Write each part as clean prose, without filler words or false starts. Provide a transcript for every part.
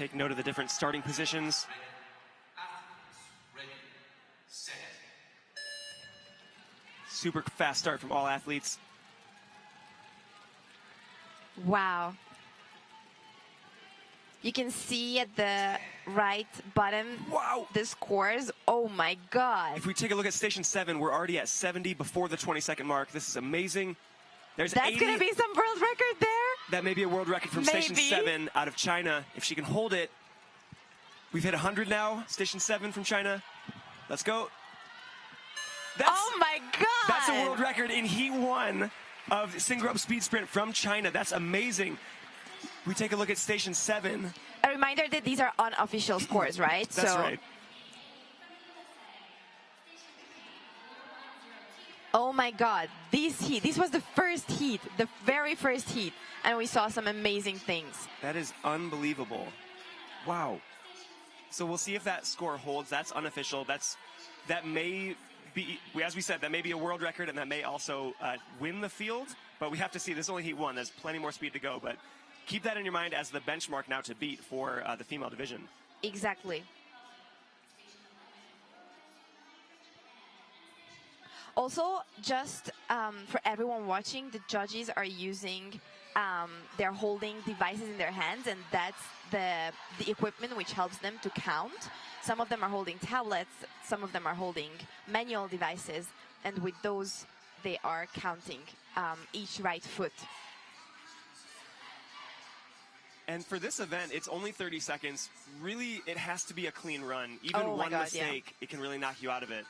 take note of the different starting positions. Super fast start from all athletes. Wow. You can see at the right bottom the scores. Oh my God. If we take a look at Station 7, we're already at 70 before the 20-second mark. This is amazing. There's That's 80. going to be some world record there. That may be a world record from Station 7 out of China. If she can hold it. We've hit 100 now. Station 7 from China. Let's go. Oh my God. That's a world record in Heat 1 of single speed sprint from China. That's amazing. We take a look at Station 7. A reminder that these are unofficial scores, right? That's right. Oh my God, this was the first heat, the very first heat, and we saw some amazing things. That is unbelievable. Wow. So we'll see if that score holds. That's unofficial. That may be, as we said, that may be a world record, and that may also win the field. But we have to see. This is only Heat 1. There's plenty more speed to go. But keep that in your mind as the benchmark now to beat for the female division. Exactly. Also, just for everyone watching, the judges are using, they're holding devices in their hands, and that's the equipment which helps them to count. Some of them are holding tablets, some of them are holding manual devices, and with those, they are counting each right foot. And for this event, it's only 30 seconds. Really, it has to be a clean run. Even one mistake, it can really knock you out of it.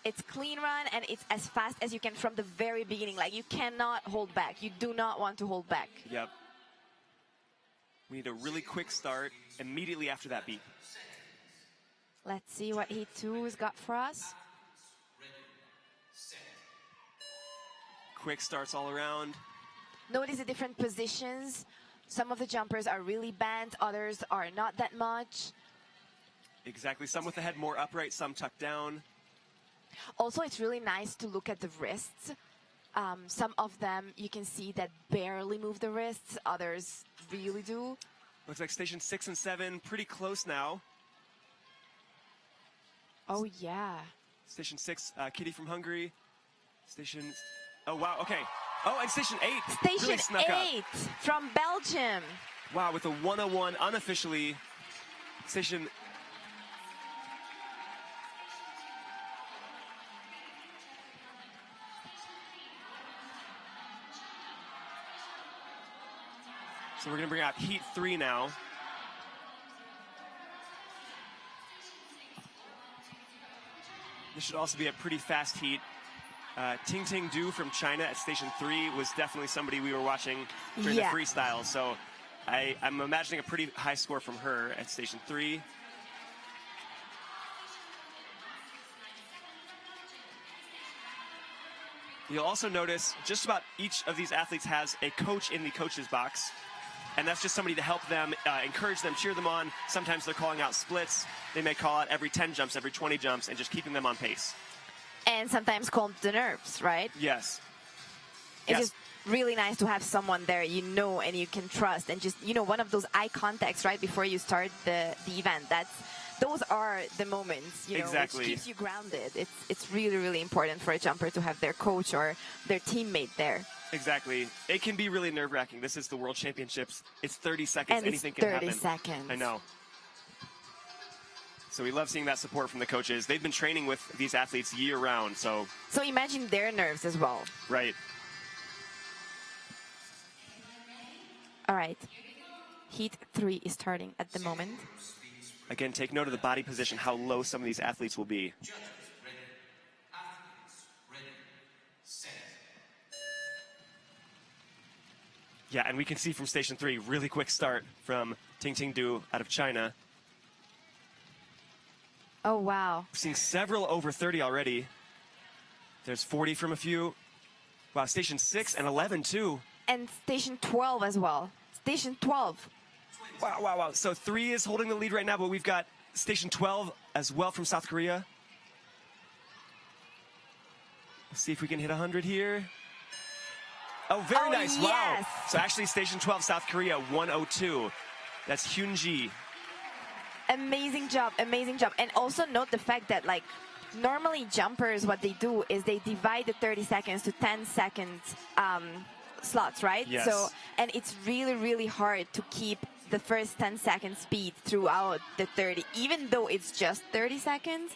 It's clean run, and it's as fast as you can from the very beginning. Like, you cannot hold back. You do not want to hold back. Yep. We need a really quick start immediately after that beat. Let's see what Heat 2 has got for us. Quick starts all around. Notice the different positions. Some of the jumpers are really bent, others are not that much. Exactly. Some with the head more upright, some tucked down. Also, it's really nice to look at the wrists. Some of them, you can see that barely move the wrists. Others really do. Looks like Station 6 and 7 pretty close now. Oh, yeah. Station 6, Kitty from Hungary. Station... Oh, wow, okay. Oh, and Station 8 Station really snuck 8 up. from Belgium. Wow, with a 101 unofficially. Station... So we're going to bring out Heat 3 now. This should also be a pretty fast heat. Ting Ting Du from China at Station 3 was definitely somebody we were watching during the freestyle. So I'm imagining a pretty high score from her at Station 3. You'll also notice just about each of these athletes has a coach in the coach's box. And that's just somebody to help them, encourage them, cheer them on. Sometimes they're calling out splits. They may call out every 10 jumps, every 20 jumps, and just keeping them on pace. And sometimes calm the nerves, right? Yes. It's just really nice to have someone there you know and you can trust. And just, you know, one of those eye contacts right before you start the event. Those are the moments, you know, which keeps you grounded. It's really, really important for a jumper to have their coach or their teammate there. Exactly. It can be really nerve-wracking. This is the World Championships. It's 30 seconds. And anything it's 30 can happen. seconds. I know. So we love seeing that support from the coaches. They've been training with these athletes year-round, so... So imagine their nerves as well. Right. All right. Heat 3 is starting at the moment. Again, take note of the body position, how low some of these athletes will be. Yeah, and we can see from Station 3, really quick start from Ting Ting Du out of China. Oh, wow. We're seeing several over 30 already. There's 40 from a few. Wow, Station 6 and 11 too. And Station 12 as well. Station 12. Wow, wow, wow. So 3 is holding the lead right now, but we've got Station 12 as well from South Korea. Let's see if we can hit 100 here. Oh, very nice. Yes. Wow. So actually Station 12, South Korea, 102. That's Hyunji. Amazing job, amazing job. And also note the fact that, like, normally jumpers, what they do is they divide the 30 seconds to 10 seconds slots, right? Yes. So, and it's really, really hard to keep the first 10 second speed throughout the 30, even though it's just 30 seconds.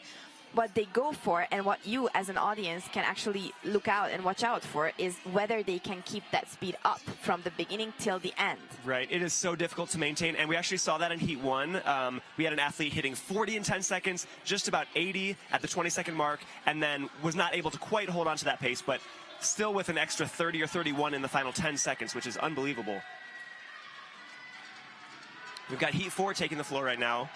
What they go for, and what you as an audience can actually look out and watch out for, is whether they can keep that speed up from the beginning till the end. Right. It is so difficult to maintain, and we actually saw that in Heat 1. We had an athlete hitting 40 in 10 seconds, just about 80 at the 20-second mark, and then was not able to quite hold on to that pace, but still with an extra 30 or 31 in the final 10 seconds, which is unbelievable. We've got Heat 4 taking the floor right now.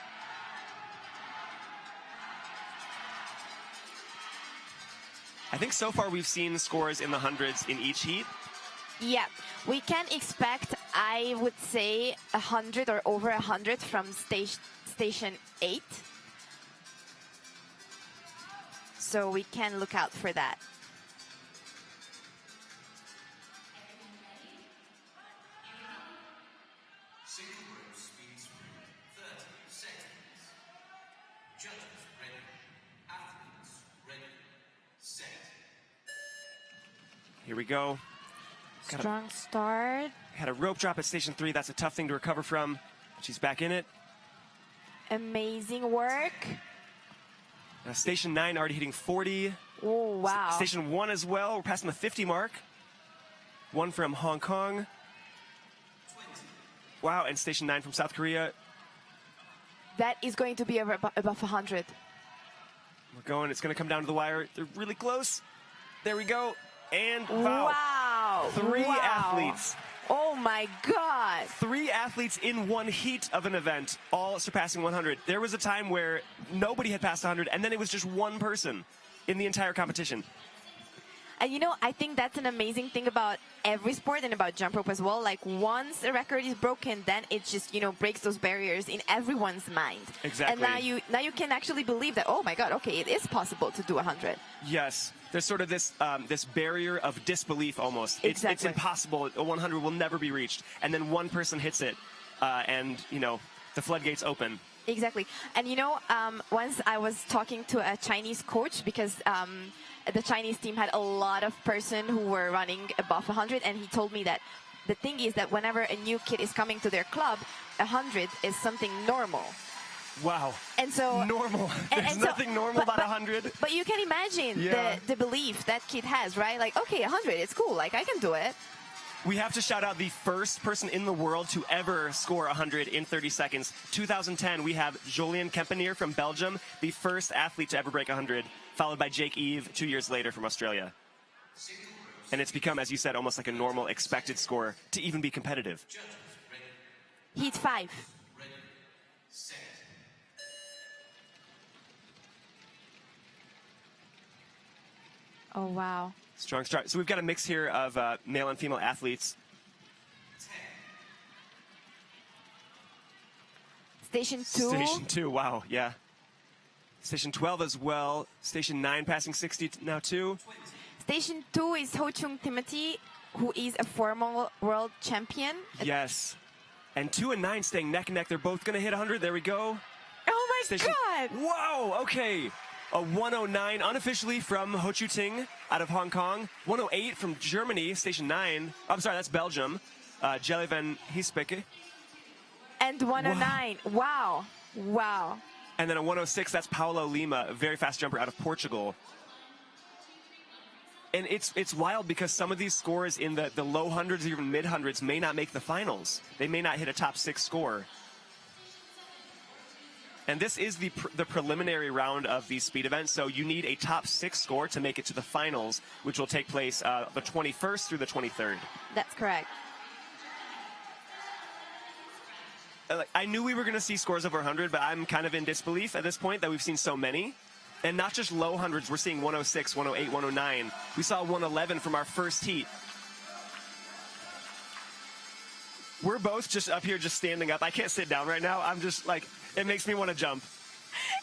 I think so far we've seen scores in the hundreds in each heat. Yeah, we can expect, I would say, 100 or over 100 from station 8. So we can look out for that. Here we go. Strong start. Had a rope drop at station 3. That's a tough thing to recover from. She's back in it. Amazing work. Station 9 already hitting 40. Oh, wow. Station 1 as well. We're passing the 50 mark. One from Hong Kong. Wow, and Station 9 from South Korea. That is going to be above 100. We're going. It's going to come down to the wire. They're really close. There we go. And wow. Wow. Three Wow. athletes. Oh, my God. 3 athletes in one heat of an event, all surpassing 100. There was a time where nobody had passed 100, and then it was just one person in the entire competition. And you know, I think that's an amazing thing about every sport and about jump rope as well. Like, once a record is broken, then it just, you know, breaks those barriers in everyone's mind. Exactly. And now you can actually believe that, oh my God, okay, it is possible to do 100. Yes. There's sort of this this barrier of disbelief almost. It's Exactly. impossible. A 100 will never be reached. And then one person hits it, and, you know, the floodgates open. Exactly. And you know, once I was talking to a Chinese coach, because the Chinese team had a lot of person who were running above 100, and he told me that the thing is that whenever a new kid is coming to their club, 100 is something normal. Wow. And so normal. There's nothing normal about 100. But you can imagine the belief that kid has, right? Like, okay, 100, it's cool. Like, I can do it. We have to shout out the first person in the world to ever score 100 in 30 seconds. 2010, we have Jolien Kempeneer from Belgium, the first athlete to ever break 100, followed by Jake Eve 2 years later from Australia. And it's become, as you said, almost like a normal expected score to even be competitive. Heat 5. Oh, wow. Strong start. So we've got a mix here of male and female athletes. Station 2. Station 2, wow, yeah. Station 12 as well. Station 9 passing 60 now too. Station 2 is Ho Chung Timothy, who is a former world champion. Yes. And 2 and 9 staying neck and neck. They're both going to hit 100. There we go. Oh, my God. Whoa, okay. A 109 unofficially from Ho Chu Ting out of Hong Kong. 108 from Germany, Station 9. I'm sorry, that's Belgium. Jelly van Hiespeke. And 109. Wow. Wow. And then a 106, that's Paulo Lima, a very fast jumper out of Portugal. And it's wild because some of these scores in the low hundreds or even mid hundreds may not make the finals. They may not hit a top 6 score. And this is the preliminary round of these speed events, so you need a top 6 score to make it to the finals, which will take place the 21st through the 23rd. That's correct. I knew we were going to see scores over 100, but I'm kind of in disbelief at this point that we've seen so many. And not just low hundreds, we're seeing 106, 108, 109. We saw 111 from our first heat. We're both just up here just standing up. I can't sit down right now. I'm just like, it makes me want to jump.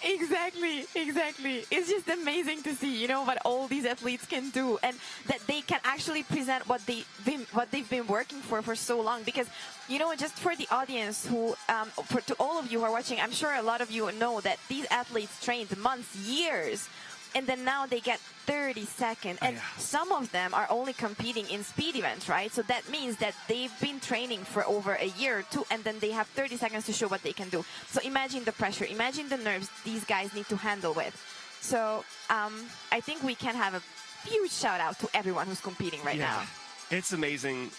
Exactly, exactly. It's just amazing to see, you know, what all these athletes can do, and that they can actually present what they've been working for so long. Because, you know, just for the audience who, to all of you who are watching, I'm sure a lot of you know that these athletes trained months, years, and then now they get 30 seconds. And some of them are only competing in speed events, right? So that means that they've been training for over a year or two, and then they have 30 seconds to show what they can do. So imagine the pressure, imagine the nerves these guys need to handle with. So I think we can have a huge shout out to everyone who's competing right now. It's amazing.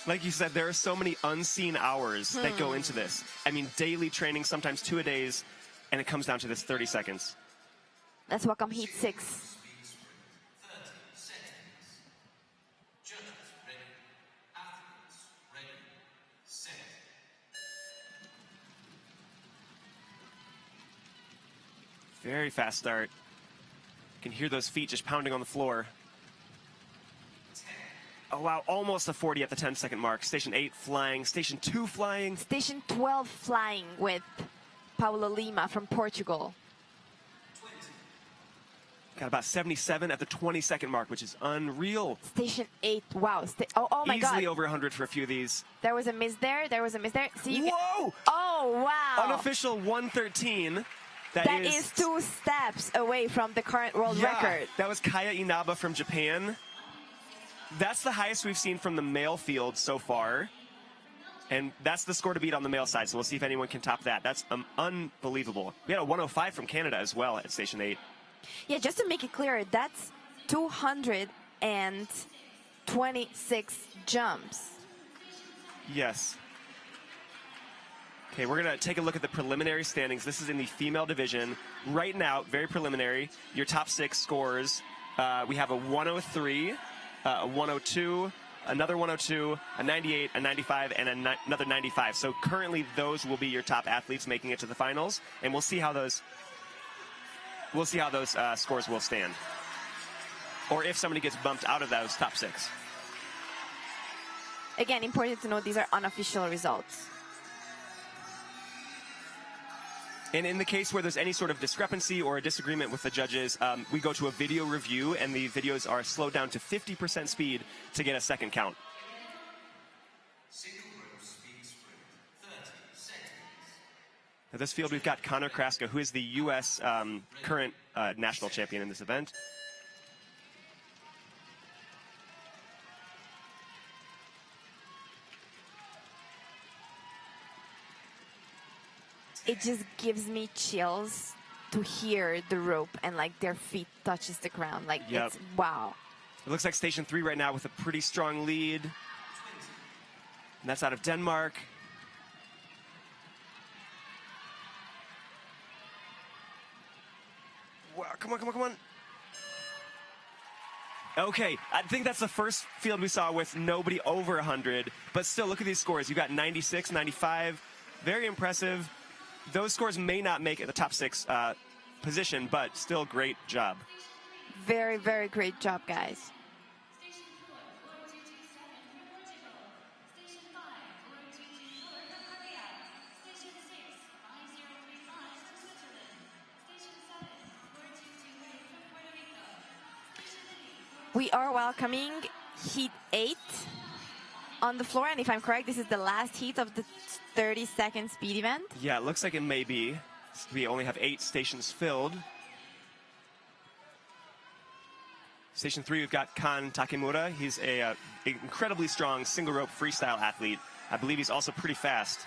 Like you said, there are so many unseen hours that go into this. I mean, daily training, sometimes 2 a days, and it comes down to this 30 seconds. Let's welcome Heat 6. Very fast start. You can hear those feet just pounding on the floor. Oh, wow, almost a 40 at the 10-second mark. Station 8 flying, Station 2 flying. Station 12 flying with Paulo Lima from Portugal. Got about 77 at the 20-second mark, which is unreal. Station 8, wow. Oh my God. Easily over 100 for a few of these. There was a miss there. There was a miss there. See, whoa! Oh, wow. Unofficial 113. That is 2 steps away from the current world record. That was Kaya Inaba from Japan. That's the highest we've seen from the male field so far. And that's the score to beat on the male side, so we'll see if anyone can top that. That's unbelievable. We had a 105 from Canada as well at Station 8. Yeah, just to make it clear, that's 226 jumps. Yes. Okay, we're going to take a look at the preliminary standings. This is in the female division. Right now, very preliminary, your top 6 scores. We have a 103, a 102, another 102, a 98, a 95, and another 95. So currently, those will be your top athletes making it to the finals, and we'll see how those scores will stand, or if somebody gets bumped out of those top 6. Again, important to note, these are unofficial results. And in the case where there's any sort of discrepancy or a disagreement with the judges, we go to a video review, and the videos are slowed down to 50% speed to get a second count. Now this field, we've got Connor Kraska, who is the U.S. Current national champion in this event. It just gives me chills to hear the rope and like their feet touches the ground. Like, it's wow. It looks like Station 3 right now with a pretty strong lead. And that's out of Denmark. Wow, come on, come on, come on. Okay, I think that's the first field we saw with nobody over 100. But still, look at these scores. You've got 96, 95. Very impressive. Those scores may not make it the top 6 position, but still great job. Very, very great job, guys. We are welcoming Heat 8 on the floor, and if I'm correct, this is the last heat of the 30-second speed event. Yeah, it looks like it may be. We only have 8 stations filled. Station 3, we've got Kan Takemura. He's a incredibly strong single rope freestyle athlete. I believe he's also pretty fast.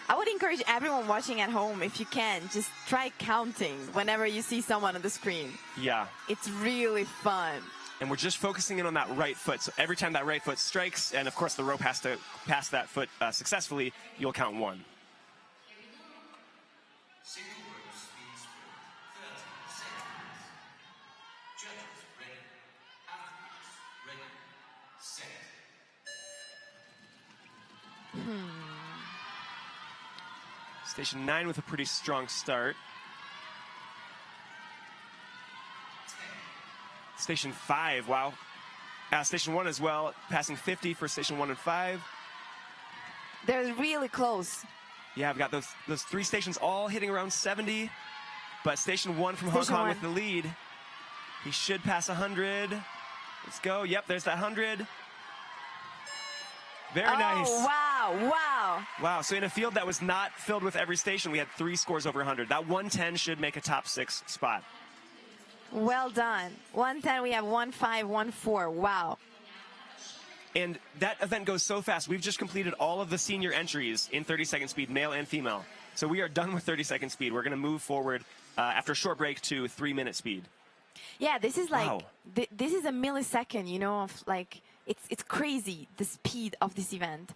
I would encourage everyone watching at home, if you can, just try counting whenever you see someone on the screen. Yeah. It's really fun. And we're just focusing in on that right foot. So every time that right foot strikes, and of course the rope has to pass that foot successfully, you'll count 1. Station 9 with a pretty strong start. Station 5, wow. Station 1 as well, passing 50 for Station 1 and 5. They're really close. Yeah, I've got those 3 stations all hitting around 70, but Station 1 from Hong Station Kong 1. with the lead. He should pass 100. Let's go. Yep, there's that 100. Very nice. Wow, wow. Wow, so in a field that was not filled with every station, we had 3 scores over 100. That 110 should make a top 6 spot. Well done. 110, we have 1514. Wow. And that event goes so fast. We've just completed all of the senior entries in 30-second speed, male and female. So we are done with 30-second speed. We're going to move forward after a short break to 3-minute speed. Yeah, this is like, Wow. this is a millisecond, you know, of like, it's crazy, the speed of this event.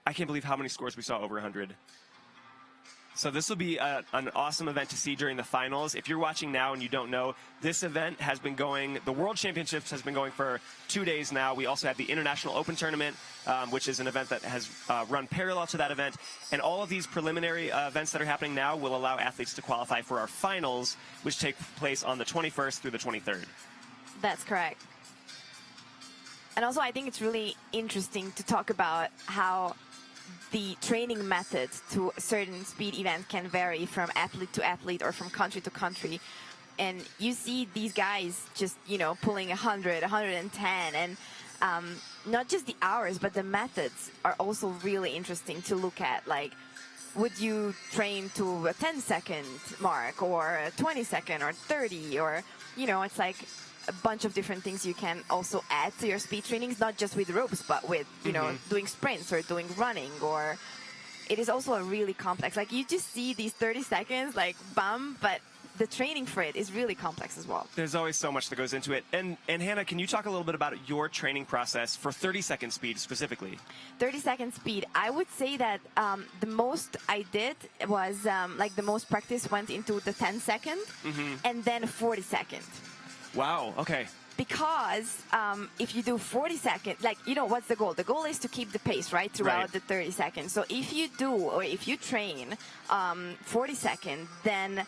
I can't believe how many scores we saw over 100. So this will be an awesome event to see during the finals. If you're watching now and you don't know, this event has been going, the World Championships has been going for 2 days now. We also have the International Open Tournament, which is an event that has run parallel to that event. And all of these preliminary events that are happening now will allow athletes to qualify for our finals, which take place on the 21st through the 23rd. That's correct. And also, I think it's really interesting to talk about how the training methods to certain speed events can vary from athlete to athlete or from country to country. And you see these guys just, you know, pulling 100, 110, and not just the hours, but the methods are also really interesting to look at. Like, would you train to a 10-second mark or a 20-second or 30, or, you know, it's like a bunch of different things you can also add to your speed trainings, not just with ropes, but with, you know, doing sprints or doing running, or it is also a really complex, like you just see these 30 seconds, like bum, but the training for it is really complex as well. There's always so much that goes into it. And Hannah, can you talk a little bit about your training process for 30-second speed specifically? 30-second speed, I would say that the most I did was like the most practice went into the 10-second and then 40-second. Wow, okay. Because if you do 40 seconds, like, you know, what's the goal? The goal is to keep the pace, right, throughout the 30 seconds. So if you do, or if you train 40 seconds, then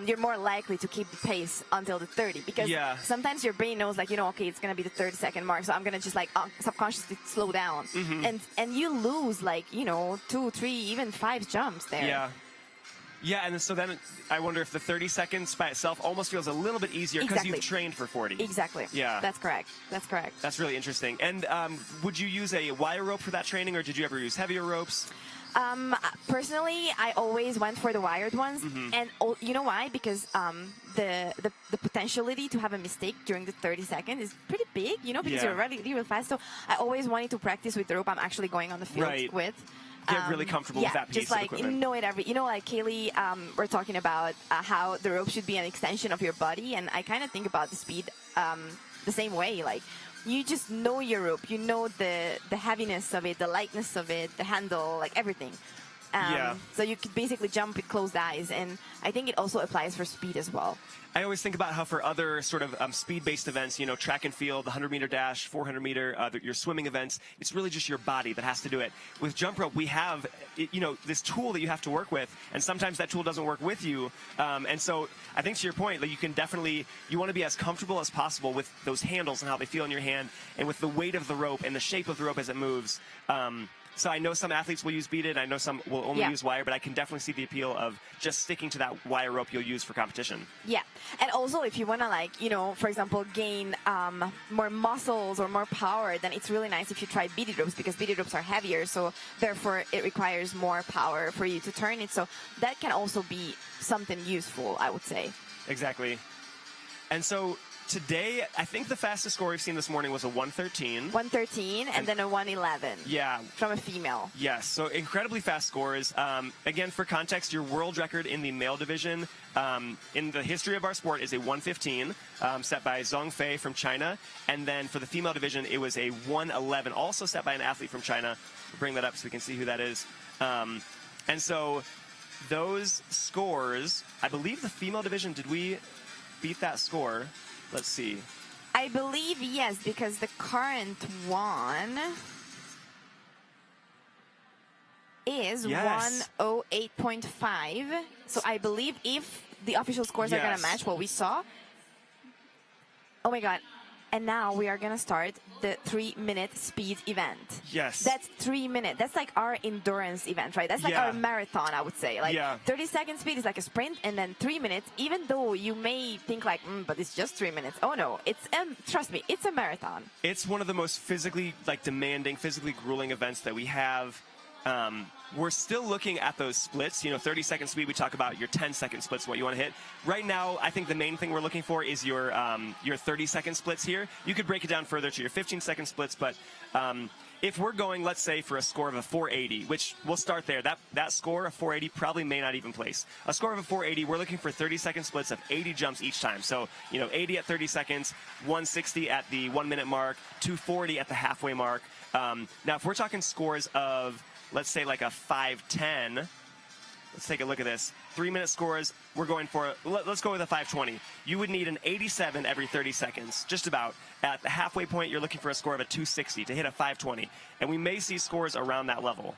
you're more likely to keep the pace until the 30. Because sometimes your brain knows, like, you know, okay, it's going to be the 30-second mark, so I'm going to just, like, subconsciously slow down. And you lose, like, you know, 2, 3, even 5 jumps there. Yeah. Yeah, and so then I wonder if the 30 seconds by itself almost feels a little bit easier because you've trained for 40. Exactly. Yeah. That's correct. That's correct. That's really interesting. And would you use a wire rope for that training, or did you ever use heavier ropes? Personally, I always went for the wired ones. And you know why? Because the potentiality to have a mistake during the 30 seconds is pretty big, you know, because you're really, really fast. So I always wanted to practice with the rope I'm actually going on the field with. Get really comfortable with that piece just like, of equipment. know it every, you know, like Kaylee, we're talking about how the rope should be an extension of your body, and I kind of think about the speed the same way. Like, you just know your rope, you know the heaviness of it, the lightness of it, the handle, like everything. So you could basically jump with closed eyes, and I think it also applies for speed as well. I always think about how for other sort of speed-based events, you know, track and field, the 100-meter dash, 400-meter, your swimming events, it's really just your body that has to do it. With jump rope, we have, you know, this tool that you have to work with, and sometimes that tool doesn't work with you. And so I think to your point, like, you can definitely, you want to be as comfortable as possible with those handles and how they feel in your hand, and with the weight of the rope and the shape of the rope as it moves. So I know some athletes will use beaded, I know some will only use wire, but I can definitely see the appeal of just sticking to that wire rope you'll use for competition. Yeah. And also, if you want to, like, you know, for example, gain more muscles or more power, then it's really nice if you try beaded ropes, because beaded ropes are heavier, so therefore it requires more power for you to turn it. So that can also be something useful, I would say. Exactly. And so today, I think the fastest score we've seen this morning was a 113. 113 and then a 111. Yeah. From a female. Yes, so incredibly fast scores. Again, for context, your world record in the male division in the history of our sport is a 115, set by Zhong Fei from China. And then for the female division, it was a 111, also set by an athlete from China. We'll bring that up so we can see who that is. And so those scores, I believe the female division, did we beat that score? Let's see. I believe yes, because the current one is 108.5. So I believe if the official scores are going to match what we saw. Oh my God. And now we are going to start the 3-minute speed event. Yes. That's 3 minutes. That's like our endurance event, right? That's like our marathon, I would say. Like 30-second speed is like a sprint, and then 3 minutes, even though you may think like, but it's just 3 minutes. Oh no, it's trust me, it's a marathon. It's one of the most physically demanding, physically grueling events that we have. We're still looking at those splits. 30-second speed, we talk about your 10-second splits, what you want to hit. Right now, I think the main thing we're looking for is your 30-second splits here. You could break it down further to your 15-second splits, but if we're going, let's say, for a score of a 480, which we'll start there, that score of 480 probably may not even place. A score of a 480, we're looking for 30-second splits of 80 jumps each time. So, 80 at 30 seconds, 160 at the 1 minute mark, 240 at the halfway mark. Now, if we're talking scores of, let's say, like a 510, let's take a look at this. 3-minute scores, we're going for, let's go with a 520. You would need an 87 every 30 seconds, just about. At the halfway point, you're looking for a score of a 260 to hit a 520. And we may see scores around that level.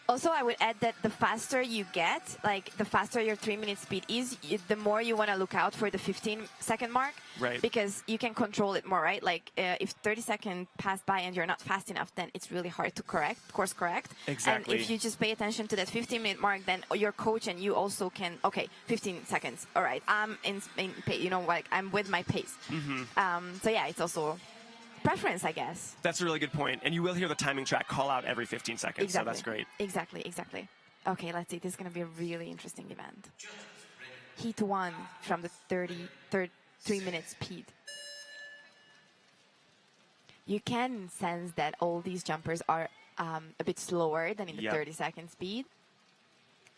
Also, I would add that the faster you get, like the faster your 3-minute speed is, the more you want to look out for the 15-second mark. Right. Because you can control it more, right? Like if 30 seconds pass by and you're not fast enough, then it's really hard to course correct. Exactly. And if you just pay attention to that 15-minute mark, then your coach and you also can, okay, 15 seconds. All right, I'm in pace, like I'm with my pace. So yeah, it's also preference, I guess. That's a really good point. And you will hear the timing track call out every 15 seconds, exactly. so that's great. Exactly. Okay, let's see. This is going to be a really interesting event. Heat 1 from the 3-minute speed. You can sense that all these jumpers are a bit slower than in the 30-second speed.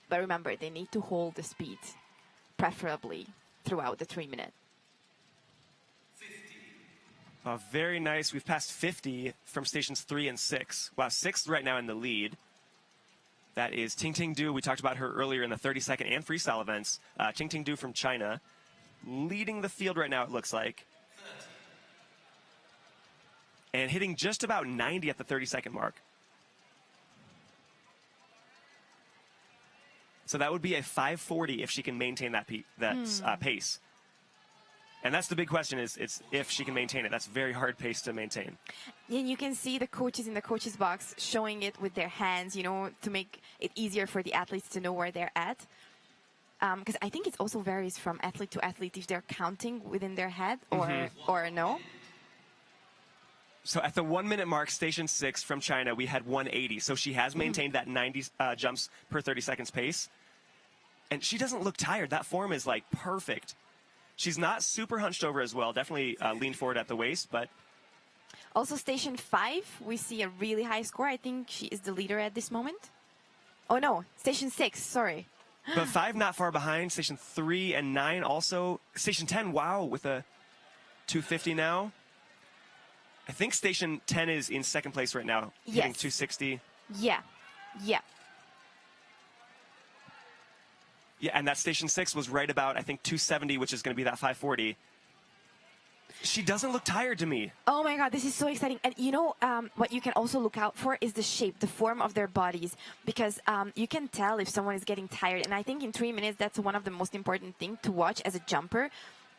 But remember, they need to hold the speed, preferably throughout the 3 minutes. Very nice. We've passed 50 from stations 3 and 6. Wow, 6 right now in the lead. That is Ting Ting Du. We talked about her earlier in the 30-second and freestyle events. Ting Ting Du from China, leading the field right now, it looks like. And hitting just about 90 at the 30-second mark. So that would be a 540 if she can maintain that pace. And that's the big question is if she can maintain it. That's a very hard pace to maintain. And you can see the coaches in the coaches box showing it with their hands, to make it easier for the athletes to know where they're at. Because I think it also varies from athlete to athlete if they're counting within their head or no. So at the 1 minute mark, station 6 from China, we had 180. So she has maintained that 90 jumps per 30 seconds pace. And she doesn't look tired. That form is like perfect. She's not super hunched over as well. Definitely lean forward at the waist, but... Also, station 5, we see a really high score. I think she is the leader at this moment. Oh, no. Station 6, sorry. But 5 not far behind. Station 3 and 9 also. Station 10, wow, with a 250 now. I think station 10 is in second place right now. Yes. Hitting 260. Yeah. Yeah, and that station 6 was right about, I think, 270, which is going to be that 540. She doesn't look tired to me. Oh my God, this is so exciting. And what you can also look out for is the shape, the form of their bodies, because you can tell if someone is getting tired. And I think in 3 minutes, that's one of the most important things to watch as a jumper,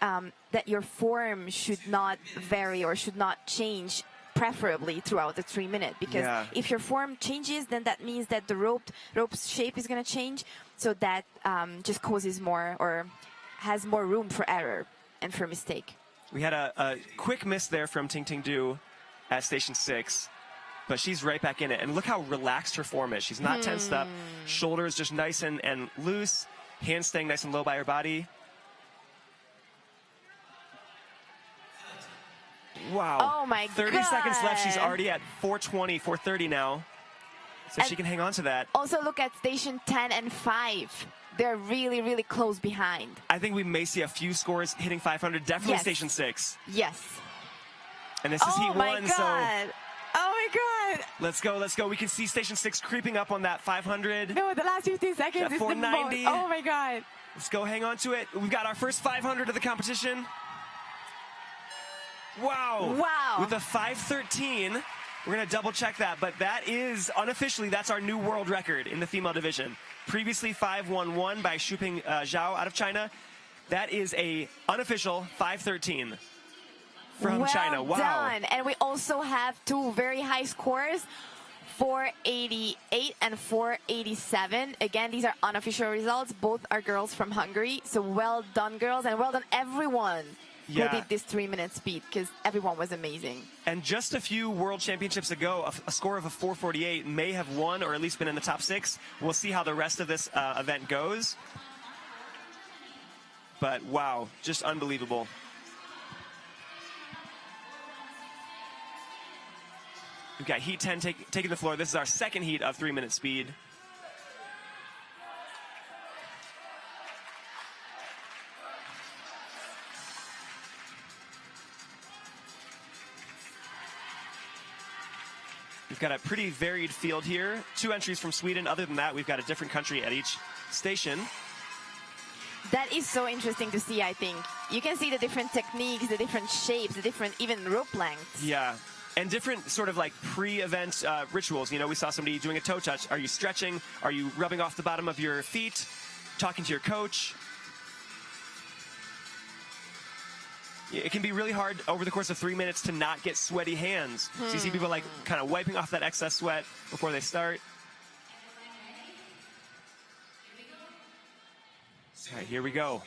that your form should not vary or should not change preferably throughout the 3 minutes, because if your form changes, then that means that the rope's shape is going to change. So that just causes more or has more room for error and for mistake. We had a quick miss there from Ting Ting Du at station 6, but she's right back in it. And look how relaxed her form is. She's not tensed up. Shoulders just nice and loose. Hands staying nice and low by her body. Wow. Oh my God. 30 seconds left. She's already at 420, 430 now. So she can hang on to that. Also look at station 10 and 5. They're really, really close behind. I think we may see a few scores hitting 500. Definitely station 6. Yes. And this is heat 1, so... Oh my God. Let's go. We can see station 6 creeping up on that 500. No, the last 15 seconds is 490. the most. Oh my God. Let's go hang on to it. We've got our first 500 of the competition. Wow. With a 513. We're going to double check that, but that is, unofficially, that's our new world record in the female division. Previously 511 by Shuping Zhao out of China. That is a unofficial 513. from China. Wow. Done. And we also have two very high scores, 488 and 487. Again, these are unofficial results. Both are girls from Hungary. So well done, girls, and well done, everyone who did this 3-minute speed, because everyone was amazing. And just a few World Championships ago, a score of a 448 may have won or at least been in the top 6. We'll see how the rest of this event goes. But wow, just unbelievable. We've got Heat 10 taking the floor. This is our second heat of 3-minute speed. We've got a pretty varied field here. 2 entries from Sweden. Other than that, we've got a different country at each station. That is so interesting to see, I think. You can see the different techniques, the different shapes, the different even rope lengths. Yeah, and different sort of like pre-event rituals. You know, we saw somebody doing a toe touch. Are you stretching? Are you rubbing off the bottom of your feet? Talking to your coach? It can be really hard over the course of 3 minutes to not get sweaty hands. So you see people like kind of wiping off that excess sweat before they start. All right, here we go.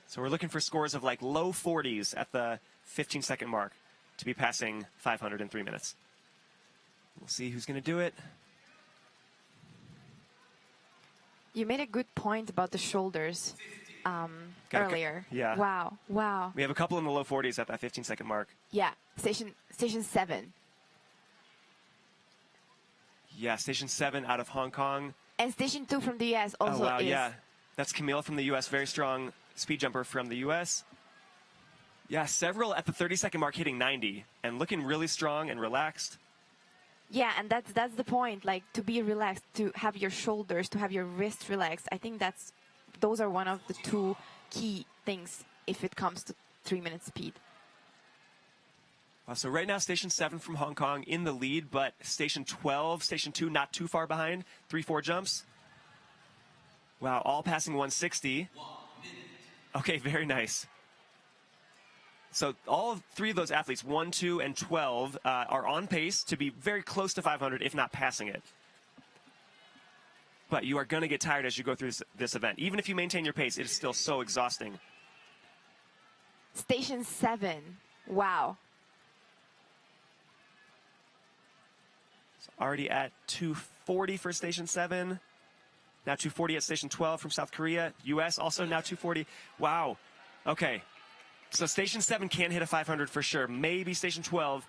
So we're looking for scores of like low 40s at the 15-second mark to be passing 500 in 3 minutes. We'll see who's going to do it. You made a good point about the shoulders earlier. Yeah. Wow. Wow. We have a couple in the low 40s at that 15-second mark. Yeah. Station 7. Yeah, Station 7 out of Hong Kong. And Station 2 from the US also oh, wow, is. Yeah. That's Camille from the US. Very strong speed jumper from the US. Yeah, several at the 30-second mark hitting 90 and looking really strong and relaxed. Yeah, and that's the point. Like, to be relaxed, to have your shoulders, to have your wrist relaxed. I think those are one of the 2 key things if it comes to 3-minute speed. Wow, so right now, Station 7 from Hong Kong in the lead, but Station 12, Station 2 not too far behind. 3-4 jumps. Wow, all passing 160. Okay, very nice. So all 3 of those athletes, 1, 2, and 12, are on pace to be very close to 500, if not passing it. But you are going to get tired as you go through this event. Even if you maintain your pace, it is still so exhausting. Station 7. Wow. So already at 240 for Station 7. Now 240 at Station 12 from South Korea. US also now 240. Wow. Okay. So Station 7 can hit a 500 for sure. Maybe Station 12.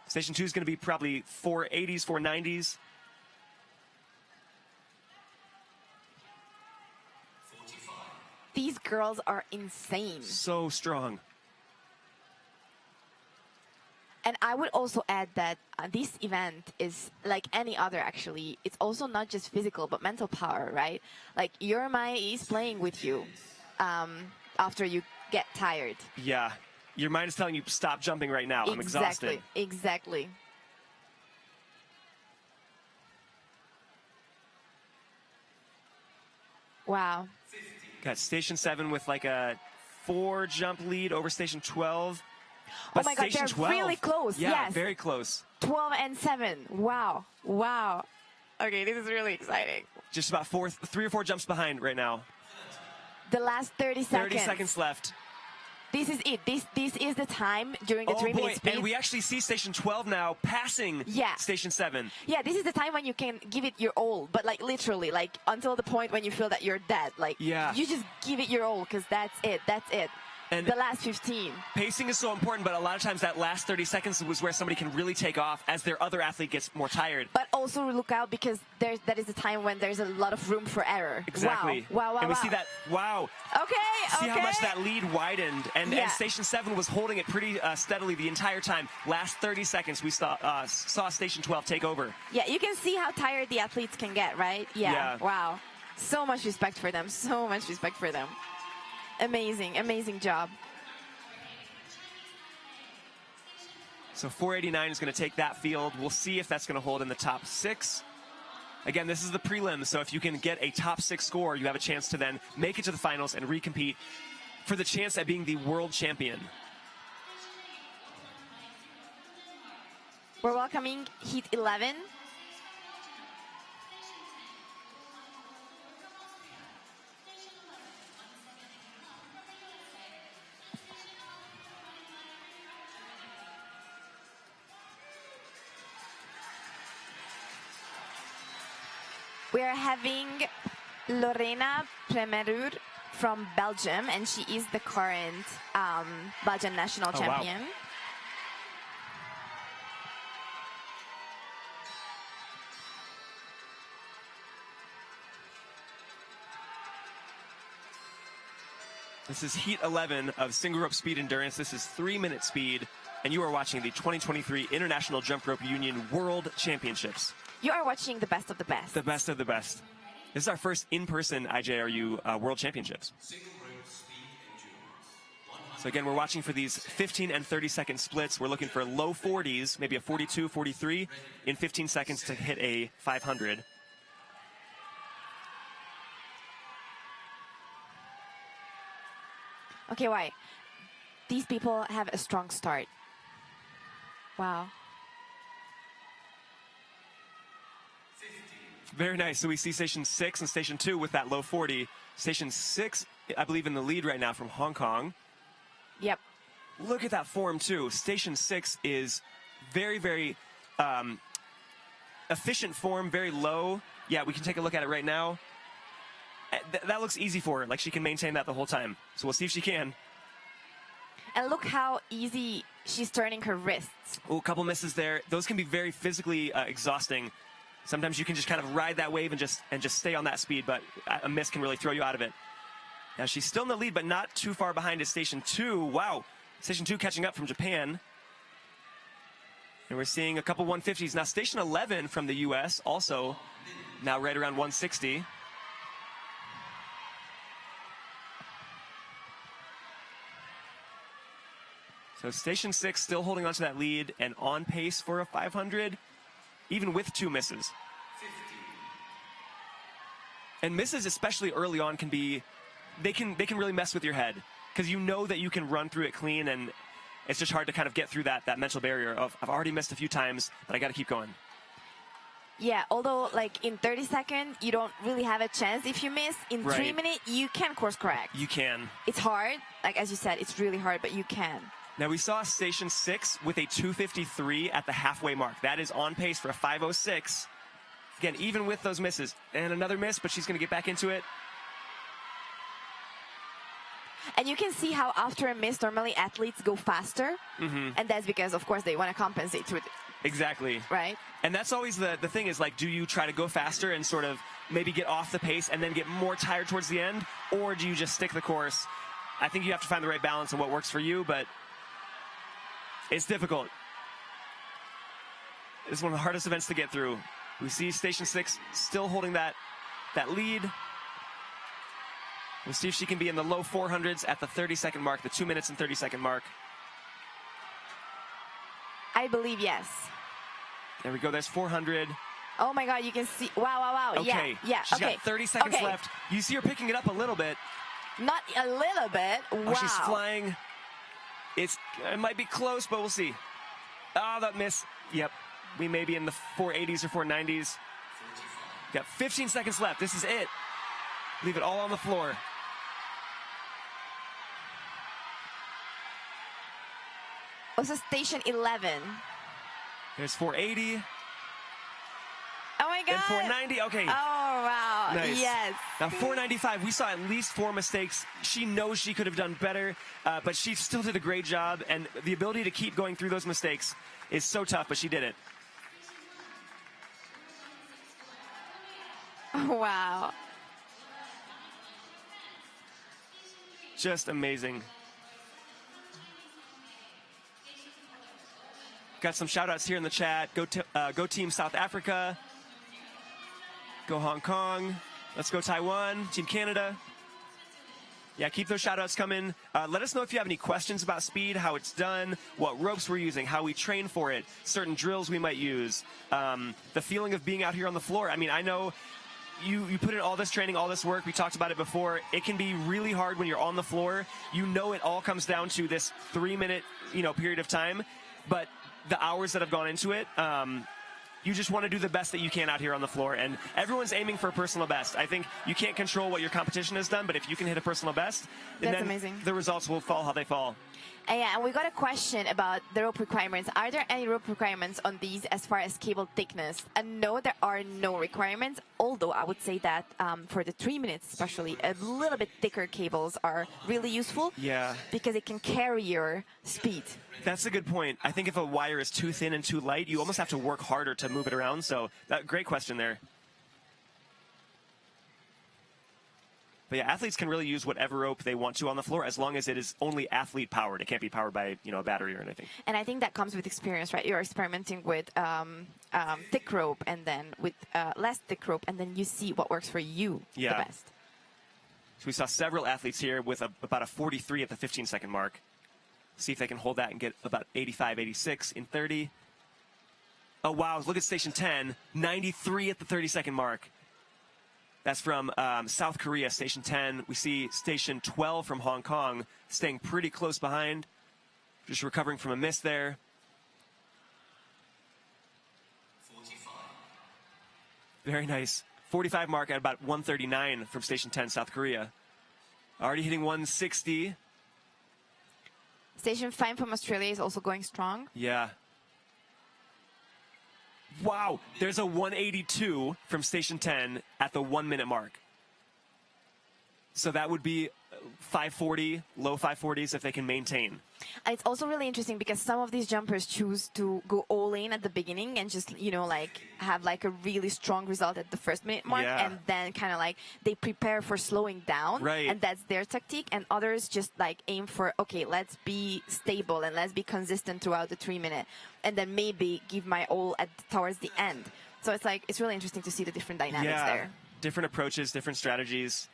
Station 2 is going to be probably 480s, 490s. 45. These girls are insane. So strong. And I would also add that this event is like any other, actually. It's also not just physical, but mental power, right? Like, your mind is playing with you after you get tired. Yeah. Your mind is telling you, stop jumping right now. I'm exhausted. Exactly. Wow. Got Station 7 with like a 4 jump lead over Station 12. But oh my God, Station they're 12, really close. Yeah, yes. very close. 12 and 7. Wow. Wow. Okay, this is really exciting. Just about 3 or 4 jumps behind right now. The last 30 seconds. 30 seconds left. This is it. This is the time during the 3-minute speed. And we actually see Station 12 now passing Station 7. Yeah, this is the time when you can give it your all, but like literally, like until the point when you feel that you're dead. Like, you just give it your all, because that's it. That's it. And the last 15. Pacing is so important, but a lot of times that last 30 seconds was where somebody can really take off as their other athlete gets more tired. But also look out, because that is the time when there's a lot of room for error. Exactly. Wow. And we see that, wow. Okay. See how much that lead widened. And Station 7 was holding it pretty steadily the entire time. Last 30 seconds, we saw Station 12 take over. Yeah, you can see how tired the athletes can get, right? Yeah. Wow. So much respect for them. So much respect for them. Amazing, amazing job. So 489 is going to take that field. We'll see if that's going to hold in the top 6. Again, this is the prelims, so if you can get a top 6 score, you have a chance to then make it to the finals and recompete for the chance at being the world champion. We're welcoming Heat 11. We are having Lorena Premerur from Belgium, and she is the current Belgian national champion. Wow. This is Heat 11 of single rope speed endurance. This is 3-minute speed, and you are watching the 2023 International Jump Rope Union World Championships. You are watching the best of the best. The best of the best. This is our first in-person IJRU World Championships. So again, we're watching for these 15 and 30-second splits. We're looking for low 40s, maybe a 42, 43, in 15 seconds to hit a 500. Okay, why? These people have a strong start. Wow. Very nice. So we see Station 6 and Station 2 with that low 40. Station 6, I believe, in the lead right now from Hong Kong. Yep. Look at that form, too. Station 6 is very, very efficient form, very low. Yeah, we can take a look at it right now. That looks easy for her. Like, she can maintain that the whole time. So we'll see if she can. And look how easy she's turning her wrists. Oh, a couple misses there. Those can be very physically exhausting. Sometimes you can just kind of ride that wave and just stay on that speed, but a miss can really throw you out of it. Now she's still in the lead, but not too far behind is Station 2. Wow. Station 2 catching up from Japan. And we're seeing a couple 150s. Now Station 11 from the US also now right around 160. So Station 6 still holding on to that lead and on pace for a 500. Even with 2 misses. And misses, especially early on, can be, they can really mess with your head, because you know that you can run through it clean, and it's just hard to kind of get through that mental barrier of, I've already missed a few times, but I got to keep going. Yeah, although like in 30 seconds, you don't really have a chance if you miss. In 3 minutes, you can course correct. You can. It's hard. Like, as you said, it's really hard, but you can. Now, we saw Station 6 with a 253 at the halfway mark. That is on pace for a 506. Again, even with those misses. And another miss, but she's going to get back into it. And you can see how after a miss, normally athletes go faster. Mm-hmm. And that's because, of course, they want to compensate with it. Exactly. Right? And that's always the thing is, like, do you try to go faster and sort of maybe get off the pace and then get more tired towards the end? Or do you just stick the course? I think you have to find the right balance and what works for you, but it's difficult. It's one of the hardest events to get through. We see Station 6 still holding that lead. We'll see if she can be in the low 400s at the 30-second mark, the 2 minutes and 30-second mark. I believe yes. There we go. There's 400. Oh my God, you can see. Wow, wow, wow. Okay. Yeah. She's got 30 seconds left. You see her picking it up a little bit. Not a little bit. Wow. Oh, she's flying. It might be close, but we'll see. Oh, that miss. Yep. We may be in the 480s or 490s. Got 15 seconds left. This is it. Leave it all on the floor. Also, Station 11. There's 480. Oh my God. And 490. Okay. Oh, wow. Nice. Yes. Now 495, we saw at least 4 mistakes. She knows she could have done better, but she still did a great job, and the ability to keep going through those mistakes is so tough, but she did it. Wow. Just amazing. Got some shout outs here in the chat. Go Team South Africa. Go Hong Kong. Let's go Taiwan. Team Canada. Yeah, keep those shout outs coming. Let us know if you have any questions about speed, how it's done, what ropes we're using, how we train for it, certain drills we might use, the feeling of being out here on the floor. I mean, I know you put in all this training, all this work. We talked about it before. It can be really hard when you're on the floor. You know it all comes down to this 3-minute, period of time. But the hours that have gone into it, you just want to do the best that you can out here on the floor. And everyone's aiming for a personal best. I think you can't control what your competition has done, but if you can hit a personal best, then amazing. The results will fall how they fall. Yeah, and we got a question about the rope requirements. Are there any rope requirements on these as far as cable thickness? And no, there are no requirements, although I would say that for the 3 minutes especially, a little bit thicker cables are really useful. Yeah. Because it can carry your speed. That's a good point. I think if a wire is too thin and too light, you almost have to work harder to move it around. So, great question there. But yeah, athletes can really use whatever rope they want to on the floor as long as it is only athlete powered. It can't be powered by a battery or anything. And I think that comes with experience, right? You're experimenting with thick rope and then with less thick rope, and then you see what works for you the best. So we saw several athletes here with about a 43 at the 15-second mark. See if they can hold that and get about 85, 86 in 30. Oh, wow. Look at Station 10, 93 at the 30-second mark. That's from South Korea, Station 10. We see Station 12 from Hong Kong staying pretty close behind. Just recovering from a miss there. 45. Very nice. 45 mark at about 139 from Station 10, South Korea. Already hitting 160. Station 5 from Australia is also going strong. Yeah. Wow, there's a 182 from Station 10 at the 1 minute mark. So that would be 540, low 540s if they can maintain. And it's also really interesting because some of these jumpers choose to go all in at the beginning and just, have a really strong result at the 1 minute mark. Yeah. And then kind of they prepare for slowing down. Right. And that's their tactique. And others just aim for, okay, let's be stable and let's be consistent throughout the 3 minute. And then maybe give my all towards the end. So it's really interesting to see the different dynamics there. Different approaches, different strategies.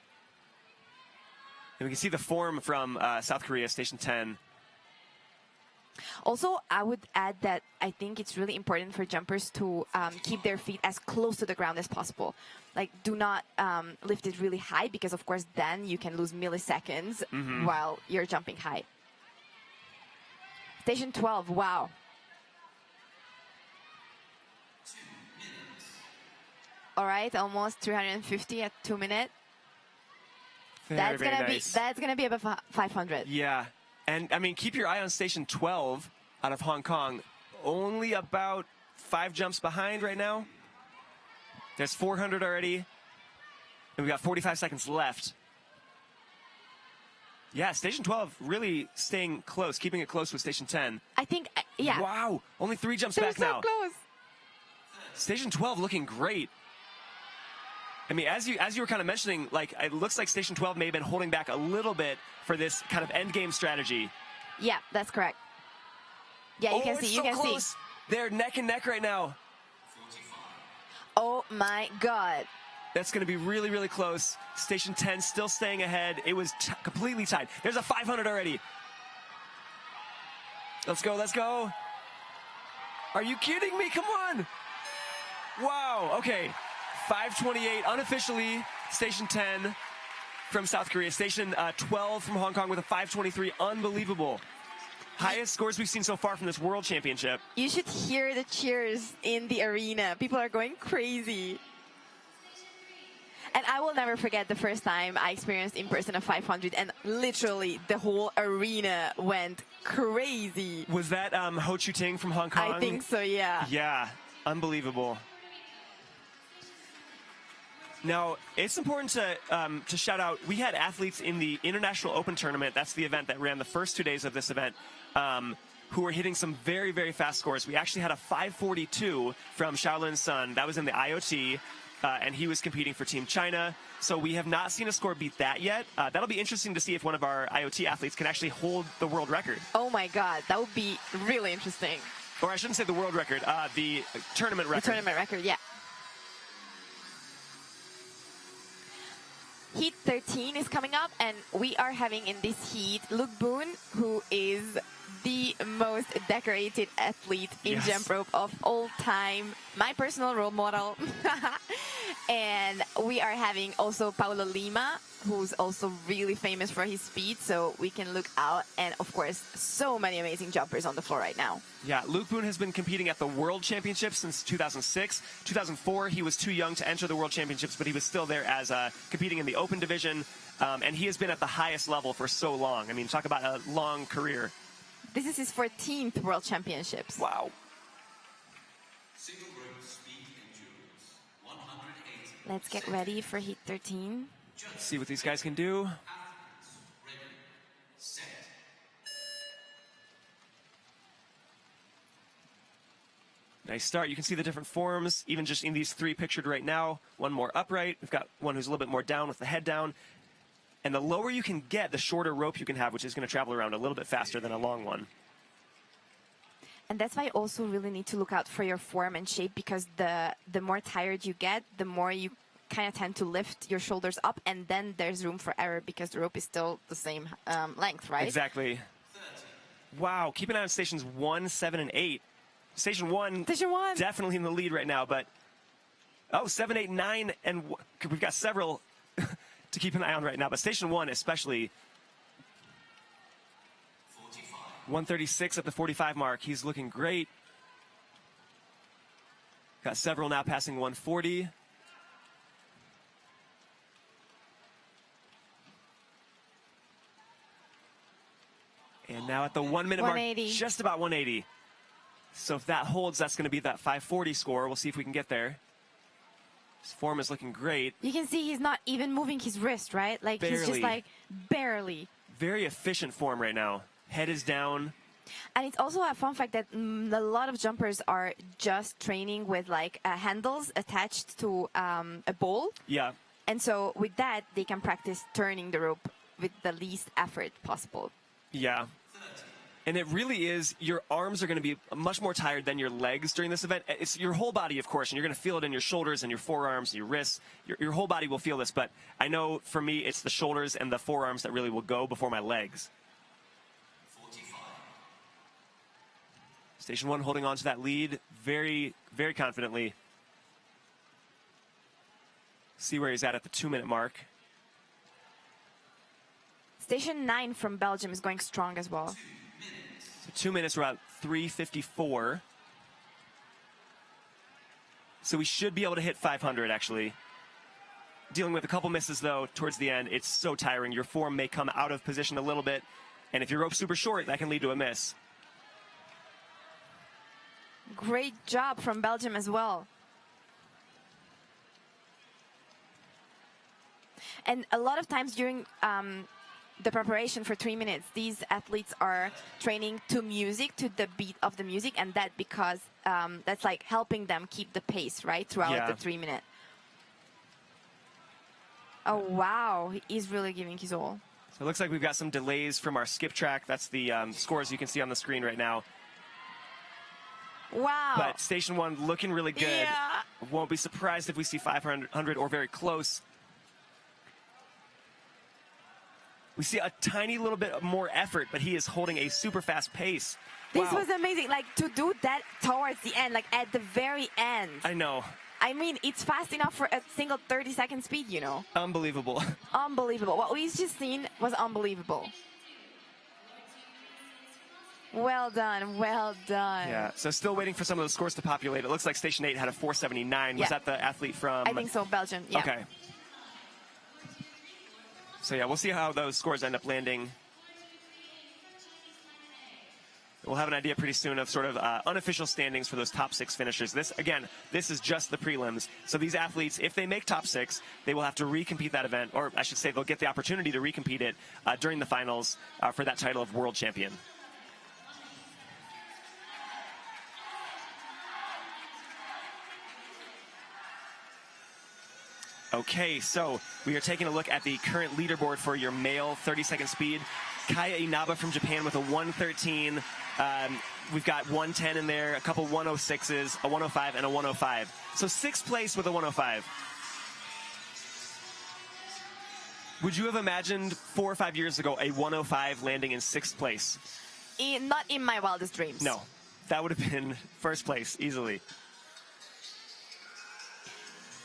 And we can see the form from South Korea, Station 10. Also, I would add that I think it's really important for jumpers to keep their feet as close to the ground as possible. Do not lift it really high because, of course, then you can lose milliseconds while you're jumping high. Station 12, wow. 2 minutes. All right, almost 350 at 2 minutes. Very nice. That's gonna be above 500. Yeah, and I mean, keep your eye on Station 12 out of Hong Kong. Only about 5 jumps behind right now. There's 400 already, and we got 45 seconds left. Yeah, Station 12 really staying close, keeping it close with Station 10. I think, yeah. Wow, only 3 jumps They're back so now. close. Station 12 looking great. I mean, as you were kind of mentioning, it looks like Station 12 may have been holding back a little bit for this kind of end game strategy. Yeah, that's correct. Yeah, you can see. You can see. They're neck and neck right now. 45. Oh my God. That's going to be really, really close. Station 10 still staying ahead. It was completely tied. There's a 500 already. Let's go. Let's go. Are you kidding me? Come on. Wow. Okay. 528 unofficially. Station 10 from South Korea. Station 12 from Hong Kong with a 523. Unbelievable. Highest scores we've seen so far from this World Championship. You should hear the cheers in the arena. People are going crazy. And I will never forget the first time I experienced in person a 500, and literally the whole arena went crazy. Was that Ho Chu Ting from Hong Kong? I think so, yeah. Yeah, unbelievable. Now, it's important to shout out, we had athletes in the International Open Tournament, that's the event that ran the first 2 days of this event, who were hitting some very, very fast scores. We actually had a 542 from Shaolin Sun. That was in the IoT, and he was competing for Team China. So we have not seen a score beat that yet. That'll be interesting to see if one of our IoT athletes can actually hold the world record. Oh my God, that would be really interesting. Or I shouldn't say the world record, the tournament record. The tournament record, yeah. Heat 13 is coming up, and we are having in this heat Luke Boone, who is the most decorated athlete in jump rope of all time, my personal role model. And we are having also Paulo Lima, who's also really famous for his speed, so we can look out. And of course, so many amazing jumpers on the floor right now. Yeah, Luke Boone has been competing at the World Championships since 2006. 2004, he was too young to enter the World Championships, but he was still there as competing in the open division. And he has been at the highest level for so long. I mean, talk about a long career. This is his 14th World Championships. Wow. Single rope speed endurance. 180. Let's get ready for Heat 13. Let's see what these guys can do. Athletes, ready, set. Nice start. You can see the different forms, even just in these three pictured right now. One more upright. We've got one who's a little bit more down with the head down. And the lower you can get, the shorter rope you can have, which is going to travel around a little bit faster than a long one. And that's why you also really need to look out for your form and shape, because the more tired you get, the more you kind of tend to lift your shoulders up, and then there's room for error because the rope is still the same length, right? Exactly. 30. Wow. Keep an eye on stations 1, 7, and 8. Station 1, definitely in the lead right now, but 7, 8, 9, and we've got several to keep an eye on right now, but station 1 especially. 45. 136 at the 45 mark. He's looking great. Got several now passing 140. And now at the 1 minute mark, 180. just about 180. So if that holds, that's going to be that 540 score. We'll see if we can get there. His form is looking great. You can see he's not even moving his wrist, right? Like he's just Barely. like barely. Very efficient form right now. Head is down. And it's also a fun fact that a lot of jumpers are just training with like handles attached to a bowl. Yeah. And so with that, they can practice turning the rope with the least effort possible. Yeah. And it really is, your arms are going to be much more tired than your legs during this event. It's your whole body, of course, and you're going to feel it in your shoulders and your forearms and your wrists. Your whole body will feel this, but I know for me, it's the shoulders and the forearms that really will go before my legs. 45. Station 1 holding on to that lead very, very confidently. See where he's at the 2 minute mark. Station 9 from Belgium is going strong as well. So 2 minutes, we're at 3:54. So we should be able to hit 500, actually. Dealing with a couple misses, though, towards the end. It's so tiring. Your form may come out of position a little bit. And if your rope's super short, that can lead to a miss. Great job from Belgium as well. And a lot of times during the preparation for 3 minutes, these athletes are training to music, to the beat of the music, and that because that's like helping them keep the pace, right, throughout the 3 minute. Oh, wow. He is really giving his all. So it looks like we've got some delays from our skip track. That's the scores you can see on the screen right now. Wow. But Station 1 looking really good. Yeah. Won't be surprised if we see 500 or very close. We see a tiny little bit more effort, but he is holding a super fast pace. This Wow. was amazing. Like, to do that towards the end, like at the very end. I know. I mean, it's fast enough for a single 30-second speed, you know. Unbelievable. Unbelievable. What we've just seen was unbelievable. Well done. Well done. Yeah, so still waiting for some of those scores to populate. It looks like Station 8 had a 479. Was Yeah. that the athlete from... I think so, Belgium. Yeah. Okay. So yeah, we'll see how those scores end up landing. We'll have an idea pretty soon of sort of unofficial standings for those top 6 finishers. This is just the prelims. So these athletes, if they make top 6, they will have to recompete that event, or I should say they'll get the opportunity to recompete it during the finals for that title of world champion. Okay, so we are taking a look at the current leaderboard for your male 30-second speed. Kaya Inaba from Japan with a 113. We've got 110 in there, a couple 106s, a 105, and a 105. So 6th place with a 105. Would you have imagined 4 or 5 years ago a 105 landing in 6th place? Not in my wildest dreams. No, that would have been 1st place easily.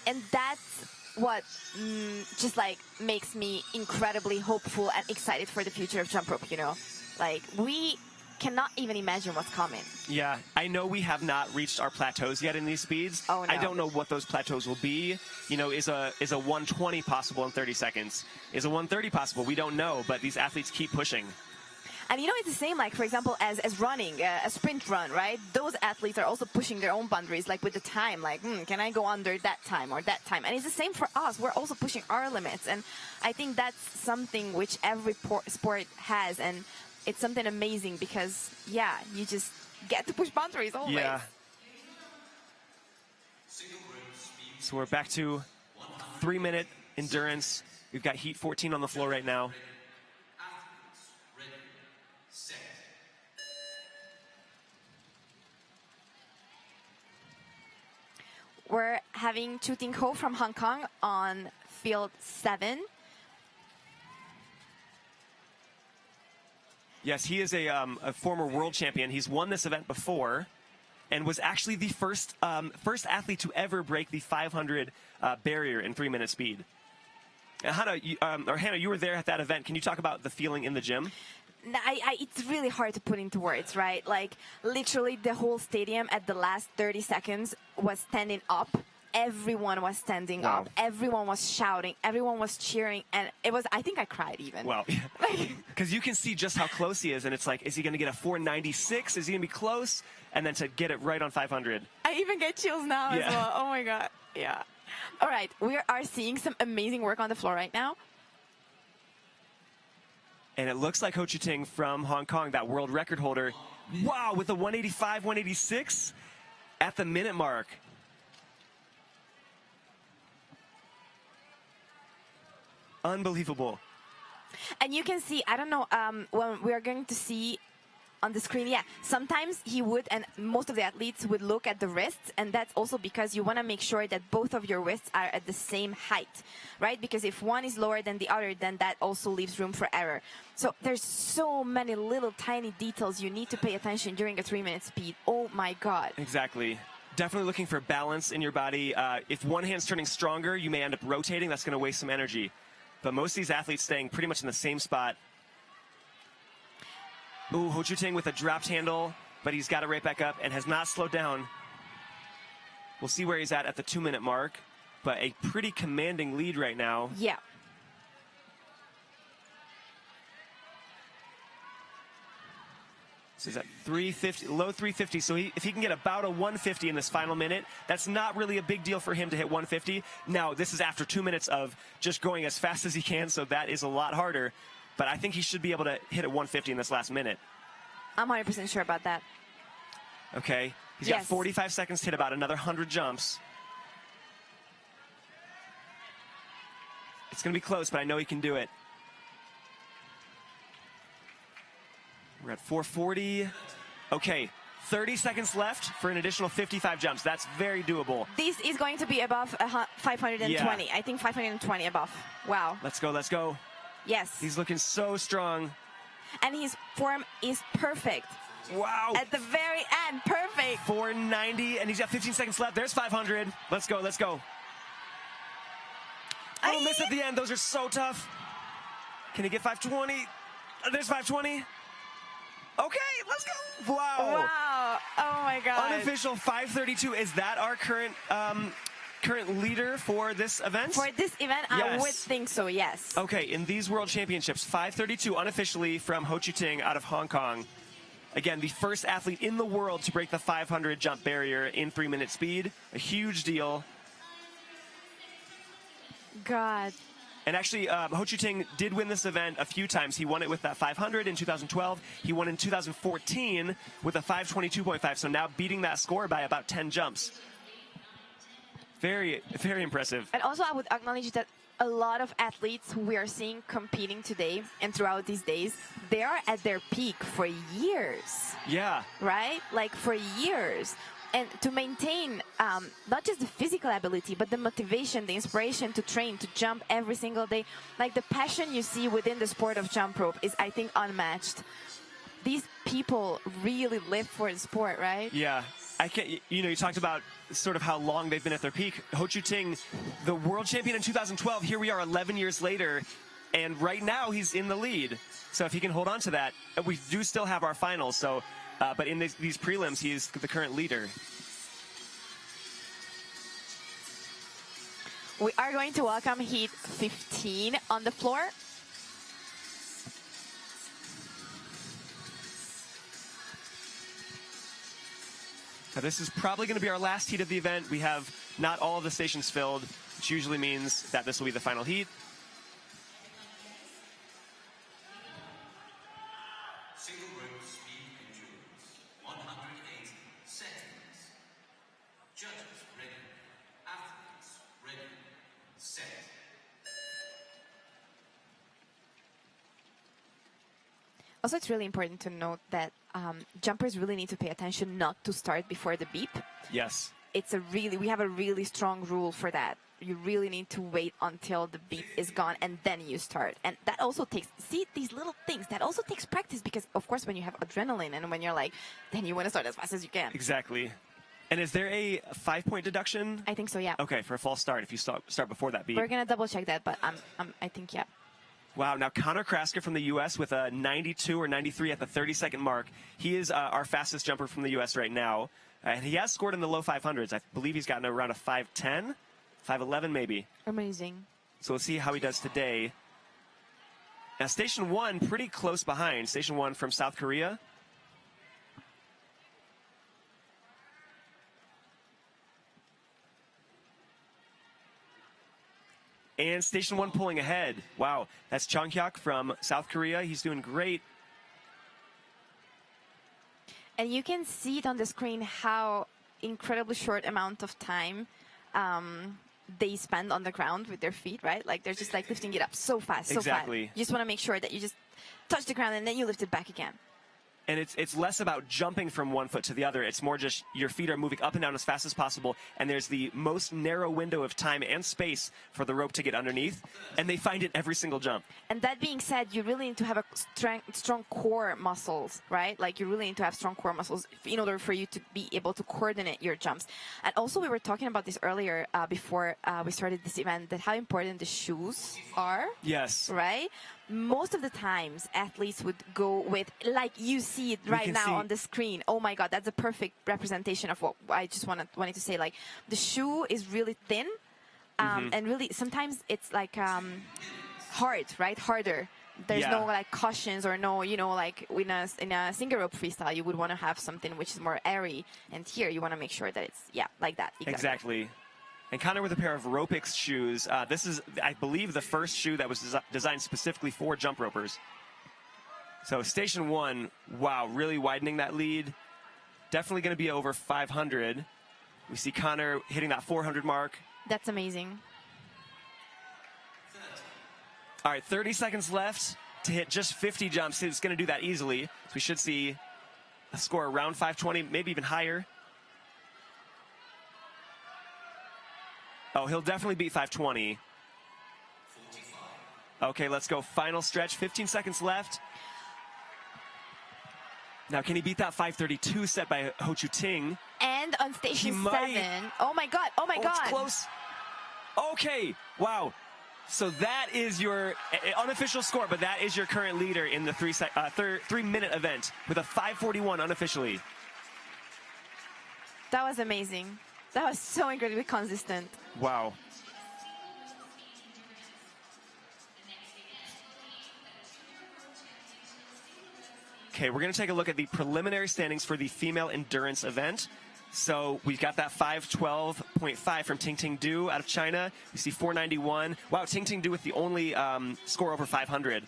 And that's what just like makes me incredibly hopeful and excited for the future of jump rope, you know? Like, we cannot even imagine what's coming. Yeah, I know we have not reached our plateaus yet in these speeds. Oh, no. I don't know what those plateaus will be. You know, is a 120 possible in 30 seconds? Is a 130 possible? We don't know, but these athletes keep pushing. And you know, it's the same, like, for example, as running, a sprint run, right? Those athletes are also pushing their own boundaries, like with the time, like, can I go under that time or that time? And it's the same for us. We're also pushing our limits. And I think that's something which every sport has. And it's something amazing because, yeah, you just get to push boundaries always. Yeah. So we're back to 3-minute endurance. We've got heat 14 on the floor right now. We're having Chu Ting Ho from Hong Kong on field 7. Yes, he is a former world champion. He's won this event before and was actually the first athlete to ever break the 500 barrier in 3-minute speed. Hannah, you were there at that event. Can you talk about the feeling in the gym? It's really hard to put into words, right? Like, literally the whole stadium at the last 30 seconds was standing up. Everyone was standing up. Everyone was shouting. Everyone was cheering. And it was, I think I cried even. Well, because you can see just how close he is. And it's like, is he going to get a 496? Is he going to be close? And then to get it right on 500. I even get chills now as well. Oh, my God. Yeah. All right. We are seeing some amazing work on the floor right now. And it looks like Ho Chi Ting from Hong Kong, that world record holder, wow, with a 185, 186 at the minute mark. Unbelievable. And you can see, I don't know, when we are going to see on the screen, yeah, sometimes he would, and most of the athletes would look at the wrists, and that's also because you want to make sure that both of your wrists are at the same height, right? Because if one is lower than the other, then that also leaves room for error. So there's so many little tiny details you need to pay attention during a 3-minute speed. Oh my God. Exactly. Definitely looking for balance in your body. If one hand's turning stronger, you may end up rotating. That's going to waste some energy. But most of these athletes staying pretty much in the same spot. Ooh, Ho Chi Ting with a dropped handle, but he's got it right back up and has not slowed down. We'll see where he's at the 2-minute mark, but a pretty commanding lead right now. Yeah. So he's at 350, low 350. So if he can get about a 150 in this final minute, that's not really a big deal for him to hit 150. Now, this is after 2 minutes of just going as fast as he can, so that is a lot harder. But I think he should be able to hit a 150 in this last minute. I'm 100% sure about that. Okay. He's got 45 seconds to hit about another 100 jumps. It's going to be close, but I know he can do it. We're at 440. Okay. 30 seconds left for an additional 55 jumps. That's very doable. This is going to be above 520. Yeah. I think 520 above. Wow. Let's go, let's go. Yes. He's looking so strong. And his form is perfect. Wow. At the very end, perfect. 490, and he's got 15 seconds left. There's 500. Let's go, let's go. Oh, miss at the end. Those are so tough. Can he get 520? There's 520. Okay, let's go. Wow. Wow. Oh, my God. Unofficial 532. Is that our current leader for this event? For this event, yes. I would think so, yes. Okay, in these World Championships, 532 unofficially from Ho Chi Ting out of Hong Kong. Again, the first athlete in the world to break the 500 jump barrier in 3-minute speed. A huge deal. God. And actually, Ho Chi Ting did win this event a few times. He won it with that 500 in 2012. He won in 2014 with a 522.5. So now beating that score by about 10 jumps. Very, very impressive. And also, I would acknowledge that a lot of athletes who we are seeing competing today and throughout these days, they are at their peak for years. Yeah. Right? Like, for years. And to maintain not just the physical ability, but the motivation, the inspiration to train, to jump every single day. Like the passion you see within the sport of jump rope is, I think, unmatched. These people really live for the sport, right? Yeah. You talked about sort of how long they've been at their peak. Ho Chu Ting, the world champion in 2012, here we are 11 years later, and right now he's in the lead. So if he can hold on to that, we do still have our finals. So, but in these prelims, he's the current leader. We are going to welcome heat 15 on the floor. Now this is probably going to be our last heat of the event. We have not all of the stations filled, which usually means that this will be the final heat. Single rope speed endurance, 180 seconds. Judges ready. Athletes ready. Set. Also, it's really important to note that jumpers really need to pay attention not to start before the beep. Yes. We have a really strong rule for that. You really need to wait until the beep is gone and then you start. And that also takes, see, these little things, that also takes practice because, of course, when you have adrenaline and when you're like, then you want to start as fast as you can. Exactly. And is there a 5-point deduction? I think so, yeah. Okay, for a false start if you start before that beep. We're going to double check that, but I think, yeah. Wow, now Connor Krasker from the U.S. with a 92 or 93 at the 30-second mark. He is our fastest jumper from the U.S. right now. And he has scored in the low 500s. I believe he's gotten around a 5'10", 5'11", maybe. Amazing. So we'll see how he does today. Now, Station 1, pretty close behind. Station 1 from South Korea. And Station 1 pulling ahead. Wow, that's Chung Hyuk from South Korea. He's doing great. And you can see it on the screen how incredibly short amount of time they spend on the ground with their feet, right? Like they're just like lifting it up so fast, so Exactly. fast. You just want to make sure that you just touch the ground and then you lift it back again. And it's less about jumping from one foot to the other. It's more just your feet are moving up and down as fast as possible. And there's the most narrow window of time and space for the rope to get underneath. And they find it every single jump. And that being said, you really need to have a strong core muscles, right? Like you really need to have strong core muscles in order for you to be able to coordinate your jumps. And also we were talking about this earlier before we started this event, that how important the shoes are. Yes. Right? Most of the times athletes would go with, like you see it right now on the screen. Oh my God, that's a perfect representation of what I just wanted to say. Like the shoe is really thin and really sometimes it's like hard, right? Harder. There's no like cushions or no, like in a single rope freestyle, you would want to have something which is more airy. And here you want to make sure that it's, like that. Exactly. And Connor with a pair of Ropix shoes. This is, I believe, the first shoe that was designed specifically for jump ropers. So Station 1, wow, really widening that lead. Definitely going to be over 500. We see Connor hitting that 400 mark. That's amazing. All right, 30 seconds left to hit just 50 jumps. He's going to do that easily. So we should see a score around 520, maybe even higher. Oh, he'll definitely beat 520. 45. Okay, let's go. Final stretch. 15 seconds left. Now, can he beat that 532 set by Ho Chu Ting? And on Station 7. Oh, my God. Oh, my God. It's close. Okay. Wow. So that is your unofficial score, but that is your current leader in the 3-minute event with a 541 unofficially. That was amazing. That was so incredibly consistent. Wow. Okay, we're going to take a look at the preliminary standings for the female endurance event. So we've got that 512.5 from Ting Ting Du out of China. We see 491. Wow, Ting Ting Du with the only score over 500.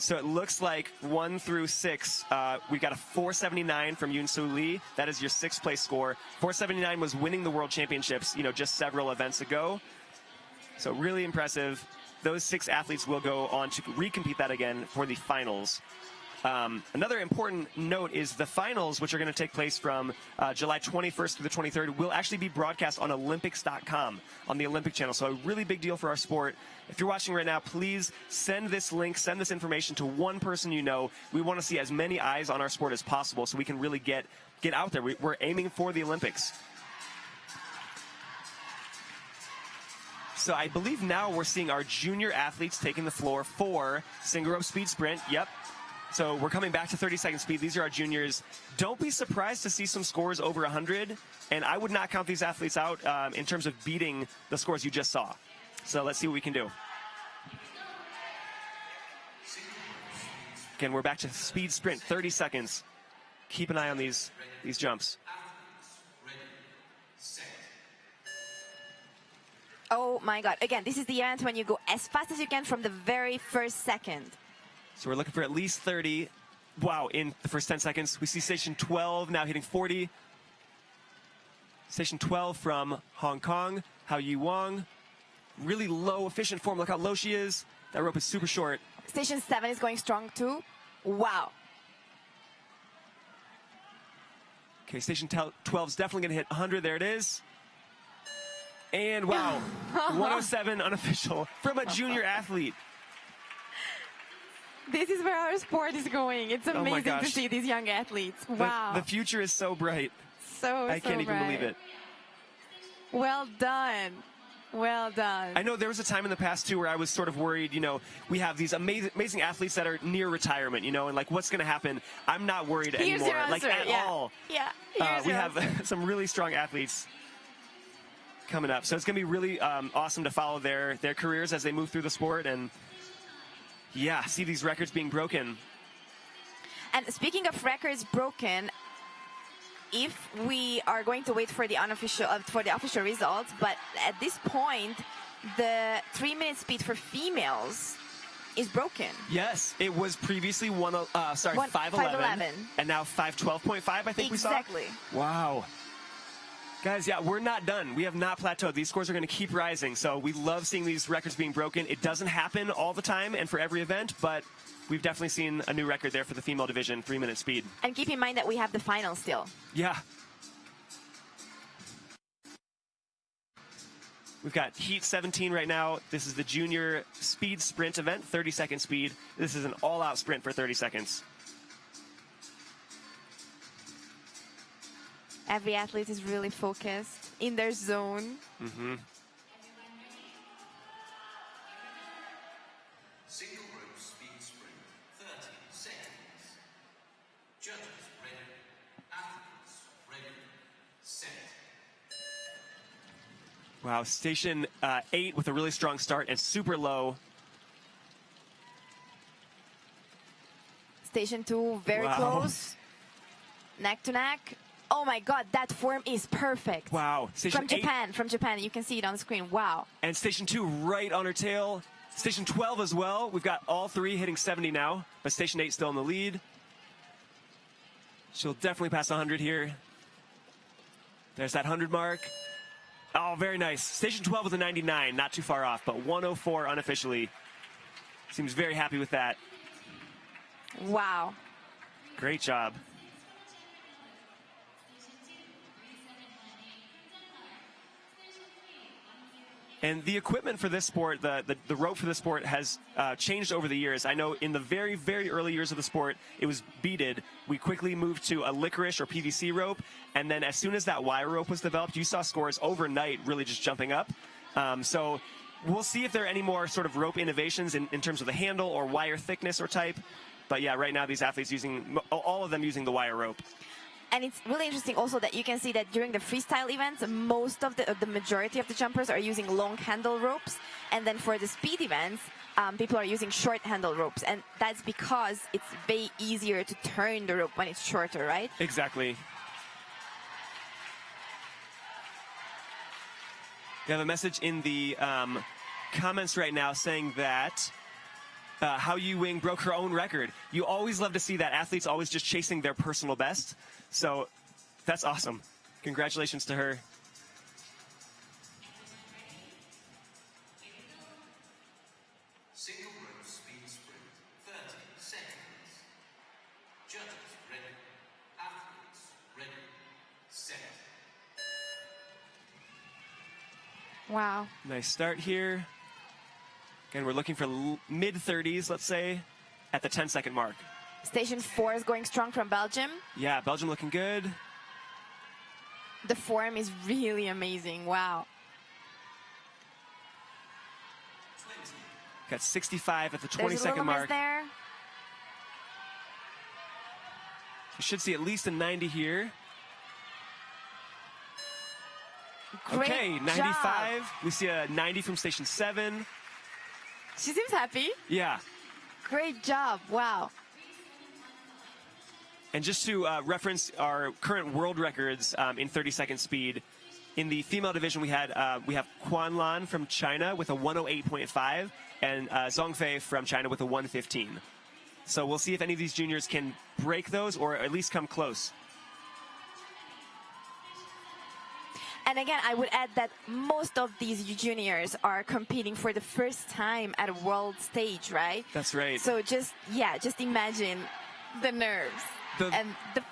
So it looks like 1 through 6, we've got a 479 from Yoon Soo Lee. That is your 6th place score. 479 was winning the World Championships, just several events ago. So really impressive. Those 6 athletes will go on to recompete that again for the finals. Another important note is the finals, which are going to take place from July 21st through the 23rd, will actually be broadcast on Olympics.com on the Olympic channel. So a really big deal for our sport. If you're watching right now, please send this link, send this information to one person you know. We want to see as many eyes on our sport as possible so we can really get out there. We're aiming for the Olympics. So I believe now we're seeing our junior athletes taking the floor for single rope speed sprint. Yep. So we're coming back to 30-second speed. These are our juniors. Don't be surprised to see some scores over 100. And I would not count these athletes out in terms of beating the scores you just saw. So let's see what we can do. Again, we're back to speed sprint, 30 seconds. Keep an eye on these jumps. Oh my God. Again, this is the event when you go as fast as you can from the very first second. So we're looking for at least 30. Wow, in the first 10 seconds. We see station 12 now hitting 40. Station 12 from Hong Kong, Hao Yi Wang. Really low, efficient form. Look how low she is. That rope is super short. Station 7 is going strong too. Wow. Okay, station 12 is definitely going to hit 100. There it is. And wow, 107 unofficial from a junior athlete. This is where our sport is going. It's amazing to see these young athletes. Wow. The future is so bright. I can't even believe it. Well done. Well done. I know there was a time in the past, too, where I was sort of worried, we have these amazing athletes that are near retirement, and like, what's going to happen? I'm not worried Here's anymore, your answer. like, at all. Yeah, we have some really strong athletes coming up. So it's going to be really awesome to follow their careers as they move through the sport and, yeah, see these records being broken. And speaking of records broken, if we are going to wait for the official results, but at this point, the 3-minute speed for females is broken. Yes, it was previously 5:11, and now 5:12.5. I think we saw. Exactly. Wow. Guys, yeah, we're not done. We have not plateaued. These scores are going to keep rising. So we love seeing these records being broken. It doesn't happen all the time and for every event, but we've definitely seen a new record there for the female division, 3-minute speed. And keep in mind that we have the final still. Yeah. We've got Heat 17 right now. This is the junior speed sprint event, 30-second speed. This is an all-out sprint for 30 seconds. Every athlete is really focused in their zone. Mm-hmm. Single rope speed sprint, 30 seconds. Judges ready. Athletes ready. Set. Wow, station 8 with a really strong start and super low. Station 2, very close. Neck to neck. Oh my God, that form is perfect. Wow. Station 8. From Japan. You can see it on the screen. Wow. And station 2 right on her tail. Station 12 as well. We've got all three hitting 70 now, but station 8 still in the lead. She'll definitely pass 100 here. There's that 100 mark. Oh, very nice. Station 12 with a 99, not too far off, but 104 unofficially. Seems very happy with that. Wow. Great job. And the equipment for this sport, the rope for this sport has changed over the years. I know in the very, very early years of the sport, it was beaded. We quickly moved to a licorice or PVC rope. And then as soon as that wire rope was developed, you saw scores overnight really just jumping up. So we'll see if there are any more sort of rope innovations in terms of the handle or wire thickness or type. But yeah, right now these athletes all of them using the wire rope. And it's really interesting also that you can see that during the freestyle events, most of the majority of the jumpers are using long handle ropes. And then for the speed events, people are using short handle ropes. And that's because it's way easier to turn the rope when it's shorter, right? Exactly. We have a message in the comments right now saying that Hao Yi Wang broke her own record. You always love to see that. Athletes always just chasing their personal best. So that's awesome. Congratulations to her. Single rope speed sprint, 30 seconds. Wow. Nice start here. Again, we're looking for mid-30s, let's say, at the 10-second mark. Station 4 is going strong from Belgium. Yeah, Belgium looking good. The form is really amazing. Wow. Got 65 at the There's a 20-second little mark. miss there. You should see at least a 90 here. Great Okay, job. 95. We see a 90 from station 7. She seems happy. Yeah. Great job. Wow. And just to reference our current world records in 30-second speed, in the female division we have Quan Lan from China with a 108.5 and Zhongfei from China with a 115. So we'll see if any of these juniors can break those or at least come close. And again, I would add that most of these juniors are competing for the first time at a world stage, right? That's right. So just imagine the nerves. And the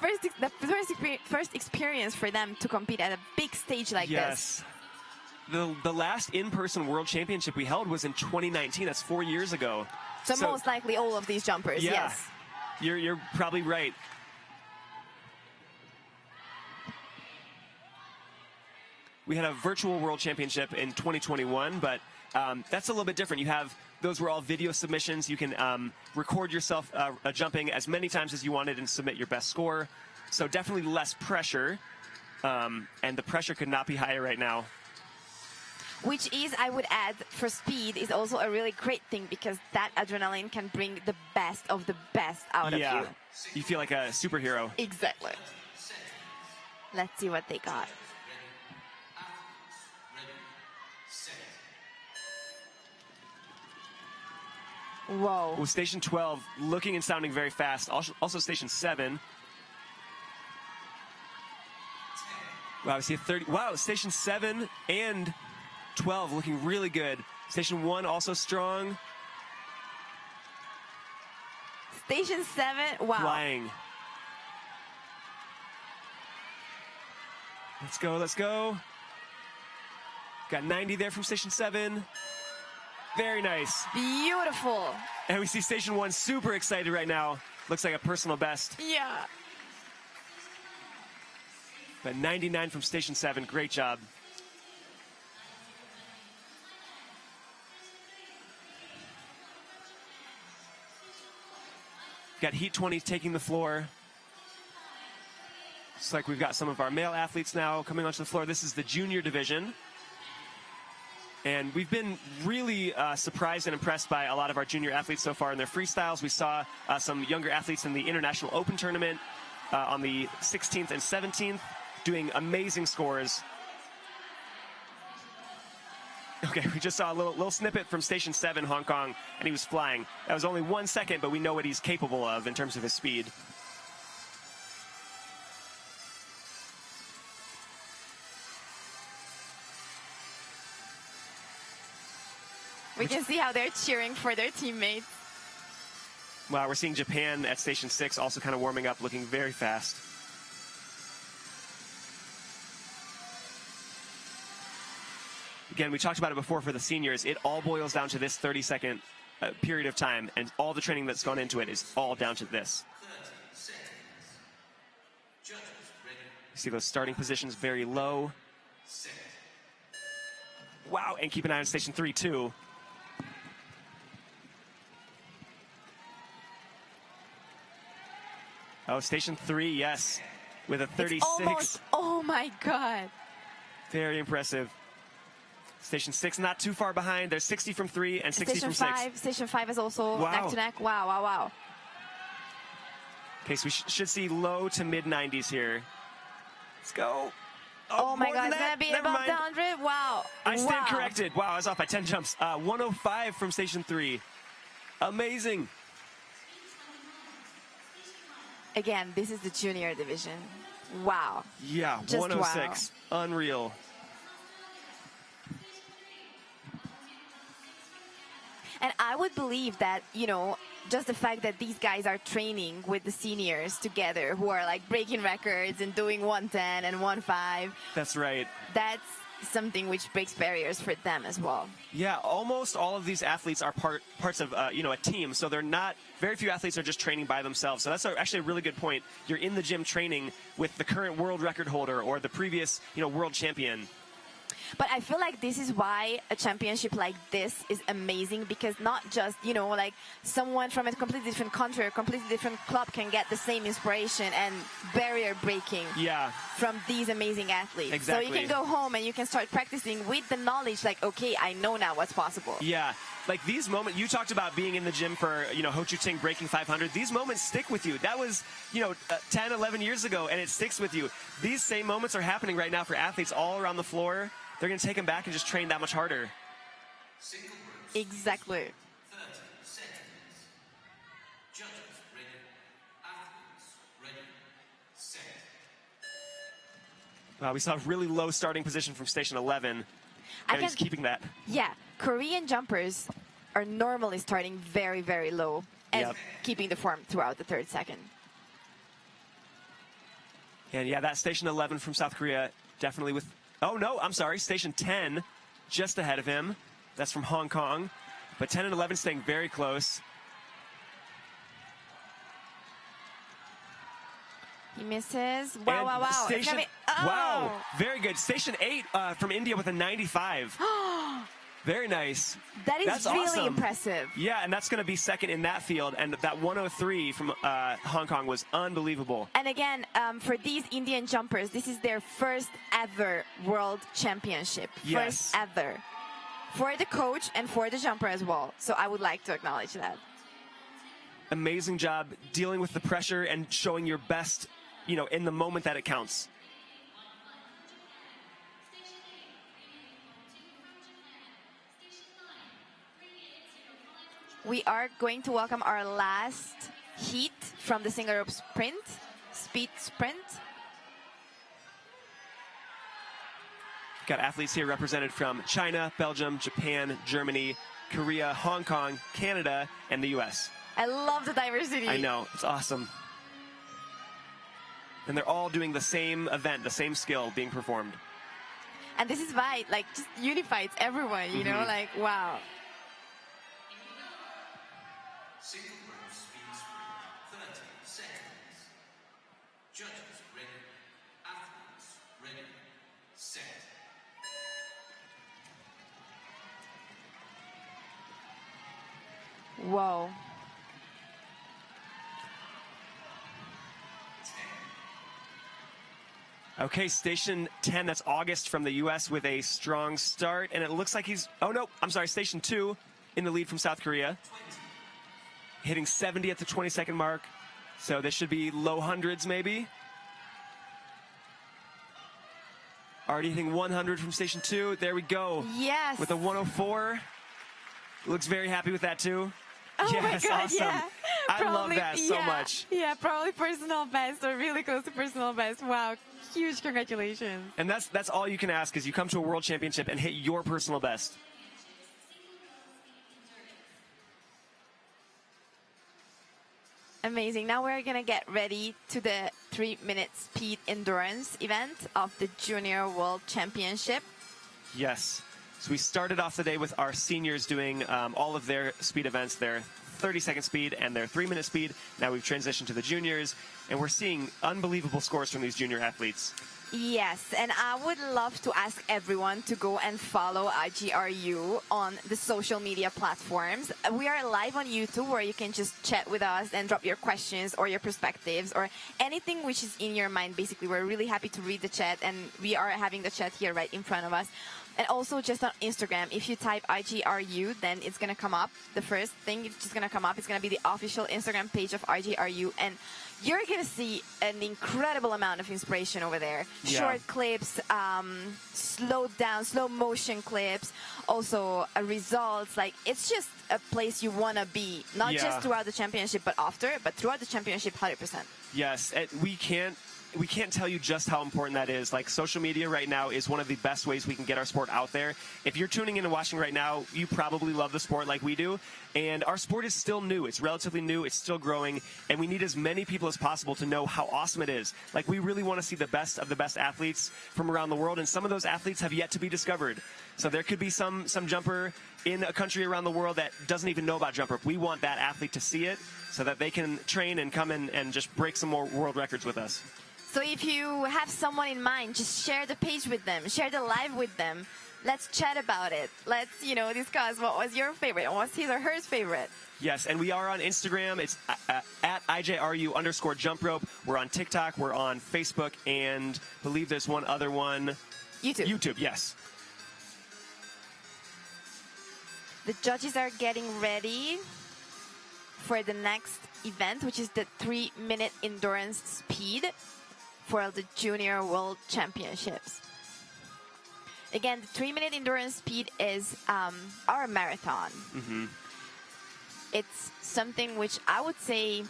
first experience for them to compete at a big stage like yes. this. The last in-person world championship we held was in 2019. That's 4 years ago. So most likely all of these jumpers, yeah, yes. You're probably right. We had a virtual world championship in 2021, but that's a little bit different. Those were all video submissions. You can record yourself jumping as many times as you wanted and submit your best score. So definitely less pressure, and the pressure could not be higher right now. Which is, I would add, for speed is also a really great thing because that adrenaline can bring the best of the best out of you. You feel like a superhero. Exactly. Let's see what they got. Whoa. Well, station 12 looking and sounding very fast. Also station 7. Wow, we see a 30. Wow, station 7 and 12 looking really good. Station 1 also strong. Station 7, wow. Flying. Let's go, let's go. Got 90 there from station 7. Very nice. Beautiful. And we see station 1 super excited right now. Looks like a personal best. Yeah. But 99 from station 7, great job. Got Heat 20 taking the floor. Looks like we've got some of our male athletes now coming onto the floor. This is the junior division. And we've been really surprised and impressed by a lot of our junior athletes so far in their freestyles. We saw some younger athletes in the International Open Tournament on the 16th and 17th doing amazing scores. Okay, we just saw a little snippet from Station 7, Hong Kong, and he was flying. That was only 1 second, but we know what he's capable of in terms of his speed. We can see how they're cheering for their teammates. Wow, we're seeing Japan at Station 6 also kind of warming up, looking very fast. Again, we talked about it before for the seniors. It all boils down to this 30-second period of time, and all the training that's gone into it is all down to this. 30 seconds. Judges ready. You see those starting positions very low. Set. Wow, and keep an eye on Station 3, too. Oh, Station 3, yes, with a 36. It's almost, oh my God. Very impressive. Station 6 not too far behind. There's 60 from 3 and 60 from 6. Station 5 is also Wow. neck to neck. Wow, wow, wow. Okay, so we should see low to mid 90s here. Let's go. Oh my more God, than it's that? gonna be Never above mind. the 100. Wow. I stand Wow. corrected. Wow, I was off by 10 jumps. 105 from Station 3. Amazing. Again, this is the junior division. Wow. Yeah, Just 106. Unreal. And I would believe that, you know, just the fact that these guys are training with the seniors together who are like breaking records and doing 110 and 1.5, That's right. that's something which breaks barriers for them as well. Yeah, almost all of these athletes are parts of a team, so they're not. Very few athletes are just training by themselves. So that's actually a really good point. You're in the gym training with the current world record holder or the previous world champion. But I feel like this is why a championship like this is amazing, because not just, like someone from a completely different country or completely different club can get the same inspiration and barrier breaking from these amazing athletes. Exactly. So you can go home and you can start practicing with the knowledge like, okay, I know now what's possible. Yeah. Like these moments, you talked about being in the gym for, Ho Chi Ting breaking 500. These moments stick with you. That was, 10, 11 years ago, and it sticks with you. These same moments are happening right now for athletes all around the floor. They're going to take them back and just train that much harder. Exactly. 30 seconds. Judges ready. Athletes ready. Set. Wow, we saw a really low starting position from station 11. And he's keeping that. Yeah, Korean jumpers are normally starting very, very low and keeping the form throughout the third second. And yeah, that station 11 from South Korea definitely with... Oh, no, I'm sorry. Station 10 just ahead of him. That's from Hong Kong. But 10 and 11 staying very close. He misses. Wow, And wow, wow. Station, Wow, very good. Station 8 from India with a 95. Very nice. That's really awesome. impressive. Yeah, and that's going to be second in that field. And that 103 from Hong Kong was unbelievable. And again, for these Indian jumpers, this is their first ever world championship. Yes. First ever. For the coach and for the jumper as well. So I would like to acknowledge that. Amazing job dealing with the pressure and showing your best, in the moment that it counts. We are going to welcome our last heat from the single rope sprint, speed sprint. Got athletes here represented from China, Belgium, Japan, Germany, Korea, Hong Kong, Canada, and the US. I love the diversity. I know, it's awesome. And they're all doing the same event, the same skill being performed. And this is why, just unifies everyone, you know, wow. Single rope speed sprint. 30 seconds. Judges ready. Athletes ready. Set. Whoa. 10. Okay, station 10, that's August from the US with a strong start. And it looks like he's, oh no, I'm sorry, station 2 in the lead from South Korea. 20. Hitting 70 at the 20-second mark. So this should be low hundreds maybe. Already hitting 100 from station 2. There we go. Yes. With a 104. Looks very happy with that too. Oh yes, my God, awesome. yeah. I love that so much. Yeah, probably personal best or really close to personal best. Wow, huge congratulations. And that's all you can ask is you come to a world championship and hit your personal best. Amazing. Now we're going to get ready to the 3-minute speed endurance event of the Junior World Championship. Yes. So we started off the day with our seniors doing all of their speed events, their 30-second speed and their 3-minute speed. Now we've transitioned to the juniors, and we're seeing unbelievable scores from these junior athletes. Yes, and I would love to ask everyone to go and follow IGRU on the social media platforms. We are live on YouTube where you can just chat with us and drop your questions or your perspectives or anything which is in your mind. Basically, we're really happy to read the chat, and we are having the chat here right in front of us. And also just on Instagram, if you type IGRU, then it's going to come up. The first thing it's just going to come up is going to be the official Instagram page of IGRU. And you're going to see an incredible amount of inspiration over there. Yeah. Short clips, slowed down, slow motion clips, also results. It's just a place you want to be, not just throughout the championship, but after, but throughout the championship, 100%. Yes, we can't we can't tell you just how important that is. Like, social media right now is one of the best ways we can get our sport out there. If you're tuning in and watching right now, you probably love the sport like we do. And our sport is still new. It's relatively new. It's still growing. And we need as many people as possible to know how awesome it is. Like, we really want to see the best of the best athletes from around the world. And some of those athletes have yet to be discovered. So there could be some jumper in a country around the world that doesn't even know about jump rope. We want that athlete to see it so that they can train and come in and just break some more world records with us. So if you have someone in mind, just share the page with them, share the live with them. Let's chat about it. Let's, discuss what was your favorite and what's his or her favorite. Yes, and we are on Instagram. It's at IJRU_jump rope. We're on TikTok. We're on Facebook. And I believe there's one other one. YouTube. YouTube, yes. The judges are getting ready for the next event, which is the 3-minute endurance speed for the Junior World Championships. Again, the 3-minute endurance speed is our marathon. It's something which I would say,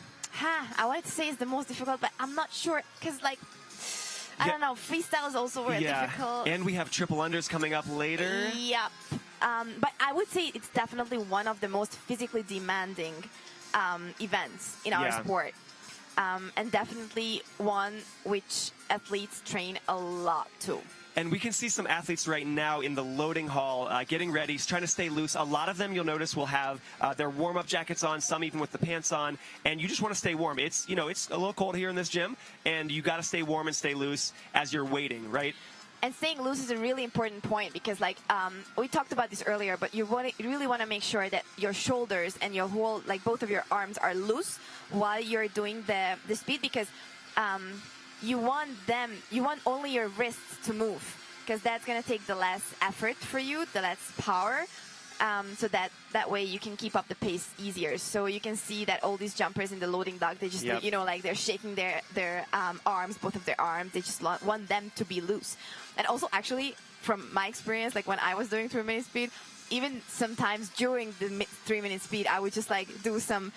I wanted to say is the most difficult, but I'm not sure because, I don't know, freestyle is also very difficult. And we have triple unders coming up later. Yep. But I would say it's definitely one of the most physically demanding events in our sport. And definitely one which athletes train a lot too. And we can see some athletes right now in the loading hall getting ready, trying to stay loose. A lot of them, you'll notice, will have their warm-up jackets on, some even with the pants on, and you just want to stay warm. It's, it's a little cold here in this gym, and you got to stay warm and stay loose as you're waiting, right? And staying loose is a really important point because, we talked about this earlier, but you really want to make sure that your shoulders and your whole, both of your arms are loose while you're doing the speed because you want only your wrists to move because that's going to take the less effort for you, the less power, so that way you can keep up the pace easier. So you can see that all these jumpers in the loading dock, they just, they're shaking their arms, both of their arms. They just want them to be loose. And also, actually, from my experience, when I was doing 3-minute speed, even sometimes during the 3-minute speed, I would just do some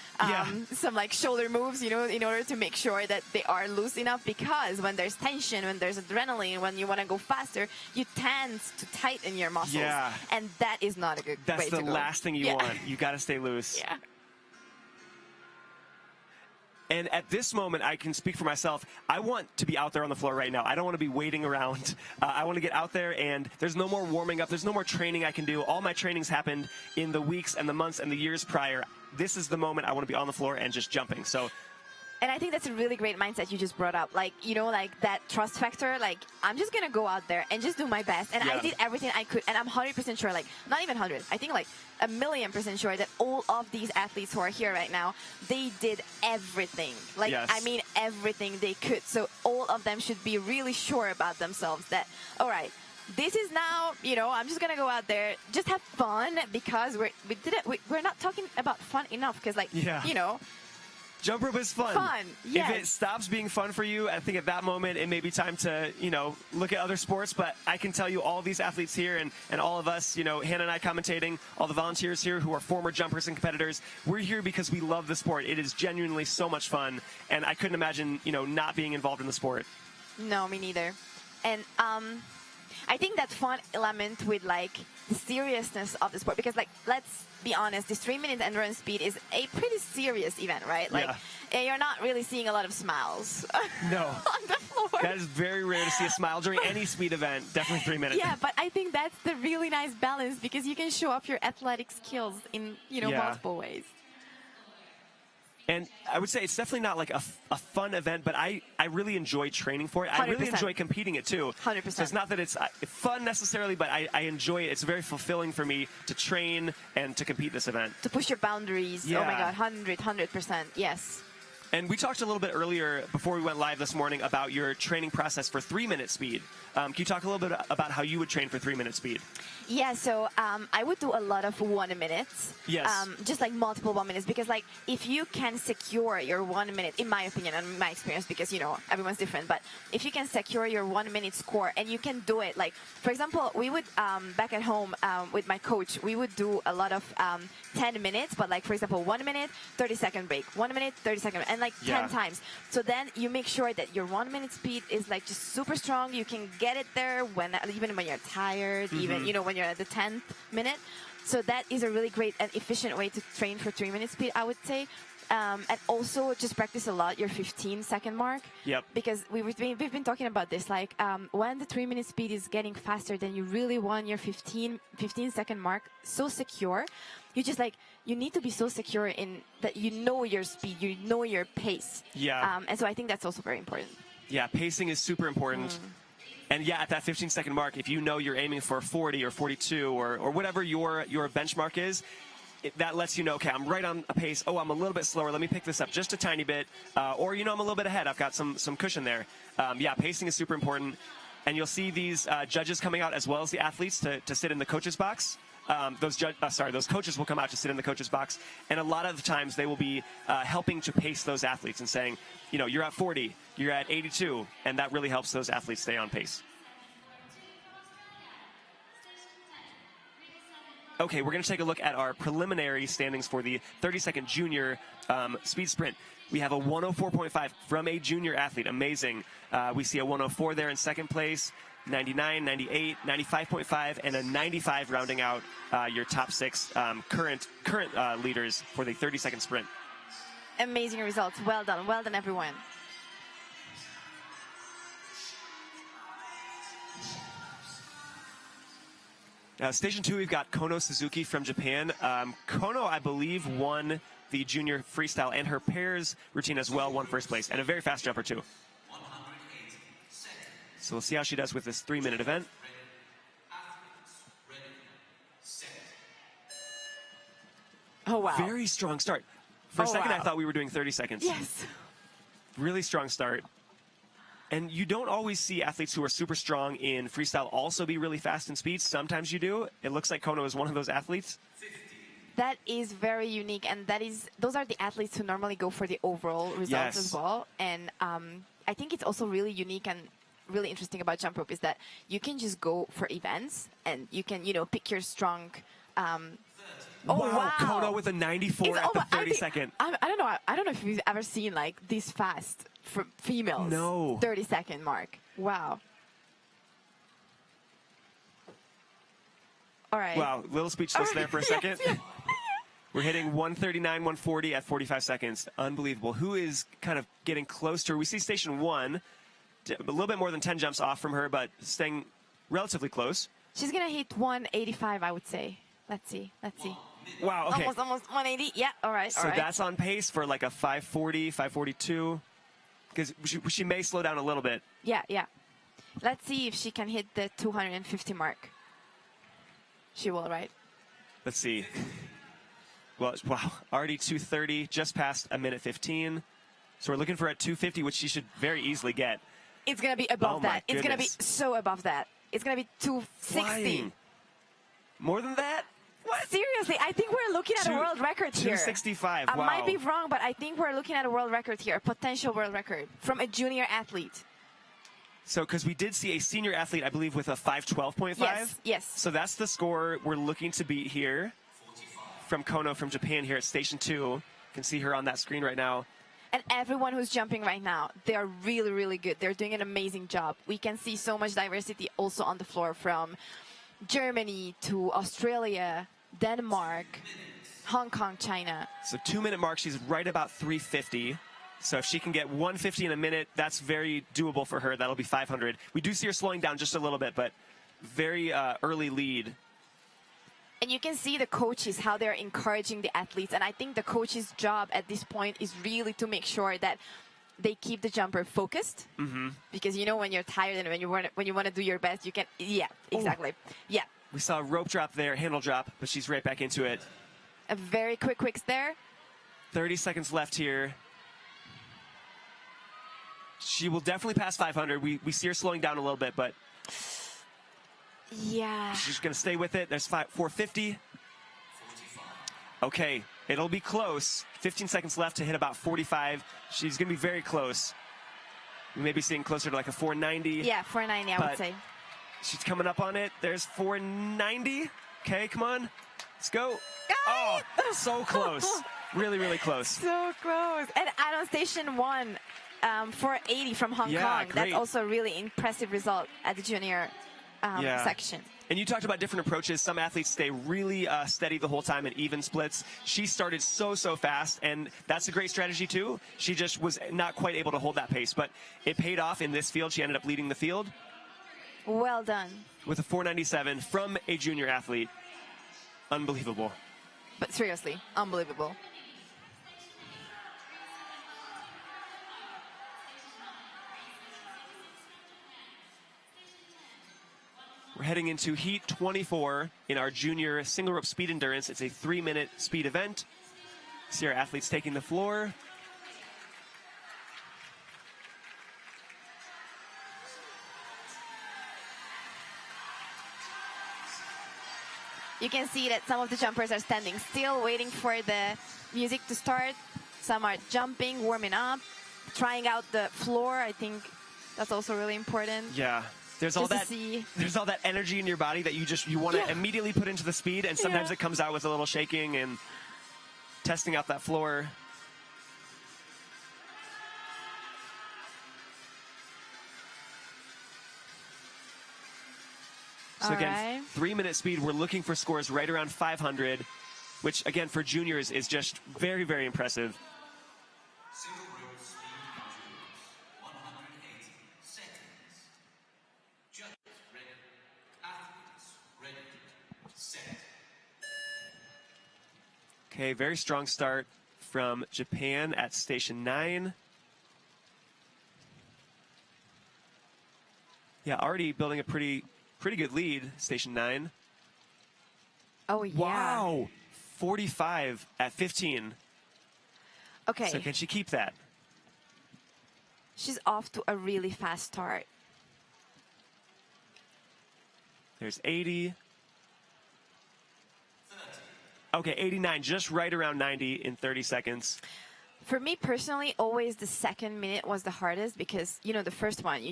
shoulder moves, in order to make sure that they are loose enough. Because when there's tension, when there's adrenaline, when you want to go faster, you tend to tighten your muscles. Yeah. And that is not a good way to go. That's the last thing you want. You got to stay loose. Yeah. And at this moment, I can speak for myself. I want to be out there on the floor right now. I don't want to be waiting around. I want to get out there, and there's no more warming up. There's no more training I can do. All my trainings happened in the weeks and the months and the years prior. This is the moment I want to be on the floor and just jumping. So. And I think that's a really great mindset you just brought up. That trust factor, I'm just going to go out there and just do my best. And I did everything I could. And I'm 100% sure, not even 100, I think 1,000,000% sure that all of these athletes who are here right now, they did everything. I mean, everything they could. So all of them should be really sure about themselves that, all right, this is now, I'm just going to go out there, just have fun because we're not talking about fun enough because, Jump rope is fun. Yes. If it stops being fun for you, I think at that moment it may be time to, look at other sports. But I can tell you all these athletes here and all of us, Hannah and I commentating, all the volunteers here who are former jumpers and competitors, we're here because we love the sport. It is genuinely so much fun. And I couldn't imagine, not being involved in the sport. No, me neither. And I think that fun element with the seriousness of the sport, because let's be honest, this 3-minute endurance speed is a pretty serious event, right? You're not really seeing a lot of smiles. No. On the floor. That is very rare to see a smile during any speed event. Definitely 3 minutes. Yeah, but I think that's the really nice balance because you can show off your athletic skills in multiple ways. And I would say it's definitely not a fun event, but I really enjoy training for it. I 100%. really enjoy competing it too. 100%. So it's not that it's fun necessarily, but I enjoy it. It's very fulfilling for me to train and to compete this event. To push your boundaries. Yeah. Oh my God, 100%. Yes. And we talked a little bit earlier before we went live this morning about your training process for 3-minute speed. Can you talk a little bit about how you would train for 3-minute speed? Yeah, so I would do a lot of 1 minutes. Yes. Just multiple 1 minutes, because if you can secure your 1 minute, in my opinion and my experience, because everyone's different, but if you can secure your 1 minute score and you can do it, for example, we would back at home with my coach, we would do a lot of 10 minutes, but for example, 1 minute, 30-second break, 1 minute, 30 second, and and like Yeah. 10 times. So then you make sure that your 1 minute speed is like just super strong. You can get it there even when you're tired, even when you're at the 10th minute. So that is a really great and efficient way to train for 3 minute speed, I would say. And also just practice a lot your 15-second mark. Yep. Because we've been talking about this, like when the 3 minute speed is getting faster, then you really want your 15-second mark so secure. You need to be so secure in that you know your speed, you know your pace. Yeah. And so I think that's also very important. Yeah, pacing is super important. And yeah, at that 15-second mark, if you know you're aiming for 40 or 42 or whatever your benchmark is, that lets you know, okay, I'm right on a pace. Oh, I'm a little bit slower. Let me pick this up just a tiny bit. Or, I'm a little bit ahead. I've got some cushion there. Yeah, pacing is super important. And you'll see these judges coming out as well as the athletes to sit in the coach's box. Those coaches will come out to sit in the coach's box. And a lot of the times they will be helping to pace those athletes and saying, you're at 40, you're at 82. And that really helps those athletes stay on pace. Okay, we're going to take a look at our preliminary standings for the 30-second junior speed sprint. We have a 104.5 from a junior athlete. Amazing. We see a 104 there in second place, 99, 98, 95.5, and a 95 rounding out your top 6 current leaders for the 30-second sprint. Amazing results. Well done, everyone. Station 2, we've got Kono Suzuki from Japan. Kono, I believe, won the junior freestyle, and her pairs routine as well won first place, and a very fast jumper, too. So we'll see how she does with this 3-minute event. Oh, wow. Very strong start. For a second, wow. I thought we were doing 30 seconds. Yes. Really strong start. And you don't always see athletes who are super strong in freestyle also be really fast in speed. Sometimes you do. It looks like Kono is one of those athletes. That is very unique, and those are the athletes who normally go for the overall results as well. And I think it's also really unique and really interesting about jump rope is that you can just go for events and you can, pick your strong. Wow, Kono with a 94 at the 30-second. I don't know if you've ever seen like this fast for females. No. 30-second mark. Wow. All right. Wow, little speechless there for a second. Yes. We're hitting 139, 140 at 45 seconds. Unbelievable. Who is kind of getting close to her? We see Station 1, a little bit more than 10 jumps off from her, but staying relatively close. She's going to hit 185, I would say. Let's see. Wow, okay. Almost 180. Yeah, all right. So that's on pace for like a 540, 542. Because she may slow down a little bit. Yeah. Let's see if she can hit the 250 mark. She will, right? Let's see. Well, wow, already 230, just past a minute 15. So we're looking for a 250, which she should very easily get. It's going to be above that. It's going to be goodness. so above that. It's going to be 260. Flying. More than that? What? Seriously, I think we're looking at a world record here. 265, I wow. might be wrong, but I think we're looking at a world record here, a potential world record from a junior athlete. So, because we did see a senior athlete, I believe, with a 512.5. Yes. So that's the score we're looking to beat here from Kono from Japan here at Station 2. You can see her on that screen right now. And everyone who's jumping right now, they are really, really good. They're doing an amazing job. We can see so much diversity also on the floor from Germany to Australia, Denmark, Hong Kong, China. So 2-minute mark, she's right about 350. So if she can get 150 in a minute, that's very doable for her. That'll be 500. We do see her slowing down just a little bit, but very early lead. And you can see the coaches, how they're encouraging the athletes. And I think the coach's job at this point is really to make sure that they keep the jumper focused. Mm-hmm. Because when you're tired and when you want to do your best, you can. Yeah, exactly. Ooh. Yeah. We saw a rope drop there, handle drop, but she's right back into it. A very quick there. 30 seconds left here. She will definitely pass 500. We see her slowing down a little bit, but yeah, she's going to stay with it. There's 450. Okay, it'll be close. 15 seconds left to hit about 45. She's going to be very close. We may be seeing closer to like a 490. Yeah, 490, I would say. She's coming up on it. There's 490. Okay, come on. Let's go. Oh, so close. Really, really close. So close. And out on station 1, 480 from Hong Kong. Great. That's also a really impressive result at the junior section. And you talked about different approaches. Some athletes stay really steady the whole time in even splits. She started so fast, and that's a great strategy too. She just was not quite able to hold that pace, but it paid off in this field. She ended up leading the field. Well done. With a 497 from a junior athlete. Unbelievable. But seriously, unbelievable. We're heading into heat 24 in our junior single rope speed endurance. It's a 3-minute speed event. See our athletes taking the floor. You can see that some of the jumpers are standing still, waiting for the music to start. Some are jumping, warming up, trying out the floor. I think that's also really important. Yeah. There's all that energy in your body that you want to immediately put into the speed, and sometimes it comes out with a little shaking and testing out that floor. So again, 3-minute speed, we're looking for scores right around 500, which again for juniors is just very, very impressive. Single rope speed endurance, 180 seconds. Judges ready. Athletes ready. Set. Okay, very strong start from Japan at station 9. Yeah, already building a pretty good lead, station 9. Oh, yeah. Wow, 45 at 15. Okay. So can she keep that? She's off to a really fast start. There's 80. Okay, 89, just right around 90 in 30 seconds. For me personally, always the second minute was the hardest because, you know, the first one,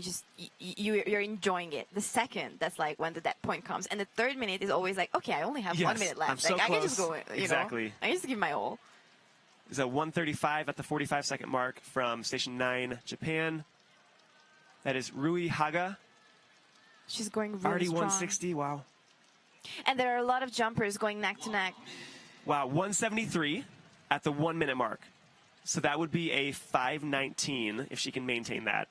you're enjoying it. The second, that's like when that point comes. And the third minute is always like, okay, I only have 1 minute left. I'm so like, close. I can just go, Exactly. know. I can just give my all. There's a 135 at the 45-second mark from station 9, Japan. That is Rui Haga. She's going really Already strong. 160, wow. And there are a lot of jumpers going neck to neck. Wow, 173 at the 1 minute mark. So that would be a 519 if she can maintain that.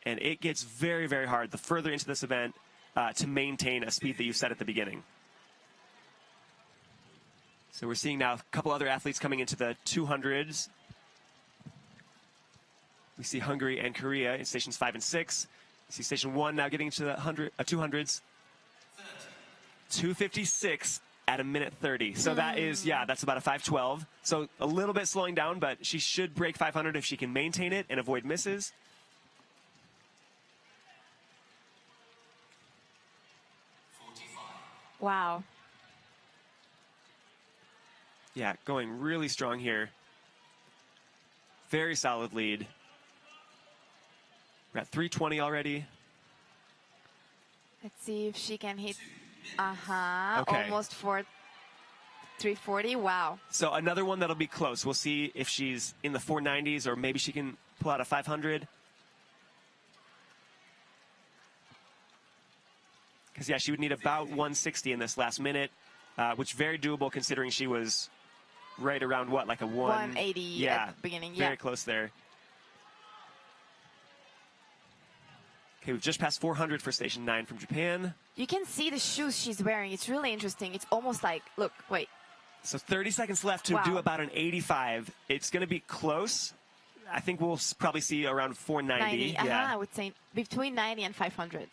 And it gets very, very hard the further into this event to maintain a speed that you set at the beginning. So we're seeing now a couple other athletes coming into the 200s. We see Hungary and Korea in stations 5 and 6. We see station 1 now getting into the 200s. 256 at a minute 30. So that is, that's about a 512. So a little bit slowing down, but she should break 500 if she can maintain it and avoid misses. Wow. Yeah, going really strong here. Very solid lead. We're at 320 already. Let's see if she can hit. Okay. Almost for 340. Wow. So another one that'll be close. We'll see if she's in the 490s or maybe she can pull out a 500. Because, yeah, she would need about 160 in this last minute, which very doable considering she was right around, what, like a 180 at the beginning. Very close there. Okay, we've just passed 400 for station 9 from Japan. You can see the shoes she's wearing. It's really interesting. It's almost like, look, wait. So 30 seconds left to do about an 85. It's going to be close. I think we'll probably see around 490. 90. I would say between 90 and 500.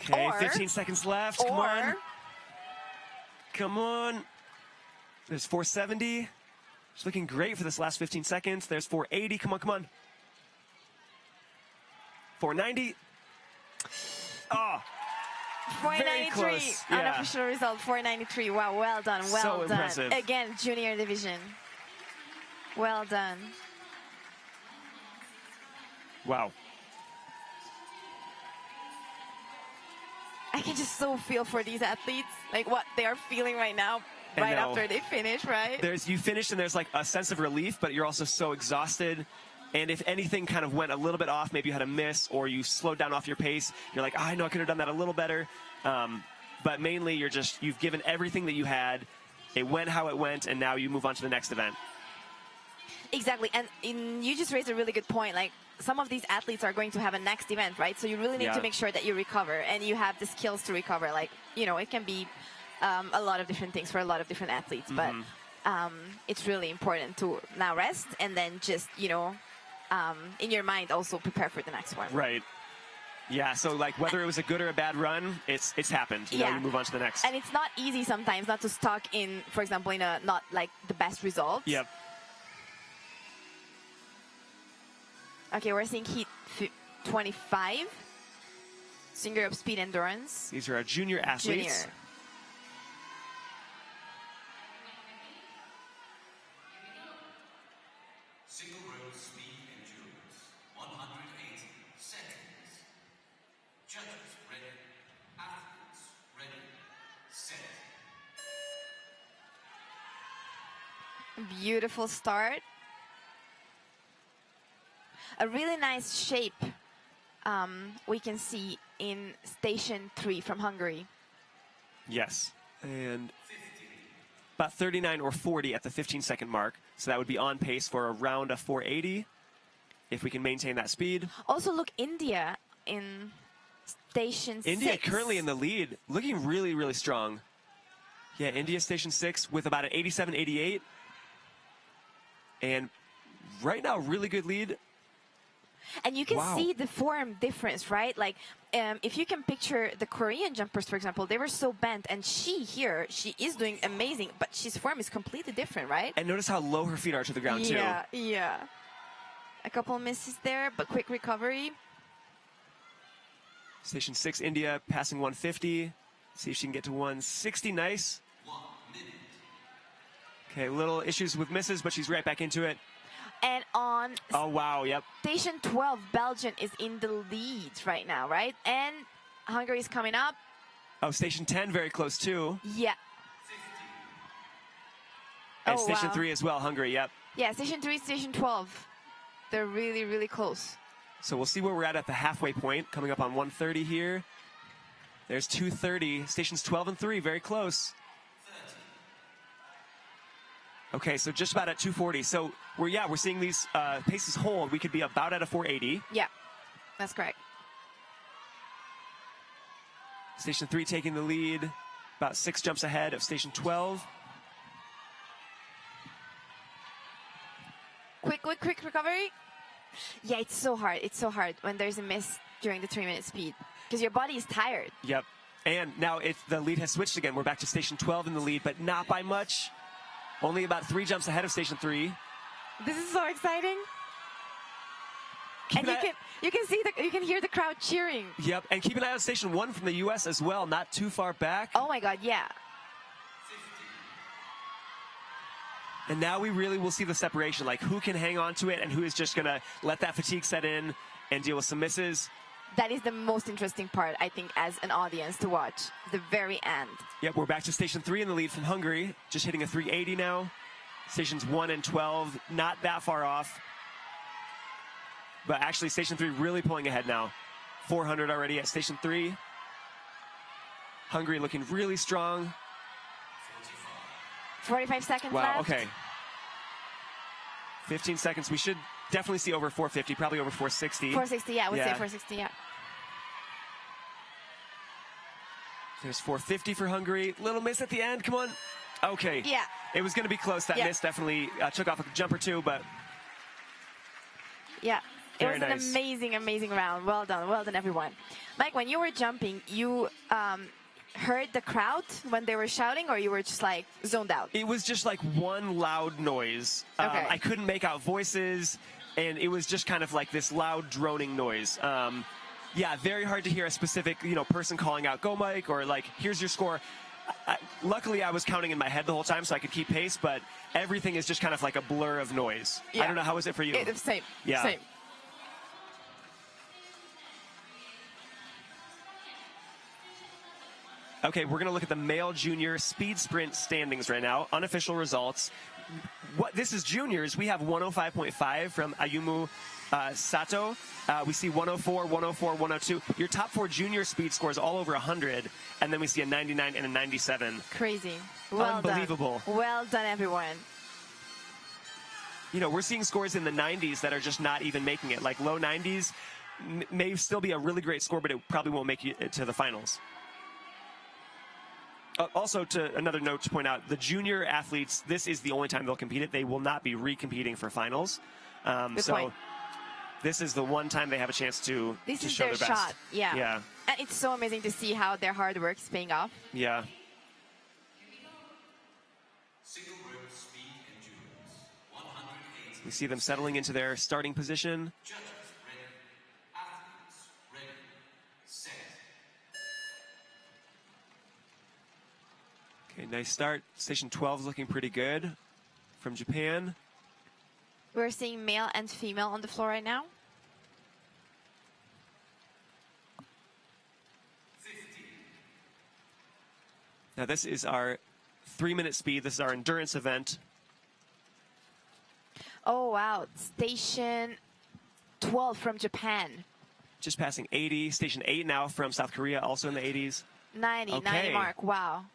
Okay, 15 seconds left. Come on. Come on. There's 470. She's looking great for this last 15 seconds. There's 480. Come on, come on. 490. Oh, 493. Unofficial result, 493. Wow, well done, well so done. Impressive. Again, junior division. Well done. Wow. I can just so feel for these athletes, like what they are feeling right now, I right know. after they finish, right? You finish and there's like a sense of relief, but you're also so exhausted. And if anything kind of went a little bit off, maybe you had a miss or you slowed down off your pace, you're like, I know I could have done that a little better. But mainly you've given everything that you had. It went how it went, and now you move on to the next event. Exactly, and you just raised a really good point. Like, some of these athletes are going to have a next event, right? So you really need to make sure that you recover and you have the skills to recover. Like, you know, it can be a lot of different things for a lot of different athletes, but it's really important to now rest and then just, you know, in your mind also prepare for the next one. Right. Yeah, so like whether it was a good or a bad run, it's happened. You know, you move on to the next. And it's not easy sometimes not to stuck in, for example, in a not like the best results. Yep. Okay, we're seeing heat 25. Singer of speed endurance. These are our junior athletes. Junior. Single row speed endurance, 180 seconds. Judges ready, athletes ready, set. Beautiful start. A really nice shape we can see in station 3 from Hungary. Yes. And about 39 or 40 at the 15-second mark. So that would be on pace for around a 480 if we can maintain that speed. Also, look, India in station 6. India currently in the lead, looking really, really strong. Yeah, India station 6 with about an 87, 88. And right now, really good lead. And you can see the form difference, right? Like, if you can picture the Korean jumpers, for example, they were so bent, and she is doing amazing, but she's form is completely different, right? And notice how low her feet are to the ground, too. Yeah. A couple of misses there, but quick recovery. Station 6, India, passing 150. See if she can get to 160. Nice. 1 minute. Okay, little issues with misses, but she's right back into it. And on station 12, Belgium is in the lead right now, right? And Hungary is coming up. Oh, station 10, very close, too. Yeah. 50. And station 3 as well, Hungary, yep. Yeah, station 3, station 12. They're really, really close. So we'll see where we're at the halfway point, coming up on 130 here. There's 230. Stations 12 and 3, very close. 30. Okay, so just about at 240. So we're seeing these paces hold. We could be about at a 480. Yeah, that's correct. Station 3 taking the lead, about 6 jumps ahead of station 12. Quick recovery. Yeah, it's so hard. It's so hard when there's a miss during the 3-minute speed because your body is tired. Yep. And now the lead has switched again. We're back to station 12 in the lead, but not by much. Only about 3 jumps ahead of station 3. This is so exciting. And you can hear the crowd cheering. Yep, and keep an eye on station 1 from the U.S. as well, not too far back. Oh my God, yeah. 50. And now we really will see the separation, like who can hang on to it and who is just gonna let that fatigue set in and deal with some misses. That is the most interesting part, I think, as an audience to watch, the very end. Yep, we're back to station 3 in the lead from Hungary, just hitting a 380 now. Stations 1 and 12, not that far off. But actually, station 3 really pulling ahead now. 400 already at station 3. Hungary looking really strong. 45 seconds Wow, left. okay. 15 seconds. We should definitely see over 450, probably over 460. 460, yeah, I would say 460, yeah. There's 450 for Hungary. Little miss at the end. Come on. Okay. Yeah. It was going to be close. That miss definitely took off a jump or two, but yeah. It very was an nice. amazing, amazing round. Well done, everyone. Mike, when you were jumping, you heard the crowd when they were shouting, or you were just like zoned out? It was just like one loud noise. Okay. I couldn't make out voices, and it was just kind of like this loud droning noise. Yeah, very hard to hear a specific person calling out, "Go, Mike," or like, "Here's your score." Luckily, I was counting in my head the whole time, so I could keep pace. But everything is just kind of like a blur of noise. Yeah. I don't know, how was it for you? Same. Yeah. Same. Okay, we're going to look at the male junior speed sprint standings right now. Unofficial results. This is juniors. We have 105.5 from Ayumu Sato. We see 104, 104, 102. Your top 4 junior speed scores all over 100, and then we see a 99 and a 97. Crazy. Well Unbelievable. Done. Well done, everyone. You know, we're seeing scores in the 90s that are just not even making it. Like low 90s may still be a really great score, but it probably won't make it to the finals. Also, to another note to point out, the junior athletes, this is the only time they'll compete it. They will not be recompeting for finals. Good point. This is the one time they have a chance to show their best. Shot. Yeah. Yeah. And it's so amazing to see how their hard work is paying off. Yeah. Single rope speed endurance. 180. We see them settling into their starting position. Judges ready. Athletes ready. Set. Okay, nice start. Station 12 is looking pretty good from Japan. We're seeing male and female on the floor right now. 50. Now this is our 3-minute speed. This is our endurance event. Oh, wow. Station 12 from Japan. Just passing 80. Station 8 now from South Korea, also in the 80s. 90 Okay. mark. Wow.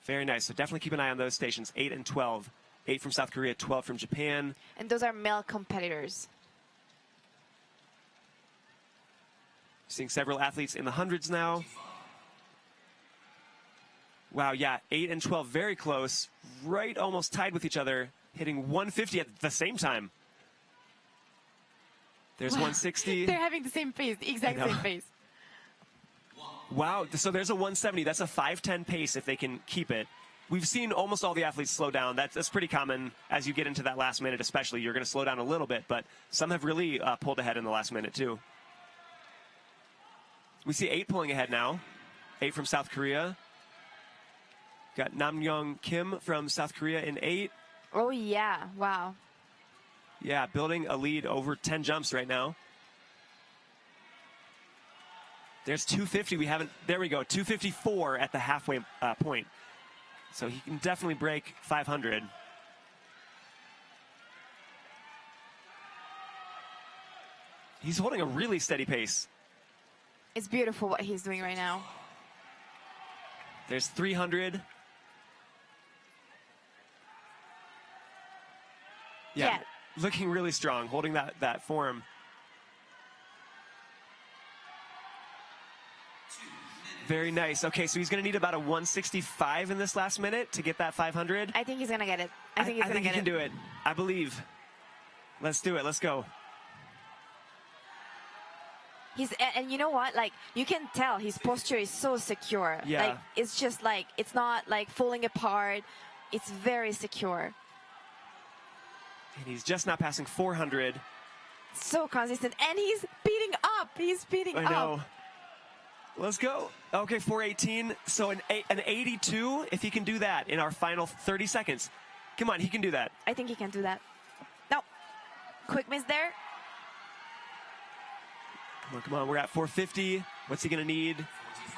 Very nice. So definitely keep an eye on those stations, 8 and 12. 8 from South Korea, 12 from Japan. And those are male competitors. Seeing several athletes in the hundreds now. Wow, yeah, 8 and 12, very close. Right, almost tied with each other, hitting 150 at the same time. There's 160. They're having the same pace, the exact same pace. Wow, so there's a 170. That's a 5:10 pace if they can keep it. We've seen almost all the athletes slow down. That's pretty common as you get into that last minute, especially. You're going to slow down a little bit, but some have really pulled ahead in the last minute, too. We see 8 pulling ahead now. 8 from South Korea. Got Namyoung Kim from South Korea in 8. Oh, yeah. Wow. Yeah, building a lead over 10 jumps right now. There's 250. We haven't. There we go. 254 at the halfway point. So he can definitely break 500. He's holding a really steady pace. It's beautiful what he's doing right now. There's 300. Yeah, looking really strong, holding that form. Very nice. Okay, so he's going to need about a 165 in this last minute to get that 500. I think he's going to get it. I think he's going to get he it. can do it. I believe. Let's do it. Let's go. And you know what? Like, you can tell his posture is so secure. Yeah. Like, it's just like, it's not like falling apart. It's very secure. And he's just not passing 400. So consistent. And he's speeding up. He's speeding up. I know. Let's go. Okay, 418. So an 82, if he can do that in our final 30 seconds. Come on, he can do that. I think he can do that. No. Quick miss there. Come on, we're at 450. What's he going to need?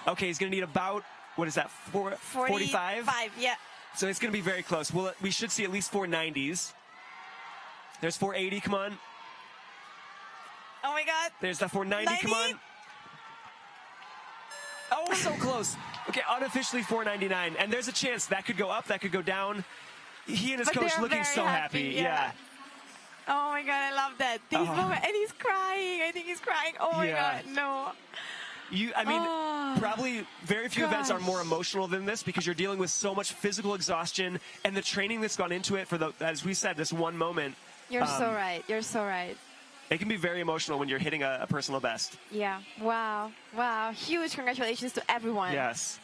Okay, he's going to need about, what is that, 45? 5, yeah. So it's going to be very close. We should see at least 490s. There's 480, come on. Oh my God. There's the 490, come on. Oh, so close. Okay, unofficially 499. And there's a chance that could go up, that could go down. He and his coach looking so happy. Yeah. Oh my God, I love that. This moment. And he's crying. I think he's crying. Oh my God, no. Probably very few events are more emotional than this because you're dealing with so much physical exhaustion and the training that's gone into it for as we said, this one moment. You're so right. You're so right. It can be very emotional when you're hitting a personal best. Yeah. Wow. Wow. Huge congratulations to everyone. Yes.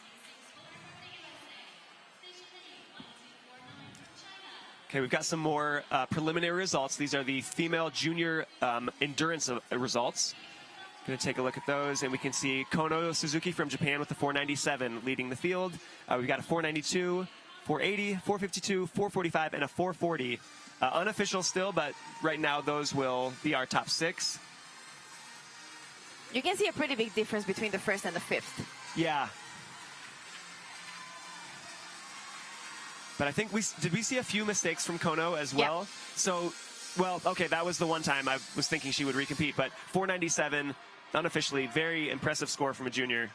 Okay, we've got some more preliminary results. These are the female junior endurance results. Going to take a look at those, and we can see Kono Suzuki from Japan with the 497 leading the field. We've got a 492, 480, 452, 445, and a 440. Unofficial still, but right now those will be our top 6. You can see a pretty big difference between the first and the fifth. Yeah. But I think did we see a few mistakes from Kono as Yeah. well? So, well, okay, that was the one time I was thinking she would recompete, but 497, unofficially, very impressive score from a junior.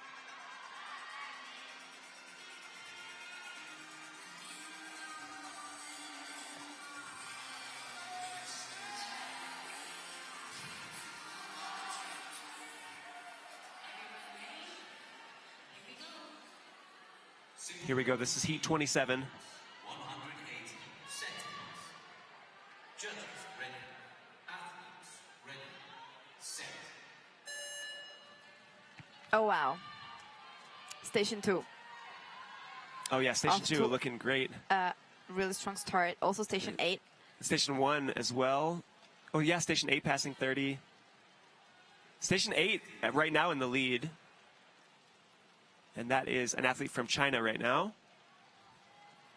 Here we go. This is heat 27. 180 seconds. Judges ready. Athletes ready. Set. Oh, wow. Station 2. Oh yeah, Station Off 2 to- looking great. Really strong start. Also Station 8. Station 1 as well. Oh yeah, Station 8 passing 30. Station 8 right now in the lead. And that is an athlete from China right now.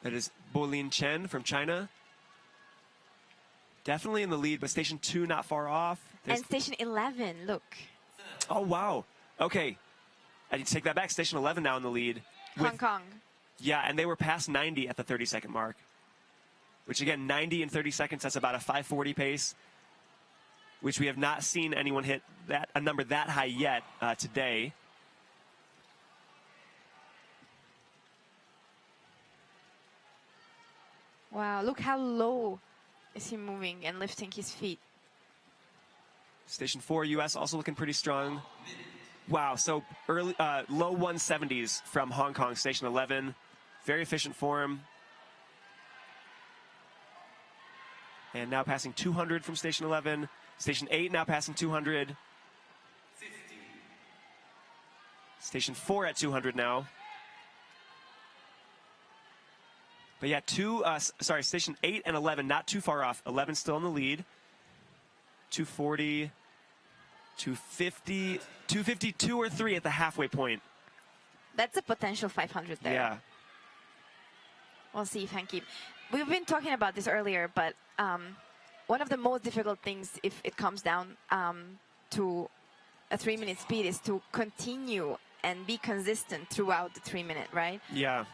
That is Bolin Chen from China. Definitely in the lead, but Station 2 not far off. And Station 11, look. Oh, wow. Okay. I need to take that back. Station 11 now in the lead. Hong Kong. Yeah, and they were past 90 at the 30-second mark. Which, again, 90 in 30 seconds, that's about a 5:40 pace. Which we have not seen anyone hit a number that high yet today. Wow, look how low is he moving and lifting his feet. Station 4 U.S. also looking pretty strong. Wow, so early, low 170s from Hong Kong, Station 11. Very efficient form. And now passing 200 from Station 11. Station 8 now passing 200. 50. Station 4 at 200 now. But yeah, Station 8 and 11 not too far off. 11 still in the lead. 240, 250, 252 or 3 at the halfway point. That's a potential 500 there. Yeah. We'll see if Hanky. We've been talking about this earlier, but one of the most difficult things, if it comes down to a 3-minute speed, is to continue and be consistent throughout the 3-minute, right? Yeah.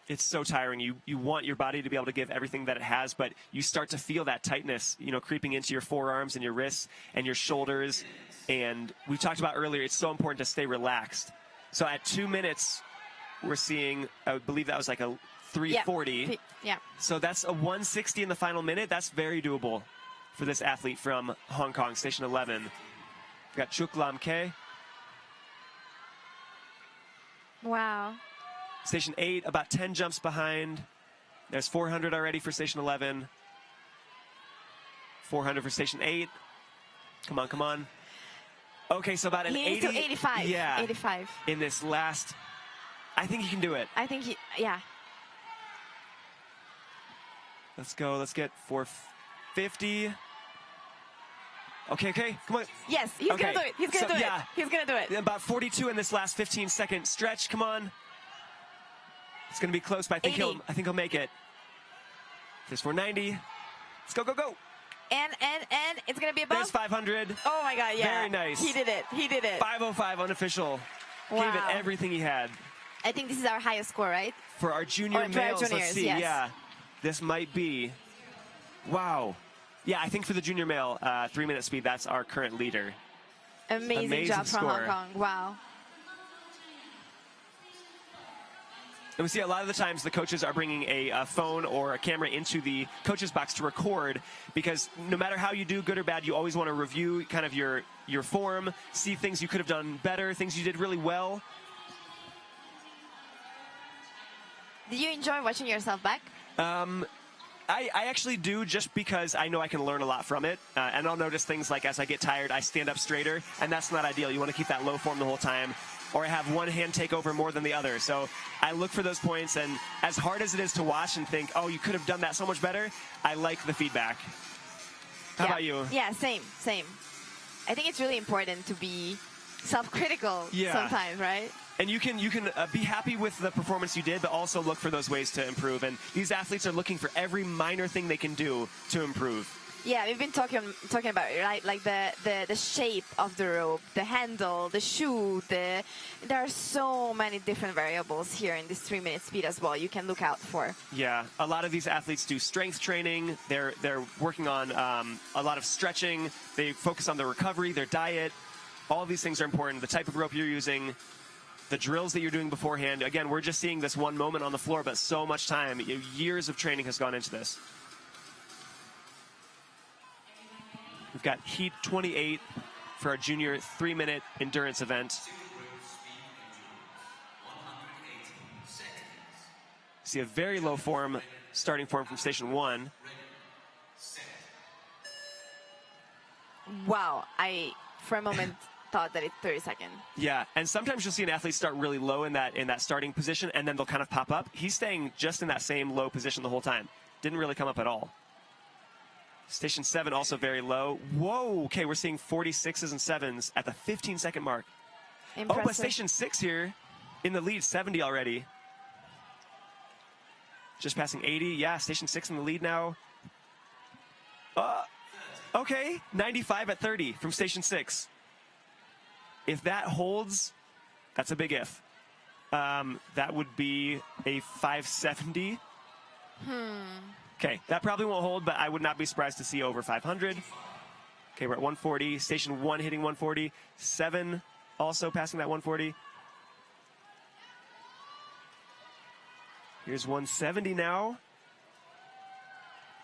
It's so tiring. You want your body to be able to give everything that it has, but you start to feel that tightness, creeping into your forearms and your wrists and your shoulders. And we talked about earlier, it's so important to stay relaxed. So at 2 minutes, we're seeing, I believe that was like a 340. Yeah. So that's a 160 in the final minute. That's very doable for this athlete from Hong Kong, Station 11. We've got Chuk Lam Ke. Wow. Station 8, about 10 jumps behind. There's 400 already for Station 11. 400 for Station 8. Come on, come on. Okay, so about an He needs 80. to 85. Yeah. 85. In this last, I think he can do it. I think yeah. Let's go. Let's get 450. Okay, come on. Yes, he's Okay, going to do it. He's going to do yeah. it. He's going to do it. About 42 in this last 15-second stretch. Come on. It's going to be close, but I think 80. he'll make it. There's 490. Let's go, go, go. And it's going to be above. There's 500. Oh, my God, yeah. Very nice. He did it. He did it. 505 unofficial. Wow. Gave it everything he had. I think this is our highest score, right? For our junior Or for our males, let's juniors, see. yes. Yeah, this might be. Wow. Yeah, I think for the junior male 3-minute speed, that's our current leader. Amazing job from score. Hong Kong. Wow. And we see a lot of the times the coaches are bringing a phone or a camera into the coaches box to record, because no matter how you do, good or bad, you always want to review kind of your form, see things you could have done better, things you did really well. Did you enjoy watching yourself back? I actually do, just because I know I can learn a lot from it. And I'll notice things like as I get tired, I stand up straighter, and that's not ideal. You want to keep that low form the whole time, or I have one hand take over more than the other. So I look for those points, and as hard as it is to watch and think, oh, you could have done that so much better, I like the feedback. How about you? Yeah, same. I think it's really important to be self-critical sometimes, right? And you can be happy with the performance you did, but also look for those ways to improve. And these athletes are looking for every minor thing they can do to improve. Yeah, we've been talking about it, right? Like the shape of the rope, the handle, the shoe. There are so many different variables here in this 3-minute speed as well. You can look out for. Yeah, a lot of these athletes do strength training. They're working on a lot of stretching. They focus on their recovery, their diet. All of these things are important. The type of rope you're using, the drills that you're doing beforehand. Again, we're just seeing this one moment on the floor, but so much time, years of training has gone into this. We've got Heat 28 for our junior 3-minute endurance event. See a very low form, starting form from station 1. Wow, I for a moment thought that it's 30 seconds. Yeah, and sometimes you'll see an athlete start really low in that starting position, and then they'll kind of pop up. He's staying just in that same low position the whole time. Didn't really come up at all. Station 7 also very low. Whoa, okay, we're seeing 46s and 7s at the 15-second mark. Impressive. Oh, but station 6 here in the lead, 70 already. Just passing 80. Yeah, station 6 in the lead now. Okay, 95 at 30 from station 6. If that holds, that's a big if. That would be a 570. Okay, that probably won't hold, but I would not be surprised to see over 500. Okay, we're at 140. Station 1 hitting 140. 7 also passing that 140. Here's 170 now.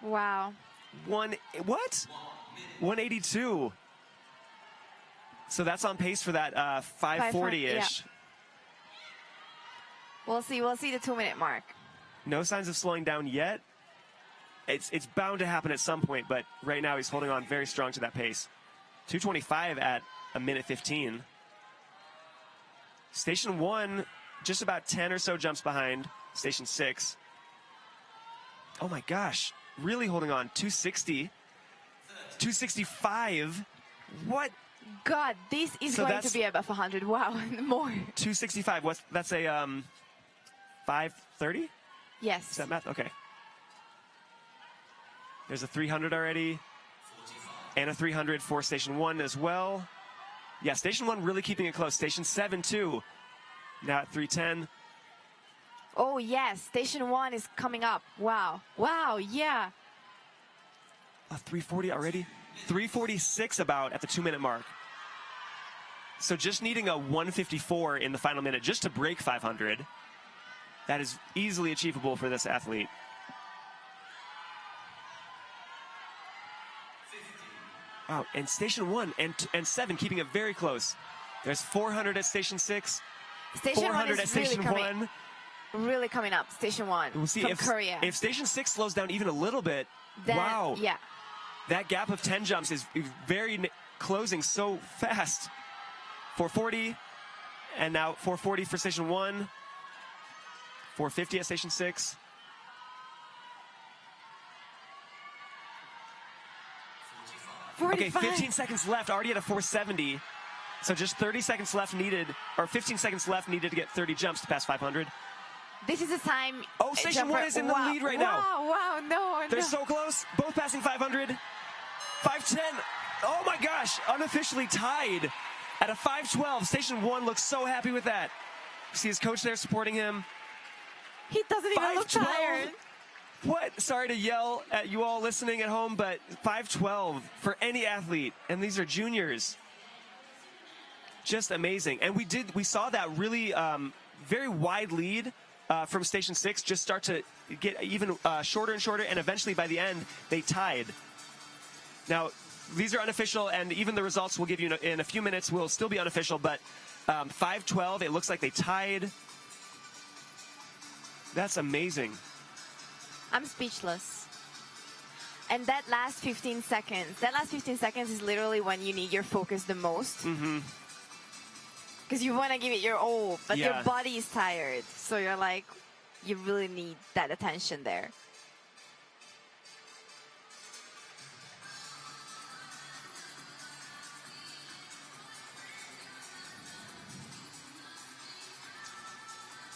Wow. What? 182. So that's on pace for that 540-ish. Yeah. We'll see the 2-minute mark. No signs of slowing down yet. It's bound to happen at some point, but right now he's holding on very strong to that pace. 225 at 1:15. Station 1, just about 10 or so jumps behind Station 6. Oh my gosh, really holding on. 260. 265. What? God, this is going to be above 100. Wow, more. 265. That's a 530? Yes. Is that math? Okay. There's a 300 already. And a 300 for Station 1 as well. Yeah, Station 1 really keeping it close. Station 7, too. Now at 310. Oh, yes. Station 1 is coming up. Wow. Wow, yeah. A 340 already? 346 about at the 2-minute mark. So just needing a 154 in the final minute just to break 500. That is easily achievable for this athlete. Wow, and Station 1 and 7 keeping it very close. There's 400 at Station 6. Station 400 at Station 1. Really coming up, Station 1 We'll see from Korea. If Station 6 slows down even a little bit, then, wow. Yeah. That gap of 10 jumps is very closing so fast. 440, and now 440 for Station 1. 450 at Station 6. Okay, 15 seconds left, already at a 470. So just 30 seconds left needed, or 15 seconds left needed to get 30 jumps to pass 500. This is the time. Oh, Station 1 is in the lead right now. Wow, no. They're so close, both passing 500. 510. Oh my gosh, unofficially tied at a 512. Station 1 looks so happy with that. See his coach there supporting him. He doesn't even look tired. What? Sorry to yell at you all listening at home, but 512 for any athlete, and these are juniors. Just amazing. And we saw that really very wide lead from Station 6 just start to get even shorter and shorter, and eventually by the end, they tied. Now, these are unofficial, and even the results we'll give you in a few minutes will still be unofficial, but 512, it looks like they tied. That's amazing. I'm speechless. And that last 15 seconds is literally when you need your focus the most. Mm-hmm. Because you want to give it your all, but Yeah. your body is tired. So you're like, you really need that attention there.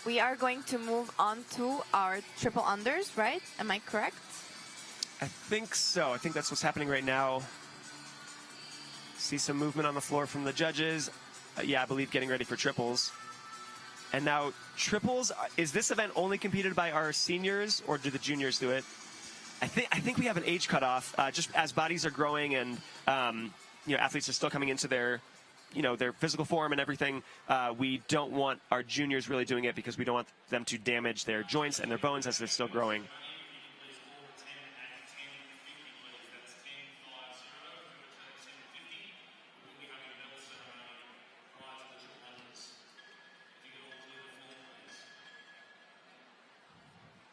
We are going to move on to our triple unders, right? Am I correct? I think so. I think that's what's happening right now. See some movement on the floor from the judges. Yeah, I believe getting ready for triples. And now triples, is this event only competed by our seniors, or do the juniors do it? I think we have an age cutoff, just as bodies are growing and athletes are still coming into their their physical form and everything. We don't want our juniors really doing it because we don't want them to damage their joints and their bones as they're still growing.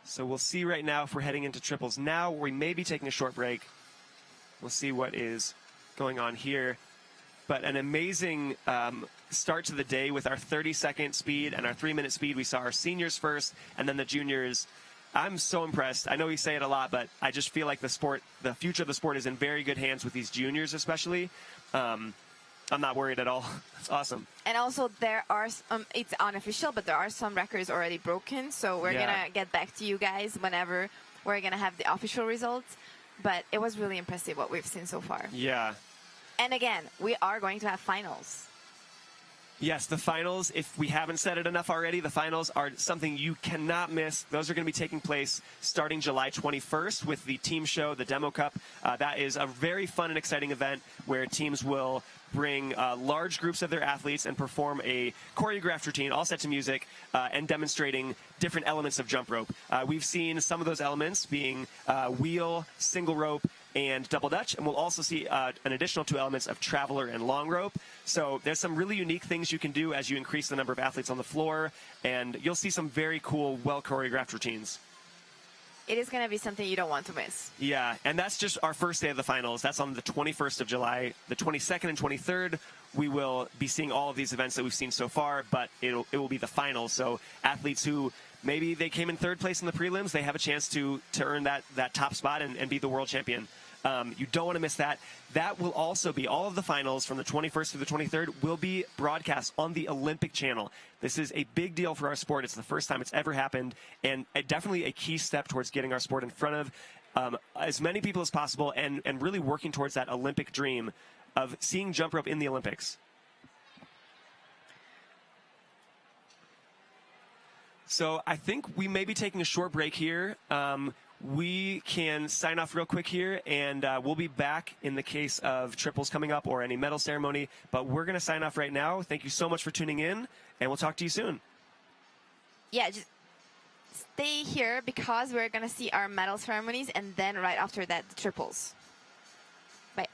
So we'll see right now if we're heading into triples now. We may be taking a short break. We'll see what is going on here. But an amazing start to the day with our 30-second speed and our 3-minute speed. We saw our seniors first and then the juniors. I'm so impressed. I know we say it a lot, but I just feel like the future of the sport is in very good hands with these juniors especially. I'm not worried at all. It's awesome. And also there are, it's unofficial, but there are some records already broken. So we're going to get back to you guys whenever we're going to have the official results. But it was really impressive what we've seen so far. Yeah. And again, we are going to have finals. Yes, the finals, if we haven't said it enough already, the finals are something you cannot miss. Those are going to be taking place starting July 21st with the team show, the Demo Cup. That is a very fun and exciting event where teams will bring large groups of their athletes and perform a choreographed routine, all set to music, and demonstrating different elements of jump rope. We've seen some of those elements being wheel, single rope, and double dutch, and we'll also see an additional 2 elements of traveler and long rope. So there's some really unique things you can do as you increase the number of athletes on the floor, and you'll see some very cool, well-choreographed routines. It is going to be something you don't want to miss. Yeah, and that's just our first day of the finals. That's on the 21st of July. The 22nd and 23rd, we will be seeing all of these events that we've seen so far, but it will be the finals. So athletes who maybe they came in 3rd place in the prelims, they have a chance to earn that top spot and be the world champion. You don't want to miss that. That will also be, all of the finals from the 21st to the 23rd will be broadcast on the Olympic channel. This is a big deal for our sport. It's the first time it's ever happened, and definitely a key step towards getting our sport in front of as many people as possible and really working towards that Olympic dream of seeing jump rope in the Olympics. So I think we may be taking a short break here. We can sign off real quick here, and we'll be back in the case of triples coming up or any medal ceremony. But we're going to sign off right now. Thank you so much for tuning in, and we'll talk to you soon. Yeah, just stay here because we're going to see our medal ceremonies, and then right after that, the triples. Bye.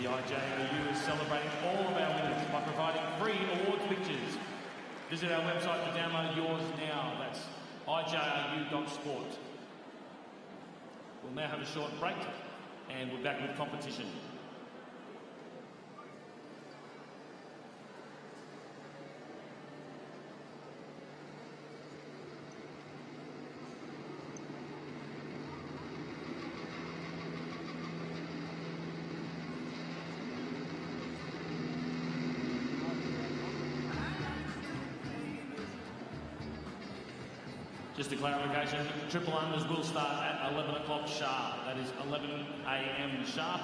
The IJOU is celebrating all of our winners by providing free awards pictures. Visit our website to download yours now. That's ijru.sport. We'll now have a short break and we're back with competition. Just a clarification, triple unders will start at 11 o'clock sharp. That is 11 a.m. sharp.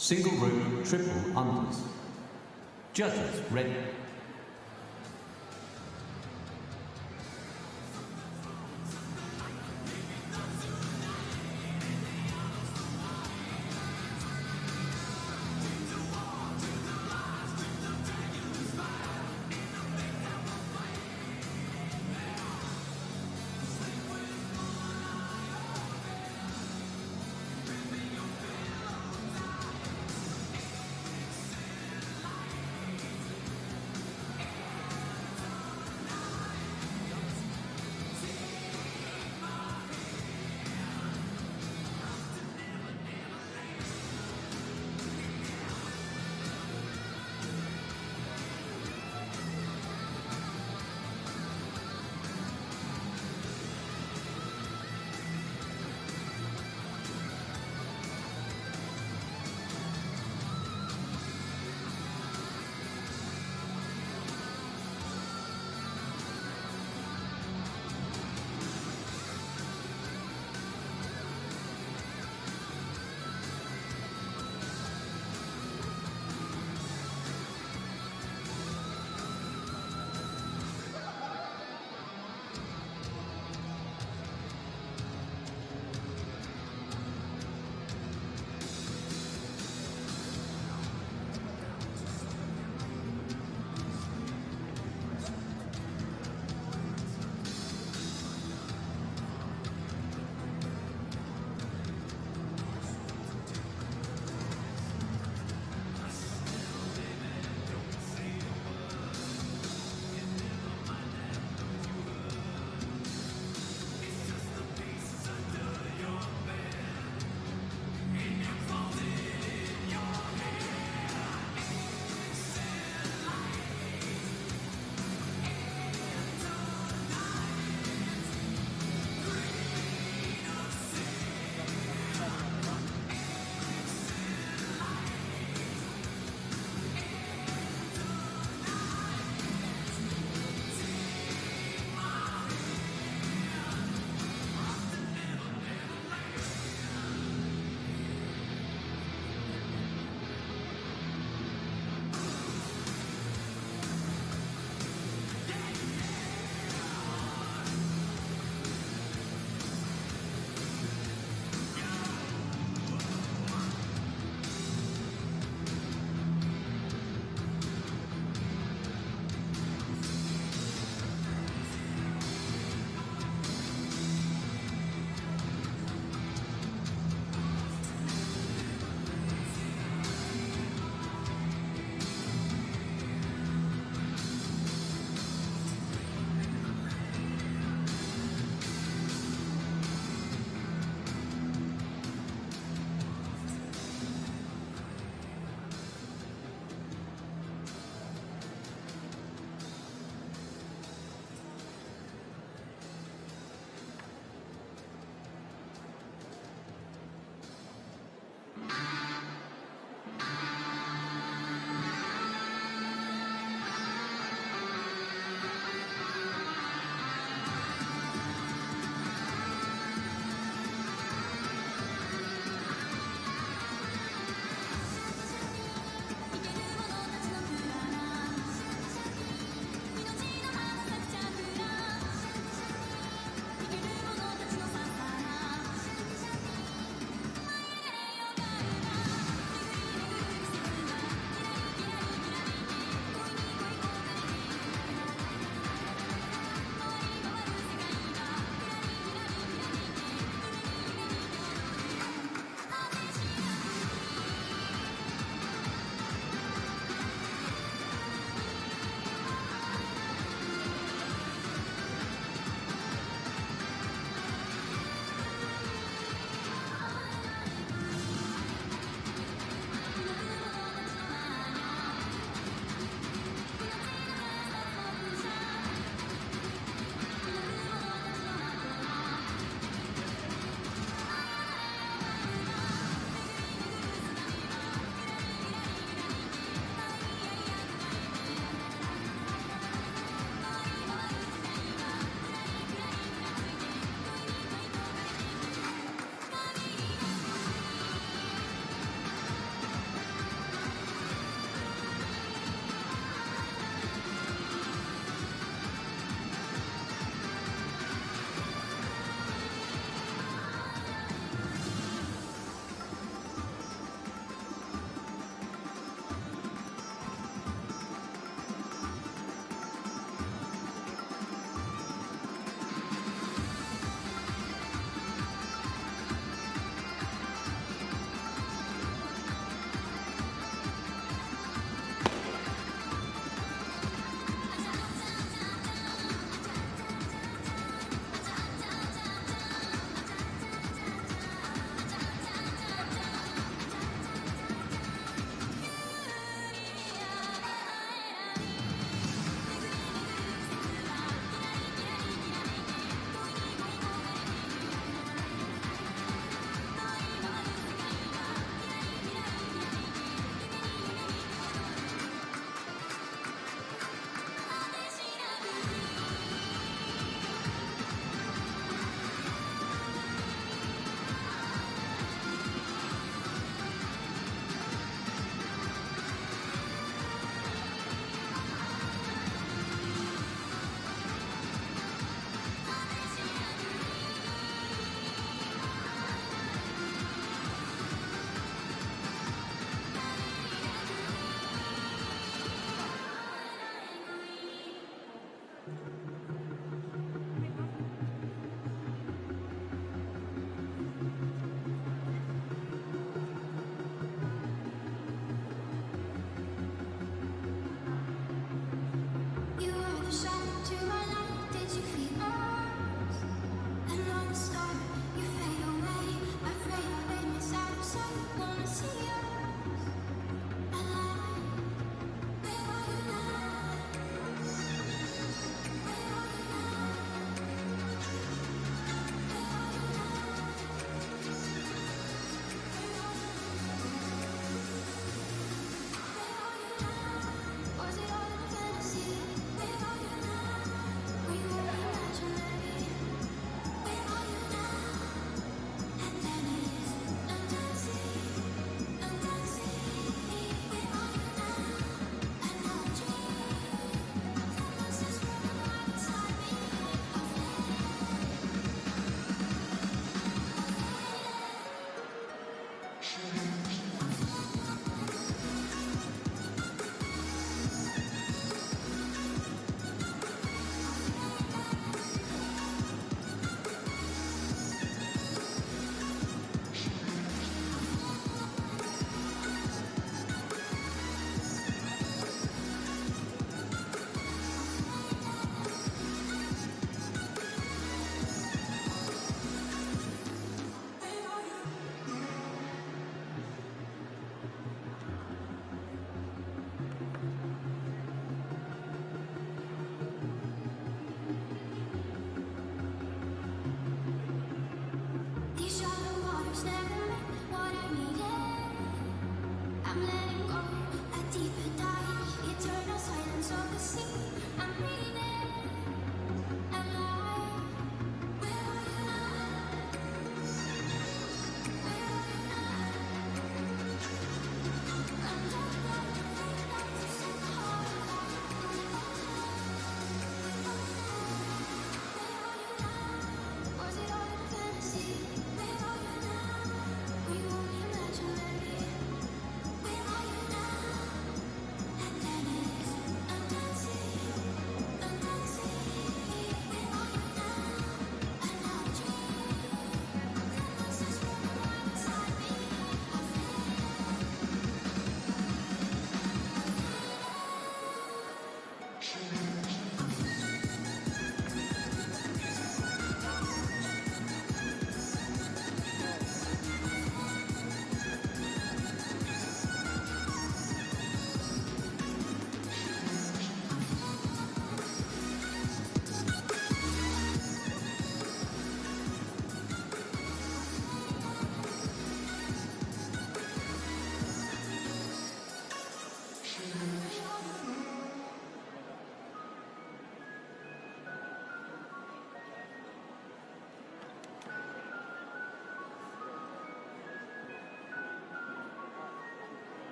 Single rope triple unders. Judges ready.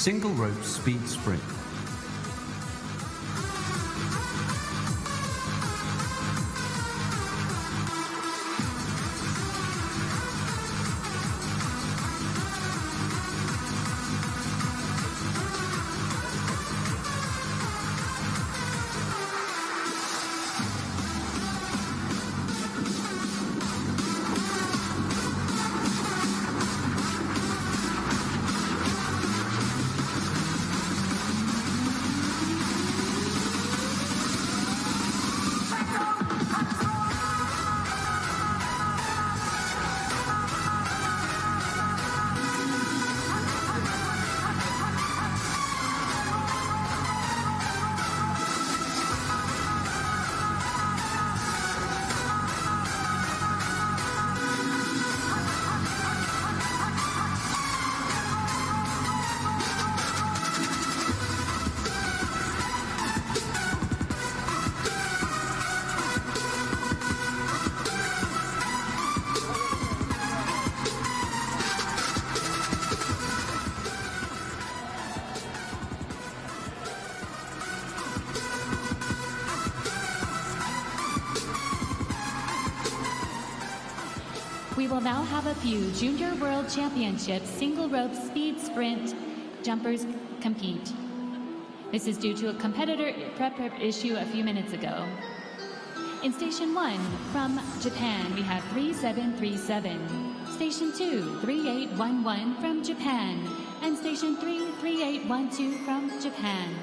Single rope speed sprint. We will now have a few Junior World Championships single rope speed sprint jumpers compete. This is due to a competitor prep issue a few minutes ago. In Station 1, from Japan, we have 3737. Station 2, 3811 from Japan. And Station 3, 3812 from Japan.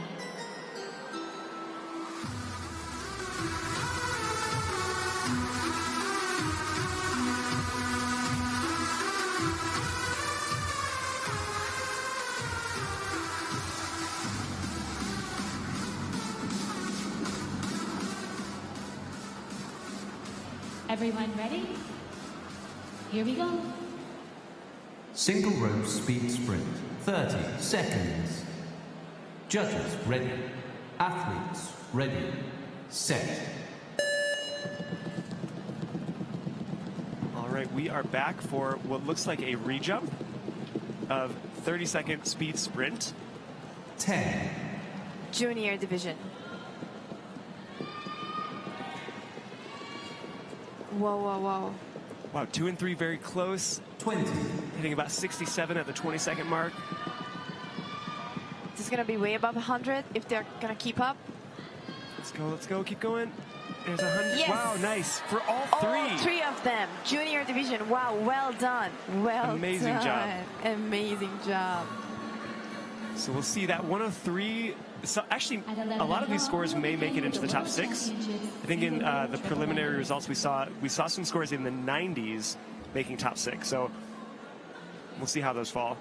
Everyone ready? Here we go. Single rope speed sprint. 30 seconds. Judges ready. Athletes ready. Set. All right, we are back for what looks like a rejump of 30-second speed sprint. 10. Junior division. Whoa, whoa, whoa. Wow, 2 and 3 very close. 20. Hitting about 67 at the 20-second mark. This is going to be way above 100 if they're going to keep up. Let's go, keep going. There's 100. Yes. Wow, nice. For all three. All three of them. Junior division. Wow, well done. Well Amazing done. job. Amazing job. So we'll see that 103. So actually, a lot of these scores may make it into the top 6. I think in the preliminary results we saw some scores in the 90s making top 6. So we'll see how those fall.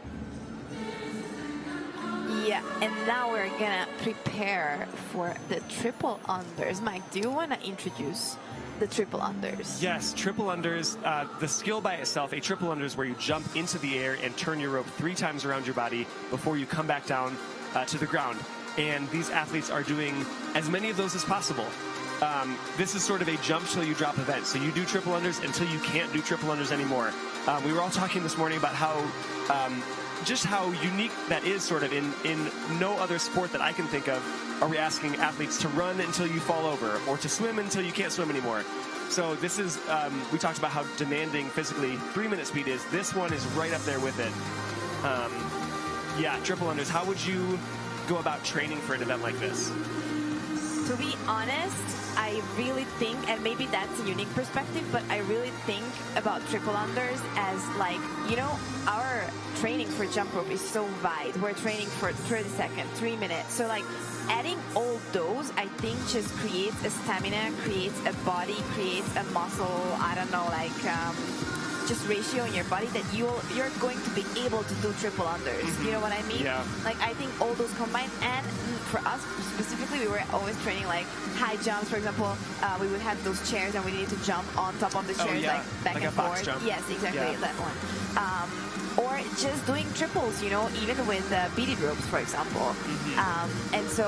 Yeah, and now we're gonna prepare for the triple unders. Mike, do you want to introduce the triple unders? Yes, triple unders. The skill by itself, a triple under is where you jump into the air and turn your rope 3 times around your body before you come back down to the ground. And these athletes are doing as many of those as possible. This is sort of a jump till you drop event. So you do triple unders until you can't do triple unders anymore. We were all talking this morning about how just how unique that is sort of in no other sport that I can think of are we asking athletes to run until you fall over or to swim until you can't swim anymore. So this is, we talked about how demanding physically 3-minute speed is. This one is right up there with it. Yeah, triple unders. How would you go about training for an event like this? To be honest, I really think, and maybe that's a unique perspective, but I really think about triple unders as like, you know, our training for jump rope is so wide. We're training for 30 seconds, 3 minutes. So like adding all those, I think just creates a stamina, creates a body, creates a muscle, I don't know, like just ratio in your body that you're going to be able to do triple unders. You know what I mean? Yeah. Like I think all those combined, and for us specifically, we were always training like high jumps. For example, we would have those chairs and we needed to jump on top of the chairs, like back like and a box forth. jump. Yes, exactly, Yeah. that one. Or just doing triples, you know, even with beaded ropes, for example. And so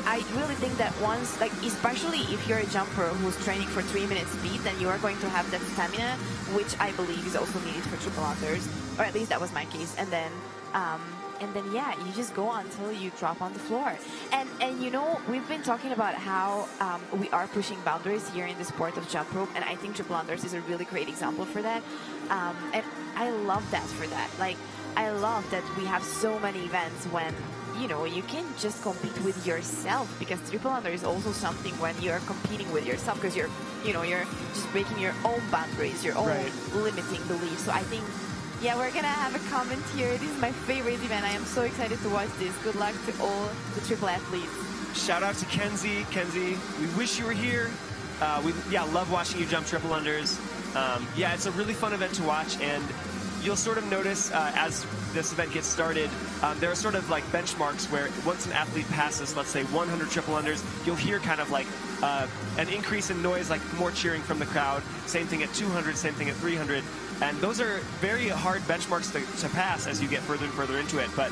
I really think that once, like, especially if you're a jumper who's training for 3-minute speed, then you are going to have that stamina, which I believe is also needed for triple unders, or at least that was my case. And then yeah, you just go until you drop on the floor. And you know, we've been talking about how we are pushing boundaries here in the sport of jump rope, and I think triple unders is a really great example for that. And I love that for that. Like, I love that we have so many events when, you know, you can just compete with yourself, because triple under is also something when you're competing with yourself, because you're just breaking your own boundaries, your own limiting beliefs. So I think, yeah, we're gonna have a comment here. This is my favorite event. I am so excited to watch this. Good luck to all the triple athletes. Shout out to Kenzie. Kenzie, we wish you were here. We love watching you jump triple unders. Yeah, it's a really fun event to watch, and you'll sort of notice as this event gets started, there are sort of like benchmarks where once an athlete passes, let's say 100 triple unders, you'll hear kind of like an increase in noise, like more cheering from the crowd. Same thing at 200, same thing at 300. And those are very hard benchmarks to pass as you get further and further into it. But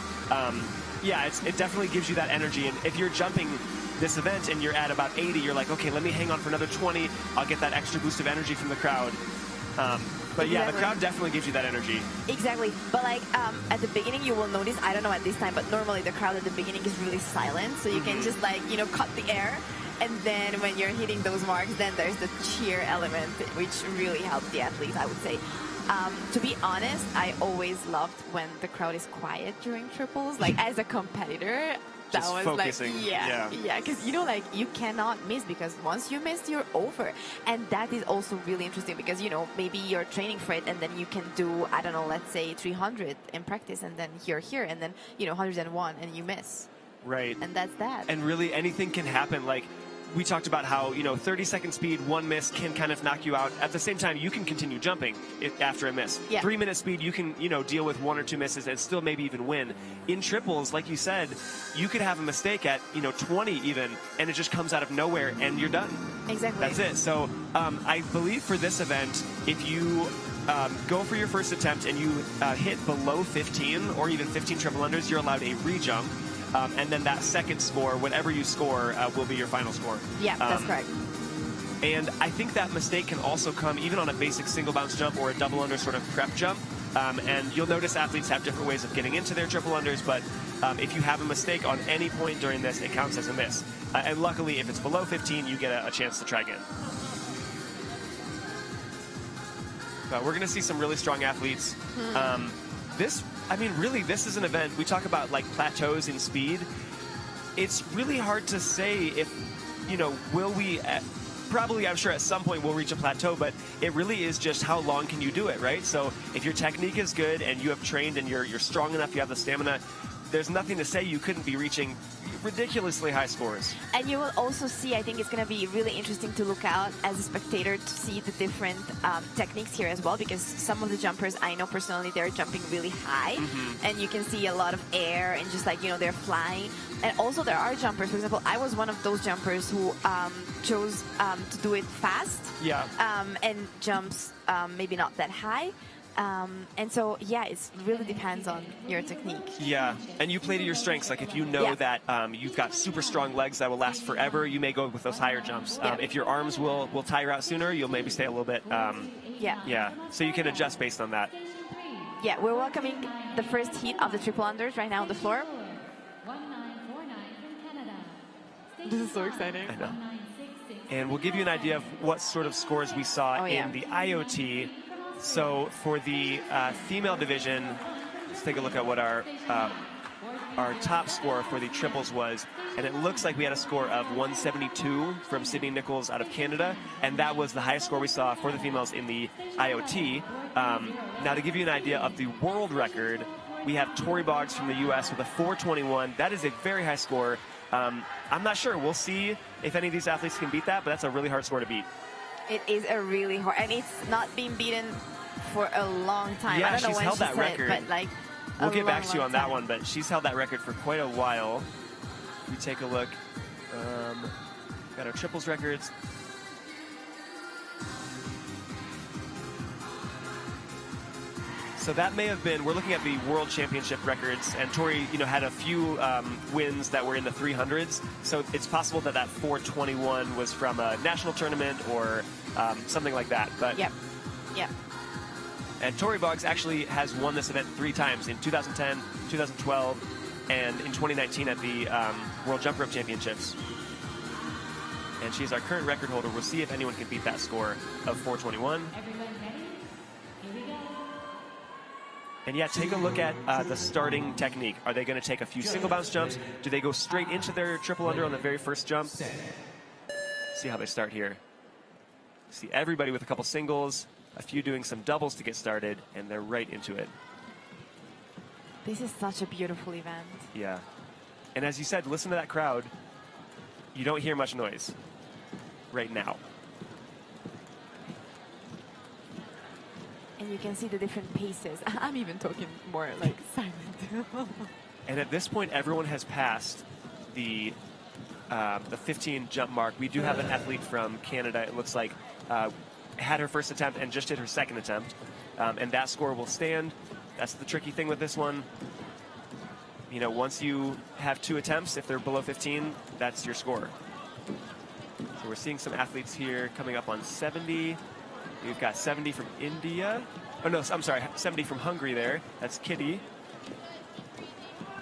yeah, it definitely gives you that energy. And if you're jumping this event and you're at about 80, you're like, okay, let me hang on for another 20. I'll get that extra boost of energy from the crowd. But yeah, the crowd definitely gives you that energy. Exactly. But like at the beginning, you will notice, I don't know at this time, but normally the crowd at the beginning is really silent. So you can just like, you know, cut the air. And then when you're hitting those marks, then there's the cheer element, which really helps the athletes, I would say. To be honest, I always loved when the crowd is quiet during triples. Like as a competitor, that Just was focusing. like, yeah, because you know, like you cannot miss, because once you miss, you're over. And that is also really interesting, because you know, maybe you're training for it and then you can do, I don't know, let's say 300 in practice, and then you're here and then, you know, 101 and you miss. Right. And that's that. And really anything can happen. Like we talked about how, you know, 30-second speed, one miss can kind of knock you out. At the same time, you can continue jumping after a miss. Yeah. 3-minute speed, you can, you know, deal with 1 or 2 misses and still maybe even win. In triples, like you said, you could have a mistake at, you know, 20 even, and it just comes out of nowhere and you're done. Exactly. That's it. So I believe for this event, if you go for your first attempt and you hit below 15 or even 15 triple unders, you're allowed a re-jump. And then that second score, whatever you score, will be your final score. Yeah, that's correct. And I think that mistake can also come even on a basic single bounce jump or a double under sort of prep jump. And you'll notice athletes have different ways of getting into their triple unders, but if you have a mistake on any point during this, it counts as a miss. And luckily, if it's below 15, you get a chance to try again. But we're going to see some really strong athletes. This is an event, we talk about like plateaus in speed. It's really hard to say if, you know, will we, probably I'm sure at some point we'll reach a plateau, but it really is just how long can you do it, right? So if your technique is good and you have trained and you're strong enough, you have the stamina, there's nothing to say you couldn't be reaching ridiculously high scores. And you will also see, I think it's going to be really interesting to look out as a spectator to see the different techniques here as well, because some of the jumpers I know personally, they're jumping really high, and you can see a lot of air and just like, you know, they're flying. And also there are jumpers, for example, I was one of those jumpers who chose to do it fast, and jumps maybe not that high. And so, yeah, it really depends on your technique. Yeah, and you play to your strengths. Like if you know that you've got super strong legs that will last forever, you may go with those higher jumps. If your arms will tire out sooner, you'll maybe stay a little bit. Yeah, so you can adjust based on that. Yeah, we're welcoming the first heat of the triple unders right now on the floor. 1949 from Canada. This is so exciting. I know. And we'll give you an idea of what sort of scores we saw in the IoT. So for the female division, let's take a look at what our top score for the triples was. And it looks like we had a score of 172 from Sydney Nichols out of Canada. And that was the highest score we saw for the females in the IoT. Now to give you an idea of the world record, we have Tori Boggs from the US with a 421. That is a very high score. I'm not sure. We'll see if any of these athletes can beat that, but that's a really hard score to beat. It is a really hard, and it's not been beaten for a long time. Yeah, I don't know she's when held that said record. But like, we'll get back to you on that one, but she's held that record for quite a while. We take a look. Got our triples records. So that may have been, we're looking at the World Championship records, and Tori, had a few wins that were in the 300s. So it's possible that that 421 was from a national tournament or something like that. But Yep. And Tori Boggs actually has won this event 3 times, in 2010, 2012, and in 2019 at the World Jump Rope Championships. And she's our current record holder. We'll see if anyone can beat that score of 421. Everyone ready? Here we go. And yeah, take a look at the starting technique. Are they going to take a few single bounce jumps? Do they go straight into their triple under on the very first jump? See how they start here. See everybody with a couple singles, a few doing some doubles to get started, and they're right into it. This is such a beautiful event. Yeah. And as you said, listen to that crowd. You don't hear much noise right now. And you can see the different paces. I'm even talking more like silent. And at this point, everyone has passed the 15 jump mark. We do have an athlete from Canada, it looks like, had her first attempt and just did her second attempt. And that score will stand. That's the tricky thing with this one. Once you have 2 attempts, if they're below 15, that's your score. So we're seeing some athletes here coming up on 70. We've got 70 from India. Oh, no, I'm sorry, 70 from Hungary there. That's Kitty.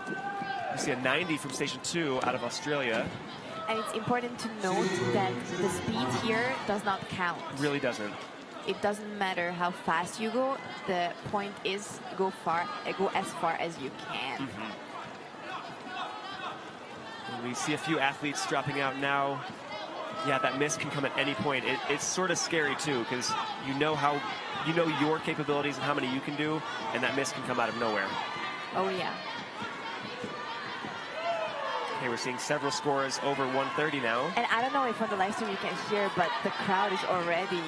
You see a 90 from Station 2 out of Australia. And it's important to note that the speed here does not count. Really doesn't. It doesn't matter how fast you go. The point is go as far as you can. And we see a few athletes dropping out now. Yeah, that miss can come at any point. It's sort of scary too, because you know your capabilities and how many you can do, and that miss can come out of nowhere. Oh yeah. Okay, we're seeing several scores over 130 now. And I don't know if on the live stream you can hear, but the crowd is already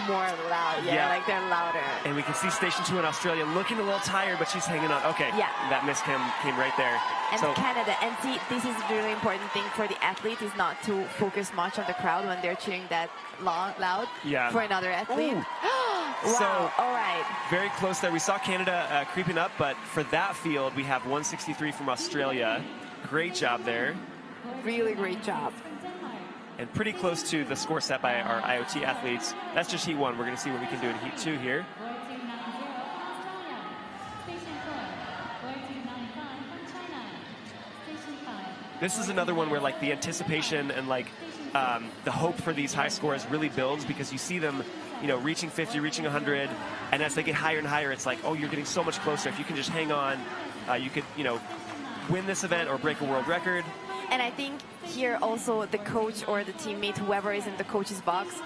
more loud. Yeah, like they're louder. And we can see Station 2 in Australia looking a little tired, but she's hanging on. Okay, that miss came right there. And Canada, and see, this is a really important thing for the athlete, is not to focus much on the crowd when they're cheering that loud for another athlete. Wow, so, all right. Very close there. We saw Canada creeping up, but for that field, we have 163 from Australia. Great job there. Really great job. And pretty close to the score set by our IoT athletes. That's just Heat 1. We're going to see what we can do in Heat 2 here. This is another one where the anticipation and the hope for these high scores really builds, because you see them, reaching 50, reaching 100, and as they get higher and higher, it's like, oh, you're getting so much closer. If you can just hang on, you could, win this event or break a world record. And I think here also the coach or the teammate, whoever is in the coach's box,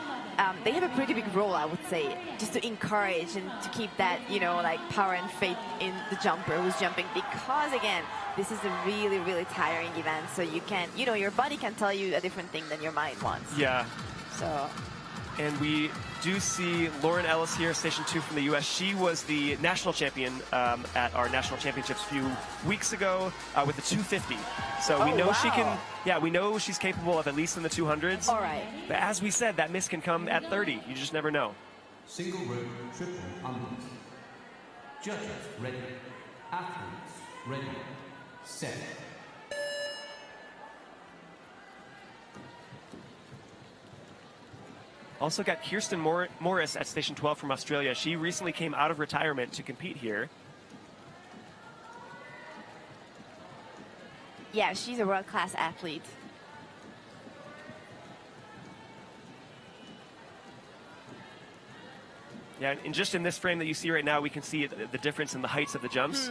they have a pretty big role, I would say, just to encourage and to keep that, like power and faith in the jumper who's jumping. Because again, this is a really, really tiring event. So you can, your body can tell you a different thing than your mind wants. Yeah. So. And we do see Lauren Ellis here, Station 2 from the U.S. She was the national champion at our national championships a few weeks ago with the 250. So we know she can, we know she's capable of at least in the 200s. All right. But as we said, that miss can come at 30. You just never know. Single rope triple unders. Judges ready. Athletes ready. Set. Also got Kirsten Morris at Station 12 from Australia. She recently came out of retirement to compete here. Yeah, she's a world-class athlete. Yeah, and just in this frame that you see right now, we can see the difference in the heights of the jumps.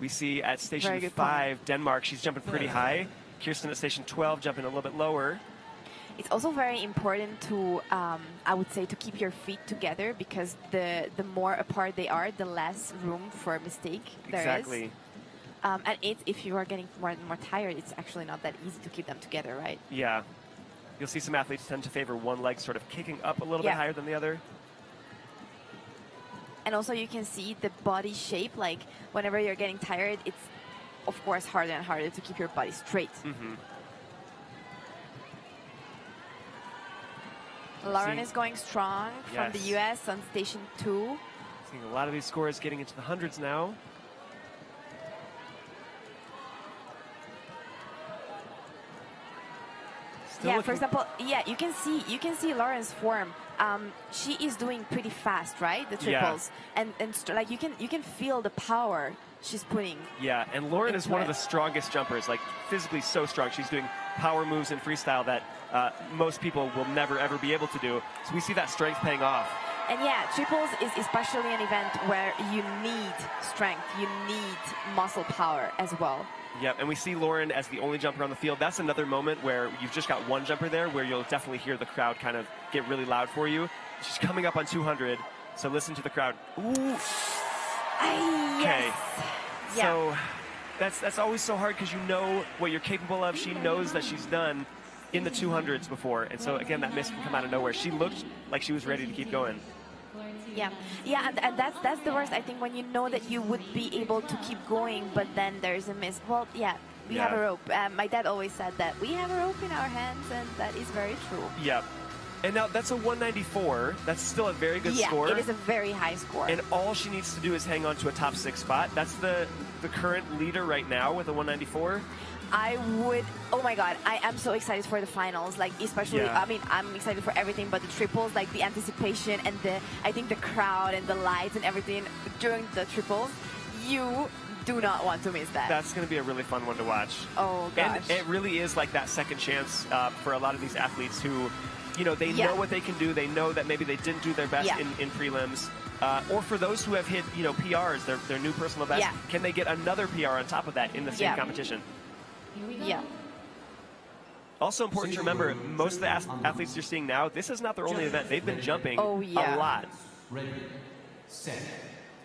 We see at Station 5, Denmark, she's jumping pretty high. Kirsten at Station 12 jumping a little bit lower. It's also very important to, I would say, to keep your feet together, because the more apart they are, the less room for mistake there is. Exactly. And if you are getting more and more tired, it's actually not that easy to keep them together, right? Yeah. You'll see some athletes tend to favor one leg sort of kicking up a little bit higher than the other. And also you can see the body shape, like whenever you're getting tired, it's of course harder and harder to keep your body straight. Lauren is going strong from the US on Station 2. Seeing a lot of these scores getting into the hundreds now. For example, you can see Lauren's form. She is doing pretty fast, right? The triples, and like you can feel the power she's putting. Yeah, and Lauren is one of the strongest jumpers, like physically so strong. She's doing power moves in freestyle that most people will never ever be able to do. So we see that strength paying off. And triples is especially an event where you need strength, you need muscle power as well. Yep, and we see Lauren as the only jumper on the field. That's another moment where you've just got one jumper there where you'll definitely hear the crowd kind of get really loud for you. She's coming up on 200, so listen to the crowd. Ooh. Okay. So that's always so hard because you know what you're capable of. She knows that she's done in the 200s before, and so again, that miss can come out of nowhere. She looked like she was ready to keep going. And that's the worst, I think, when you know that you would be able to keep going, but then there's a miss. Well, we have a rope. My dad always said that we have a rope in our hands, and that is very true. Yep. And now that's a 194. That's still a very good score. Yeah, it is a very high score. And all she needs to do is hang on to a top 6 spot. That's the current leader right now with a 194. Oh my God, I am so excited for the finals, like especially, I mean, I'm excited for everything, but the triples, like the anticipation and I think the crowd and the lights and everything during the triples, you do not want to miss that. That's going to be a really fun one to watch. Oh gosh. And it really is like that second chance for a lot of these athletes who, they know what they can do. They know that maybe they didn't do their best in prelims. Or for those who have hit, PRs, their new personal best, can they get another PR on top of that in the same competition? Also important to remember, most of the athletes you're seeing now, this is not their only event. They've been jumping a lot. Ready, set.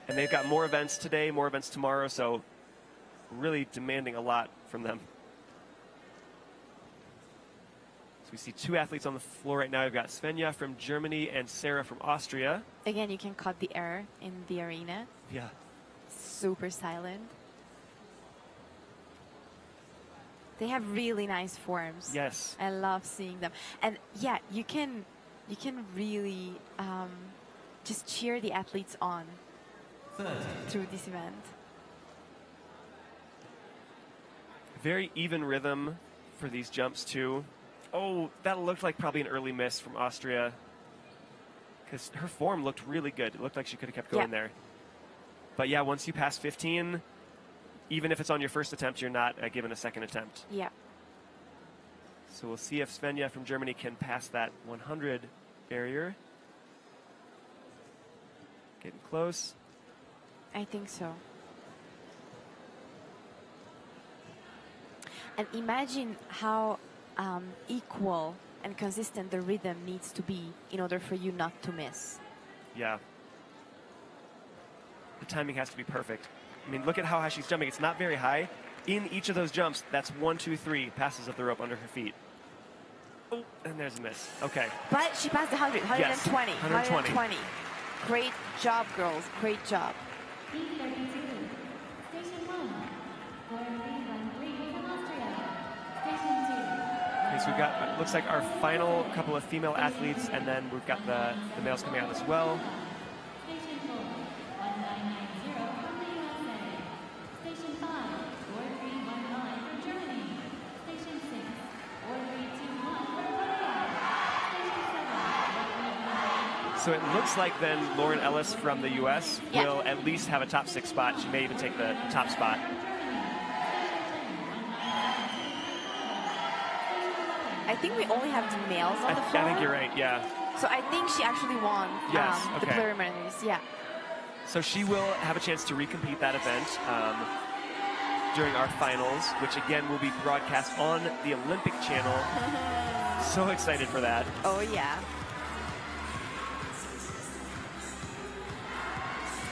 And they've got more events today, more events tomorrow, so really demanding a lot from them. So we see 2 athletes on the floor right now. We've got Svenja from Germany and Sarah from Austria. Again, you can cut the air in the arena. Yeah. Super silent. They have really nice forms. Yes. I love seeing them. And you can really just cheer the athletes on 30. through this event. Very even rhythm for these jumps too. Oh, that looked like probably an early miss from Austria, because her form looked really good. It looked like she could have kept going there. But once you pass 15, even if it's on your first attempt, you're not given a second attempt. Yeah. So we'll see if Svenja from Germany can pass that 100 barrier. Getting close. I think so. And imagine how equal and consistent the rhythm needs to be in order for you not to miss. Yeah. The timing has to be perfect. I mean, look at how high she's jumping. It's not very high. In each of those jumps, that's 1, 2, 3 passes of the rope under her feet. Oh, and there's a miss. Okay. But she passed the 100, 120, Yes, 120. Great job, girls. Great job. B32, Station 1, 4313 from Austria. Station 2. Okay, so we've got, looks like our final couple of female athletes, and then we've got the males coming out as well. Station 4, 1990 from the USA. Station 5, 4319 from Germany. Station 6, 4321 from Korea. Station 7, 4319. So it looks like then Lauren Ellis from the U.S. Yeah. will at least have a top 6 spot. She may even take the top spot. I think we only have the males on the I floor. think you're right, yeah. So I think she actually won Yes, the okay. preliminaries. Yeah. So she will have a chance to recompete that event during our finals, which again will be broadcast on the Olympic channel. So excited for that. Oh, yeah.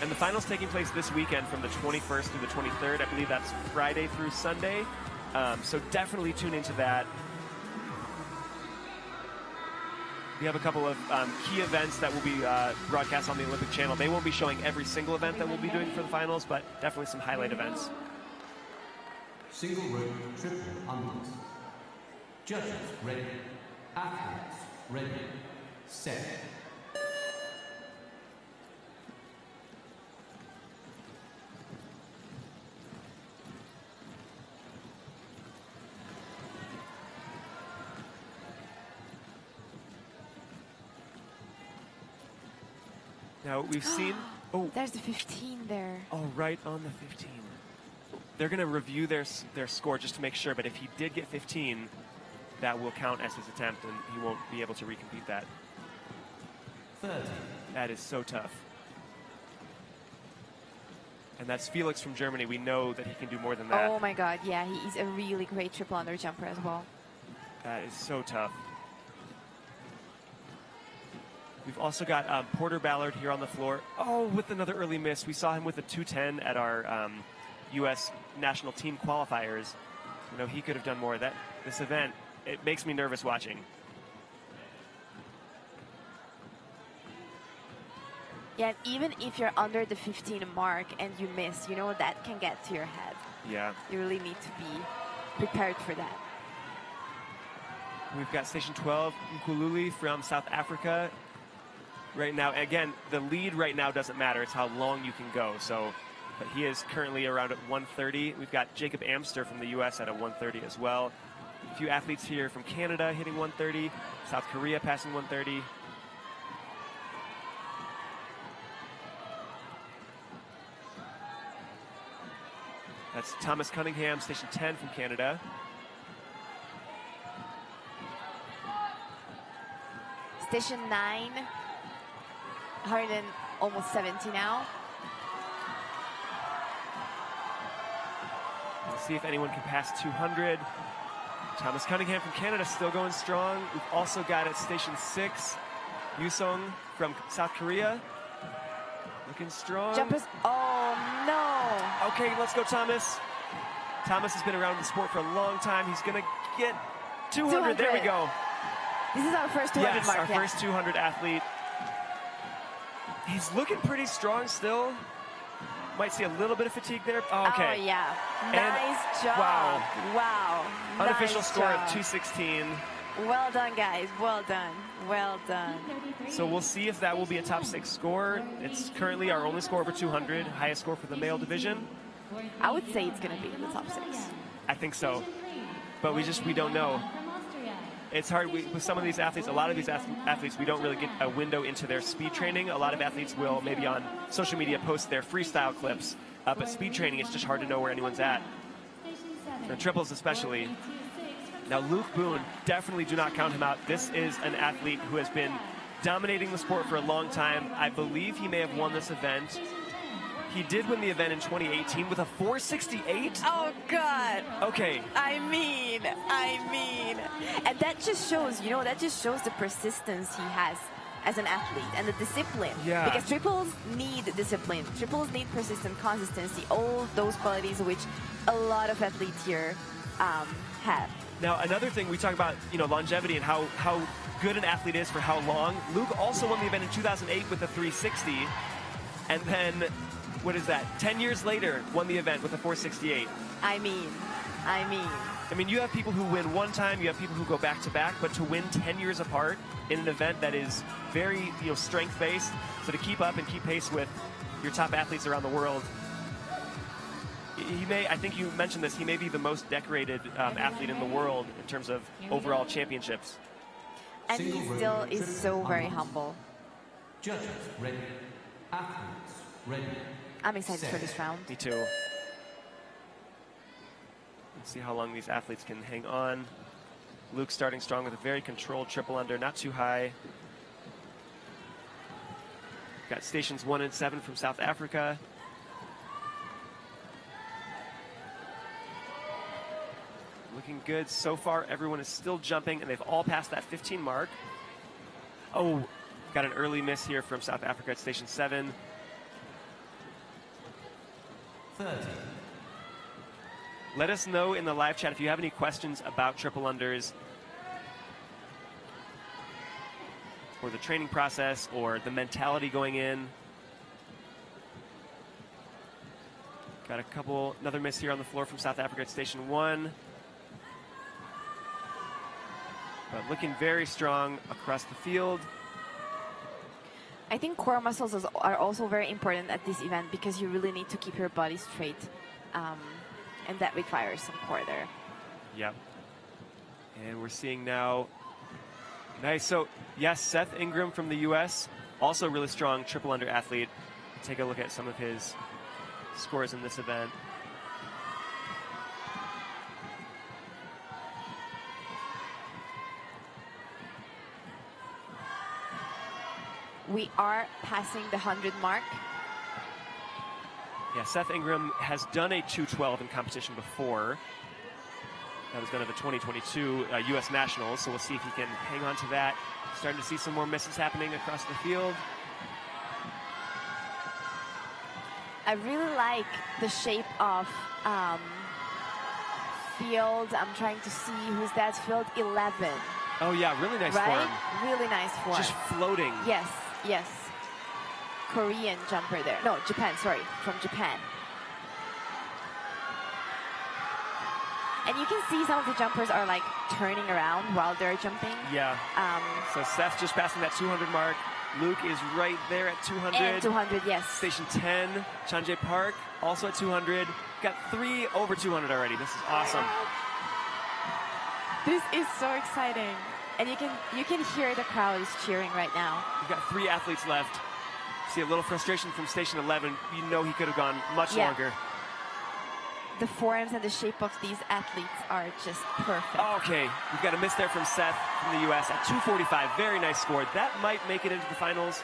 And the finals taking place this weekend from the 21st through the 23rd. I believe that's Friday through Sunday. So definitely tune into that. We have a couple of key events that will be broadcast on the Olympic channel. They won't be showing every single event that we'll be doing for the finals, but definitely some highlight events. Single rope triple unders. Judges ready. Athletes ready. Set. Now we've seen. Oh, There's the 15 there. oh, right on the 15. They're going to review their score just to make sure. But if he did get 15, that will count as his attempt, and he won't be able to recompete that. 30. That is so tough. And that's Felix from Germany. We know that he can do more than that. Oh my God, yeah, he is a really great triple under jumper as well. That is so tough. We've also got Porter Ballard here on the floor. Oh, with another early miss. We saw him with a 210 at our U.S. national team qualifiers. You know, he could have done more. This event, it makes me nervous watching. Yeah, and even if you're under the 15 mark and you miss, you know, that can get to your head. Yeah. You really need to be prepared for that. We've got Station 12, Nkululi from South Africa. Right now, again, the lead right now doesn't matter. It's how long you can go. So, but he is currently around at 130. We've got Jacob Amster from the U.S. at a 130 as well. A few athletes here from Canada hitting 130. South Korea passing 130. That's Thomas Cunningham, Station 10 from Canada. Station 9, 170 now. We'll see if anyone can pass 200. Thomas Cunningham from Canada still going strong. We've also got at Station 6, Yusong from South Korea. Looking strong. Jumpers, oh no. Okay, let's go, Thomas. Thomas has been around the sport for a long time. He's going to get 200. There we go. This is our first 200 Yes, mark. our first 200 athlete. He's looking pretty strong still. Might see a little bit of fatigue there. Oh, okay. Oh, yeah. And Nice job. wow. Wow. Unofficial Nice score job. at 216. Well done, guys. Well done. Well done. So we'll see if that will be a top 6 score. It's currently our only score over 200, highest score for the male division. I would say it's going to be in the top 6. I think so, but we don't know. It's hard with some of these athletes. A lot of these athletes, we don't really get a window into their speed training. A lot of athletes will maybe on social media post their freestyle clips, but speed training, it's just hard to know where anyone's at. For triples especially. Now Luke Boone, definitely do not count him out. This is an athlete who has been dominating the sport for a long time. I believe he may have won this event. He did win the event in 2018 with a 468. Oh God. Okay. I mean, and that just shows, that just shows the persistence he has as an athlete and the discipline. Yeah. Because triples need discipline. Triples need persistent consistency. All those qualities which a lot of athletes here have. Now, another thing we talk about, longevity and how good an athlete is for how long. Luke also won the event in 2008 with a 360, and then, what is that? 10 years later, won the event with a 468. I mean, you have people who win one time, you have people who go back to back, but to win 10 years apart in an event that is very, strength based, so to keep up and keep pace with your top athletes around the world. I think you mentioned this, he may be the most decorated athlete in the world in terms of overall championships. And he still is so very humble. Judges ready. Athletes ready. I'm excited for this round. Me too. Let's see how long these athletes can hang on. Luke starting strong with a very controlled triple under, not too high. Got stations 1 and 7 from South Africa. Looking good so far. Everyone is still jumping, and they've all passed that 15 mark. Oh, got an early miss here from South Africa at station 7. 30. Let us know in the live chat if you have any questions about triple unders or the training process or the mentality going in. Got another miss here on the floor from South Africa at station 1. But looking very strong across the field. I think core muscles are also very important at this event because you really need to keep your body straight. And that requires some core there. Yep. And we're seeing now, nice. So, yes, Seth Ingram from the U.S., also really strong triple under athlete. Take a look at some of his scores in this event. We are passing the 100 mark. Yeah, Seth Ingram has done a 212 in competition before. That was done at the 2022 U.S. Nationals, so we'll see if he can hang on to that. Starting to see some more misses happening across the field. I really like the shape of field. I'm trying to see who's that. Field 11. Oh, yeah, really nice right? form. Really nice form. Just floating. Yes, yes. Korean jumper there. No, Japan, sorry, from Japan. And you can see some of the jumpers are like turning around while they're jumping. Yeah. So Seth just passing that 200 mark. Luke is right there at 200. And 200, yes. Station 10, Chanjae Park, also at 200. Got 3 over 200 already. This is awesome. This is so exciting. And you can hear the crowd is cheering right now. We've got 3 athletes left. See a little frustration from station 11. You know he could have gone much longer. The forms and the shape of these athletes are just perfect. Okay, we've got a miss there from Seth from the U.S. at 245. Very nice score. That might make it into the finals.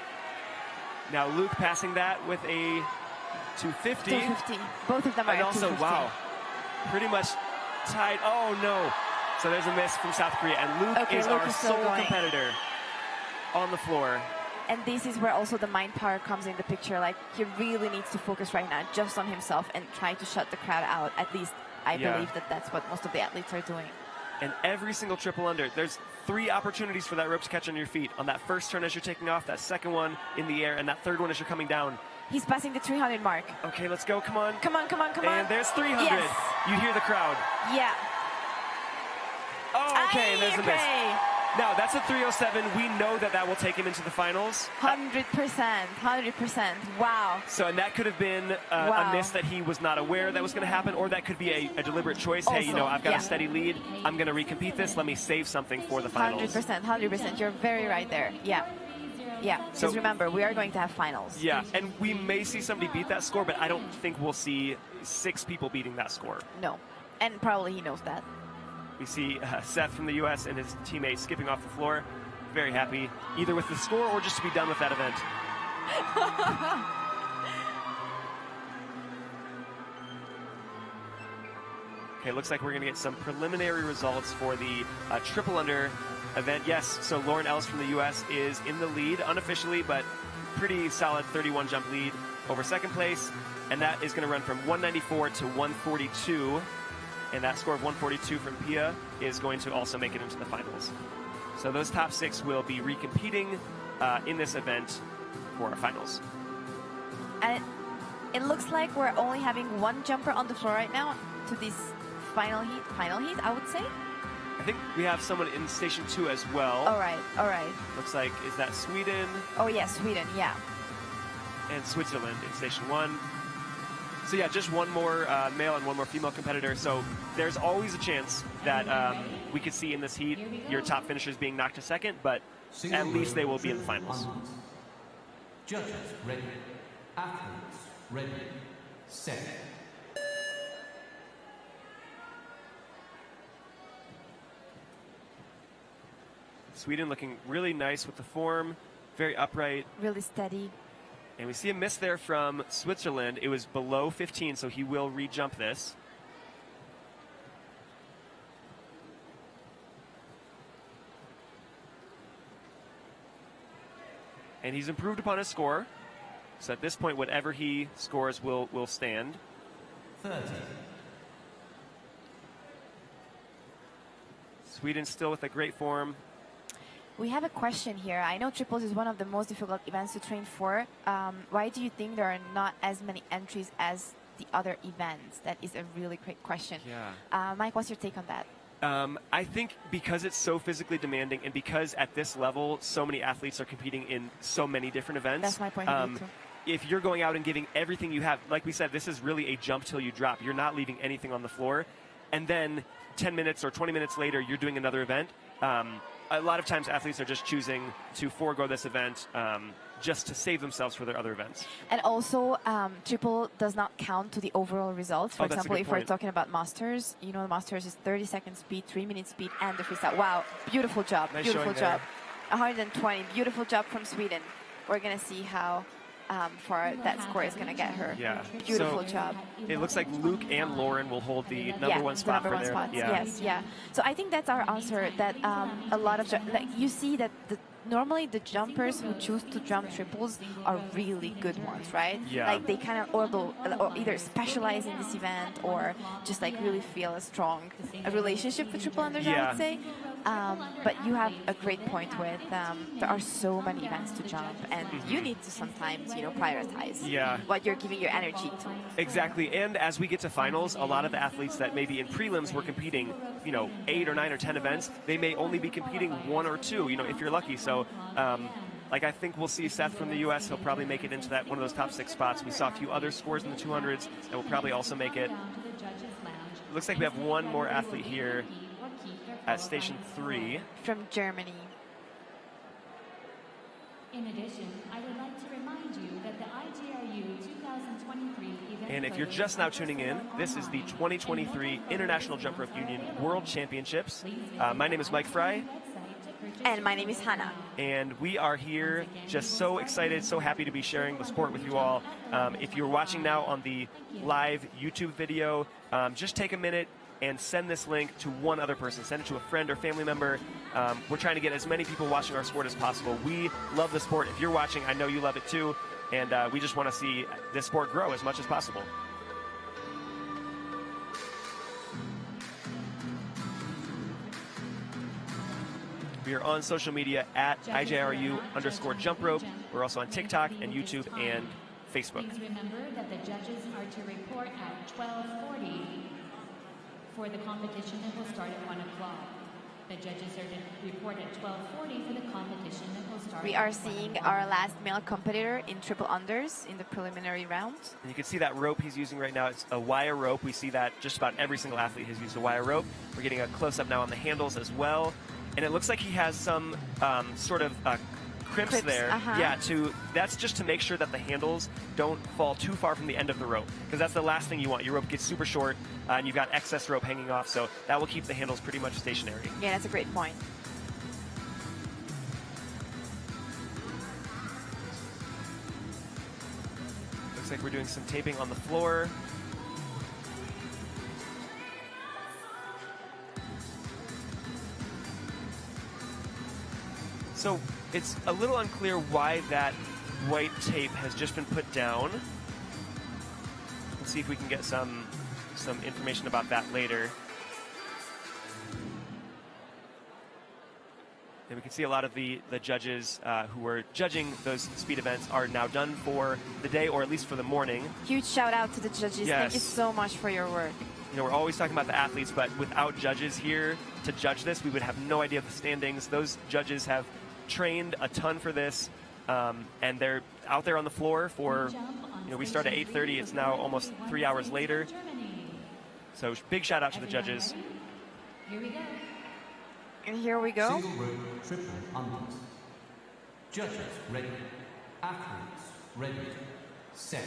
Now Luke passing that with a 250. 250. Both of them are and at also, 250. wow, pretty much tied. Oh, no. So there's a miss from South Korea. And Luke is our sole competitor on the floor. And this is where also the mind power comes in the picture. Like, he really needs to focus right now just on himself and try to shut the crowd out. At least I believe that's what most of the athletes are doing. And every single triple under, there's 3 opportunities for that rope to catch on your feet. On that first turn as you're taking off, that second one in the air, and that third one as you're coming down. He's passing the 300 mark. Okay, let's go. Come on. Come on, come on, come on. And there's 300. Yes. You hear the crowd. Yeah. Oh, okay, and there's a miss. Now, that's a 307. We know that will take him into the finals. 100%, 100%. Wow. So, and that could have been a miss that he was not aware that was going to happen, or that could be a deliberate choice. Also, hey, I've got a steady lead. I'm going to recompete this. Let me save something for the finals. 100%, 100%. You're very right there. Yeah. Yeah, So- because remember, we are going to have finals. Yeah, and we may see somebody beat that score, but I don't think we'll see 6 people beating that score. No. And probably he knows that. We see Seth from the U.S. and his teammate skipping off the floor. Very happy, either with the score or just to be done with that event. Okay, looks like we're going to get some preliminary results for the triple under event. Yes, so Lauren Ellis from the U.S. is in the lead unofficially, but pretty solid 31 jump lead over second place. And that is going to run from 194 to 142. And that score of 142 from Pia is going to also make it into the finals. So those top 6 will be recompeting in this event for our finals. And it looks like we're only having one jumper on the floor right now to this final heat, I would say. I think we have someone in station 2 as well. All right. Looks like, is that Sweden? Oh yeah, Sweden, yeah. And Switzerland in station 1. So yeah, just one more male and one more female competitor. So there's always a chance that we could see in this heat your top finishers being knocked to second, but at least they will be in the finals. Judges ready. Athletes ready. Set. Sweden looking really nice with the form, very upright. Really steady. And we see a miss there from Switzerland. It was below 15, so he will re-jump this. And he's improved upon his score. So at this point, whatever he scores will stand. 30. Sweden still with a great form. We have a question here. I know triples is one of the most difficult events to train for. Why do you think there are not as many entries as the other events? That is a really great question. Yeah. Mike, what's your take on that? I think because it's so physically demanding and because at this level so many athletes are competing in so many different events. That's my point of view too. If you're going out and giving everything you have, like we said, this is really a jump till you drop. You're not leaving anything on the floor. And then 10 minutes or 20 minutes later, you're doing another event. A lot of times athletes are just choosing to forego this event just to save themselves for their other events. And also, triple does not count to the overall results. For example, if we're talking about masters, you know, the masters is 30-second speed, 3-minute speed, and the freestyle. Wow, beautiful job, nice beautiful job. 120, beautiful job from Sweden. We're going to see how far that score is going to get her. Yeah. Beautiful job. It looks like Luke and Lauren will hold the number one spot for their. Yes, yeah. So I think that's our answer. That a lot of like you see that normally the jumpers who choose to jump triples are really good ones, right? Yeah. Like they kind of or either specialize in this event or just like really feel a strong relationship with triple unders, I would say. But you have a great point with there are so many events to jump, and you need to sometimes, you know, prioritize what you're giving your energy to. Exactly, and as we get to finals, a lot of the athletes that maybe in prelims were competing, you know, 8 or 9 or 10 events, they may only be competing 1 or 2, you know, if you're lucky. So, like I think we'll see Seth from the U.S. He'll probably make it into that one of those top 6 spots. We saw a few other scores in the 200s that will probably also make it. Looks like we have one more athlete here at station 3. From Germany. In addition, I would like to remind you that the IJRU 2023 event. And if you're just now tuning in, this is the 2023 International Jump Rope Union World Championships. My name is Mike Fry. And my name is Hannah. And we are here just so excited, so happy to be sharing the sport with you all. If you're watching now on the live YouTube video, just take a minute and send this link to one other person. Send it to a friend or family member. We're trying to get as many people watching our sport as possible. We love the sport. If you're watching, I know you love it too. And we just want to see this sport grow as much as possible. We are on social media at IJRU_jump rope. We're also on TikTok and YouTube and Facebook. Please remember that the judges are to report at 12:40 for the competition that will start at 1 o'clock. The judges are to report at 12:40 for the competition that will start. We are seeing our last male competitor in triple unders in the preliminary round. And you can see that rope he's using right now. It's a wire rope. We see that just about every single athlete has used a wire rope. We're getting a close-up now on the handles as well. And it looks like he has some sort of crimps there. Yeah, that's just to make sure that the handles don't fall too far from the end of the rope, because that's the last thing you want. Your rope gets super short and you've got excess rope hanging off, so that will keep the handles pretty much stationary. Yeah, that's a great point. Looks like we're doing some taping on the floor. So it's a little unclear why that white tape has just been put down. Let's see if we can get some information about that later. And we can see a lot of the judges who were judging those speed events are now done for the day, or at least for the morning. Huge shout out to the judges. Yes. Thank you so much for your work. You know, we're always talking about the athletes, but without judges here to judge this, we would have no idea of the standings. Those judges have trained a ton for this, and they're out there on the floor for, you know, we start at 8:30. It's now almost 3 hours later. So big shout out to the judges. Here we go. And here we go. Single rope triple unders. Judges ready. Athletes ready. Set.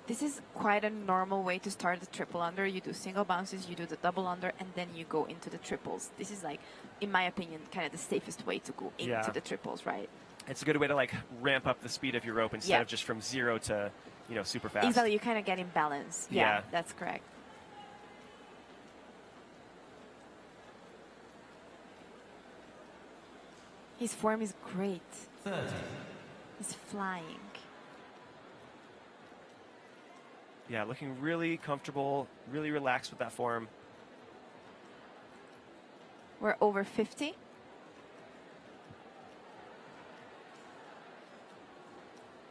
This is quite a normal way to start the triple under. You do single bounces, you do the double under, and then you go into the triples. This is like, in my opinion, kind of the safest way to go into the triples, right? It's a good way to like ramp up the speed of your rope instead of just from 0 to, you know, super fast. Exactly, you kind of get in balance. Yeah, that's correct. His form is great. 30. He's flying. Yeah, looking really comfortable, really relaxed with that form. We're over 50.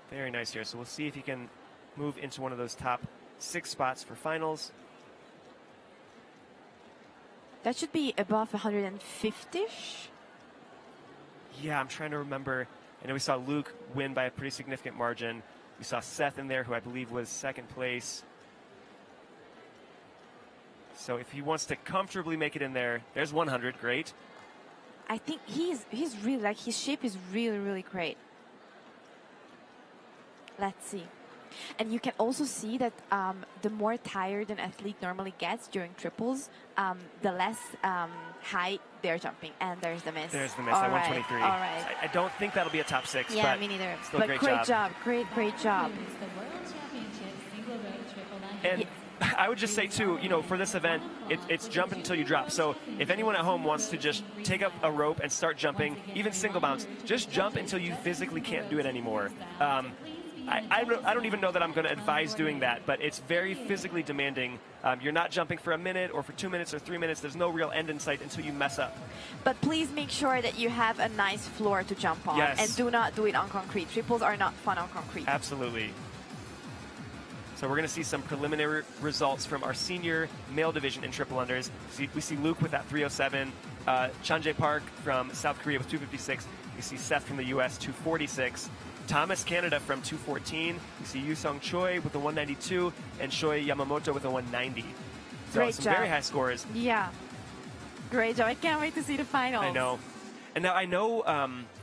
Very nice here. So we'll see if he can move into one of those top 6 spots for finals. That should be above 150-ish. Yeah, I'm trying to remember. I know we saw Luke win by a pretty significant margin. We saw Seth in there, who I believe was 2nd place. So if he wants to comfortably make it in there, there's 100. Great. I think he's really, like, his shape is really, really great. Let's see. And you can also see that the more tired an athlete normally gets during triples, the less high they're jumping. And there's the miss. There's the miss all at right, 123. All right. I don't think that'll be a top 6. Yeah, but me neither. Still But great great job. job. Great job. It's the World Championship single rope triple And I would just say, too, you know, for this event, it's jump until you drop. So if anyone at home wants to just take up a rope and start jumping, even single bounce, just jump until you physically can't do it anymore. I don't even know that I'm going to advise doing that, but it's very physically demanding. You're not jumping for a minute or for 2 minutes or 3 minutes. There's no real end in sight until you mess up. But please make sure that you have a nice floor to jump on. Yes. And do not do it on concrete. Triples are not fun on concrete. Absolutely. So we're going to see some preliminary results from our senior male division in triple unders. We see Luke with that 307, Chanjae Park from South Korea with 256. You see Seth from the U.S. 246. Thomas Canada from 214. You see Yusong Choi with a 192 and Shoei Yamamoto with a 190. So Great some job. very high scores. Yeah. Great job. I can't wait to see the finals. I know. And now I know,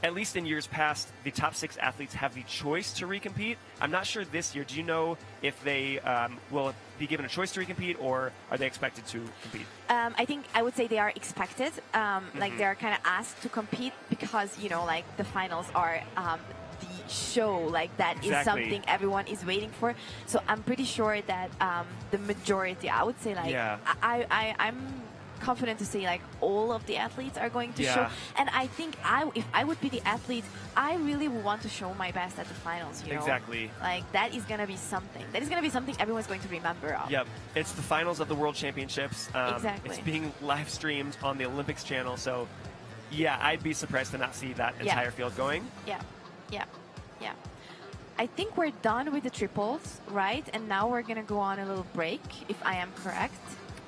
at least in years past, the top 6 athletes have the choice to recompete. I'm not sure this year. Do you know if they will be given a choice to recompete, or are they expected to compete? I think I would say they are expected. Like they're kind of asked to compete because, you know, like the finals are the show. Like that is something everyone is waiting for. So I'm pretty sure that the majority, I would say, like I'm confident to say like all of the athletes are going to show, and I think if I would be the athlete, I really would want to show my best at the finals. You know? Exactly. Like that is gonna be something. That is gonna be something everyone's going to remember of. Yep. It's the finals of the World Championships. Exactly. It's being live streamed on the Olympics channel. So, yeah, I'd be surprised to not see that entire field going. Yeah. I think we're done with the triples, right? And now we're gonna go on a little break, if I am correct.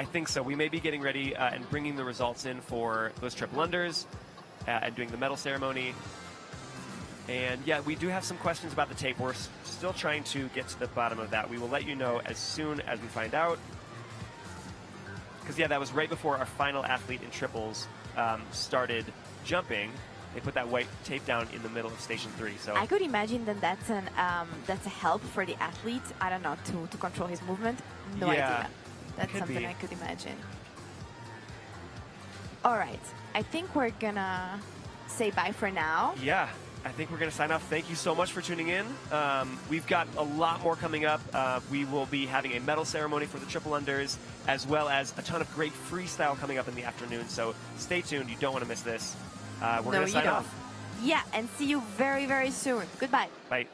I think so. We may be getting ready and bringing the results in for those triple unders and doing the medal ceremony. And yeah, we do have some questions about the tape. We're still trying to get to the bottom of that. We will let you know as soon as we find out. Because yeah, that was right before our final athlete in triples started jumping. They put that white tape down in the middle of station 3. So I could imagine that that's a help for the athlete. I don't know, to control his movement. No idea. That's something I could imagine. All right. I think we're gonna say bye for now. Yeah. I think we're going to sign off. Thank you so much for tuning in. We've got a lot more coming up. We will be having a medal ceremony for the triple unders, as well as a ton of great freestyle coming up in the afternoon. So stay tuned. You don't want to miss this. We're going to sign off. Yeah, and see you very, very soon. Goodbye. Bye.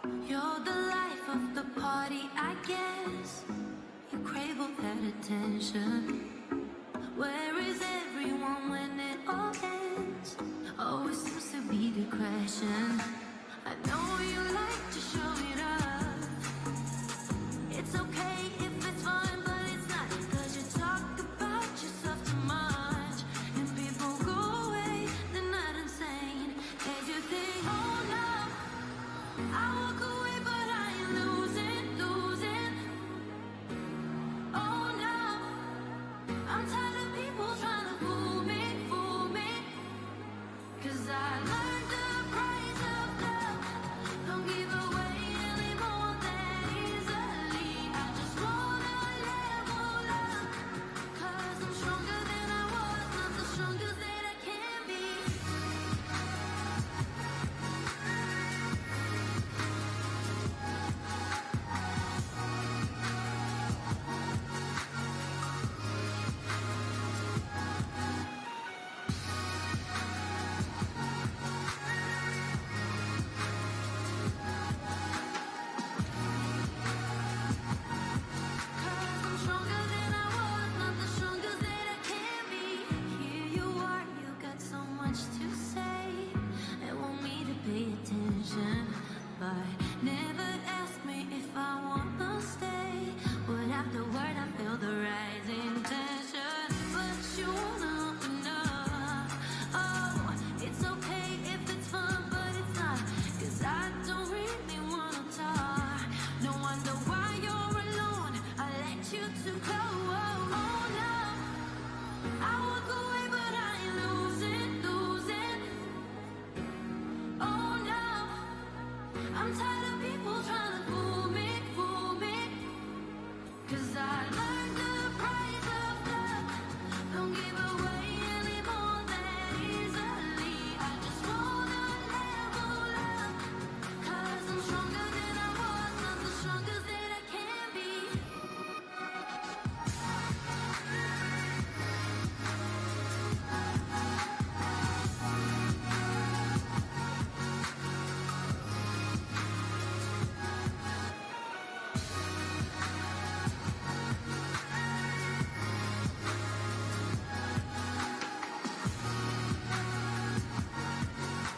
You're the life of the party, I guess. You crave all that attention. Where is everyone when it all ends? Always seems to be the question. I know you like to show it up. It's okay if it's fun, but it's not. Cause you talk about yourself too much. And people go away, they're not insane. And you think, oh no, I walk away, but I ain't losing. Oh no, I'm tired of people trying to fool me. Cause I learned the price of love. Don't give away any more that easily. I just wanna level up. Cause I'm stronger than I was, not the strongest that I can be. Cause I'm stronger than I was, not the strongest that I can be. Here you are, you got so much to say and want me to pay attention, but never ask me if I wanna stay. But afterward I feel the rising tension. But you wanna know, oh, it's okay if it's fun, but it's not. Cause I don't really wanna talk. No wonder why you're alone. I let you to go. Oh no, I walk away, but I ain't losing. Oh no, I'm tired of people trying to fool me. Cause I learned the price of love. Don't give away any more that easily. I just wanna level up. Cause I'm stronger than I was, not the strongest that I can be.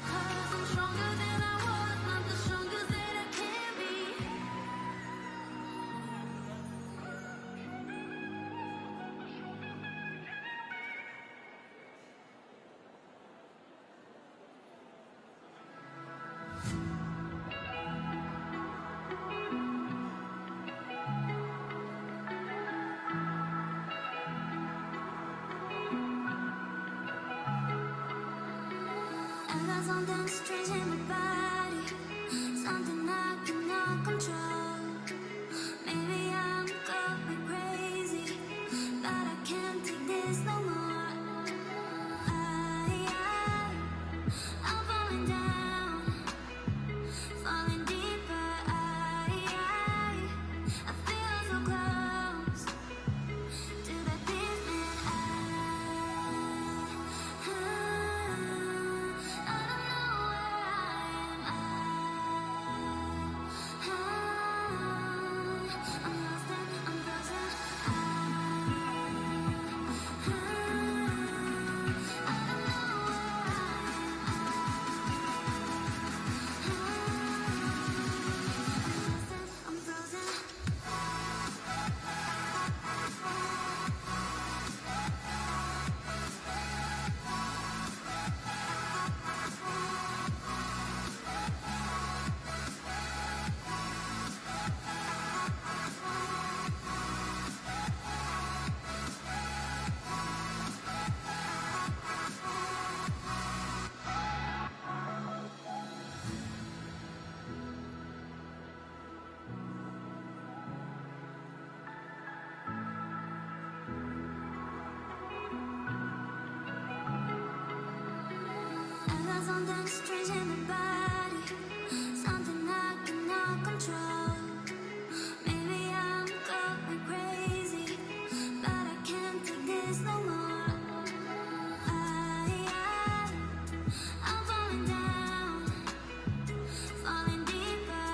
Cause I'm stronger than I was, not the strongest that I can be. I got something strange in my body, something I cannot control. Maybe I'm going crazy, but I can't take this no more. I'm falling down, falling deeper. I feel so close to the pavement. I don't know where I am. I'm lost and I'm frozen. I don't know where I am. I'm lost and I'm frozen. I got something strange in my body, something I cannot control. Maybe I'm going crazy, but I can't take this no more. I'm falling down, falling deeper.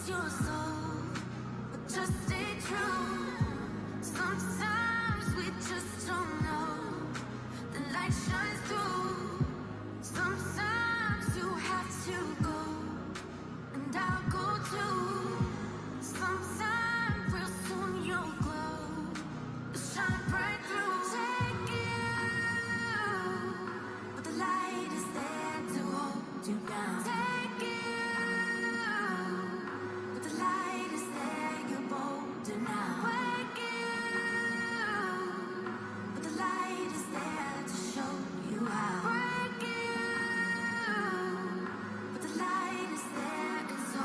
lose your soul, but just stay true. Sometimes we just don't know. The light shines through. Sometimes you have to go, and I'll go too. Sometime real soon you'll glow, shine bright through. Take you, but the light is there to hold you down. Take you, but the light is there, you're bolder now. Wake you, but the light is there to show you how. Break you, but the light is there, and so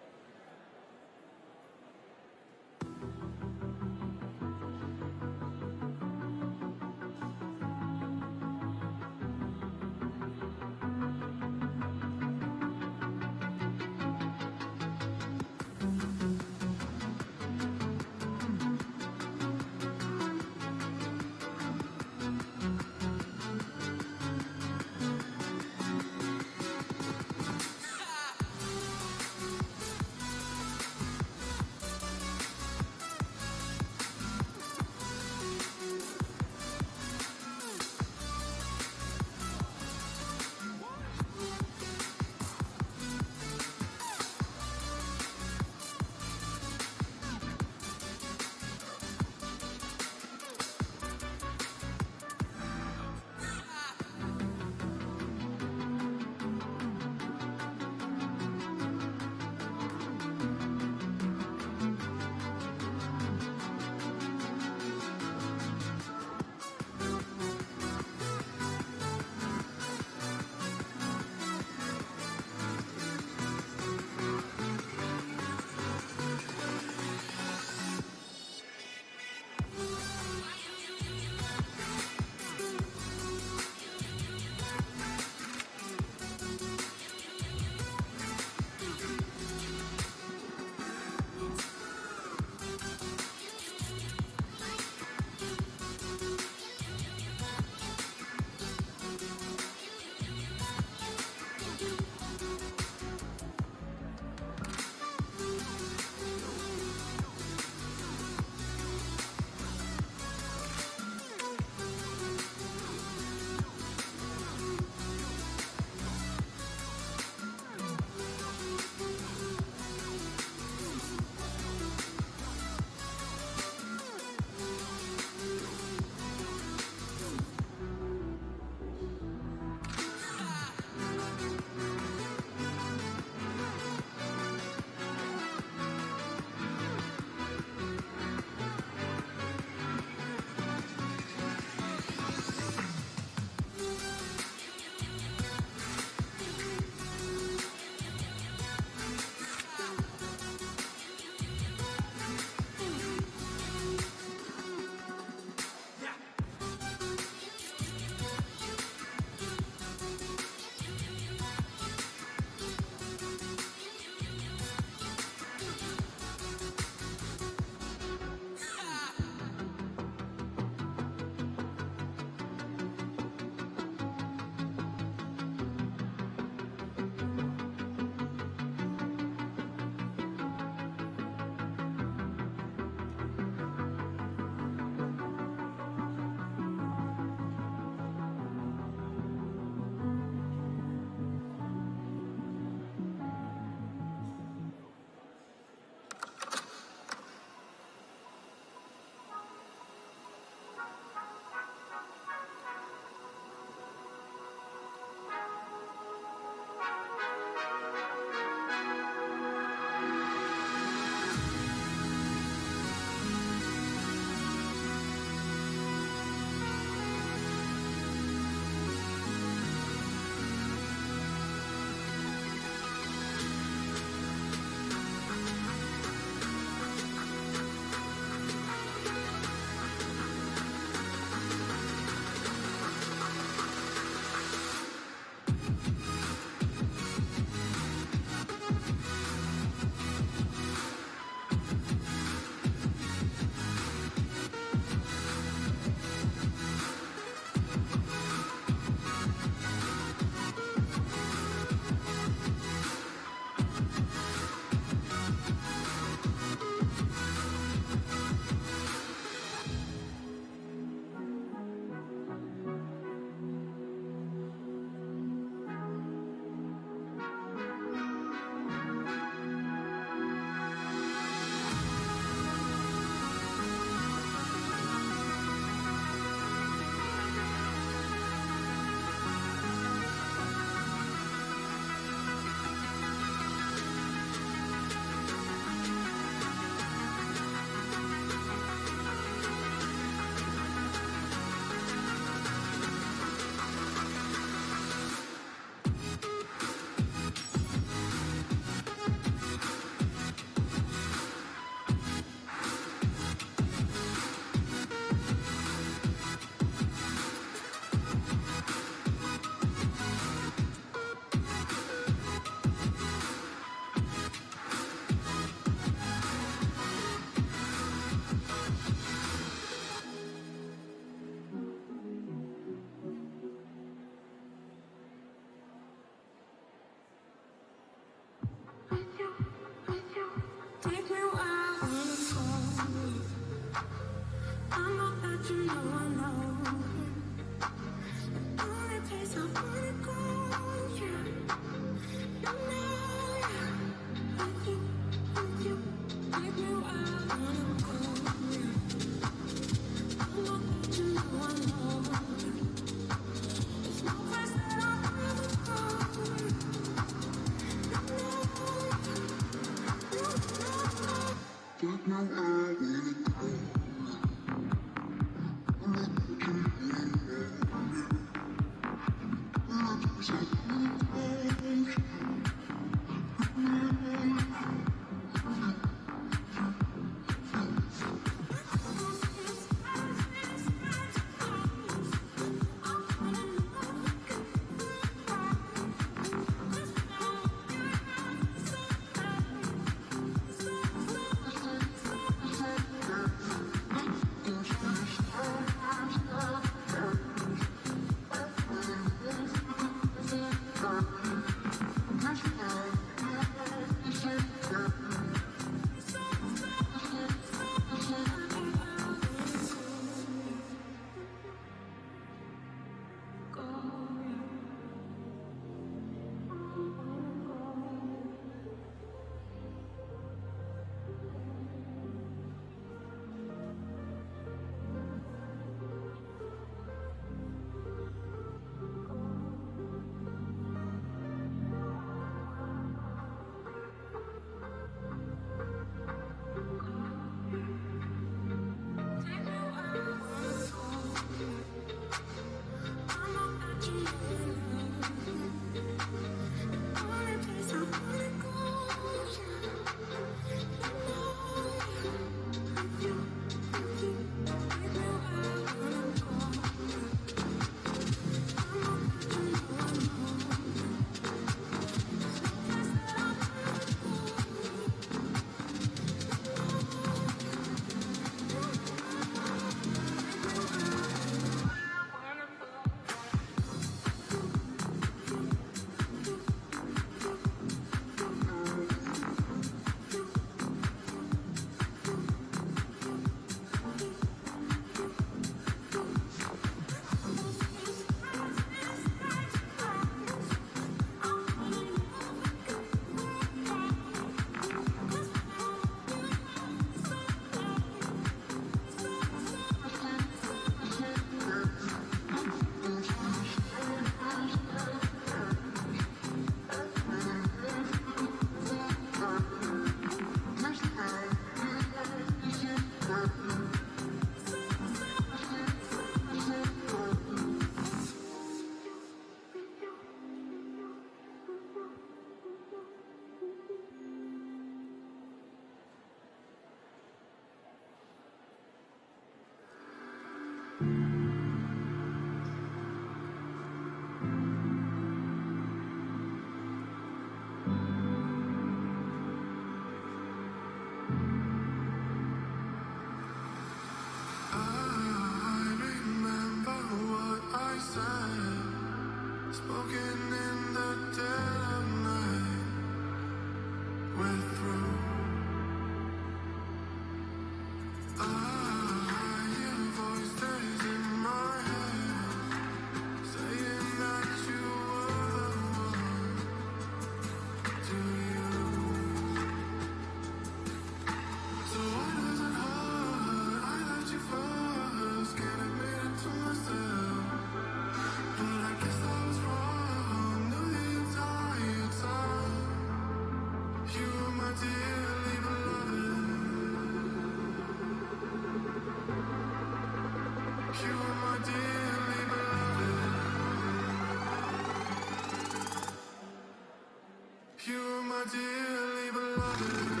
dearly beloved.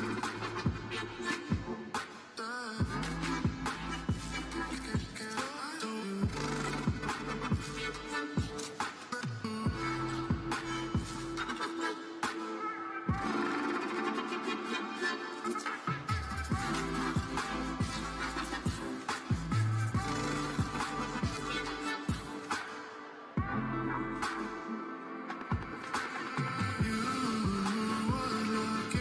You were looking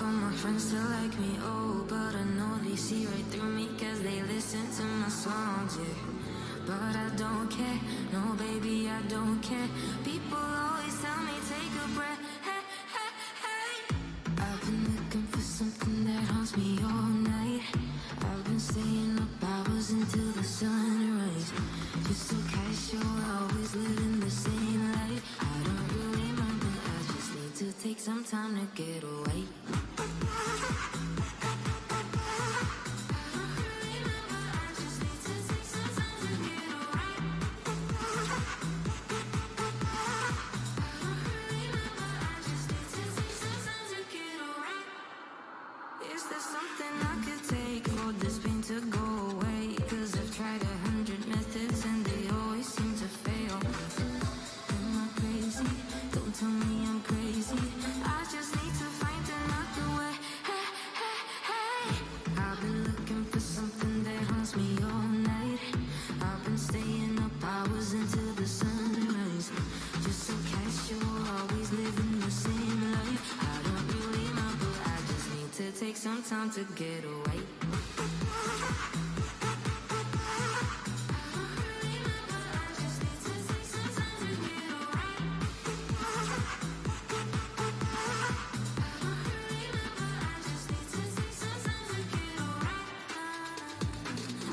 for my friends to like me, oh, but I know they see right through me, cause they listen to my songs, yeah. But I don't care, no baby, I don't care. People always tell me take a breath, hey, hey, hey. I've been looking for something that haunts me all night. I've been staying up hours until the sunrise. Just so casual, always living the same life. I don't really remember, I just need to take some time to get away. Is there something I could take for this pain to go away? Cause I've tried 100 methods and they always seem to fail. Am I crazy? Don't tell me I'm crazy. I just need to find another way. Hey, hey, hey. I've been looking for something that haunts me all night. I've been staying up hours until the sunrise. Just so casual, always living the same life. I don't really know, but I just need to take some time to get away.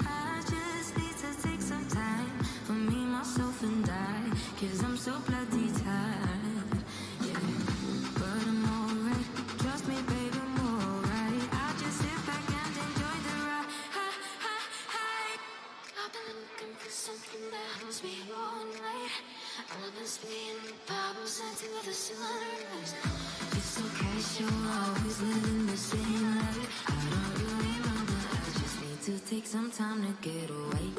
I just need to take some time for me, myself, and I. Cause I'm so bloody tired, yeah. But I'm alright, trust me, baby, I'm alright. I just sit back and enjoy the ride. Hey, hey, hey. I've been looking for something that haunts me all night. I've been spending hours until the sunrise. It's so casual, always living the same life. I don't really remember, I just need to take some time to get away.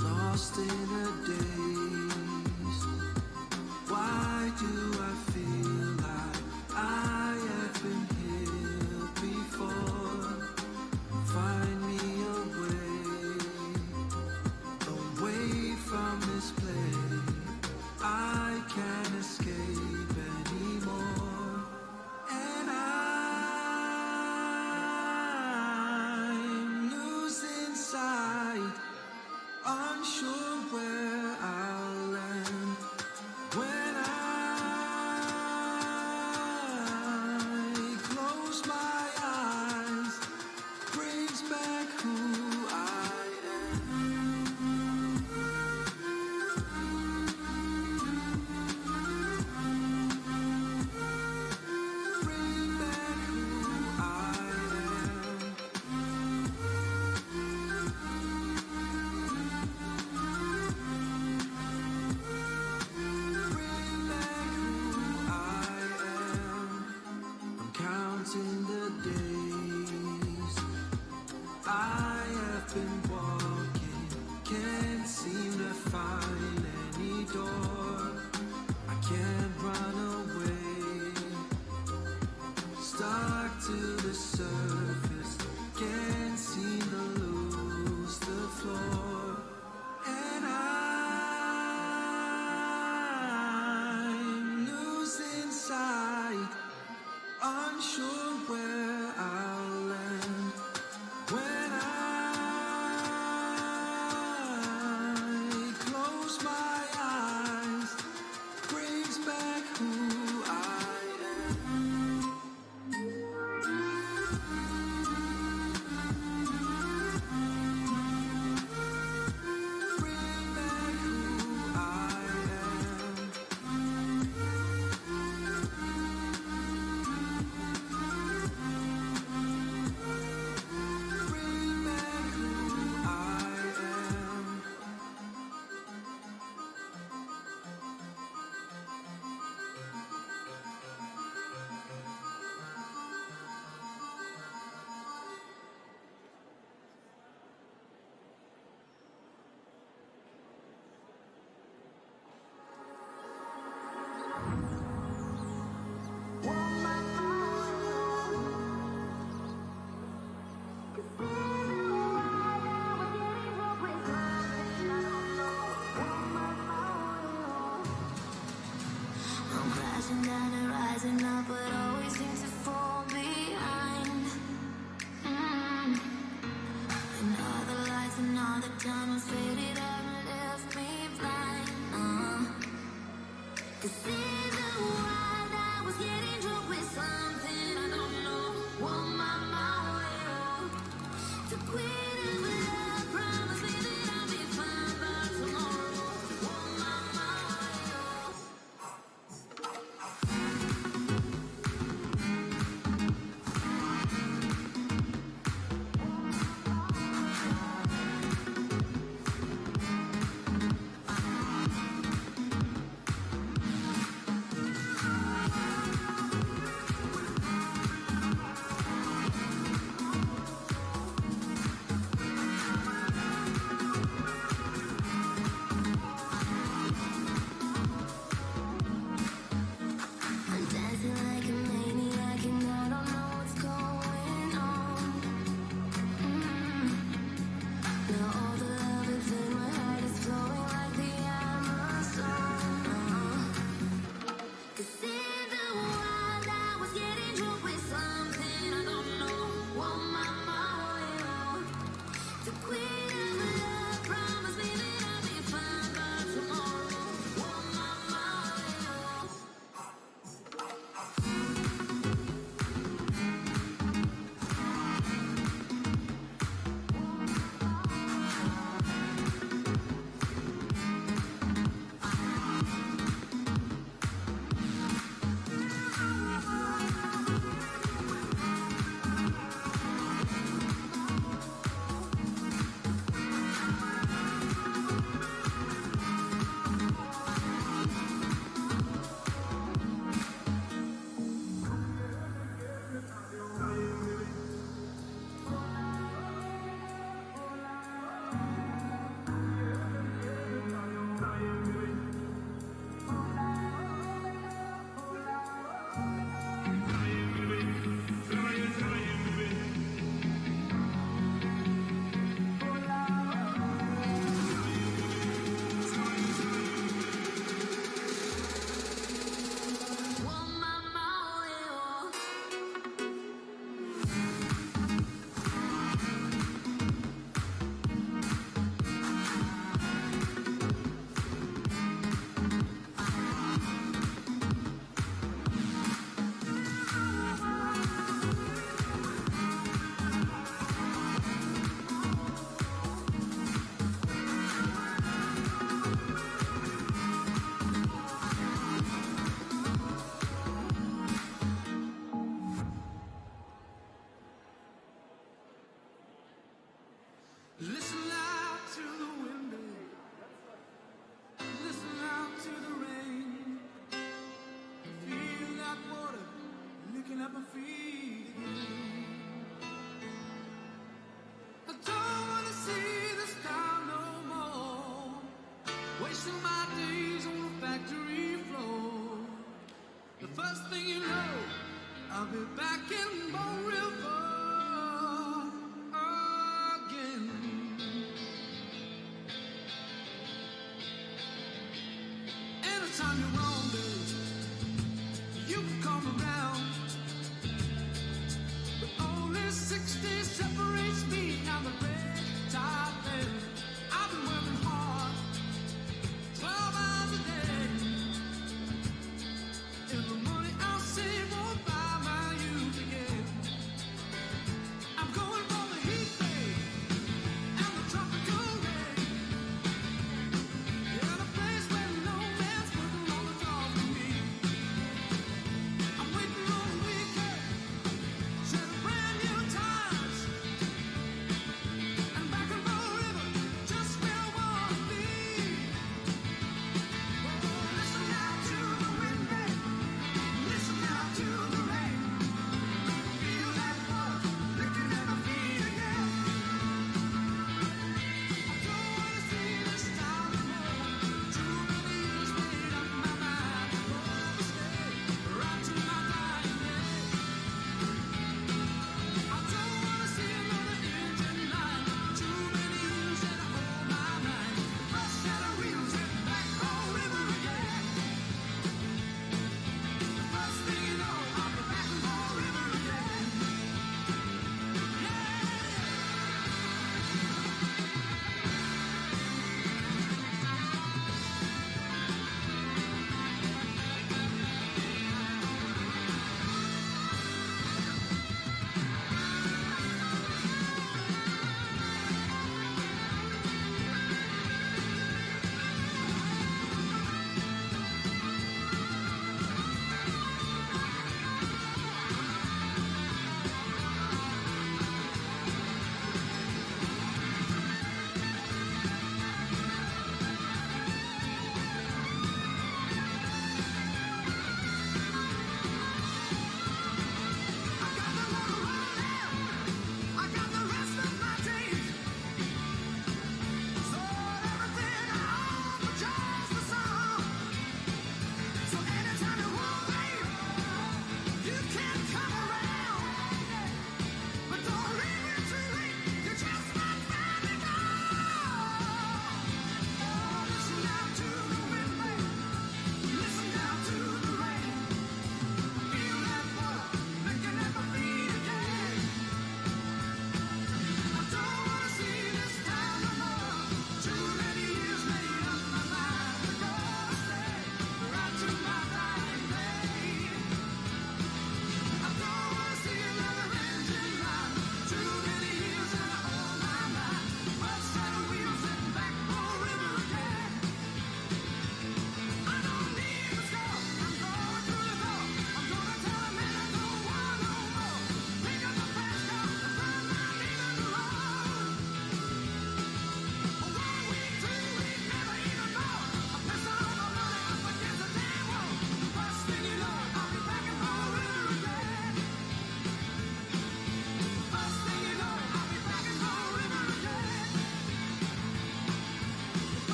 Lost in a daze. Why do I feel like I have been here before? Find me a way from this place. I can't escape anymore, and I'm losing sight. Unsure where I'll land when I close my eyes. Brings back who I am. Bring back who I am. Bring back who I am. I'm counting the days. I have been walking, can't seem to find any door. I can't run away, stuck to the surface, can't seem to lose the floor. And I'm losing sight, unsure where I'll land when I close my eyes. Brings back Listen out to the wind, listen out to the rain. Feel that water licking at my feet again. I don't wanna see this town no more, wasting my days on the factory floor. The first thing you know, I'll be back in Bone River again.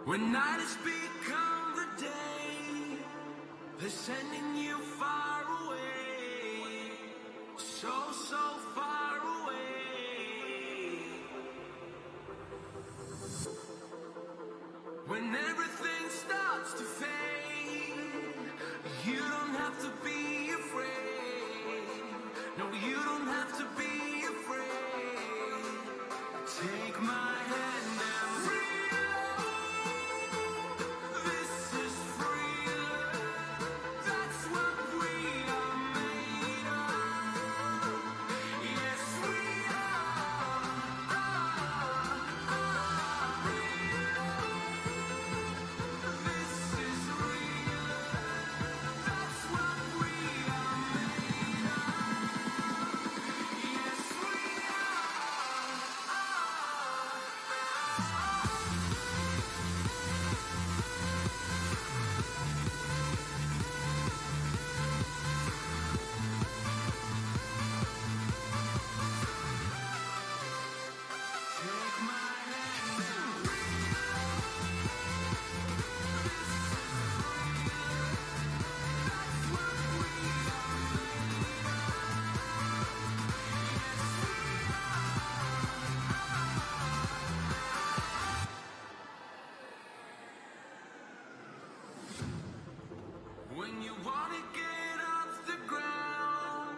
When night has become the day, they're sending you far away, so, so far away. When everything starts to fade, you don't have to be afraid. No, you don't have to be afraid. Take my hand and reload. This is free love. That's what we are made of. Yes, we are. This is real love. That's what we are made of. Yes, we take my hand and when you wanna get off the ground,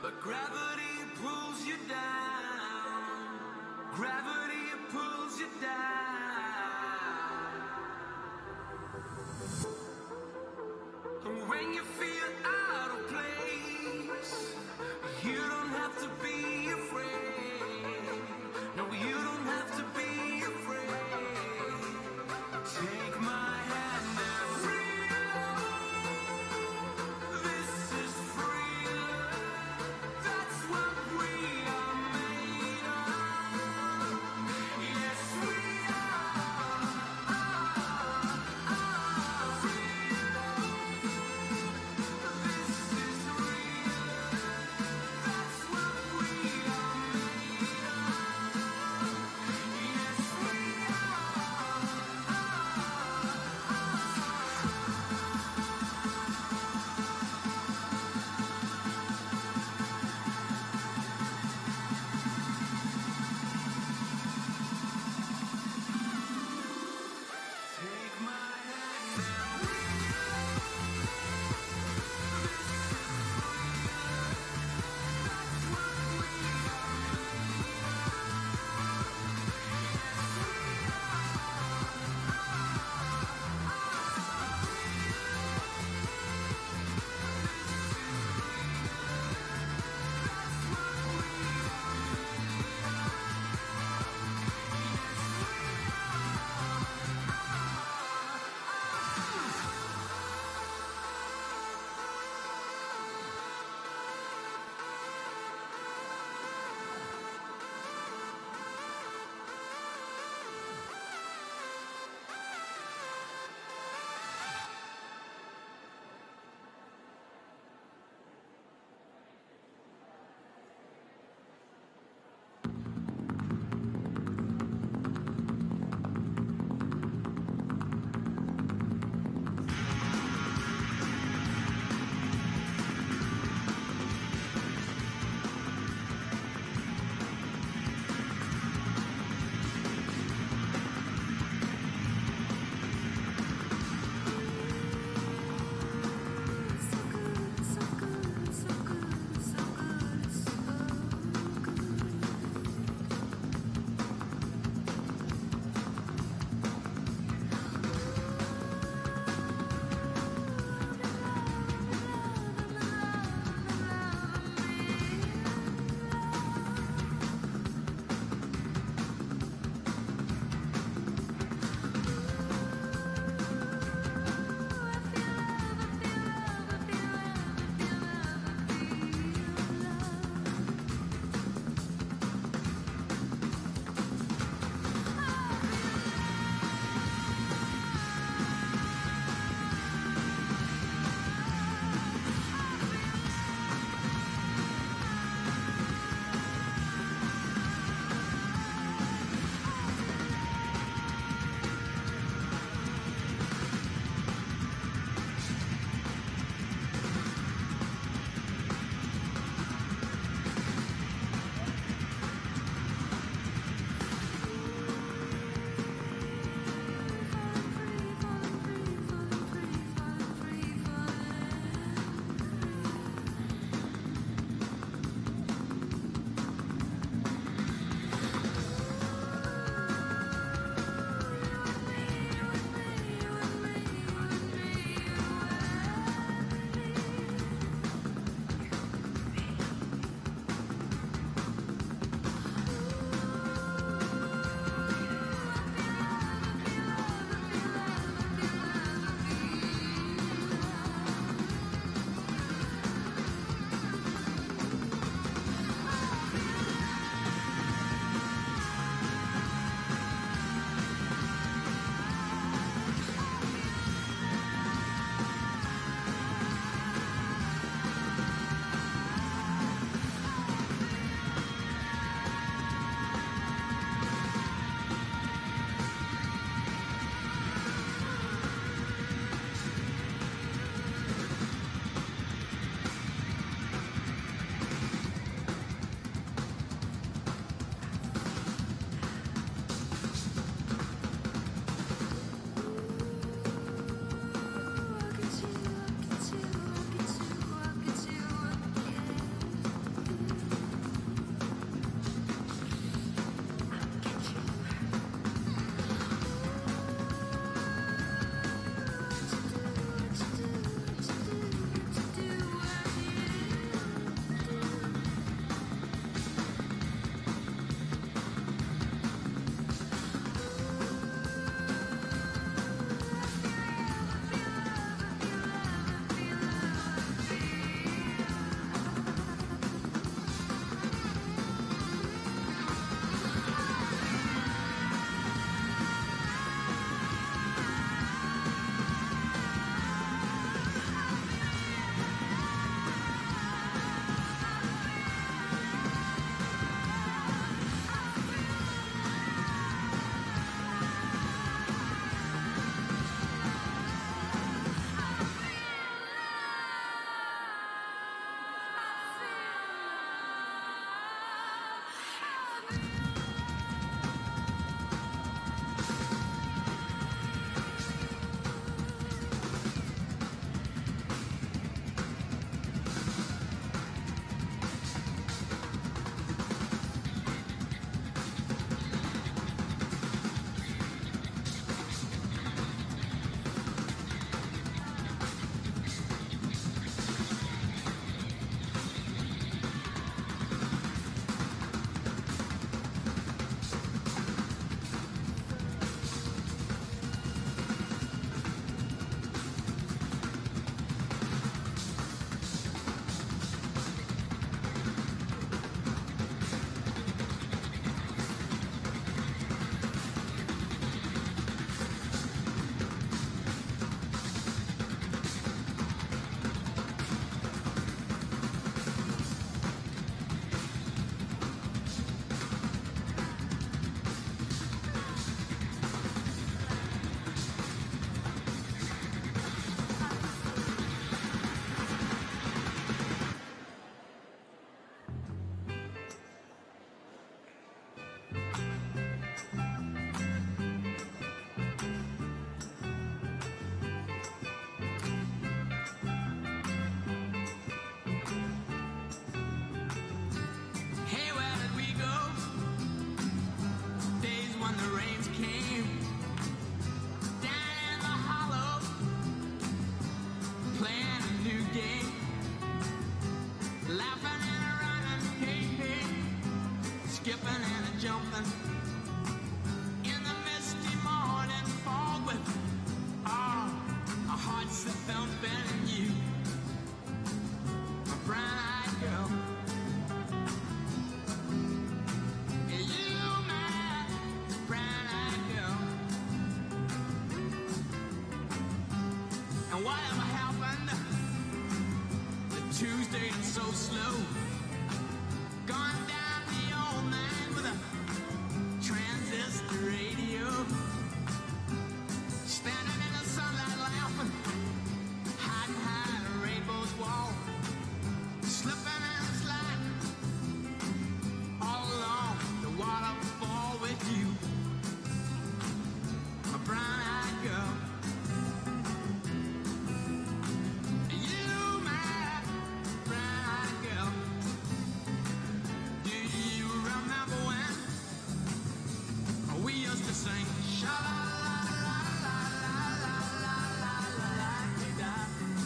but gravity pulls you down. Gravity pulls you down. And when you feel out of place, you don't have to be afraid. No, you don't have to be afraid. Take my hand and reload. This is free love. That's what we are made of. Yes, we are. jumping in the misty morning fog with our hearts that thumping and you, my brown-eyed girl. You, my brown-eyed girl. And whatever happened to Tuesday and so slow, gone down the old man with a transistor radio, standing in the sunlight laughing, hiding behind a rainbow's wall, slipping and sliding all along the waterfall with you, my brown-eyed girl. You, my brown-eyed girl. Do you remember when we used to sing sha-la-la-la-la-la-la-la-la-la-la-la-la-la-la-la,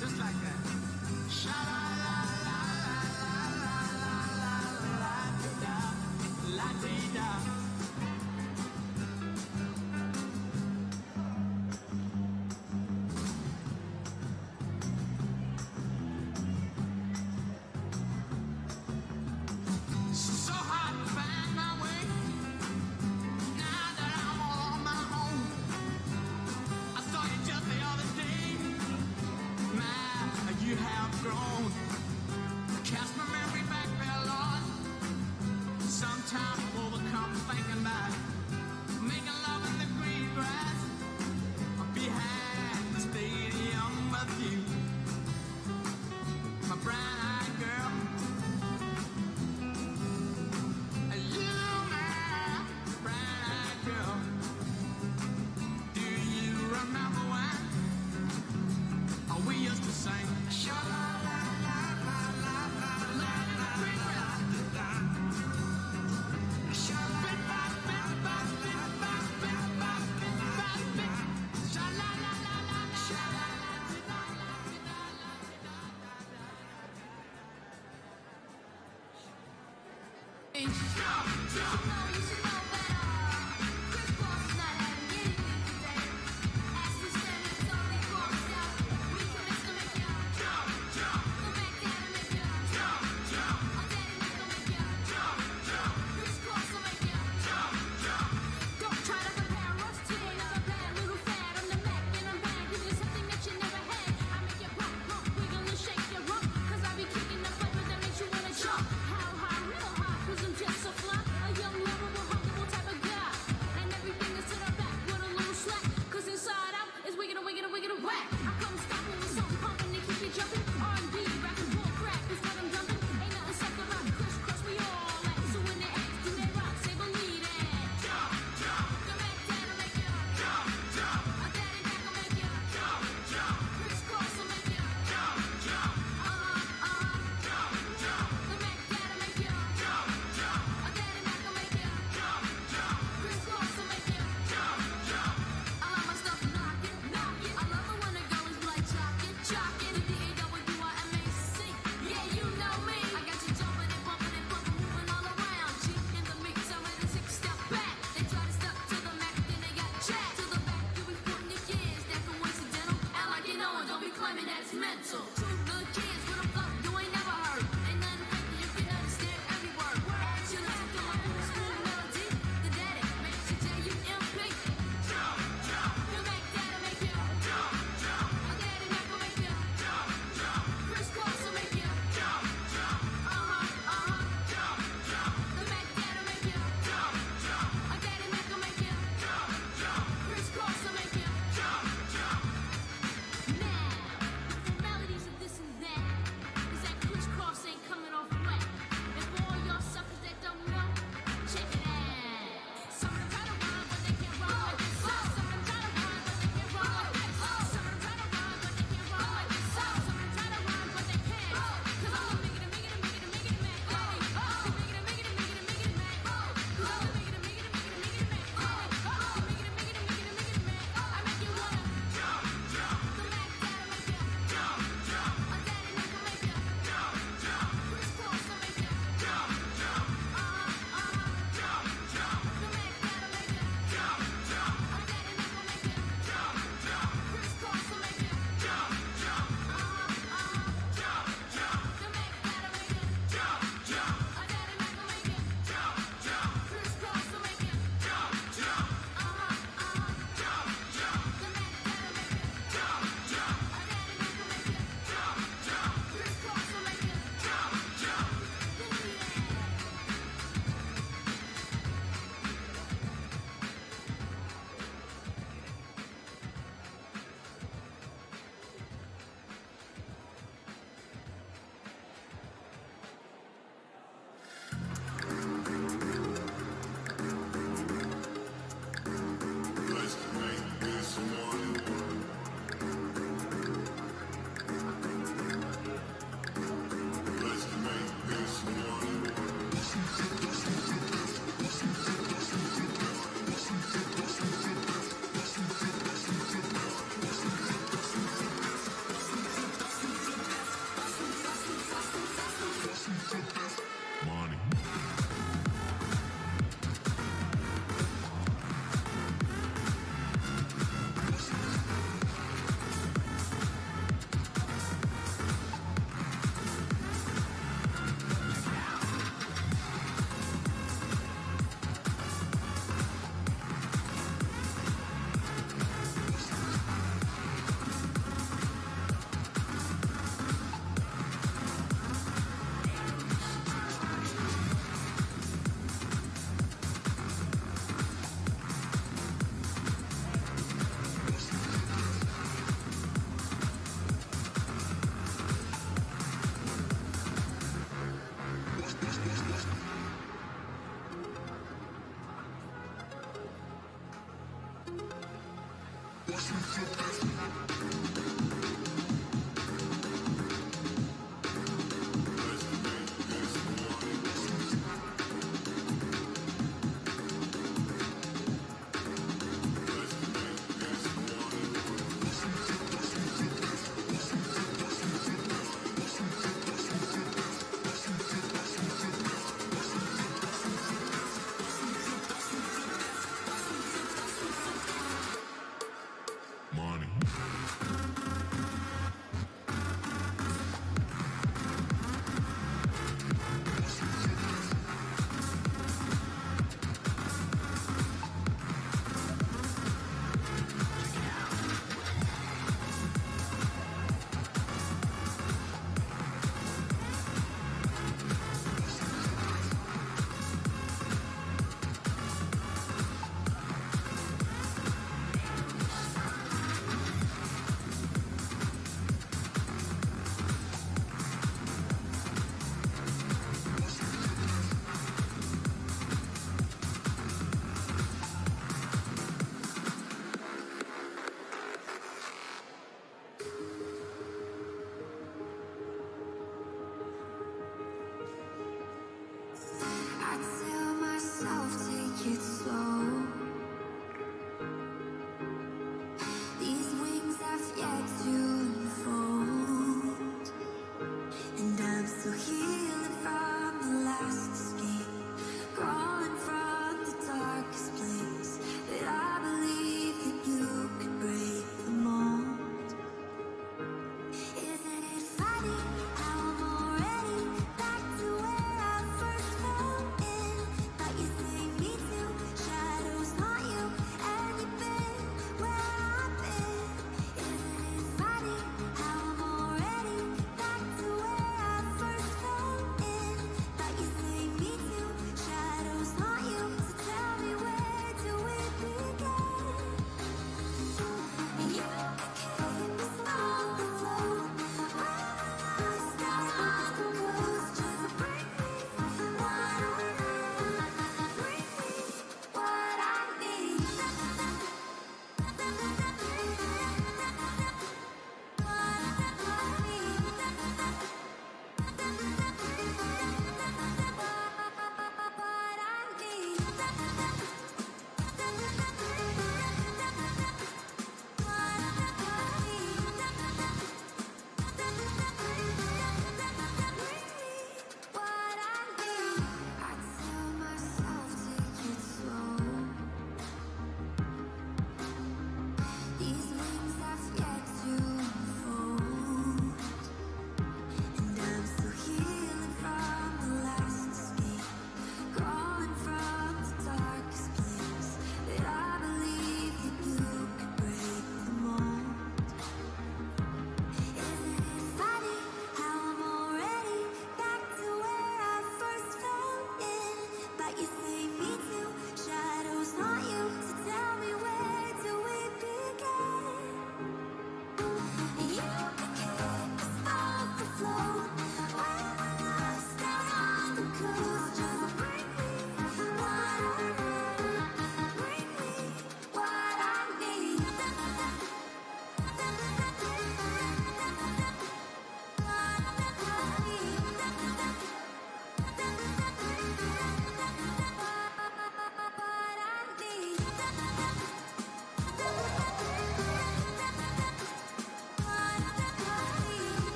just like that? Sha-la-la-la-la-la-la-la-la-la-la-la-la. So hard to find my way now that I'm all on my own. I saw you just the other day. My, you have grown. Cast my memory back there, Lord. Sometimes I'm overcome thinking about making love in the green grass behind the stadium with you, my brown-eyed girl. You, my brown-eyed girl. Do you remember when we used to sing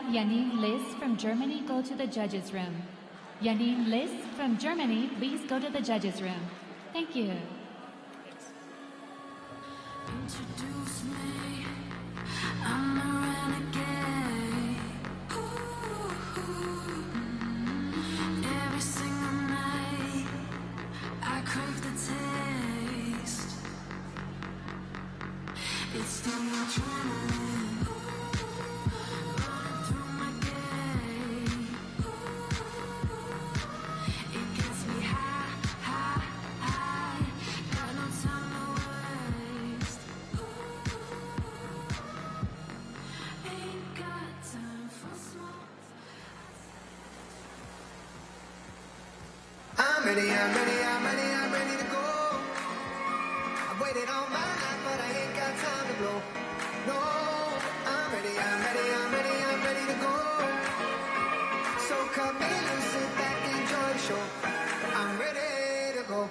Janine Liz from Germany go to the judges' room. Janine Liz from Germany, please go to the judges' room. Thank you. Introduce me, I'm a renegade. Ooh, every single night, I crave the taste. It's the adrenaline running through my gate. It gets me high, high, high. Got no time to waste. Ain't got time for small. I'm ready, I'm ready, I'm ready, I'm ready to go. I've waited all my life, but I ain't got time to blow. No, I'm ready, I'm ready, I'm ready, I'm ready to go. So cut me loose, sit back, enjoy the show. I'm ready to go.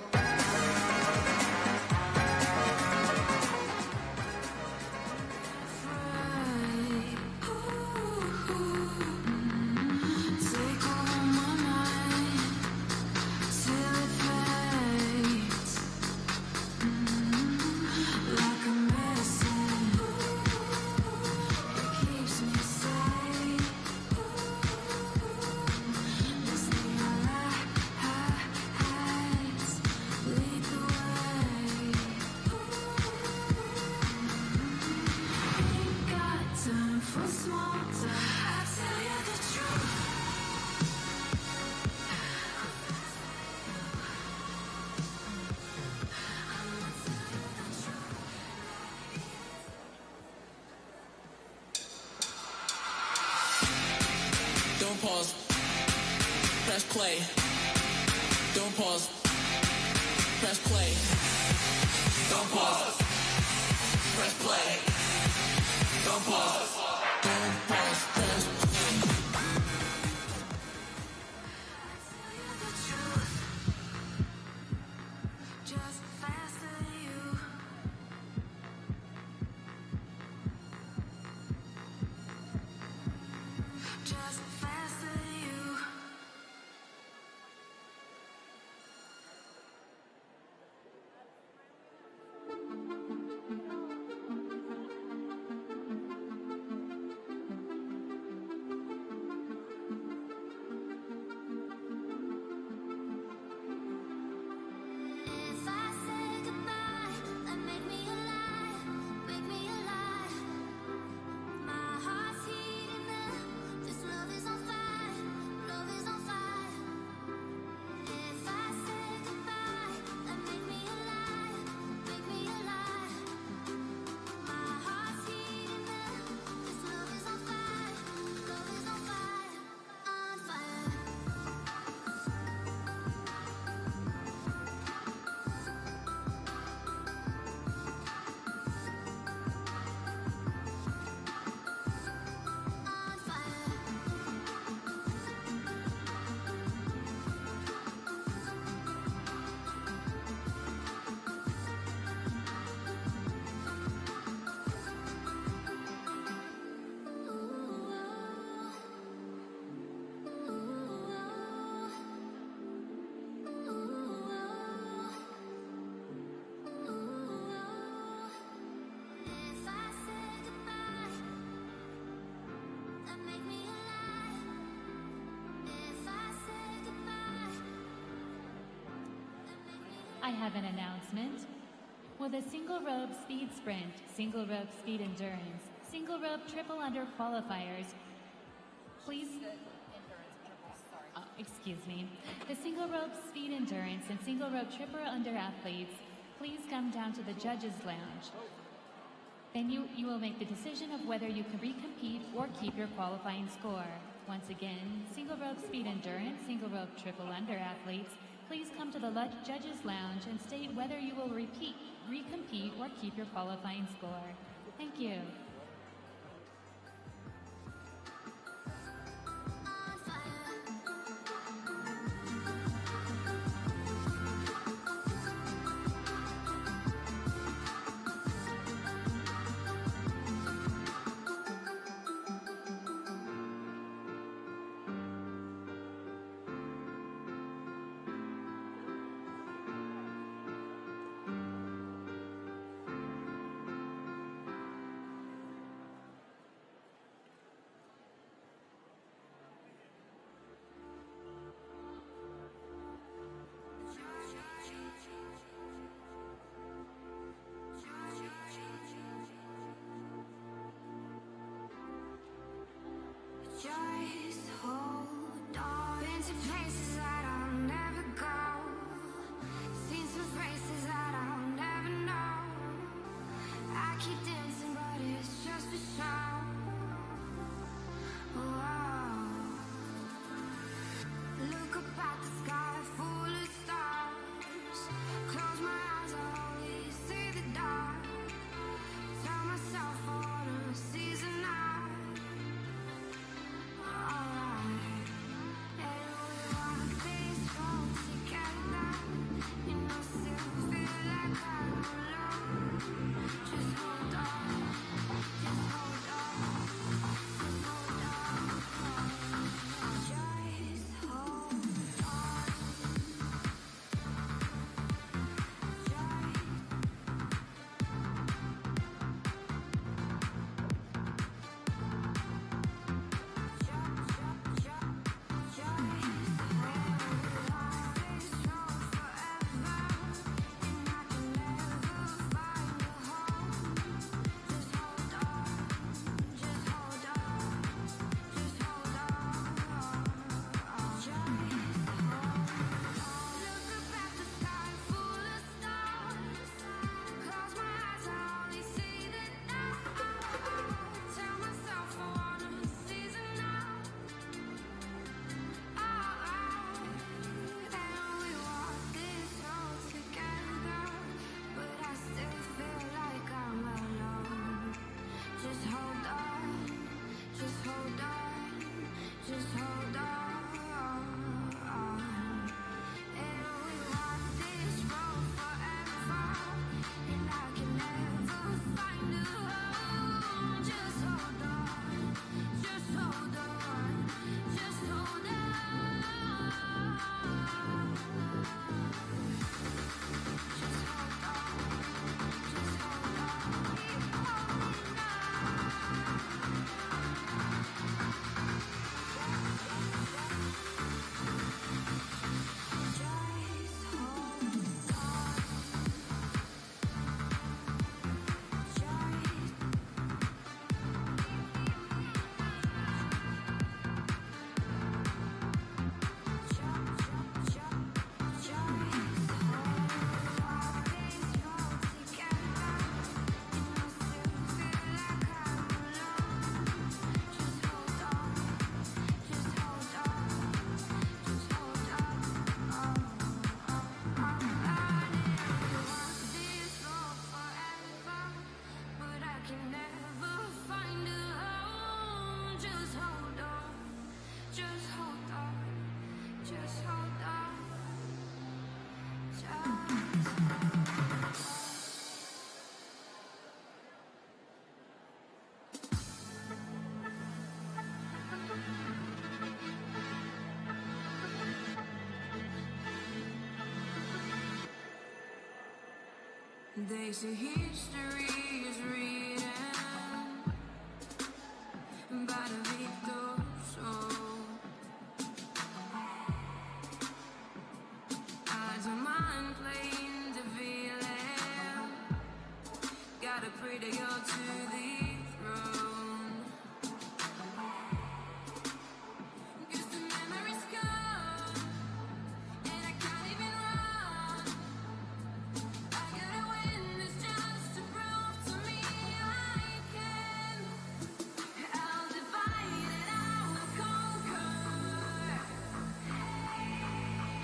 Take over my mind till it fades, like a medicine. It keeps me safe. This neon lights lead the way. Ain't got time for small talk. I tell you the truth. Don't pause. Press play. Don't pause. Press play. Don't pause. Press play. Don't pause. Don't pause. Press Just faster than you. Just faster than you. If I say goodbye, then make me alive, make me alive. My heart's heating up, this love is on fire, love is on fire. If I say goodbye, then make me alive, make me alive. My heart's heating up, this love is on fire, love is on fire, on fire. On fire. If I say goodbye, then make me alive. If I say goodbye, then make me I have an announcement. With a single rope speed sprint, single rope speed endurance, single rope triple under qualifiers, please. Excuse me. The single rope speed endurance and single rope triple under athletes, please come down to the judges' lounge. Then you will make the decision of whether you can recompete or keep your qualifying score. Once again, single rope speed endurance, single rope triple under athletes, please come to the judges' lounge and state whether you will recompete or keep your qualifying score. Thank you. on fire. Just hold on. Been to places that I'll never go. Seen some faces that I'll never know. I keep dancing, but it's just for show. Whoa. Look up at the sky full of stars. Close my eyes, I only see the dark. Tell myself I wanna seize the night. Alright. And we walk this road together. You know, still feel like I'm alone. Just hold on. Just hold on. Just hold on. Just hold on. They say history is written by the victor's soul. Eyes on mine, plain to feel it. Gotta pray to go to the throne. 'Cause the memories come, and I can't even run. I gotta win this just to prove to me I can. I'll divide and I will conquer.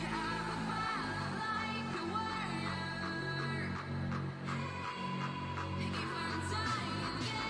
I will fight like a warrior. If I'm dying,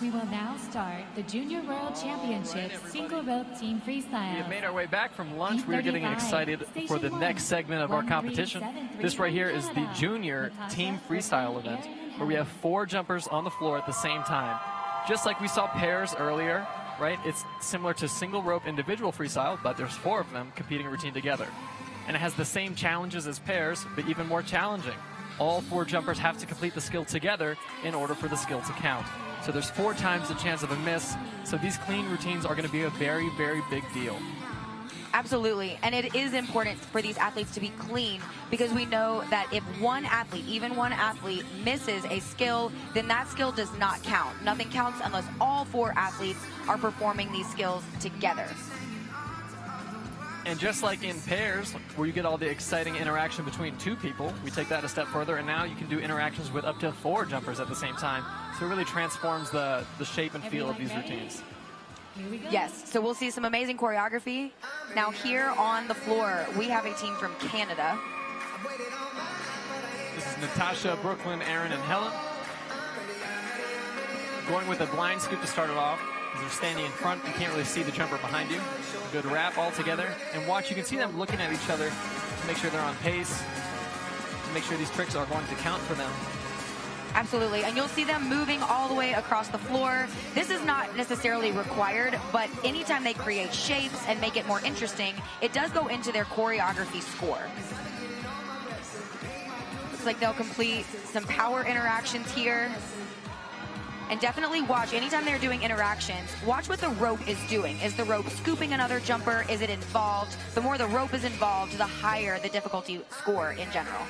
We will now start the Junior World Championships Single Rope Team Freestyle. We have made our way back from lunch. We're getting excited for the next segment of our competition. This right here is the Junior Team Freestyle event, where we have 4 jumpers on the floor at the same time. Just like we saw pairs earlier, right? It's similar to single rope individual freestyle, but there's 4 of them competing a routine together. And it has the same challenges as pairs, but even more challenging. All 4 jumpers have to complete the skill together in order for the skill to count. So there's 4 times the chance of a miss. So these clean routines are going to be a very, very big deal. Absolutely, and it is important for these athletes to be clean, because we know that if one athlete, even one athlete, misses a skill, then that skill does not count. Nothing counts unless all 4 athletes are performing these skills together. And just like in pairs, where you get all the exciting interaction between 2 people, we take that a step further, and now you can do interactions with up to 4 jumpers at the same time. So it really transforms the shape and feel of these routines. Yes, so we'll see some amazing choreography. Now here on the floor, we have a team from Canada. This is Natasha, Brooklyn, Aaron, and Helen. Going with a blind scoop to start it off. As they're standing in front, you can't really see the jumper behind you. Good wrap all together. And watch, you can see them looking at each other to make sure they're on pace, to make sure these tricks are going to count for them. Absolutely, and you'll see them moving all the way across the floor. This is not necessarily required, but anytime they create shapes and make it more interesting, it does go into their choreography score. Looks like they'll complete some power interactions here. And definitely watch, anytime they're doing interactions, watch what the rope is doing. Is the rope scooping another jumper? Is it involved? The more the rope is involved, the higher the difficulty score in general.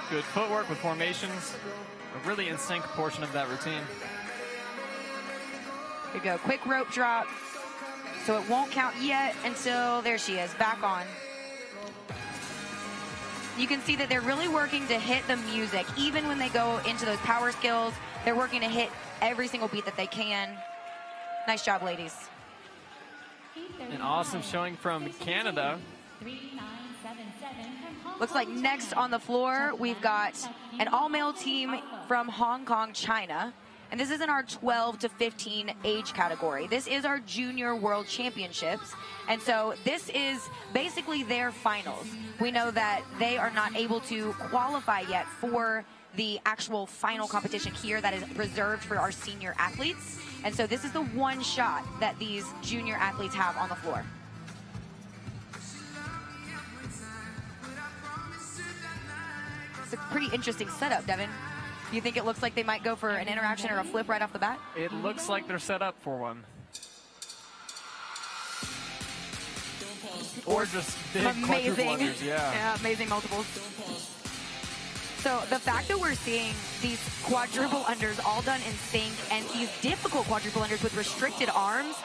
Good footwork with formations. A really in sync portion of that routine. Here we go, quick rope drop. So it won't count yet until, there she is, back on. You can see that they're really working to hit the music. Even when they go into those power skills, they're working to hit every single beat that they can. Nice job, ladies. An awesome showing from Canada. Looks like next on the floor, we've got an all-male team from Hong Kong, China. And this is in our 12 to 15 age category. This is our Junior World Championships. And so this is basically their finals. We know that they are not able to qualify yet for the actual final competition here that is reserved for our senior athletes. And so this is the one shot that these junior athletes have on the floor. It's a pretty interesting setup, Devin. You think it looks like they might go for an interaction or a flip right off the bat? It looks like they're set up for one. Or just big quadruple unders, yeah, amazing multiples. So the fact that we're seeing these quadruple unders all done in sync and these difficult quadruple unders with restricted arms,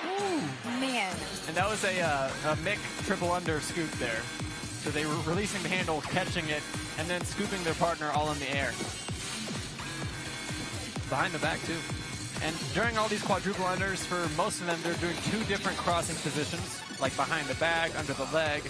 man. And that was a Mick triple under scoop there. So they were releasing the handle, catching it, and then scooping their partner all in the air. Behind the back too. And during all these quadruple unders, for most of them, they're doing 2 different crossing positions, like behind the back, under the leg.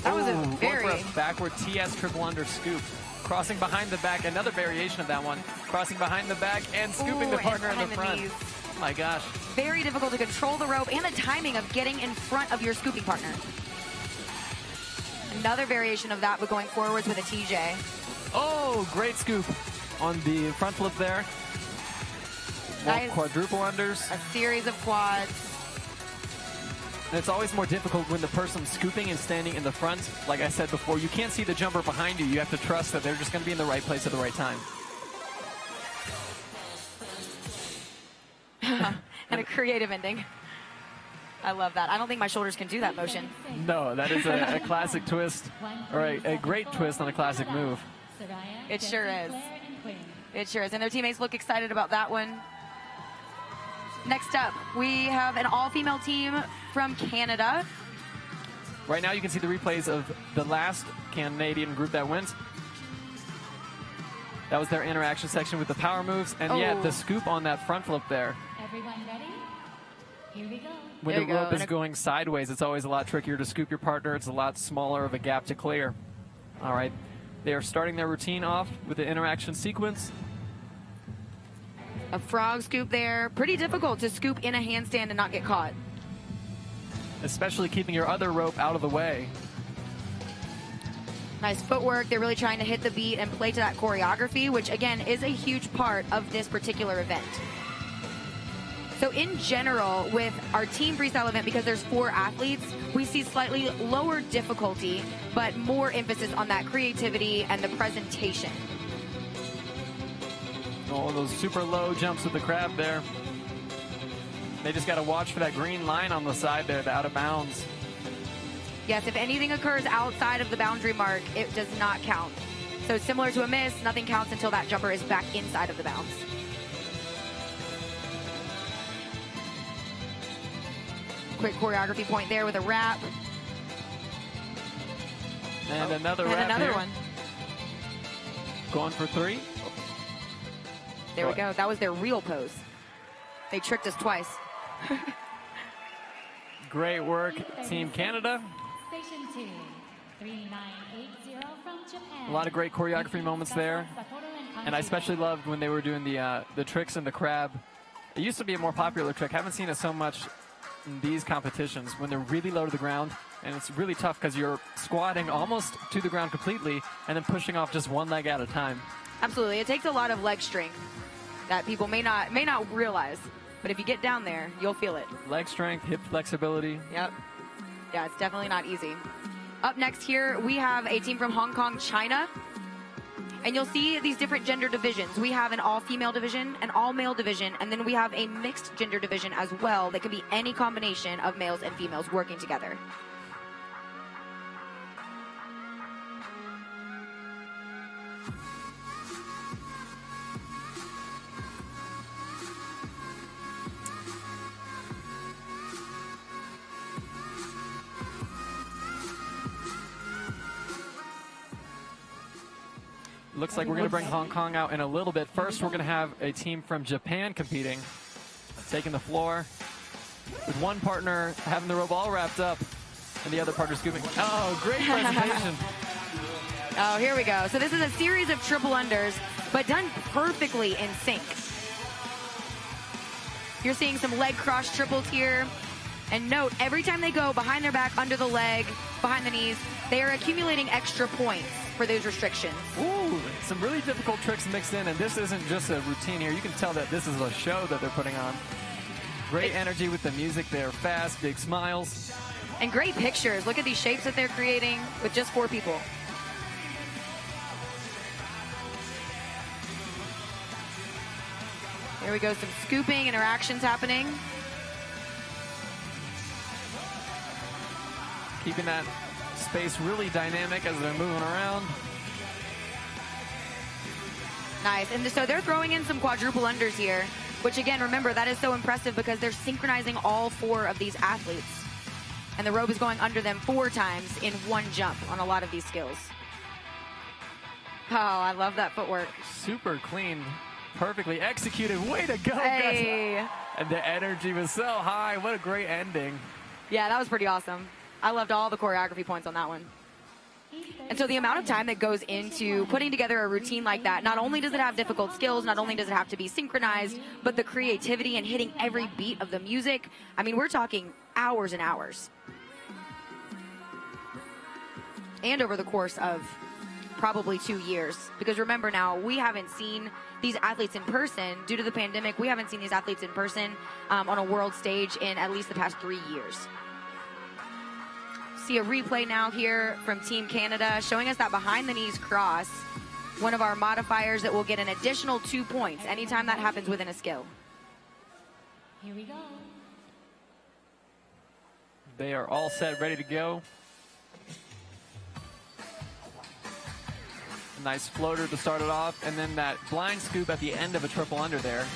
That was a very... Going for a backward TS triple under scoop. Crossing behind the back, another variation of that one. Crossing behind the back and scooping the partner in the front. Oh my gosh. Very difficult to control the rope and the timing of getting in front of your scooping partner. Another variation of that, but going forwards with a TJ. Oh, great scoop on the front flip there. Nice. Quadruple unders. A series of quads. And it's always more difficult when the person's scooping and standing in the front. Like I said before, you can't see the jumper behind you. You have to trust that they're just going to be in the right place at the right time. And a creative ending. I love that. I don't think my shoulders can do that motion. No, that is a classic twist, or a great twist on a classic move. It sure is. It sure is. And their teammates look excited about that one. Next up, we have an all-female team from Canada. Right now you can see the replays of the last Canadian group that went. That was their interaction section with the power moves. And yeah, the scoop on that front flip there. Everyone ready? Here we go. When the rope is going sideways, it's always a lot trickier to scoop your partner. It's a lot smaller of a gap to clear. All right. They are starting their routine off with the interaction sequence. A frog scoop there. Pretty difficult to scoop in a handstand and not get caught. Especially keeping your other rope out of the way. Nice footwork. They're really trying to hit the beat and play to that choreography, which again is a huge part of this particular event. So in general, with our team freestyle event, because there's 4 athletes, we see slightly lower difficulty, but more emphasis on that creativity and the presentation. Oh, those super low jumps with the crab there. They just got to watch for that green line on the side there, the out of bounds. Yes, if anything occurs outside of the boundary mark, it does not count. So similar to a miss, nothing counts until that jumper is back inside of the bounds. Quick choreography point there with a wrap. And another wrap And another here. one. Going for 3. There we go. That was their real pose. They tricked us twice. Great work, Team Canada. Station 2, 3980 from Japan. A lot of great choreography moments there. And I especially loved when they were doing the tricks in the crab. It used to be a more popular trick. Haven't seen it so much in these competitions when they're really low to the ground. And it's really tough because you're squatting almost to the ground completely and then pushing off just one leg at a time. Absolutely. It takes a lot of leg strength that people may not realize. But if you get down there, you'll feel it. Leg strength, hip flexibility. Yep. Yeah, it's definitely not easy. Up next here, we have a team from Hong Kong, China. And you'll see these different gender divisions. We have an all-female division, an all-male division, and then we have a mixed gender division as well that can be any combination of males and females working together. Looks like we're going to bring Hong Kong out in a little bit. First, we're going to have a team from Japan competing, taking the floor, with one partner having the rope all wrapped up, and the other partner scooping. Oh, great presentation. Oh, here we go. So this is a series of triple unders, but done perfectly in sync. You're seeing some leg cross triples here. And note, every time they go behind their back, under the leg, behind the knees, they are accumulating extra points for those restrictions. Ooh, some really difficult tricks mixed in, and this isn't just a routine here. You can tell that this is a show that they're putting on. Great energy with the music. They're fast, big smiles. And great pictures. Look at these shapes that they're creating with just 4 people. There we go, some scooping interactions happening. Keeping that space really dynamic as they're moving around. Nice, and so they're throwing in some quadruple unders here, which again, remember, that is so impressive because they're synchronizing all 4 of these athletes. And the rope is going under them 4 times in one jump on a lot of these skills. Oh, I love that footwork. Super clean, perfectly executed. Way to go, Hey. guys. And the energy was so high. What a great ending. Yeah, that was pretty awesome. I loved all the choreography points on that one. And so the amount of time that goes into putting together a routine like that, not only does it have difficult skills, not only does it have to be synchronized, but the creativity and hitting every beat of the music. I mean, we're talking hours and hours. And over the course of probably 2 years. Because remember now, we haven't seen these athletes in person. Due to the pandemic, we haven't seen these athletes in person on a world stage in at least the past 3 years. See a replay now here from Team Canada showing us that behind the knees cross, one of our modifiers that will get an additional 2 points anytime that happens within a skill. Here we go. They are all set, ready to go. A nice floater to start it off, and then that blind scoop at the end of a triple under there.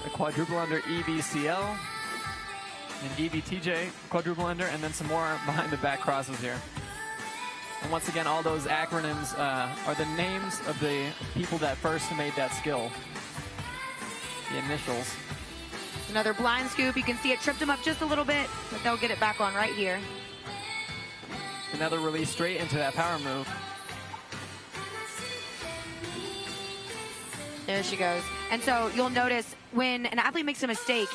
A quadruple under EBCL. And EBTJ, quadruple under, and then some more behind the back crosses here. And once again, all those acronyms are the names of the people that first made that skill. The initials. Another blind scoop. You can see it tripped them up just a little bit, but they'll get it back on right here. Another release straight into that power move. There she goes. And so you'll notice when an athlete makes a mistake,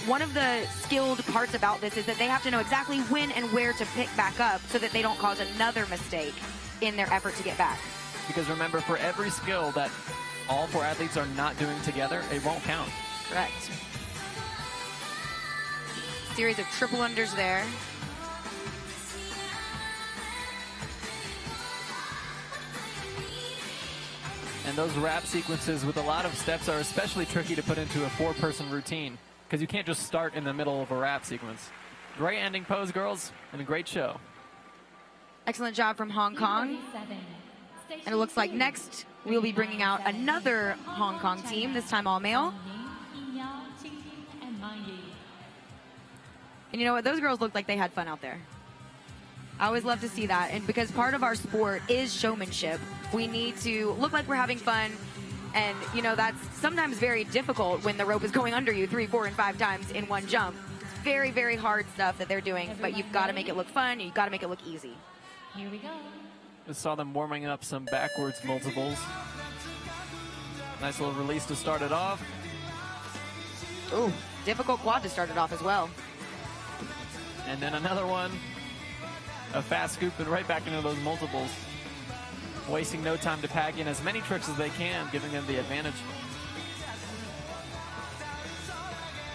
one of the skilled parts about this is that they have to know exactly when and where to pick back up so that they don't cause another mistake in their effort to get back. Because remember, for every skill that all 4 athletes are not doing together, it won't count. Correct. Series of triple unders there. And those wrap sequences with a lot of steps are especially tricky to put into a 4-person routine because you can't just start in the middle of a wrap sequence. Great ending pose, girls, and a great show. Excellent job from Hong Kong. And it looks like next we'll be bringing out another Hong Kong team, this time all male. And you know what? Those girls looked like they had fun out there. I always love to see that. And because part of our sport is showmanship, we need to look like we're having fun. And, you know, that's sometimes very difficult when the rope is going under you 3, 4, and 5 times in one jump. It's very, very hard stuff that they're doing, but you've got to make it look fun. You've got to make it look easy. Here we go. Just saw them warming up some backwards multiples. Nice little release to start it off. Ooh, difficult quad to start it off as well. And then another one. A fast scoop and right back into those multiples. Wasting no time to pack in as many tricks as they can, giving them the advantage.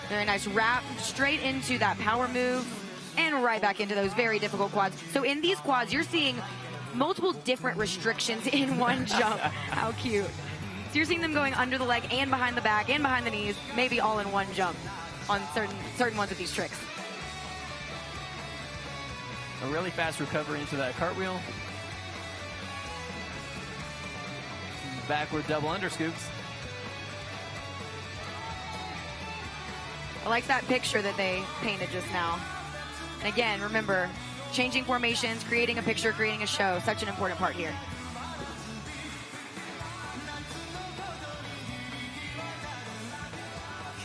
Very nice wrap straight into that power move and right back into those very difficult quads. So in these quads, you're seeing multiple different restrictions in one jump. How cute. So you're seeing them going under the leg and behind the back and behind the knees, maybe all in one jump on certain ones of these tricks. A really fast recovery into that cartwheel. Backward double underscoops. I like that picture that they painted just now. And again, remember, changing formations, creating a picture, creating a show, such an important part here.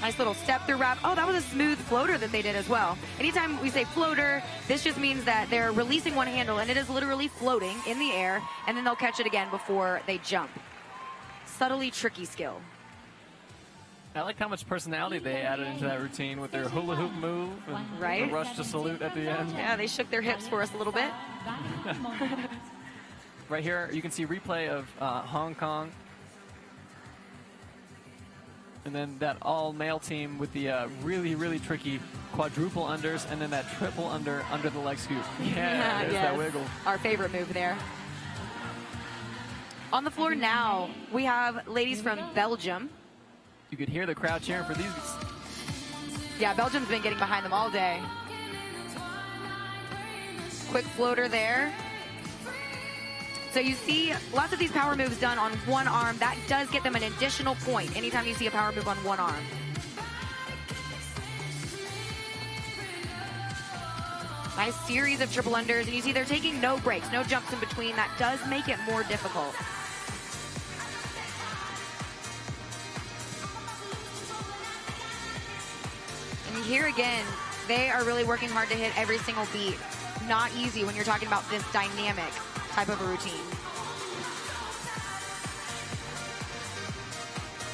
Nice little step through wrap. Oh, that was a smooth floater that they did as well. Anytime we say floater, this just means that they're releasing one handle and it is literally floating in the air, and then they'll catch it again before they jump. Subtly tricky skill. I like how much personality they added into that routine with their hula hoop move and Right? the rush to salute at the end. Yeah, they shook their hips for us a little bit. Right here, you can see replay of Hong Kong. And then that all-male team with the really, really tricky quadruple unders and then that triple under the leg scoop. Yeah, there's yes. that wiggle. Our favorite move there. On the floor now, we have ladies from Belgium. You could hear the crowd cheering for these. Yeah, Belgium's been getting behind them all day. Quick floater there. So you see lots of these power moves done on one arm. That does get them an additional point anytime you see a power move on one arm. Nice series of triple unders. And you see they're taking no breaks, no jumps in between. That does make it more difficult. And here again, they are really working hard to hit every single beat. Not easy when you're talking about this dynamic type of a routine.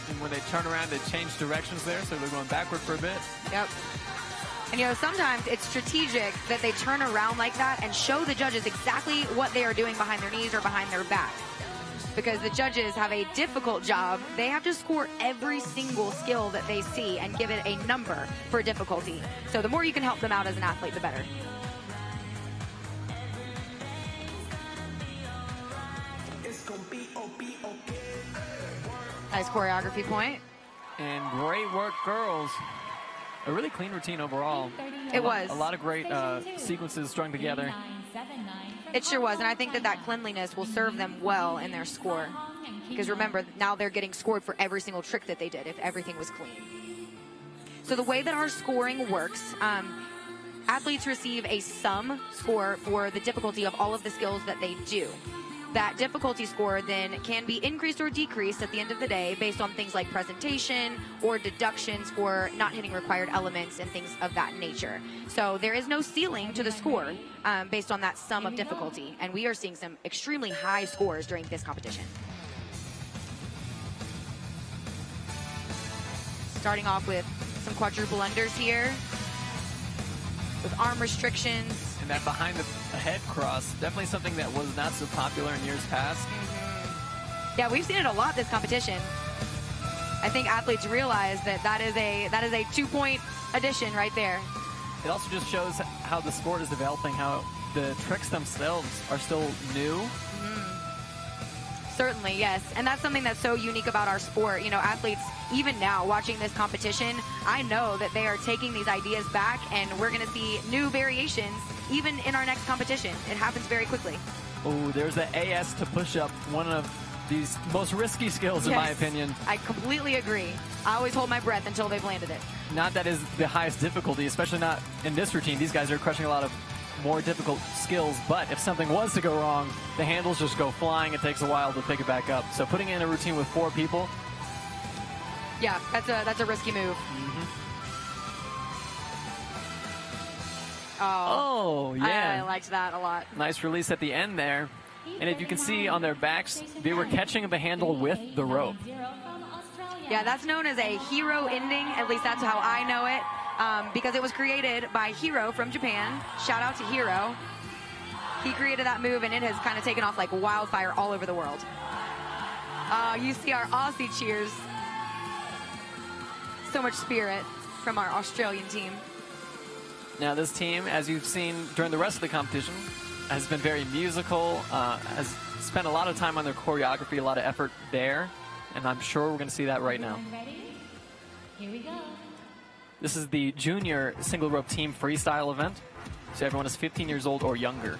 And when they turn around, they change directions there, so they're going backward for a bit. Yep. And you know, sometimes it's strategic that they turn around like that and show the judges exactly what they are doing behind their knees or behind their back. Because the judges have a difficult job. They have to score every single skill that they see and give it a number for difficulty. So the more you can help them out as an athlete, the better. Nice choreography point. And great work, girls. A really clean routine overall. It was. A lot of great sequences strung together. It sure was, and I think that that cleanliness will serve them well in their score. Because remember, now they're getting scored for every single trick that they did if everything was clean. So the way that our scoring works, athletes receive a sum score for the difficulty of all of the skills that they do. that difficulty score then can be increased or decreased at the end of the day based on things like presentation or deductions for not hitting required elements and things of that nature. So there is no ceiling to the score based on that sum of difficulty. And we are seeing some extremely high scores during this competition. Starting off with some quadruple unders here with arm restrictions. And that behind the head cross, definitely something that was not so popular in years past. Yeah, we've seen it a lot this competition. I think athletes realize that is a 2-point addition right there. It also just shows how the sport is developing, how the tricks themselves are still new. Certainly, yes. And that's something that's so unique about our sport. You know, athletes, even now watching this competition, I know that they are taking these ideas back, and we're going to see new variations even in our next competition. It happens very quickly. Oh, there's the AS to push up, one of these most risky skills in my opinion. I completely agree. I always hold my breath until they've landed it. Not that is the highest difficulty, especially not in this routine. These guys are crushing a lot of more difficult skills, but if something was to go wrong, the handles just go flying. It takes a while to pick it back up. So putting in a routine with 4 people. Yeah, that's a risky move. Oh, yeah. I liked that a lot. Nice release at the end there. And if you can see on their backs, they were catching the handle with the rope. Yeah, that's known as a hero ending. At least that's how I know it. Because it was created by Hiro from Japan. Shout out to Hiro. He created that move, and it has kind of taken off like wildfire all over the world. You see our Aussie cheers. So much spirit from our Australian team. Now this team, as you've seen during the rest of the competition, has been very musical, has spent a lot of time on their choreography, a lot of effort there, and I'm sure we're going to see that right now. Ready? Here we go. This is the junior single rope team freestyle event, so everyone is 15 years old or younger.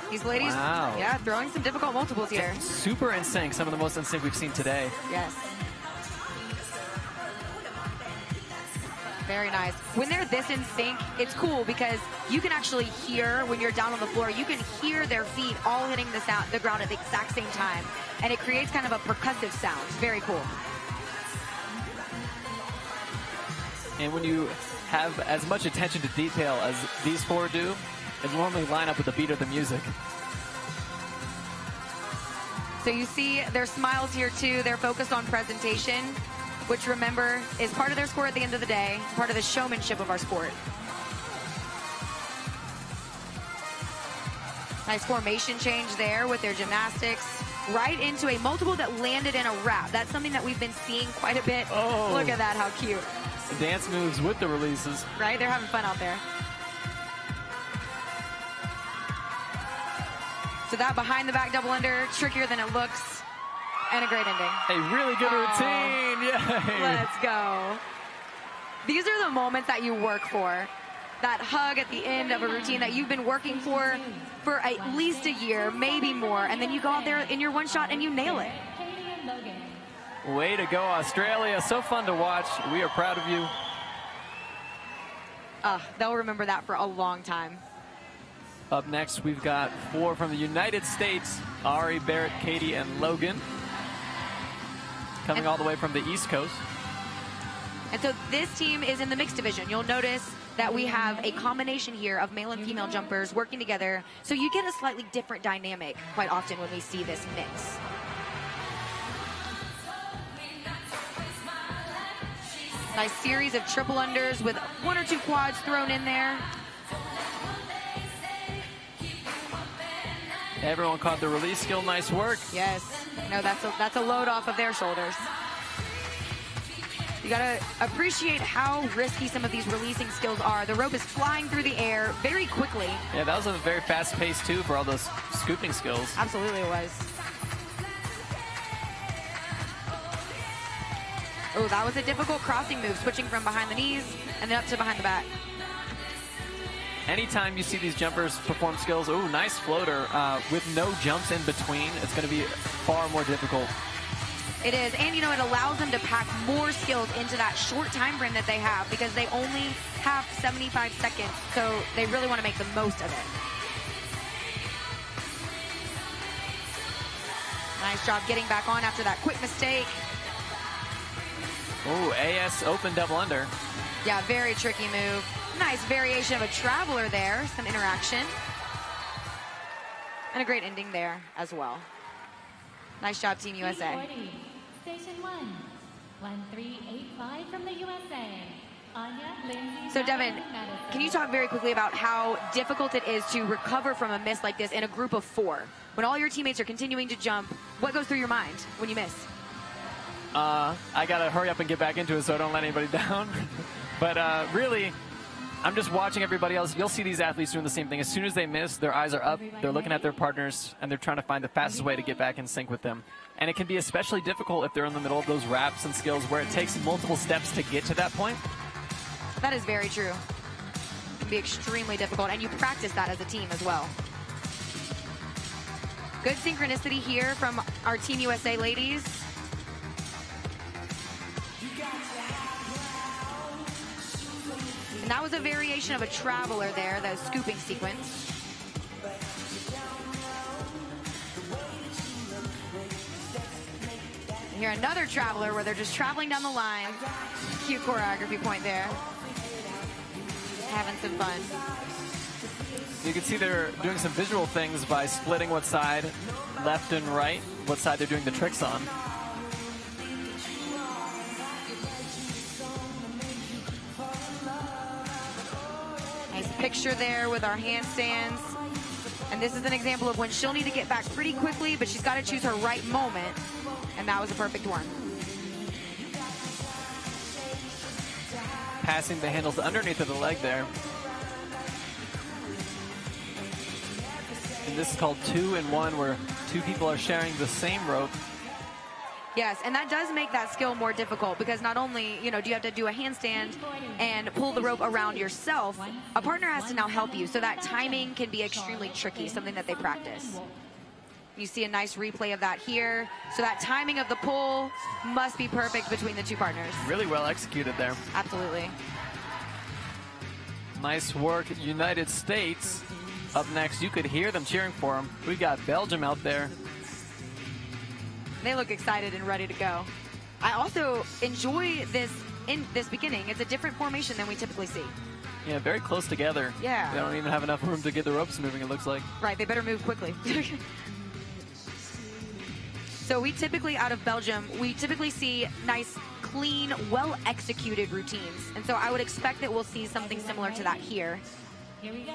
These ladies, yeah, throwing some difficult multiples here. Super in sync, some of the most in sync we've seen today. Yes. Very nice. When they're this in sync, it's cool because you can actually hear when you're down on the floor, you can hear their feet all hitting the ground at the exact same time. And it creates kind of a percussive sound. It's very cool. And when you have as much attention to detail as these 4 do, it normally line up with the beat of the music. So you see their smiles here too. They're focused on presentation, which remember is part of their score at the end of the day, part of the showmanship of our sport. Nice formation change there with their gymnastics. Right into a multiple that landed in a wrap. That's something that we've been seeing quite a bit. Oh. Look at that, how cute. The dance moves with the releases. Right, they're having fun out there. So that behind the back double under, trickier than it looks, and a great ending. A really good routine, yay! Let's go. These are the moments that you work for. That hug at the end of a routine that you've been working for at least a year, maybe more, and then you go out there in your one shot and you nail it. Way to go, Australia. So fun to watch. We are proud of you. They'll remember that for a long time. Up next, we've got 4 from the United States, Ari, Barrett, Katie, and Logan. Coming all the way from the East Coast. And so this team is in the mixed division. You'll notice that we have a combination here of male and female jumpers working together. So you get a slightly different dynamic quite often when we see this mix. Nice series of triple unders with 1 or 2 quads thrown in there. Everyone caught the release skill. Nice work. Yes. No, that's a load off of their shoulders. You gotta appreciate how risky some of these releasing skills are. The rope is flying through the air very quickly. Yeah, that was a very fast pace too for all those scooping skills. Absolutely it was. Oh, that was a difficult crossing move, switching from behind the knees and then up to behind the back. Anytime you see these jumpers perform skills, ooh, nice floater with no jumps in between, it's going to be far more difficult. It is, and you know, it allows them to pack more skills into that short time frame that they have because they only have 75 seconds, so they really want to make the most of it. Nice job getting back on after that quick mistake. Oh, AS open double under. Yeah, very tricky move. Nice variation of a traveler there. Some interaction. And a great ending there as well. Nice job, Team USA. 340, Station 1, 1385 from the USA. Anya, Lindsay, So Devin, Madison. can you talk very quickly about how difficult it is to recover from a miss like this in a group of 4? When all your teammates are continuing to jump, what goes through your mind when you miss? I gotta hurry up and get back into it so I don't let anybody down. But really, I'm just watching everybody else. You'll see these athletes doing the same thing. As soon as they miss, their eyes are up, they're looking at their partners, and they're trying to find the fastest way to get back in sync with them. And it can be especially difficult if they're in the middle of those wraps and skills where it takes multiple steps to get to that point. That is very true. It can be extremely difficult, and you practice that as a team as well. Good synchronicity here from our Team USA ladies. And that was a variation of a traveler there, the scooping sequence. And here another traveler where they're just traveling down the line. Cute choreography point there. Having some fun. You can see they're doing some visual things by splitting what side, left and right, what side they're doing the tricks on. Nice picture there with our handstands. And this is an example of when she'll need to get back pretty quickly, but she's got to choose her right moment. And that was a perfect one. Passing the handles underneath of the leg there. And this is called 2-in-1, where 2 people are sharing the same rope. Yes, and that does make that skill more difficult because not only, do you have to do a handstand and pull the rope around yourself, a partner has to now help you. So that timing can be extremely tricky, something that they practice. You see a nice replay of that here. So that timing of the pull must be perfect between the 2 partners. Really well executed there. Absolutely. Nice work, United States. Up next, you could hear them cheering for them. We've got Belgium out there. They look excited and ready to go. I also enjoy this in this beginning. It's a different formation than we typically see. Yeah, very close together. Yeah. They don't even have enough room to get the ropes moving, it looks like. Right, they better move quickly. So we typically, out of Belgium, we typically see nice, clean, well-executed routines. And so I would expect that we'll see something similar to that here. Here we go.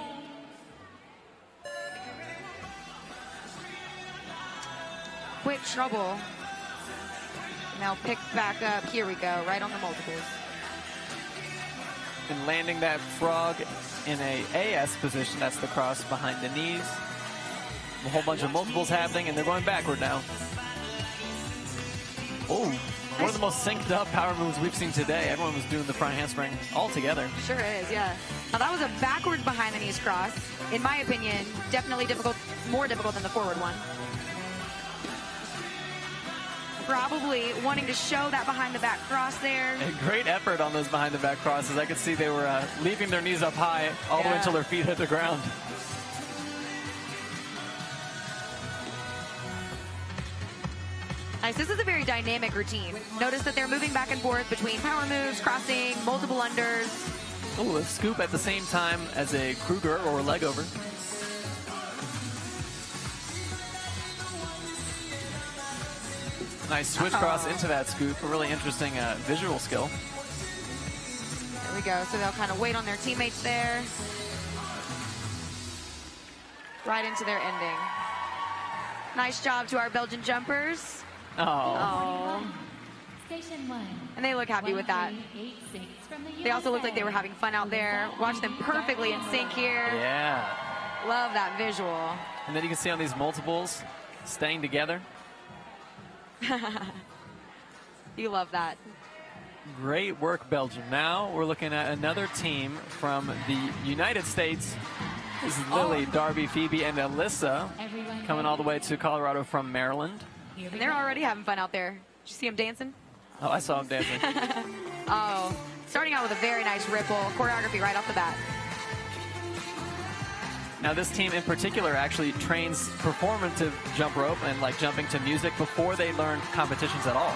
Quick trouble. Now pick back up. Here we go, right on the multiples. And landing that frog in a AS position, that's the cross behind the knees. A whole bunch of multiples happening, and they're going backward now. Oh, one of the most synced up power moves we've seen today. Everyone was doing the front handspring all together. Sure is, yeah. Now that was a backwards behind the knees cross. In my opinion, definitely difficult, more difficult than the forward one. Probably wanting to show that behind the back cross there. A great effort on those behind the back crosses. I could see they were leaving their knees up high all the way until their feet hit the ground. Nice. This is a very dynamic routine. Notice that they're moving back and forth between power moves, crossing, multiple unders. Oh, a scoop at the same time as a Kruger or a leg over. Nice switch cross into that scoop. A really interesting visual skill. There we go. So they'll kind of wait on their teammates there. Right into their ending. Nice job to our Belgian jumpers. Oh. Station 1. And they look happy with that. 1386 from the They also look USA. like they were having fun out there. Watch them perfectly in sync here. Yeah. Love that visual. And then you can see on these multiples staying together. You love that. Great work, Belgium. Now we're looking at another team from the United States. This is Lily, Darby, Phoebe, and Alyssa coming all the way to Colorado from Maryland. And they're already having fun out there. Did you see them dancing? Oh, I saw them dancing. Oh, starting out with a very nice ripple. Choreography right off the bat. Now this team in particular actually trains performative jump rope and like jumping to music before they learn competitions at all.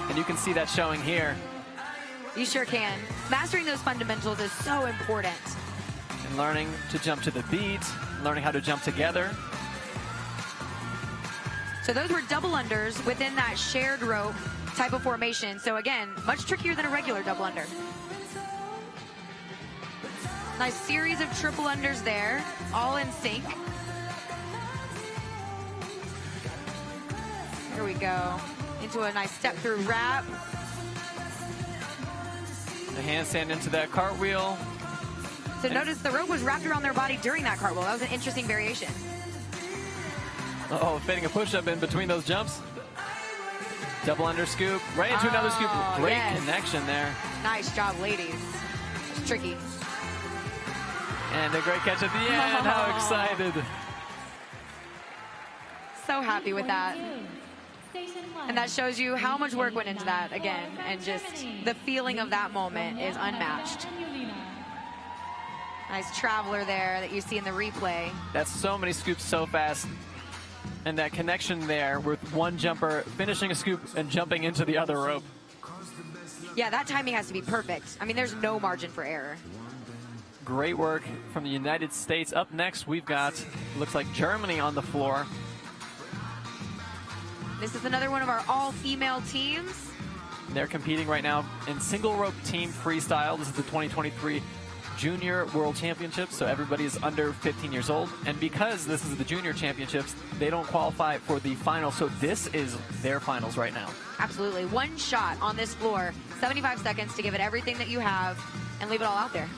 And you can see that showing here. You sure can. Mastering those fundamentals is so important. And learning to jump to the beat, learning how to jump together. So those were double unders within that shared rope type of formation. So again, much trickier than a regular double under. Nice series of triple unders there, all in sync. Here we go. Into a nice step through wrap. The handstand into that cartwheel. So notice the rope was wrapped around their body during that cartwheel. That was an interesting variation. Oh, fitting a push-up in between those jumps. Double under scoop, right into another scoop. Great connection there. Nice job, ladies. It's tricky. And a great catch at the end. How excited. So happy with that. And that shows you how much work went into that again. And just the feeling of that moment is unmatched. Nice traveler there that you see in the replay. That's so many scoops so fast. And that connection there with one jumper finishing a scoop and jumping into the other rope. Yeah, that timing has to be perfect. I mean, there's no margin for error. Great work from the United States. Up next, we've got, looks like Germany on the floor. This is another one of our all-female teams. They're competing right now in single rope team freestyle. This is the 2023 Junior World Championships, so everybody is under 15 years old. And because this is the Junior Championships, they don't qualify for the final, so this is their finals right now. Absolutely. One shot on this floor, 75 seconds to give it everything that you have and leave it all out there.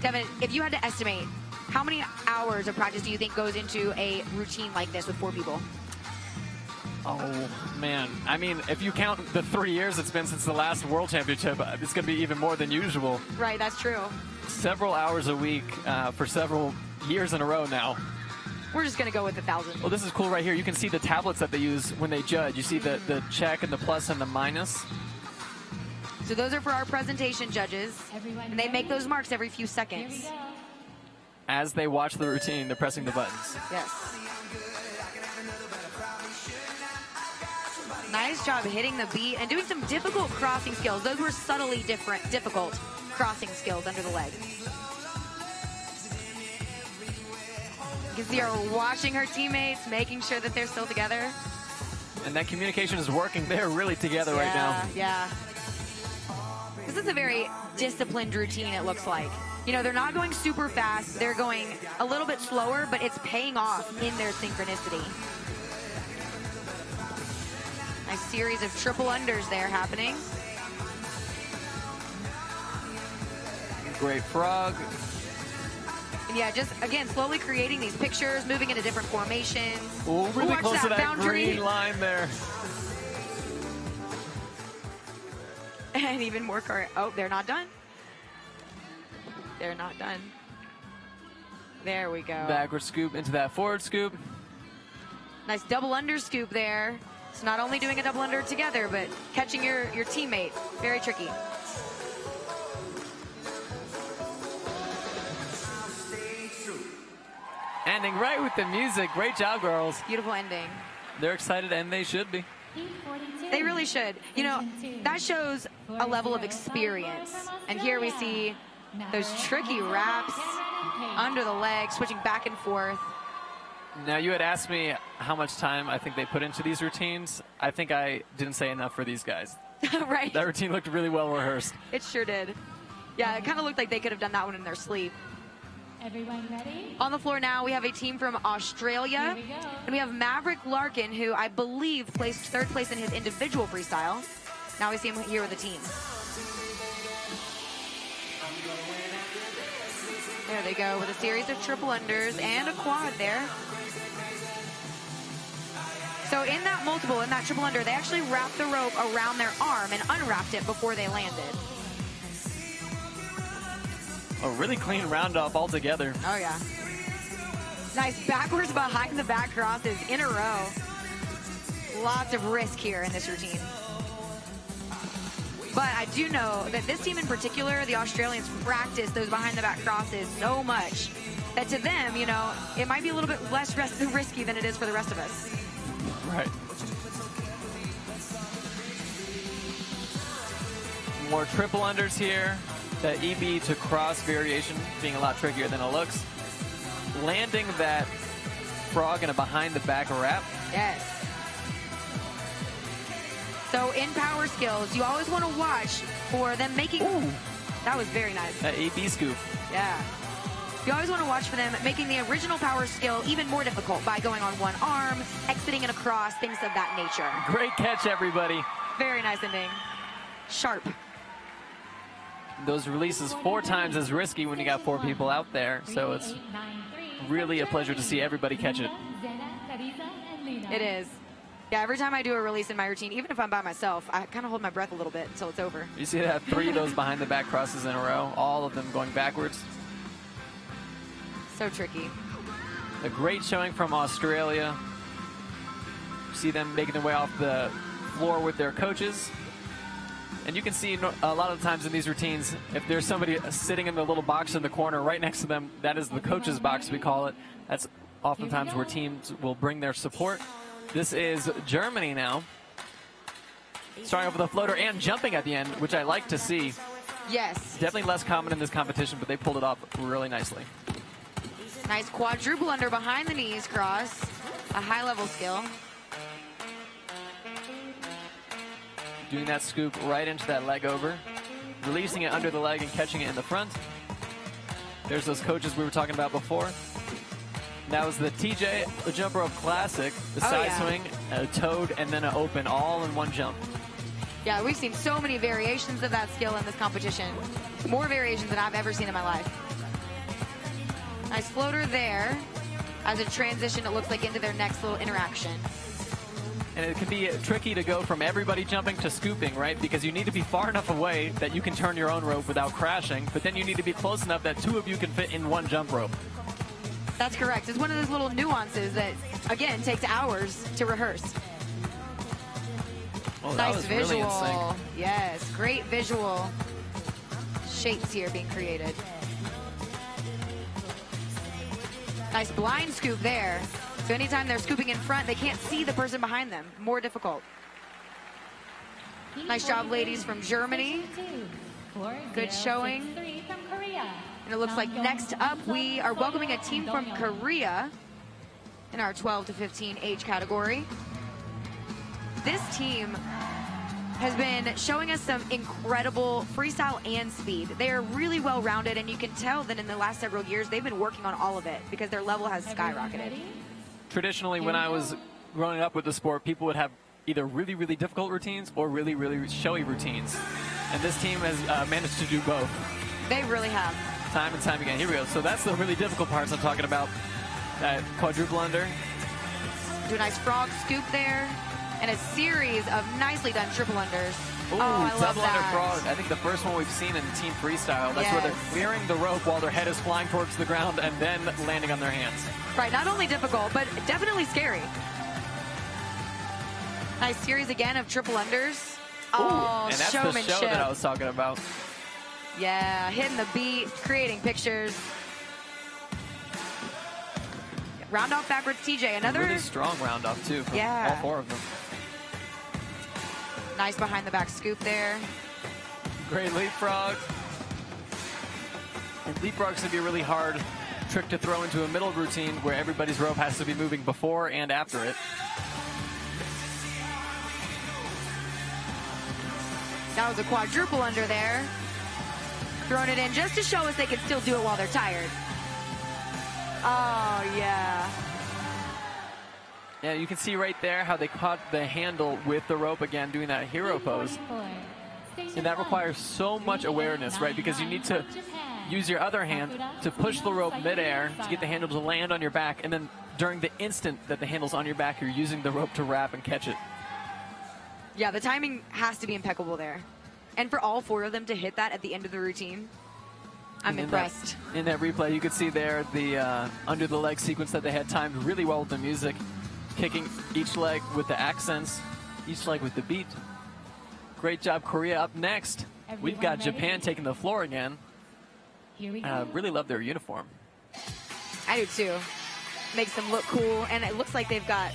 Devin, if you had to estimate, how many hours of practice do you think goes into a routine like this with 4 people? Oh, man. I mean, if you count the 3 years it's been since the last World Championship, it's going to be even more than usual. Right, that's true. Several hours a week for several years in a row now. We're just going to go with 1,000. Well, this is cool right here. You can see the tablets that they use when they judge. You see the check and the plus and the minus. So those are for our presentation judges, and they make those marks every few seconds. As they watch the routine, they're pressing the buttons. Yes. Nice job hitting the beat and doing some difficult crossing skills. Those were subtly difficult crossing skills under the leg. You can see her watching her teammates, making sure that they're still together. And that communication is working. They're really together right now. Yeah. This is a very disciplined routine, it looks like. You know, they're not going super fast. They're going a little bit slower, but it's paying off in their synchronicity. Nice series of triple unders there happening. Great frog. And yeah, just, again, slowly creating these pictures, moving into different formations. Oh, really watch close to that boundary. green line there. And even more oh, they're not done. They're not done. There we go. Backward scoop into that forward scoop. Nice double under scoop there. It's not only doing a double under together, but catching your teammate. Very tricky. Ending right with the music. Great job, girls. Beautiful ending. They're excited, and they should be. They really should. You know, that shows a level of experience. And here we see those tricky wraps under the leg, switching back and forth. Now, you had asked me how much time I think they put into these routines. I think I didn't say enough for these guys. Right. That routine looked really well rehearsed. It sure did. Yeah, it kind of looked like they could have done that one in their sleep. Everyone ready? On the floor now, we have a team from Australia. Here we go. And we have Maverick Larkin, who I believe placed 3rd place in his individual freestyle. Now we see him here with the team. There they go with a series of triple unders and a quad there. So in that multiple, in that triple under, they actually wrapped the rope around their arm and unwrapped it before they landed. A really clean round off altogether. Oh, yeah. Nice backwards behind the back crosses in a row. Lots of risk here in this routine. But I do know that this team in particular, the Australians, practice those behind-the-back crosses so much that to them, you know, it might be a little bit less risky than it is for the rest of us. Right. More triple unders here. The EB to cross variation being a lot trickier than it looks. Landing that frog in a behind-the-back wrap. Yes. So in power skills, you always want to watch for them making... Ooh. That was very nice. That EB scoop. Yeah. You always want to watch for them making the original power skill even more difficult by going on one arm, exiting and across, things of that nature. Great catch, everybody. Very nice ending. Sharp. Those releases 4 times as risky when you got 4 people out there, so it's really a pleasure to see everybody catch it. It is. Yeah, every time I do a release in my routine, even if I'm by myself, I kind of hold my breath a little bit until it's over. You see that 3 of those behind-the-back crosses in a row, all of them going backwards. So tricky. A great showing from Australia. See them making their way off the floor with their coaches. And you can see a lot of the times in these routines, if there's somebody sitting in the little box in the corner right next to them, that is the coach's box, we call it. That's oftentimes where teams will bring their support. This is Germany now. Starting off with a floater and jumping at the end, which I like to see. Yes. Definitely less common in this competition, but they pulled it off really nicely. Nice quadruple under behind the knees cross. A high-level skill. Doing that scoop right into that leg over. Releasing it under the leg and catching it in the front. There's those coaches we were talking about before. That was the TJ, the jump rope classic. The side swing, a toad, and then an open all in one jump. Yeah, we've seen so many variations of that skill in this competition. More variations than I've ever seen in my life. Nice floater there. As a transition, it looks like into their next little interaction. And it can be tricky to go from everybody jumping to scooping, right? Because you need to be far enough away that you can turn your own rope without crashing, but then you need to be close enough that 2 of you can fit in one jump rope. That's correct. It's one of those little nuances that, again, takes hours to rehearse. Oh, that nice was visual. Really in sync. Yes, great visual shapes here being created. Nice blind scoop there. So anytime they're scooping in front, they can't see the person behind them. More difficult. Nice job, ladies from Germany. Good showing. And it looks like next up we are welcoming a team from Korea in our 12 to 15 age category. This team has been showing us some incredible freestyle and speed. They are really well-rounded, and you can tell that in the last several years they've been working on all of it because their level has skyrocketed. Traditionally, when I was growing up with the sport, people would have either really, really difficult routines or really, really showy routines. And this team has managed to do both. They really have. Time and time again. Here we go. So that's the really difficult parts I'm talking about. That quadruple under. Do a nice frog scoop there. And a series of nicely done triple unders. Ooh, I love double under that. frog. I think the first one we've seen in team freestyle. That's where they're clearing the rope while their head is flying towards the ground and then landing on their hands. Right, not only difficult, but definitely scary. Nice series again of triple unders. Oh, and that's showmanship. the show that I was talking about. Yeah, hitting the beat, creating pictures. Round off backwards, TJ. Another really strong round off too from all 4 of them. Nice behind the back scoop there. Great leapfrog. And leapfrog's gonna be a really hard trick to throw into a middle routine where everybody's rope has to be moving before and after it. That was a quadruple under there. Throwing it in just to show us they can still do it while they're tired. Oh, yeah. Yeah, you can see right there how they caught the handle with the rope again, doing that hero pose. And that requires so much awareness, right? Because you need to use your other hand to push the rope midair to get the handle to land on your back. And then during the instant that the handle's on your back, you're using the rope to wrap and catch it. Yeah, the timing has to be impeccable there. And for all 4 of them to hit that at the end of the routine, I'm impressed. In that replay, you could see there the under the leg sequence that they had timed really well with the music, kicking each leg with the accents, each leg with the beat. Great job, Korea. Up next, we've got Japan taking the floor again. Here we And I go. really love their uniform. I do too. Makes them look cool, and it looks like they've got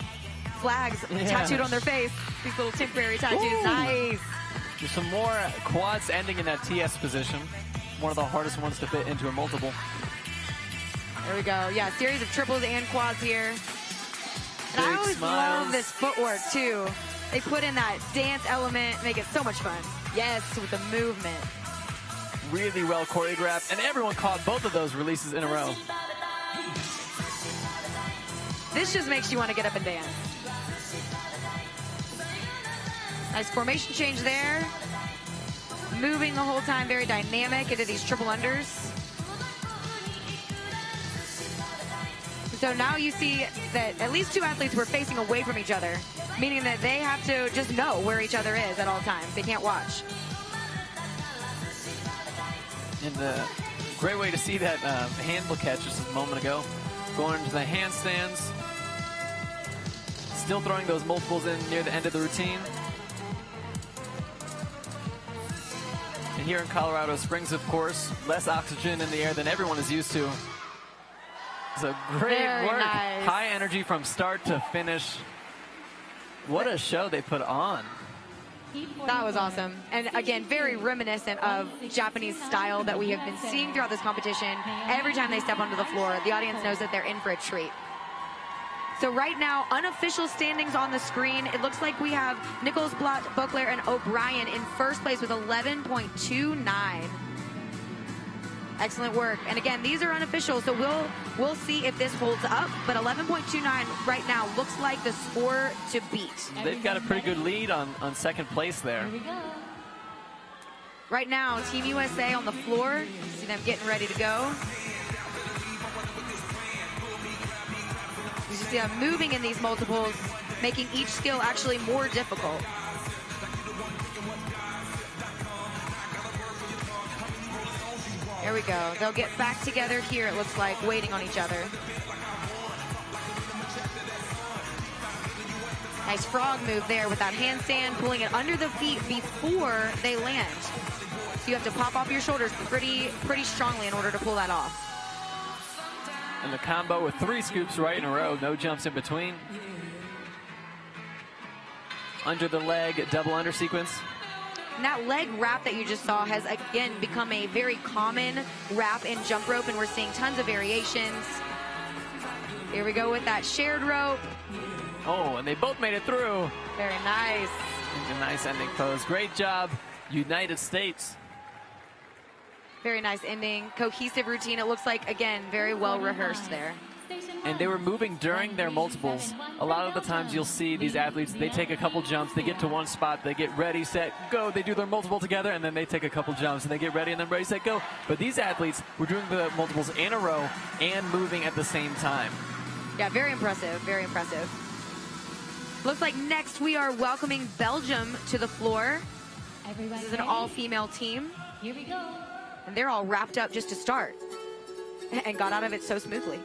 flags tattooed on their face. These little temporary tattoos. Ooh. Nice. There's some more quads ending in that TS position. One of the hardest ones to fit into a multiple. There we go. Yeah, series of triples and quads here. And I Big always smiles. love this footwork too. They put in that dance element, make it so much fun. Yes, with the movement. Really well choreographed, and everyone caught both of those releases in a row. This just makes you want to get up and dance. Nice formation change there. Moving the whole time, very dynamic into these triple unders. So now you see that at least two athletes were facing away from each other, meaning that they have to just know where each other is at all times. They can't watch. And great way to see that handle catch just a moment ago. Going into the handstands. Still throwing those multiples in near the end of the routine. And here in Colorado Springs, of course, less oxygen in the air than everyone is used to. So great Very work. nice. High energy from start to finish. What a show they put on. That was awesome. And again, very reminiscent of Japanese style that we have been seeing throughout this competition. Every time they step onto the floor, the audience knows that they're in for a treat. So right now, unofficial standings on the screen. It looks like we have Nichols, Blatt, Beauclair, and O'Brien in first place with 11.29. Excellent work. And again, these are unofficial, so we'll see if this holds up. But 11.29 right now looks like the score to beat. They've got a pretty good lead on second place there. Here we go. Right now, Team USA on the floor. See them getting ready to go. You see them moving in these multiples, making each skill actually more difficult. There we go. They'll get back together here, it looks like, waiting on each other. Nice frog move there with that handstand, pulling it under the feet before they land. So you have to pop off your shoulders pretty strongly in order to pull that off. And the combo with 3 scoops right in a row, no jumps in between. Under the leg, double under sequence. And that leg wrap that you just saw has again become a very common wrap in jump rope, and we're seeing tons of variations. Here we go with that shared rope. Oh, and they both made it through. Very nice. A nice ending pose. Great job, United States. Very nice ending. Cohesive routine. It looks like, again, very well rehearsed there. And they were moving during their multiples. A lot of the times you'll see these athletes, they take a couple jumps, they get to one spot, they get ready, set, go. They do their multiple together, and then they take a couple jumps, and they get ready, and then ready, set, go. But these athletes were doing the multiples in a row and moving at the same time. Yeah, very impressive. Very impressive. Looks like next we are welcoming Belgium to the floor. Everyone This is an ready? all-female team, Here we go. and they're all wrapped up just to start and got out of it so smoothly.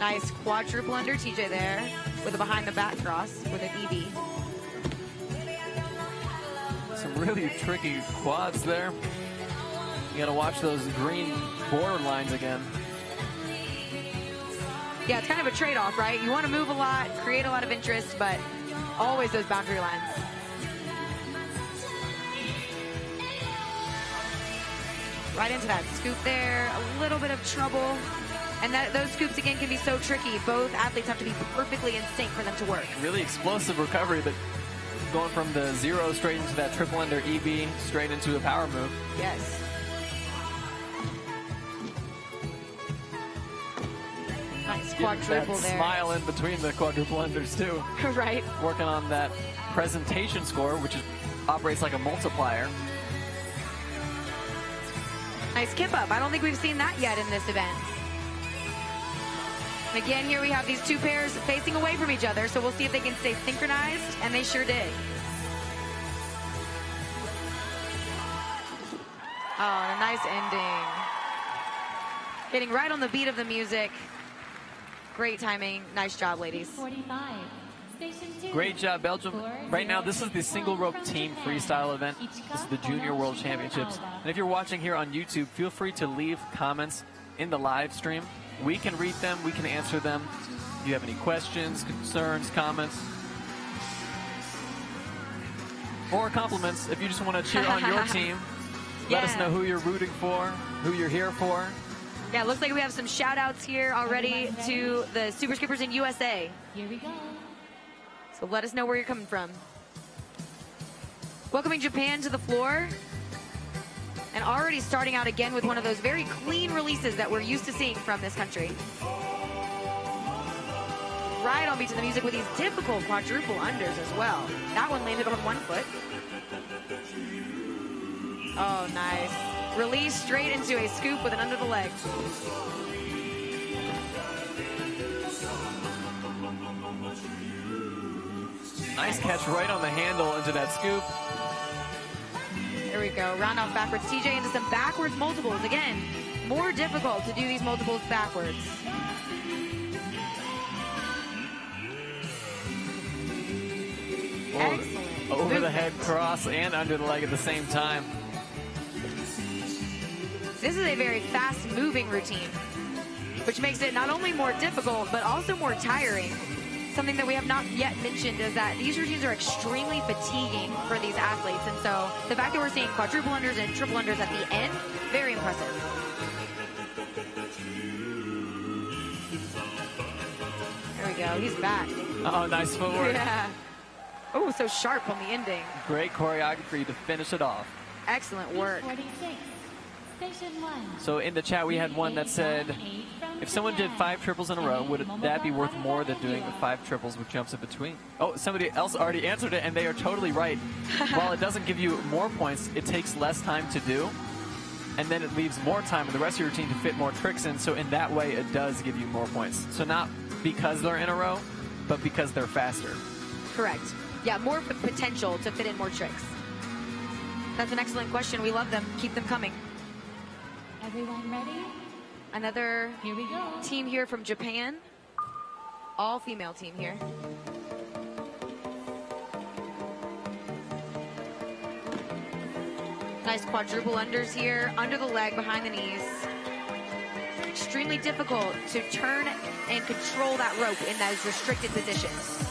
Nice quadruple under TJ there with a behind the back cross with an EB. Some really tricky quads there. You gotta watch those green border lines again. Yeah, it's kind of a trade-off, right? You want to move a lot, create a lot of interest, but always those boundary lines. Right into that scoop there, a little bit of trouble. And those scoops, again, can be so tricky. Both athletes have to be perfectly in sync for them to work. Really explosive recovery, but going from the 0 straight into that triple under EB, straight into a power move. Yes. Nice Getting quadruple that there. smile in between the quadruple unders too. Right. Working on that presentation score, which operates like a multiplier. Nice kip up. I don't think we've seen that yet in this event. And again, here we have these two pairs facing away from each other, so we'll see if they can stay synchronized, and they sure did. Oh, and a nice ending. Hitting right on the beat of the music. Great timing. Nice job, ladies. 45, Great job, Belgium. Right now, this is the single rope team freestyle event. This is the Junior World Championships. And if you're watching here on YouTube, feel free to leave comments in the live stream. We can read them, we can answer them. If you have any questions, concerns, comments, or compliments, if you just want to cheer on your team, let us know who you're rooting for, who you're here for. Yeah, it looks like we have some shout outs here already to the super skippers in USA. Here we go. So let us know where you're coming from. Welcoming Japan to the floor. And already starting out again with one of those very clean releases that we're used to seeing from this country. Right on beat to the music with these difficult quadruple unders as well. That one landed on one foot. Oh, nice. Release straight into a scoop with an under the leg. Nice catch right on the handle into that scoop. There we go. Round off backwards. TJ into some backwards multiples. Again, more difficult to do these multiples backwards. Excellent. Over the head cross and under the leg at the same time. This is a very fast-moving routine, which makes it not only more difficult, but also more tiring. Something that we have not yet mentioned is that these routines are extremely fatiguing for these athletes. And so the fact that we're seeing quadruple unders and triple unders at the end, very impressive. There we go. He's back. Oh, nice footwork. Yeah. Oh, so sharp on the ending. Great choreography to finish it off. Excellent work. 46. Station 1. So in the chat, we had one that said, if someone did 5 triples in a row, would that be worth more than doing the 5 triples with jumps in between? Oh, somebody else already answered it, and they are totally right. While it doesn't give you more points, it takes less time to do, and then it leaves more time in the rest of your routine to fit more tricks in, so in that way, it does give you more points. So not because they're in a row, but because they're faster. Correct. Yeah, more potential to fit in more tricks. That's an excellent question. We love them. Keep them coming. Everyone ready? Another Here we go. team here from Japan. All female team here. Nice quadruple unders here, under the leg, behind the knees. Extremely difficult to turn and control that rope in those restricted positions.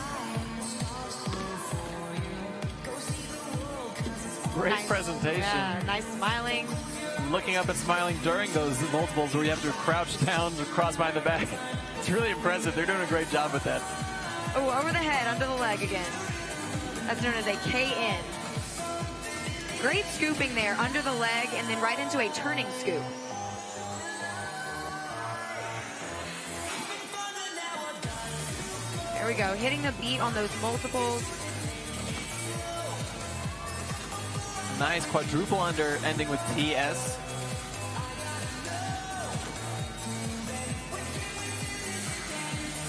Great Nice. presentation. Yeah, nice smiling. Looking up and smiling during those multiples where you have to crouch down, cross behind the back. It's really impressive. They're doing a great job with that. Oh, over the head, under the leg again. That's known as a KN. Great scooping there, under the leg, and then right into a turning scoop. There we go, hitting the beat on those multiples. Nice quadruple under ending with TS.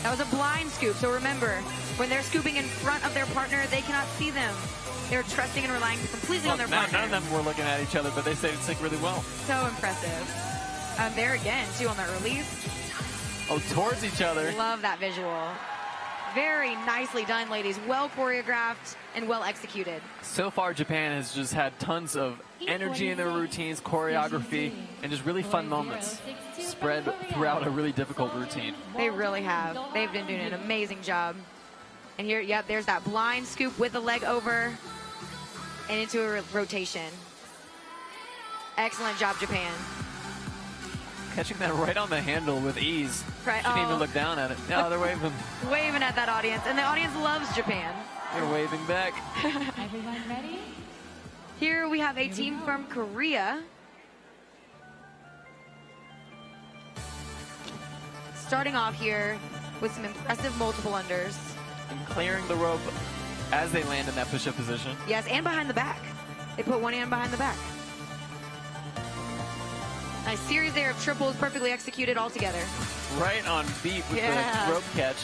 That was a blind scoop, so remember, when they're scooping in front of their partner, they cannot see them. They're trusting and relying completely on their partner. None of them were looking at each other, but they stayed in sync really well. So impressive. There again, too, on that release. Oh, towards each other. Love that visual. Very nicely done, ladies. Well choreographed and well executed. So far, Japan has just had tons of energy in their routines, choreography, and just really fun moments spread throughout a really difficult routine. They really have. They've been doing an amazing job. And here, yep, there's that blind scoop with the leg over and into a rotation. Excellent job, Japan. Catching that right on the handle with ease. Right. Didn't even look down at it. No, they're waving. Waving at that audience, and the audience loves Japan. They're waving back. Everyone ready? Here we have a team from Korea. Starting off here with some impressive multiple unders. And clearing the rope as they land in that push-up position. Yes, and behind the back. They put one hand behind the back. Nice series there of triples, perfectly executed all together. Right on beat with the rope catch.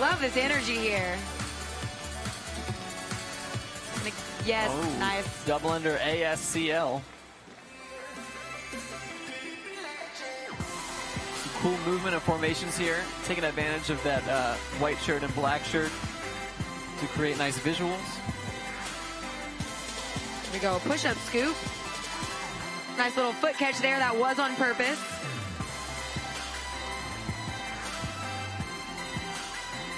Love this energy here. Yes, Oh, nice. Double under ASCL. cool movement of formations here, taking advantage of that white shirt and black shirt to create nice visuals. Here we go, push-up scoop. Nice little foot catch there, that was on purpose.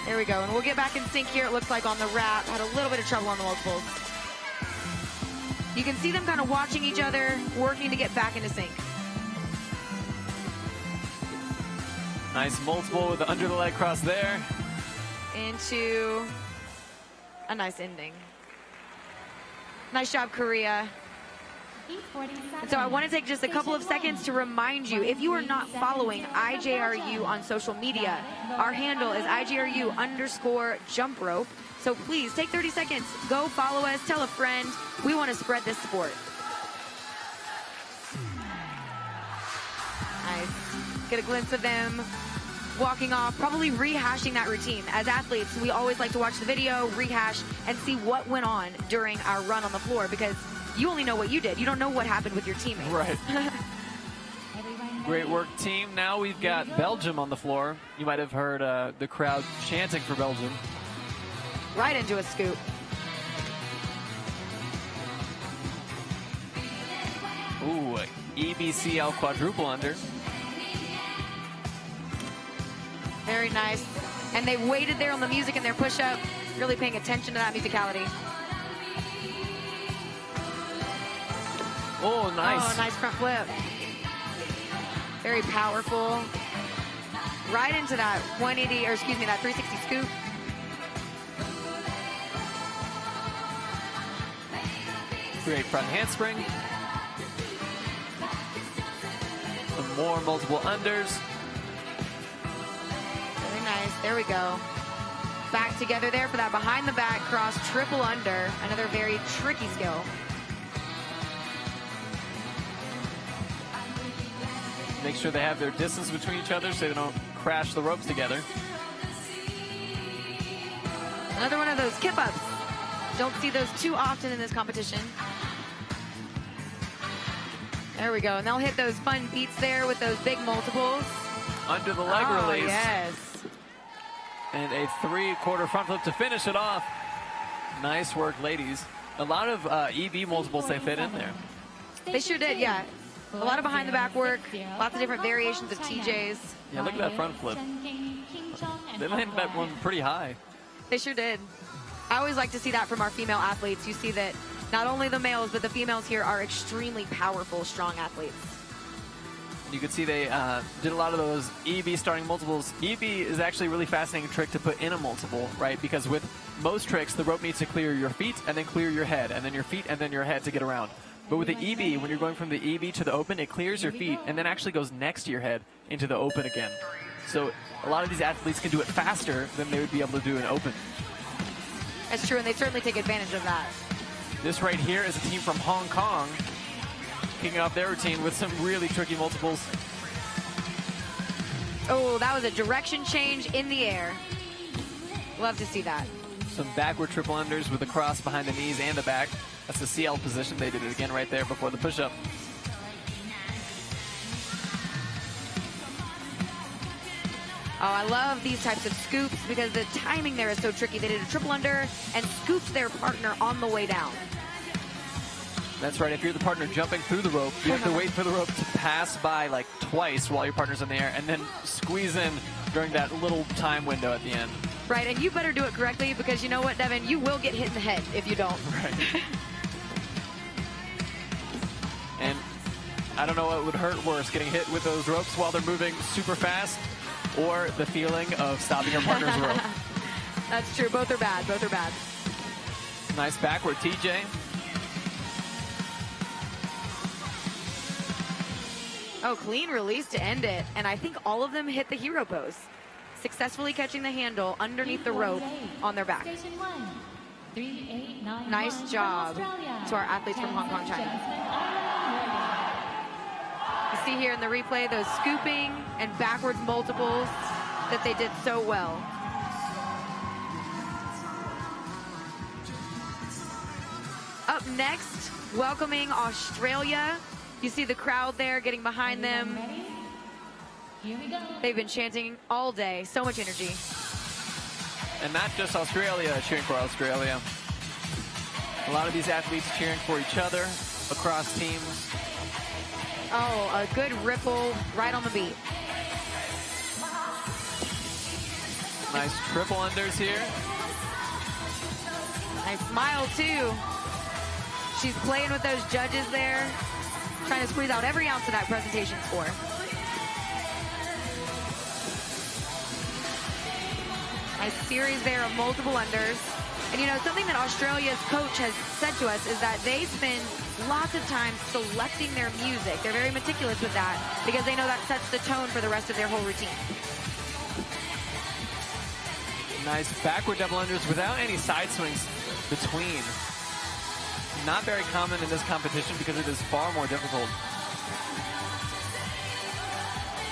There we go, and we'll get back in sync here. It looks like on the wrap, had a little bit of trouble on the multiples. You can see them kind of watching each other, working to get back into sync. Nice multiple with the under the leg cross there. Into a nice ending. Nice job, Korea. And so I want to take just a couple of seconds to remind you, if you are not following IJRU on social media, our handle is IJRU_jump rope. So please take 30 seconds, go follow us, tell a friend. We want to spread this sport. Nice. Get a glimpse of them walking off, probably rehashing that routine. As athletes, we always like to watch the video, rehash, and see what went on during our run on the floor, because you only know what you did. You don't know what happened with your teammates. Right. Great work, team. Now we've got Belgium on the floor. You might have heard the crowd chanting for Belgium. Right into a scoop. Ooh, EBCL quadruple under. Very nice. And they waited there on the music in their push-up, really paying attention to that musicality. Oh, nice. Oh, nice front flip. Very powerful. Right into that 180, or excuse me, that 360 scoop. Great front handspring. Some more multiple unders. Very nice. There we go. Back together there for that behind the back cross triple under. Another very tricky skill. Make sure they have their distance between each other so they don't crash the ropes together. Another one of those kip-ups. Don't see those too often in this competition. There we go. And they'll hit those fun beats there with those big multiples. Under the leg release. Yes. And a 3/4 front flip to finish it off. Nice work, ladies. A lot of EB multiples they fit in there. They sure did, yeah. A lot of behind the back work, lots of different variations of TJs. Yeah, look at that front flip. They landed that one pretty high. They sure did. I always like to see that from our female athletes. You see that not only the males, but the females here are extremely powerful, strong athletes. You can see they did a lot of those EB starting multiples. EB is actually a really fascinating trick to put in a multiple, right? Because with most tricks, the rope needs to clear your feet and then clear your head, and then your feet and then your head to get around. But with the EB, when you're going from the EB to the open, it clears your feet and then actually goes next to your head into the open again. So a lot of these athletes can do it faster than they would be able to do an open. That's true, and they certainly take advantage of that. This right here is a team from Hong Kong kicking off their routine with some really tricky multiples. Oh, that was a direction change in the air. Love to see that. Some backward triple unders with a cross behind the knees and the back. That's the CL position. They did it again right there before the push-up. Oh, I love these types of scoops because the timing there is so tricky. They did a triple under and scooped their partner on the way down. That's right. If you're the partner jumping through the rope, you have to wait for the rope to pass by like twice while your partner's in the air and then squeeze in during that little time window at the end. Right, and you better do it correctly because you know what, Devin? You will get hit in the head if you don't. Right. And I don't know what would hurt worse, getting hit with those ropes while they're moving super fast or the feeling of stopping your partner's rope. That's true. Both are bad. Both are bad. Nice backward TJ. Oh, clean release to end it. And I think all of them hit the hero pose, successfely catching the handle underneath the rope on their back. Nice job to our athletes from Hong Kong, China. You see here in the replay those scooping and backwards multiples that they did so well. Up next, welcoming Australia. You see the crowd there getting behind them. Here we go. They've been chanting all day. So much energy. And not just Australia cheering for Australia. A lot of these athletes cheering for each other across teams. Oh, a good ripple right on the beat. Nice triple unders here. Nice smile, too. She's playing with those judges there, trying to squeeze out every ounce of that presentation score. Nice series there of multiple unders. And you know, something that Australia's coach has said to us is that they spend lots of time selecting their music. They're very meticulous with that because they know that sets the tone for the rest of their whole routine. Nice backward double unders without any side swings between. Not very common in this competition because it is far more difficult.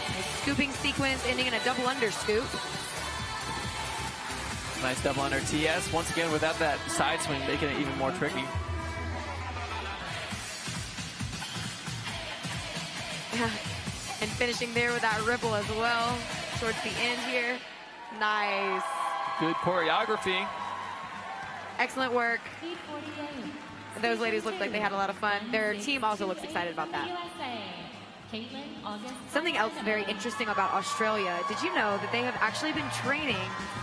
Nice scooping sequence ending in a double under scoop. Nice double under TS. Once again, without that side swing, making it even more tricky. And finishing there with that ripple as well towards the end here. Nice. Good choreography. Excellent work. Those ladies looked like they had a lot of fun. Their team also looks excited about that. Something else very interesting about Australia, did you know that they have actually been training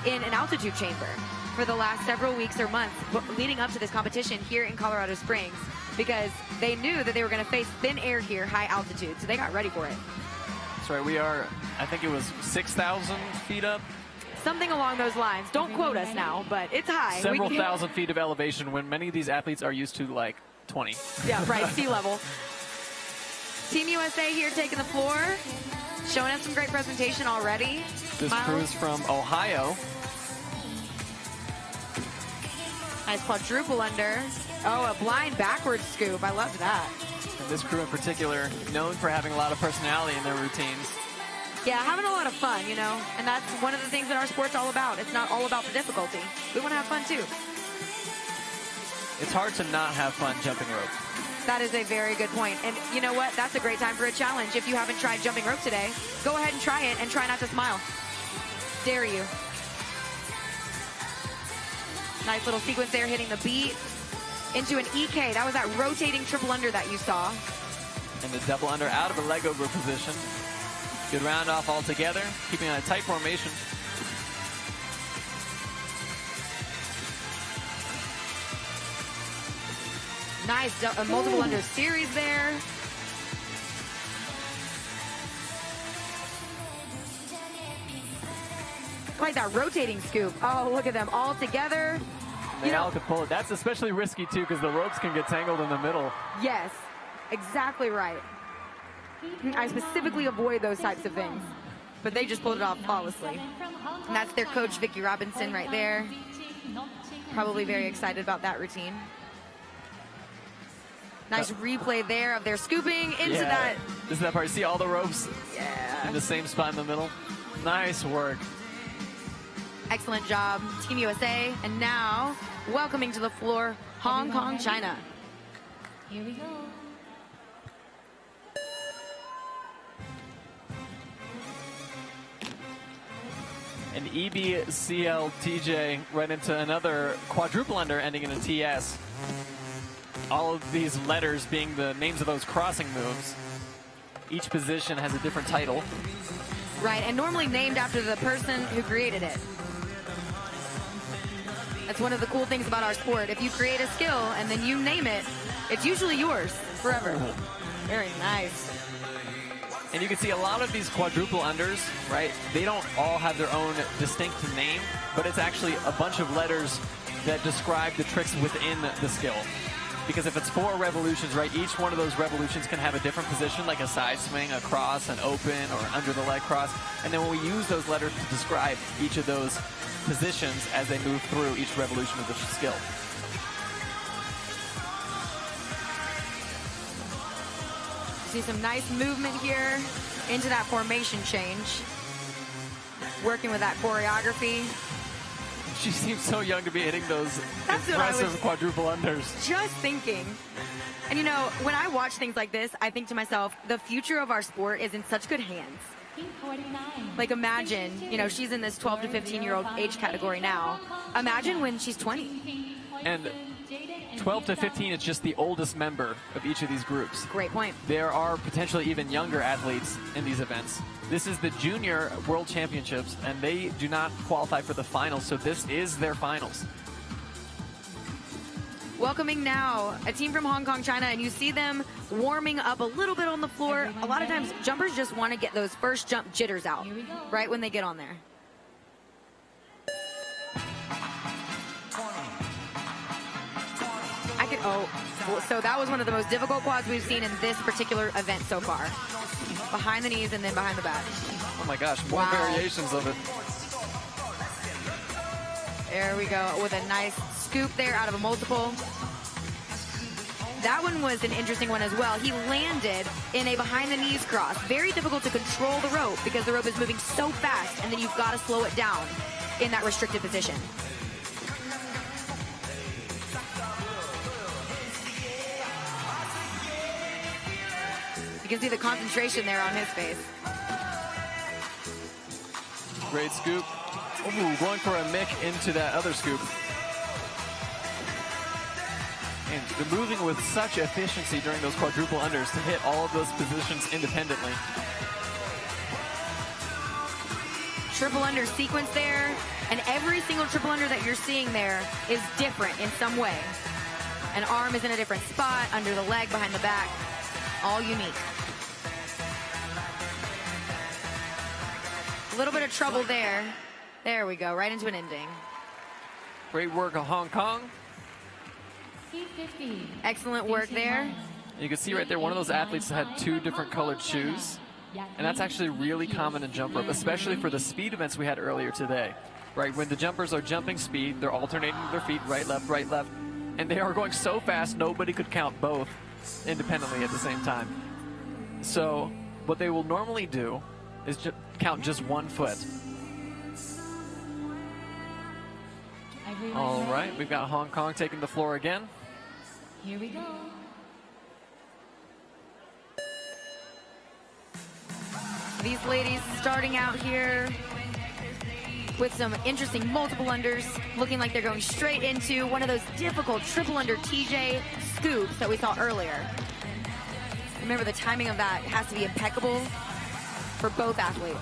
in an altitude chamber for the last several weeks or months leading up to this competition here in Colorado Springs because they knew that they were going to face thin air here, high altitude, so they got ready for it. That's right, we are, I think it was 6,000 feet up. Something along those lines. Don't quote us now, but it's high. Several thousand feet of elevation when many of these athletes are used to like 20. Yeah, right, sea level. Team USA here taking the floor, showing us some great presentation already. This crew is from Ohio. Nice quadruple under. Oh, a blind backward scoop. I love that. And this crew in particular, known for having a lot of personality in their routines. Yeah, having a lot of fun, you know, and that's one of the things that our sport's all about. It's not all about the difficulty. We want to have fun too. It's hard to not have fun jumping rope. That is a very good point. And you know what? That's a great time for a challenge. If you haven't tried jumping rope today, go ahead and try it and try not to smile. Dare you. Nice little sequence there, hitting the beat into an EK. That was that rotating triple under that you saw. And the double under out of a leg over position. Good round off altogether, keeping on a tight formation. Nice multiple under series there. Like that rotating scoop. Oh, look at them all together. They all could pull it. That's especially risky too because the ropes can get tangled in the middle. Yes, exactly right. I specifically avoid those types of things, but they just pulled it off flawlessly. And that's their coach, Vicki Robinson, right there. Probably very excited about that routine. Nice replay there of their scooping into that. This is that part. You see all the ropes in the same spot in the middle. Nice work. Excellent job, Team USA. And now, welcoming to the floor, Hong Kong, China. Here we go. An EBCLTJ right into another quadruple under ending in a TS. All of these letters being the names of those crossing moves. Each position has a different title. Right, and normally named after the person who created it. That's one of the cool things about our sport. If you create a skill and then you name it, it's usually yours forever. Very nice. And you can see a lot of these quadruple unders, right? They don't all have their own distinct name, but it's actually a bunch of letters that describe the tricks within the skill. Because if it's 4 revolutions, right, each one of those revolutions can have a different position, like a side swing, a cross, an open, or an under the leg cross. And then when we use those letters to describe each of those positions as they move through each revolution of the skill. See some nice movement here into that formation change. Working with that choreography. She seems so young to be hitting those That's impressive quadruple unders. Just thinking. And you know, when I watch things like this, I think to myself, the future of our sport is in such good hands. Like imagine, you know, she's in this 12 to 15-year-old age category now. Imagine when she's 20. And 12 to 15 is just the oldest member of each of these groups. Great point. There are potentially even younger athletes in these events. This is the Junior World Championships, and they do not qualify for the finals, so this is their finals. Welcoming now a team from Hong Kong, China, and you see them warming up a little bit on the floor. A lot of times, jumpers just want to get those first jump jitters out right when they get on there. So that was one of the most difficult quads we've seen in this particular event so far. Behind the knees and then behind the back. Oh my gosh, more variations of it. There we go, with a nice scoop there out of a multiple. That one was an interesting one as well. He landed in a behind the knees cross. Very difficult to control the rope because the rope is moving so fast, and then you've got to slow it down in that restricted position. You can see the concentration there on his face. Great scoop. Ooh, going for a mick into that other scoop. And they're moving with such efficiency during those quadruple unders to hit all of those positions independently. Triple under sequence there, and every single triple under that you're seeing there is different in some way. An arm is in a different spot, under the leg, behind the back, all unique. A little bit of trouble there. There we go, right into an ending. Great work of Hong Kong. Excellent work there. You can see right there, one of those athletes had two different colored shoes. And that's actually really common in jump rope, especially for the speed events we had earlier today. Right, when the jumpers are jumping speed, they're alternating their feet, right, left, and they are going so fast, nobody could count both independently at the same time. So what they will normally do is count just one foot. All right, we've got Hong Kong taking the floor again. Here we go. These ladies starting out here with some interesting multiple unders, looking like they're going straight into one of those difficult triple under TJ scoops that we saw earlier. Remember, the timing of that has to be impeccable for both athletes.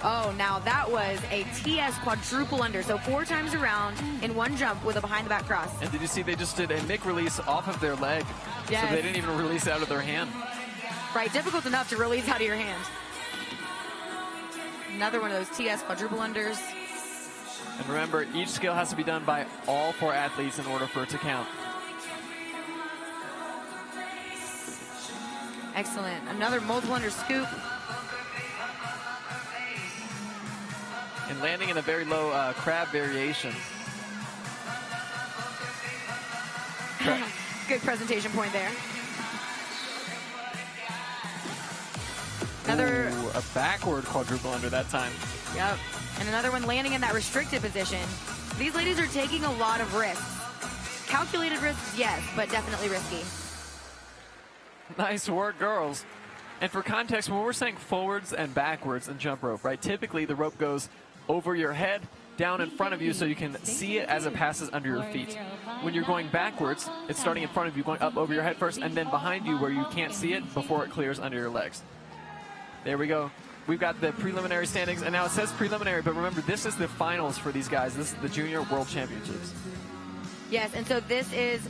Oh, now that was a TS quadruple under, so 4 times around in one jump with a behind the back cross. And did you see they just did a mick release off of their leg? Yes. So they didn't even release out of their hand. Right, difficult enough to release out of your hand. Another one of those TS quadruple unders. And remember, each skill has to be done by all 4 athletes in order for it to count. Excellent. Another multiple under scoop. And landing in a very low crab variation. Good presentation point there. Another. Ooh, a backward quadruple under that time. Yep. And another one landing in that restricted position. These ladies are taking a lot of risks. Calculated risks, yes, but definitely risky. Nice work, girls. And for context, when we're saying forwards and backwards in jump rope, right, typically the rope goes over your head, down in front of you so you can see it as it passes under your feet. When you're going backwards, it's starting in front of you, going up over your head first, and then behind you where you can't see it before it clears under your legs. There we go. We've got the preliminary standings, and now it says preliminary, but remember, this is the finals for these guys. This is the Junior World Championships. Yes, and so this is,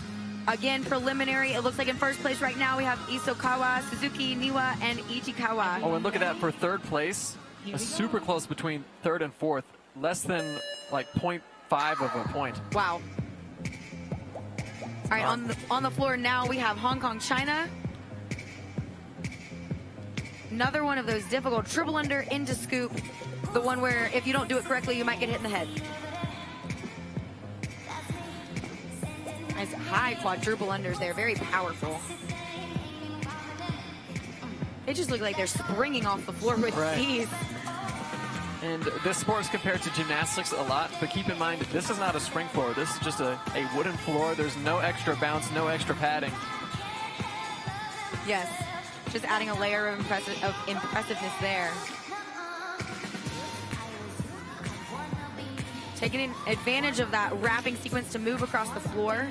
again, preliminary. It looks like in first place right now we have Isokawa, Suzuki, Niwa, and Ichikawa. Oh, and look at that for third place. Super close between third and fourth. Less than, like, 0.5 of a point. Wow. All right, on the floor now we have Hong Kong, China. Another one of those difficult triple under into scoop. The one where if you don't do it correctly, you might get hit in the head. Nice high quadruple unders there, very powerful. They just look like they're springing off the floor with ease. And this sport is compared to gymnastics a lot, but keep in mind, this is not a spring floor. This is just a wooden floor. There's no extra bounce, no extra padding. Yes. Just adding a layer of impressiveness there. Taking advantage of that wrapping sequence to move across the floor.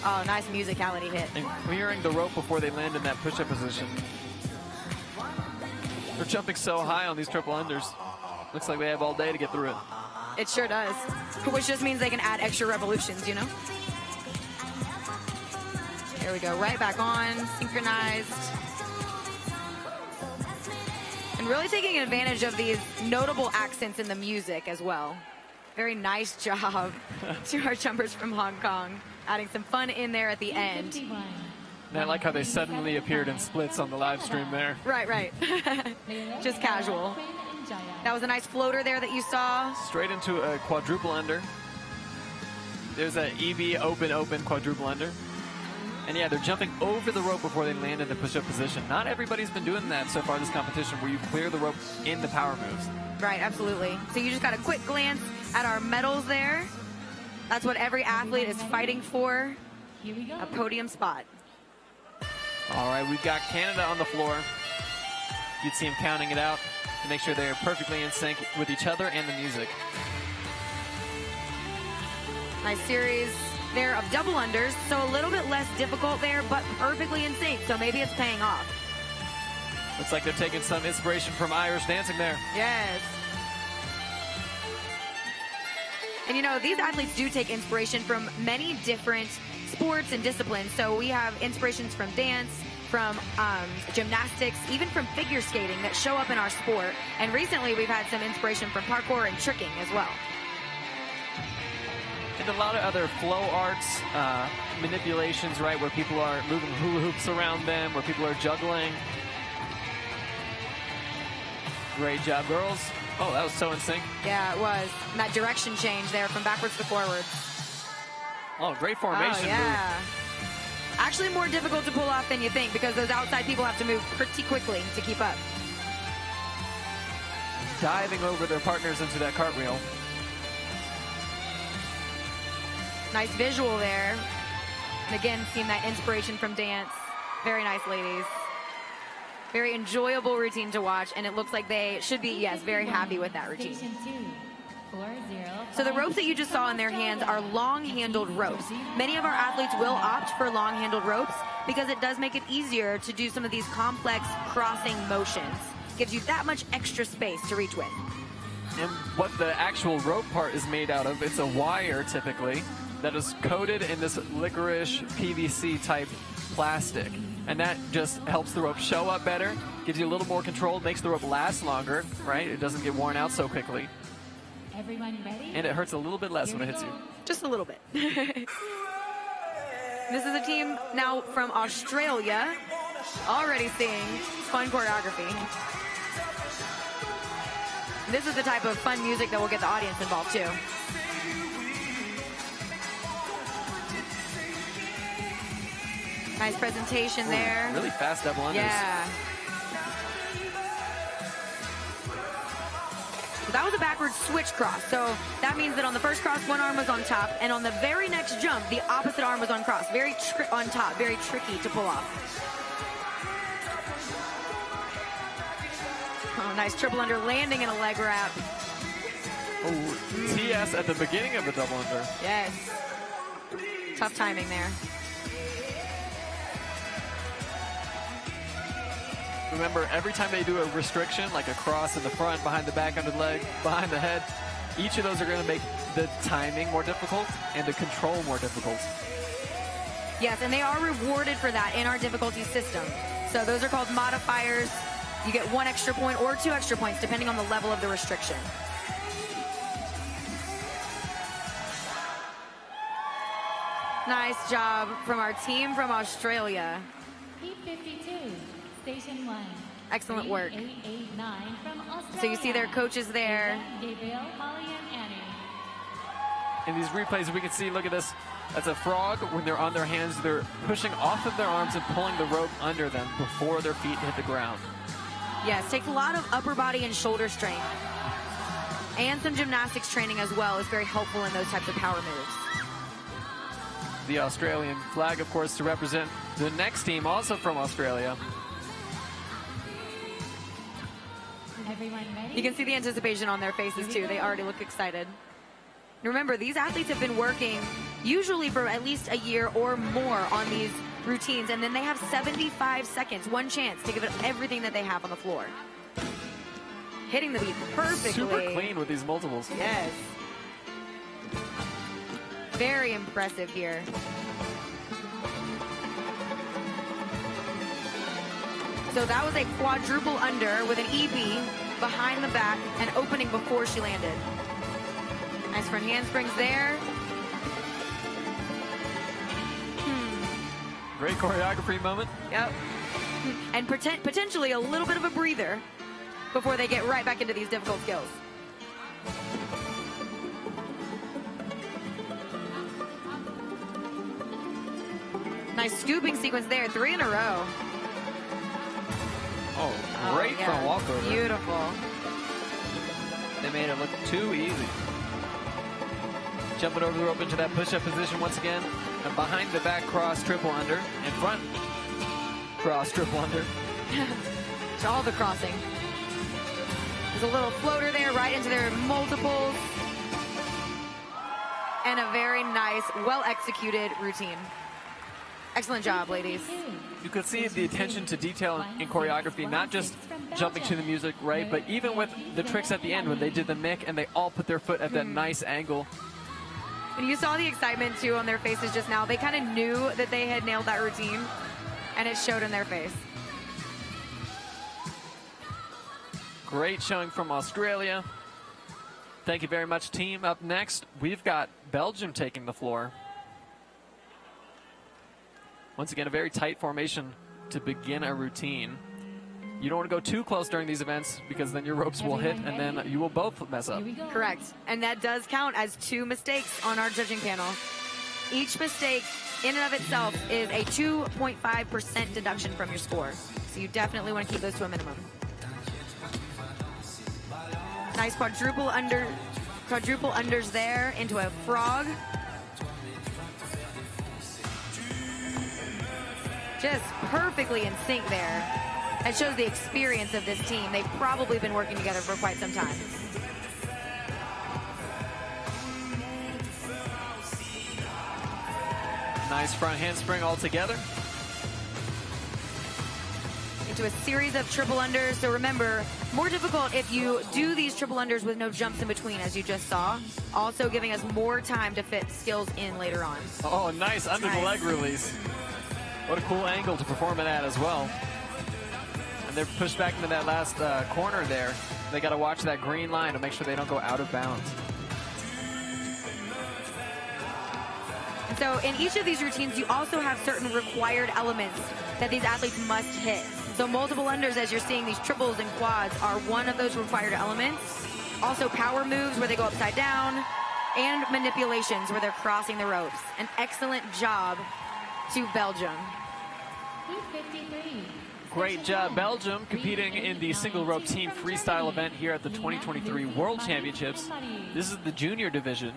Oh, nice musicality hit. And clearing the rope before they land in that push-up position. They're jumping so high on these triple unders. Looks like they have all day to get through it. It sure does. Which just means they can add extra revolutions, you know? There we go, right back on, synchronized. And really taking advantage of these notable accents in the music as well. Very nice job to our jumpers from Hong Kong. Adding some fun in there at the end. And I like how they suddenly appeared in splits on the live stream there. Right. Just casual. That was a nice floater there that you saw. Straight into a quadruple under. There's an EB open quadruple under. And yeah, they're jumping over the rope before they land in the push-up position. Not everybody's been doing that so far this competition, where you clear the rope in the power moves. Right, absolutely. So you just got a quick glance at our medals there. That's what every athlete is fighting for, a podium spot. All right, we've got Canada on the floor. You'd see them counting it out to make sure they're perfectly in sync with each other and the music. Nice series there of double unders, so a little bit less difficult there, but perfectly in sync, so maybe it's paying off. Looks like they're taking some inspiration from Irish dancing there. Yes. And you know, these athletes do take inspiration from many different sports and disciplines. So we have inspirations from dance, from gymnastics, even from figure skating that show up in our sport. And recently we've had some inspiration from parkour and tricking as well. And a lot of other flow arts, manipulations, right, where people are moving hula hoops around them, where people are juggling. Great job, girls. Oh, that was so in sync. Yeah, it was. And that direction change there from backwards to forwards. Oh, great formation move. Actually more difficult to pull off than you think, because those outside people have to move pretty quickly to keep up. Diving over their partners into that cartwheel. Nice visual there. And again, seeing that inspiration from dance. Very nice, ladies. Very enjoyable routine to watch, and it looks like they should be, yes, very happy with that routine. So the ropes that you just saw in their hands are long-handled ropes. Many of our athletes will opt for long-handled ropes because it does make it easier to do some of these complex crossing motions. Gives you that much extra space to reach with. And what the actual rope part is made out of, it's a wire typically that is coated in this licorice PVC type plastic. And that just helps the rope show up better, gives you a little more control, makes the rope last longer, right? It doesn't get worn out so quickly. Everyone ready? And it hurts a little bit less when it hits you. Just a little bit. This is a team now from Australia, already seeing fun choreography. This is the type of fun music that will get the audience involved too. Nice presentation there. Really fast double unders. Yeah. So that was a backwards switch cross. So that means that on the first cross, one arm was on top, and on the very next jump, the opposite arm was on cross. On top, very tricky to pull off. Oh, nice triple under landing and a leg wrap. Oh, TS at the beginning of the double under. Yes. Tough timing there. Remember, every time they do a restriction, like a cross in the front, behind the back, under the leg, behind the head, each of those are going to make the timing more difficult and the control more difficult. Yes, and they are rewarded for that in our difficulty system. So those are called modifiers. You get 1 extra point or 2 extra points, depending on the level of the restriction. Nice job from our team from Australia. Heat 52, Station 1. Excellent work. 3889 from Australia. So you see their coaches there. Gabriel, Holly, and Annie. In these replays, we can see, look at this. That's a frog. When they're on their hands, they're pushing off of their arms and pulling the rope under them before their feet hit the ground. Yes, takes a lot of upper body and shoulder strength. And some gymnastics training as well is very helpful in those types of power moves. the Australian flag, of course, to represent the next team, also from Australia. Everyone ready? You can see the anticipation on their faces too. They already look excited. Remember, these athletes have been working usually for at least a year or more on these routines, and then they have 75 seconds, one chance to give it everything that they have on the floor. Hitting the beat perfectly. Super clean with these multiples. Yes. Very impressive here. So that was a quadruple under with an EB behind the back and opening before she landed. Nice front handsprings there. Great choreography moment. Yep. And potentially a little bit of a breather before they get right back into these difficult skills. Nice scooping sequence there, 3 in a row. Oh, great front walkover. Beautiful. They made it look too easy. Jumping over the rope into that push-up position once again. And behind the back cross triple under. In front cross triple under. It's all the crossing. There's a little floater there right into their multiples. And a very nice, well-executed routine. Excellent job, ladies. You could see the attention to detail in choreography, not just jumping to the music, right? But even with the tricks at the end when they did the mick and they all put their foot at that nice angle. And you saw the excitement too on their faces just now. They kind of knew that they had nailed that routine, and it showed in their face. Great showing from Australia. Thank you very much, team. Up next, we've got Belgium taking the floor. Once again, a very tight formation to begin a routine. You don't want to go too close during these events because then your ropes will hit and then you will both mess up. Correct. And that does count as 2 mistakes on our judging panel. Each mistake in and of itself is a 2.5% deduction from your score. So you definitely want to keep those to a minimum. Nice quadruple unders there into a frog. Just perfectly in sync there. That shows the experience of this team. They've probably been working together for quite some time. Nice front handspring all together. Into a series of triple unders. So remember, more difficult if you do these triple unders with no jumps in between, as you just saw. Also giving us more time to fit skills in later on. Oh, nice under the leg release. What a cool angle to perform it at as well. And they're pushed back into that last corner there. They got to watch that green line to make sure they don't go out of bounds. And so in each of these routines, you also have certain required elements that these athletes must hit. So multiple unders, as you're seeing, these triples and quads are one of those required elements. Also power moves where they go upside down, and manipulations where they're crossing the ropes. An excellent job to Belgium. Great job, Belgium, competing in the single rope team freestyle event here at the 2023 World Championships. This is the junior division,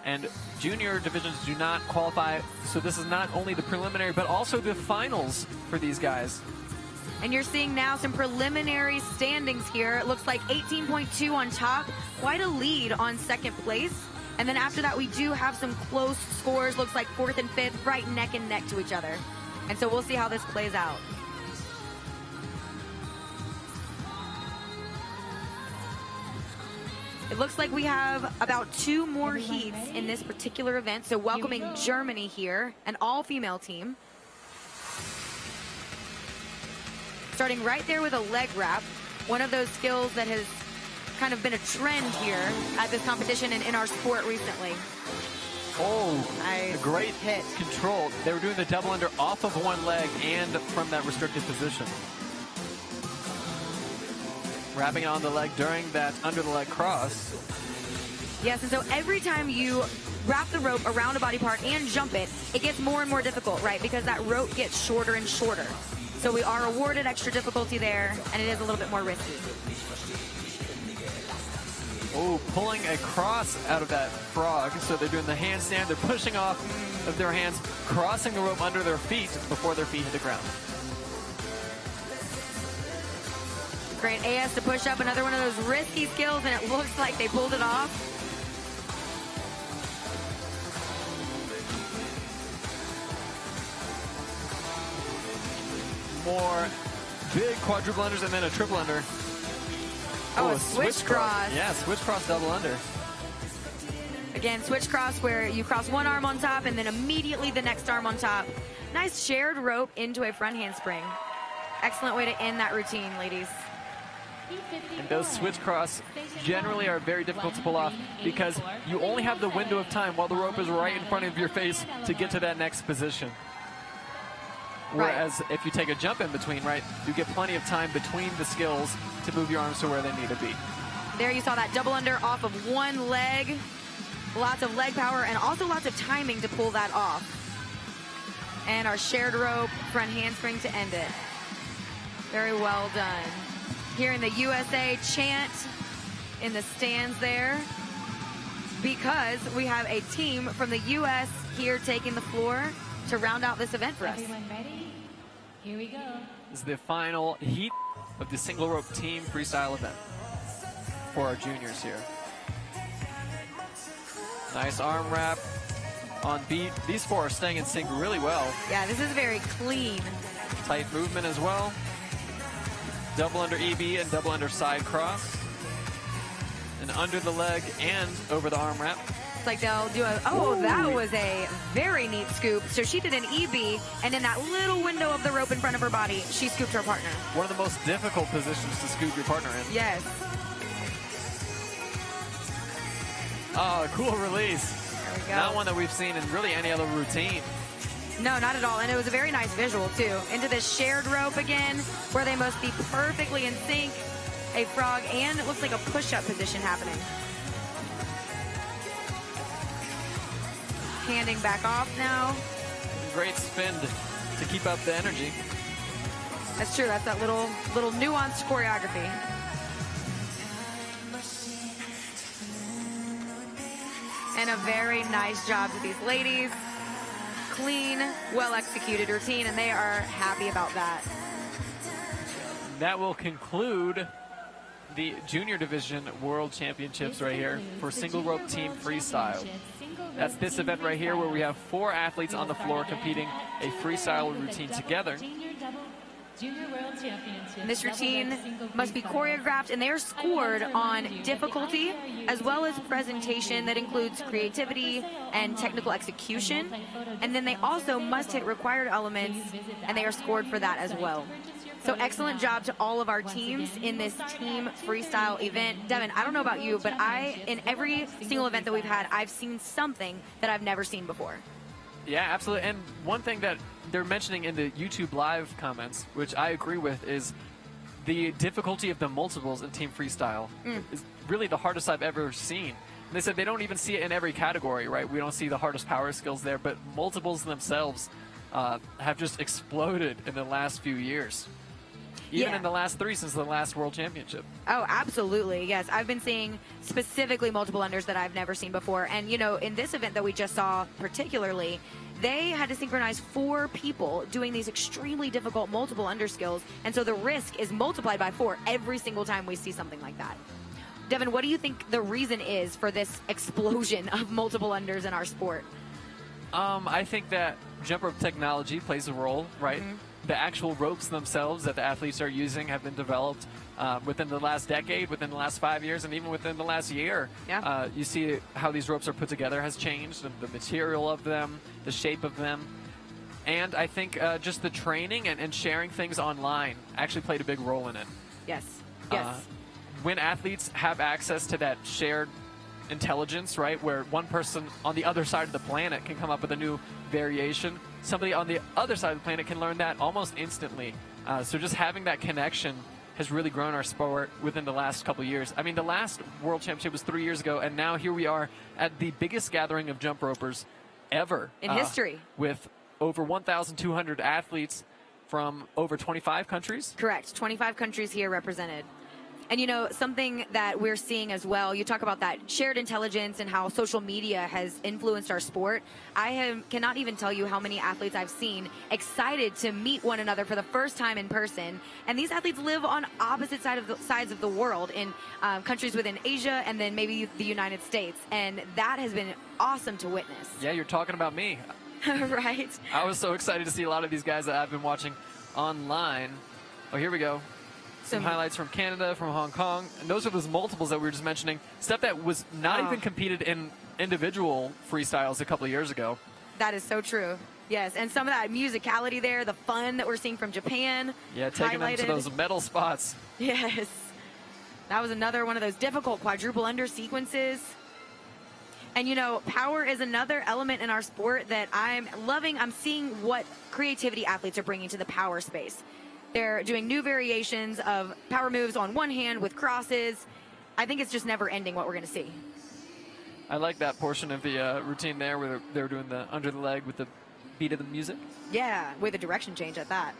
and junior divisions do not qualify, so this is not only the preliminary, but also the finals for these guys. And you're seeing now some preliminary standings here. It looks like 18.2 on top, quite a lead on second place. And then after that, we do have some close scores. Looks like 4th and 5th, right neck and neck to each other. And so we'll see how this plays out. It looks like we have about 2 more heats in this particular event. So welcoming Germany here, an all-female team. Starting right there with a leg wrap, one of those skills that has kind of been a trend here at this competition and in our sport recently. Oh, nice. Great hit. Control. They were doing the double under off of one leg and from that restricted position. Wrapping on the leg during that under the leg cross. Yes, and so every time you wrap the rope around a body part and jump it, it gets more and more difficult, right? Because that rope gets shorter and shorter. So we are awarded extra difficulty there, and it is a little bit more risky. Oh, pulling a cross out of that frog. So they're doing the handstand. They're pushing off of their hands, crossing the rope under their feet before their feet hit the ground. Great AS to push up, another one of those risky skills, and it looks like they pulled it off. More big quadruple unders and then a triple under. Oh, a switch cross. Yeah, switch cross double under. Again, switch cross where you cross one arm on top and then immediately the next arm on top. Nice shared rope into a front handspring. Excellent way to end that routine, ladies. And those switch cross generally are very difficult to pull off because you only have the window of time while the rope is right in front of your face to get to that next position. Whereas if you take a jump in between, right, you get plenty of time between the skills to move your arms to where they need to be. There you saw that double under off of one leg. Lots of leg power and also lots of timing to pull that off. And our shared rope front handspring to end it. Very well done. Hearing the USA chant in the stands there because we have a team from the U.S. here taking the floor to round out this event for us. Everyone ready? Here we go. This is the final heat of the single rope team freestyle event for our juniors here. Nice arm wrap on beat. These four are staying in sync really well. Yeah, this is very clean. Tight movement as well. Double under EB and double under side cross. And under the leg and over the arm wrap. It's like they'll do a, oh, that was a very neat scoop. So she did an EB, and in that little window of the rope in front of her body, she scooped her partner. One of the most difficult positions to scoop your partner in. Yes. Oh, cool release. There we go. Not one that we've seen in really any other routine. No, not at all. And it was a very nice visual, too. Into this shared rope again, where they must be perfectly in sync. A frog, and it looks like a push-up position happening. Handing back off now. Great spin to keep up the energy. That's true. That's that little nuanced choreography. And a very nice job to these ladies. Clean, well-executed routine, and they are happy about that. That will conclude the junior division world championships right here for single rope team freestyle. That's this event right here where we have 4 athletes on the floor competing a freestyle routine together. This routine must be choreographed, and they are scored on difficulty as well as presentation that includes creativity and technical execution. And then they also must hit required elements, and they are scored for that as well. So excellent job to all of our teams in this team freestyle event. Devin, I don't know about you, but in every single event that we've had, I've seen something that I've never seen before. Yeah, absolutely. And one thing that they're mentioning in the YouTube live comments, which I agree with, is the difficulty of the multiples in team freestyle is really the hardest I've ever seen. And they said they don't even see it in every category, right? We don't see the hardest power skills there, but multiples themselves have just exploded in the last few years. Even in the last 3 since the last World Championship. Oh, absolutely. Yes. I've been seeing specifically multiple unders that I've never seen before. And, you know, in this event that we just saw particularly, they had to synchronize 4 people doing these extremely difficult multiple under skills. And so the risk is multiplied by 4 every single time we see something like that. Devin, what do you think the reason is for this explosion of multiple unders in our sport? I think that jump rope technology plays a role, right? The actual ropes themselves that the athletes are using have been developed within the last decade, within the last 5 years, and even within the last year. Yeah. You see how these ropes are put together has changed, the material of them, the shape of them. And I think just the training and sharing things online actually played a big role in it. Yes. Yes. When athletes have access to that shared intelligence, right, where one person on the other side of the planet can come up with a new variation, somebody on the other side of the planet can learn that almost instantly. So just having that connection has really grown our sport within the last couple of years. I mean, the last World Championship was 3 years ago, and now here we are at the biggest gathering of jump ropers ever. In history. With over 1,200 athletes from over 25 countries. Correct. 25 countries here represented. And, you know, something that we're seeing as well, you talk about that shared intelligence and how social media has influenced our sport. Cannot even tell you how many athletes I've seen excited to meet one another for the first time in person. And these athletes live on opposite sides of the world in countries within Asia and then maybe the United States. And that has been awesome to witness. Yeah, you're talking about me. Right. I was so excited to see a lot of these guys that I've been watching online. Oh, here we go. Some highlights from Canada, from Hong Kong. And those are those multiples that we were just mentioning. Stuff that was not even competed in individual freestyles a couple of years ago. That is so true. Yes, and some of that musicality there, the fun that we're seeing from Japan. Yeah, taking them to those medal spots. Yes. That was another one of those difficult quadruple under sequences. And, you know, power is another element in our sport that I'm loving. I'm seeing what creativity athletes are bringing to the power space. They're doing new variations of power moves on one hand with crosses. I think it's just never ending what we're going to see. I like that portion of the routine there where they're doing the under the leg with the beat of the music. Yeah, with a direction change at that.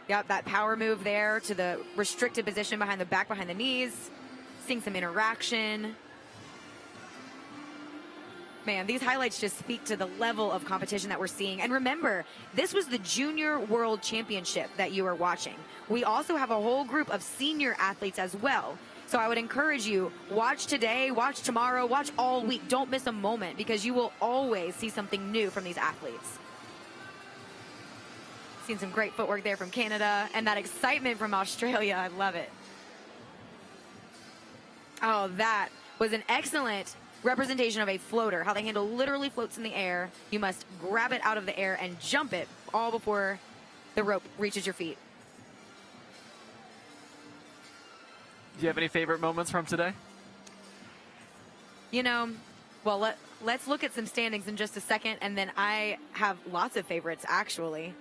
Yep, that power move there to the restricted position behind the back, behind the knees. Seeing some interaction. Man, these highlights just speak to the level of competition that we're seeing. And remember, this was the Junior World Championship that you are watching. We also have a whole group of senior athletes as well. So I would encourage you, watch today, watch tomorrow, watch all week. Don't miss a moment because you will always see something new from these athletes. Seen some great footwork there from Canada and that excitement from Australia. I love it. Oh, that was an excellent representation of a floater, how the handle literally floats in the air. You must grab it out of the air and jump it all before the rope reaches your feet. Do you have any favorite moments from today? You know, well, let's look at some standings in just a second, and then I have lots of favorites, actually.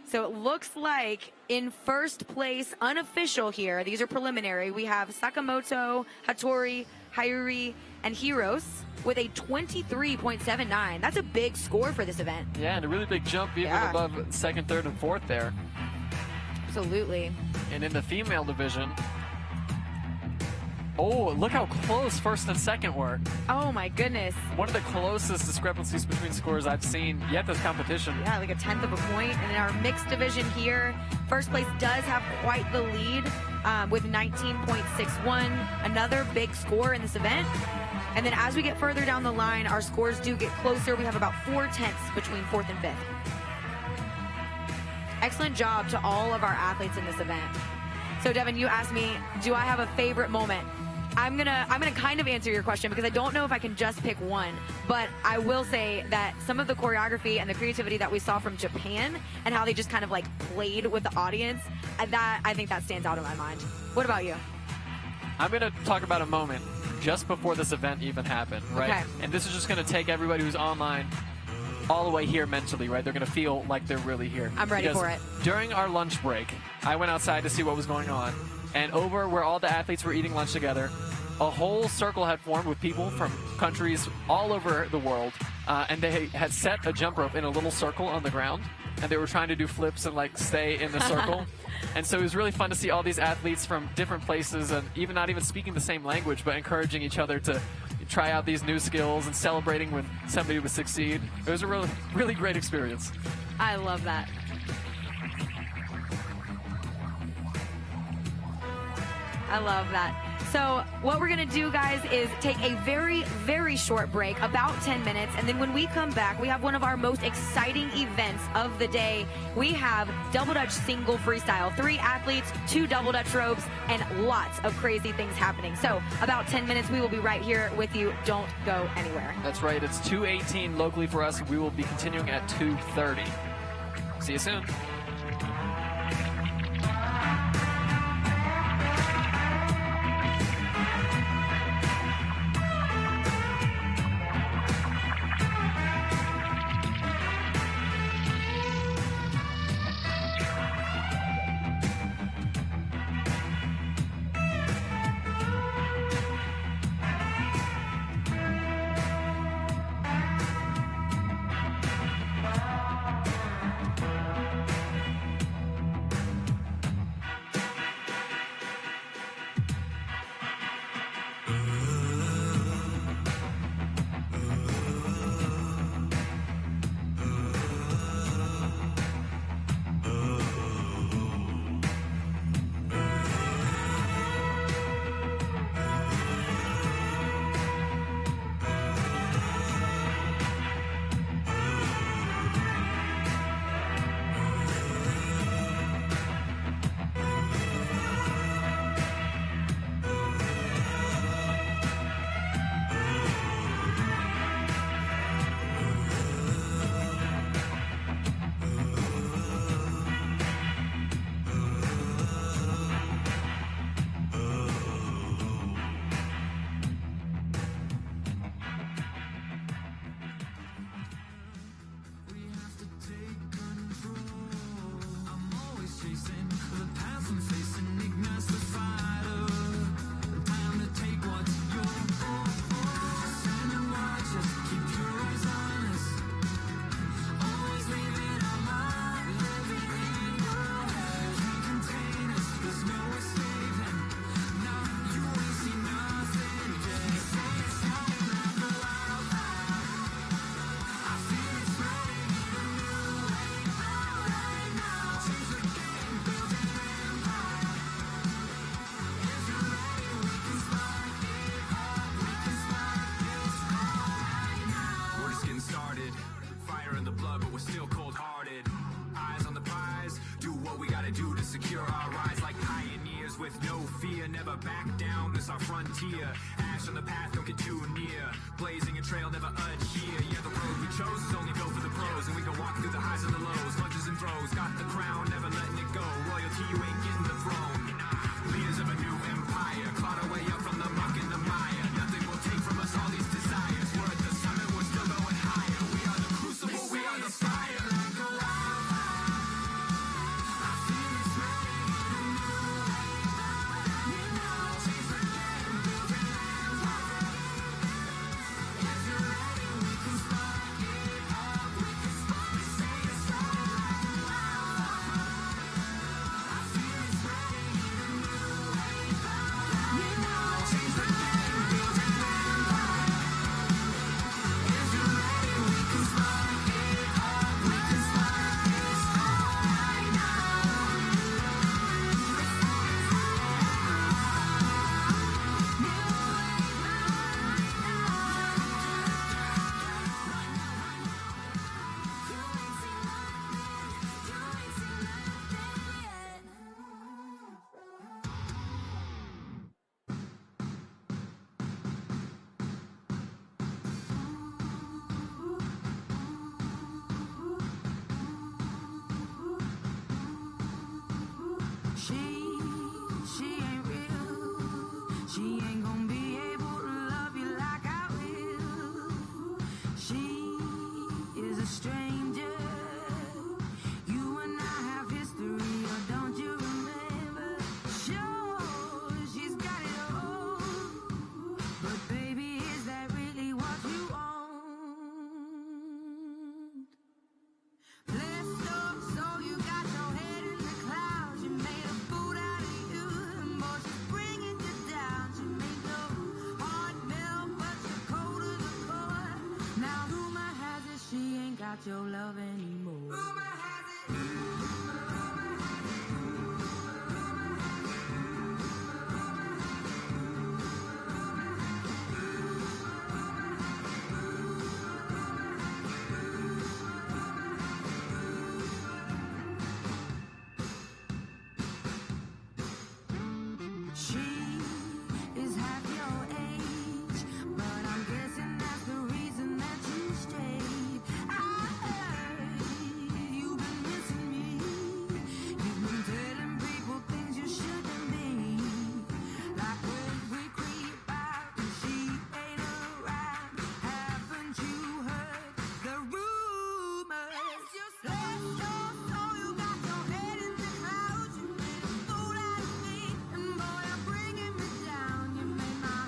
So it looks like in first place, unofficial here, these are preliminary, we have Sakamoto, Hattori, Hayuri, and Heroes with a 23.79. That's a big score for this event. Yeah, and a really big jump even above second, third, and fourth there. Absolutely. And in the female division, oh, look how close first and second were. Oh my goodness. One of the closest discrepancies between scores I've seen yet this competition. Yeah, like a tenth of a point. And in our mixed division here, first place does have quite the lead with 19.61. Another big score in this event. And then as we get further down the line, our scores do get closer. We have about 4/10 between fourth and fifth. Excellent job to all of our athletes in this event. So Devin, you asked me, do I have a favorite moment? I'm gonna kind of answer your question because I don't know if I can just pick one, but I will say that some of the choreography and the creativity that we saw from Japan and how they just kind of like played with the audience, I think that stands out in my mind. What about you? I'm gonna talk about a moment just before this event even happened, right? Okay. And this is just gonna take everybody who's online all the way here mentally, right? They're gonna feel like they're really here. I'm ready for it. During our lunch break, I went outside to see what was going on. And over where all the athletes were eating lunch together, a whole circle had formed with people from countries all over the world. And they had set a jump rope in a little circle on the ground. And they were trying to do flips and like stay in the circle. And so it was really fun to see all these athletes from different places and even not even speaking the same language, but encouraging each other to try out these new skills and celebrating when somebody would succeed. It was a really, really great experience. I love that. I love that. So what we're going to do, guys, is take a very, very short break, about 10 minutes. And then when we come back, we have one of our most exciting events of the day. We have double Dutch single freestyle, 3 athletes, 2 double Dutch ropes, and lots of crazy things happening. So about 10 minutes, we will be right here with you. Don't go anywhere. That's right. It's 2:18 locally for us. We will be continuing at 2:30. See you soon. started. Fire in the blood, but we're still cold-hearted. Eyes on the prize, do what we gotta do to secure our rise. Like pioneers with no fear, never back down, this our frontier. Ash on the path, don't get too near. Blazing a trail, never adhere. Yeah, the road we chose is only built for the pros, and we can walk through the highs and the lows, lunges and throws. Got the crown, never letting it go. Royalty, you ain't getting the throne. Leaders of a new empire, clawed our way up from the muck and the mire. Nothing will take from us all these desires. We're at the summit, we're still going higher. We are the crucible, we are the fire. She ain't real. She ain't gonna be able to love you like I will. She is a stranger. You and I have history, or don't you remember? Sure, she's got it all. But baby, is that really what you want? Blessed up, so you got your head in the clouds. You made a fool out of you, and boy, she's bringing you down. She made your heart melt, but you're cold to the core. Now rumor has it she ain't got your love anymore. Rumor has it. She is half your age, but I'm guessing that's the reason that you stayed. I heard you've been missing me. You've been telling people things you shouldn't be. Like when we creep out and she ain't around. Haven't you heard the rumors? Bless your soul, you got your head in the clouds. You made a fool out of me, and boy, you're bringing me down. You made my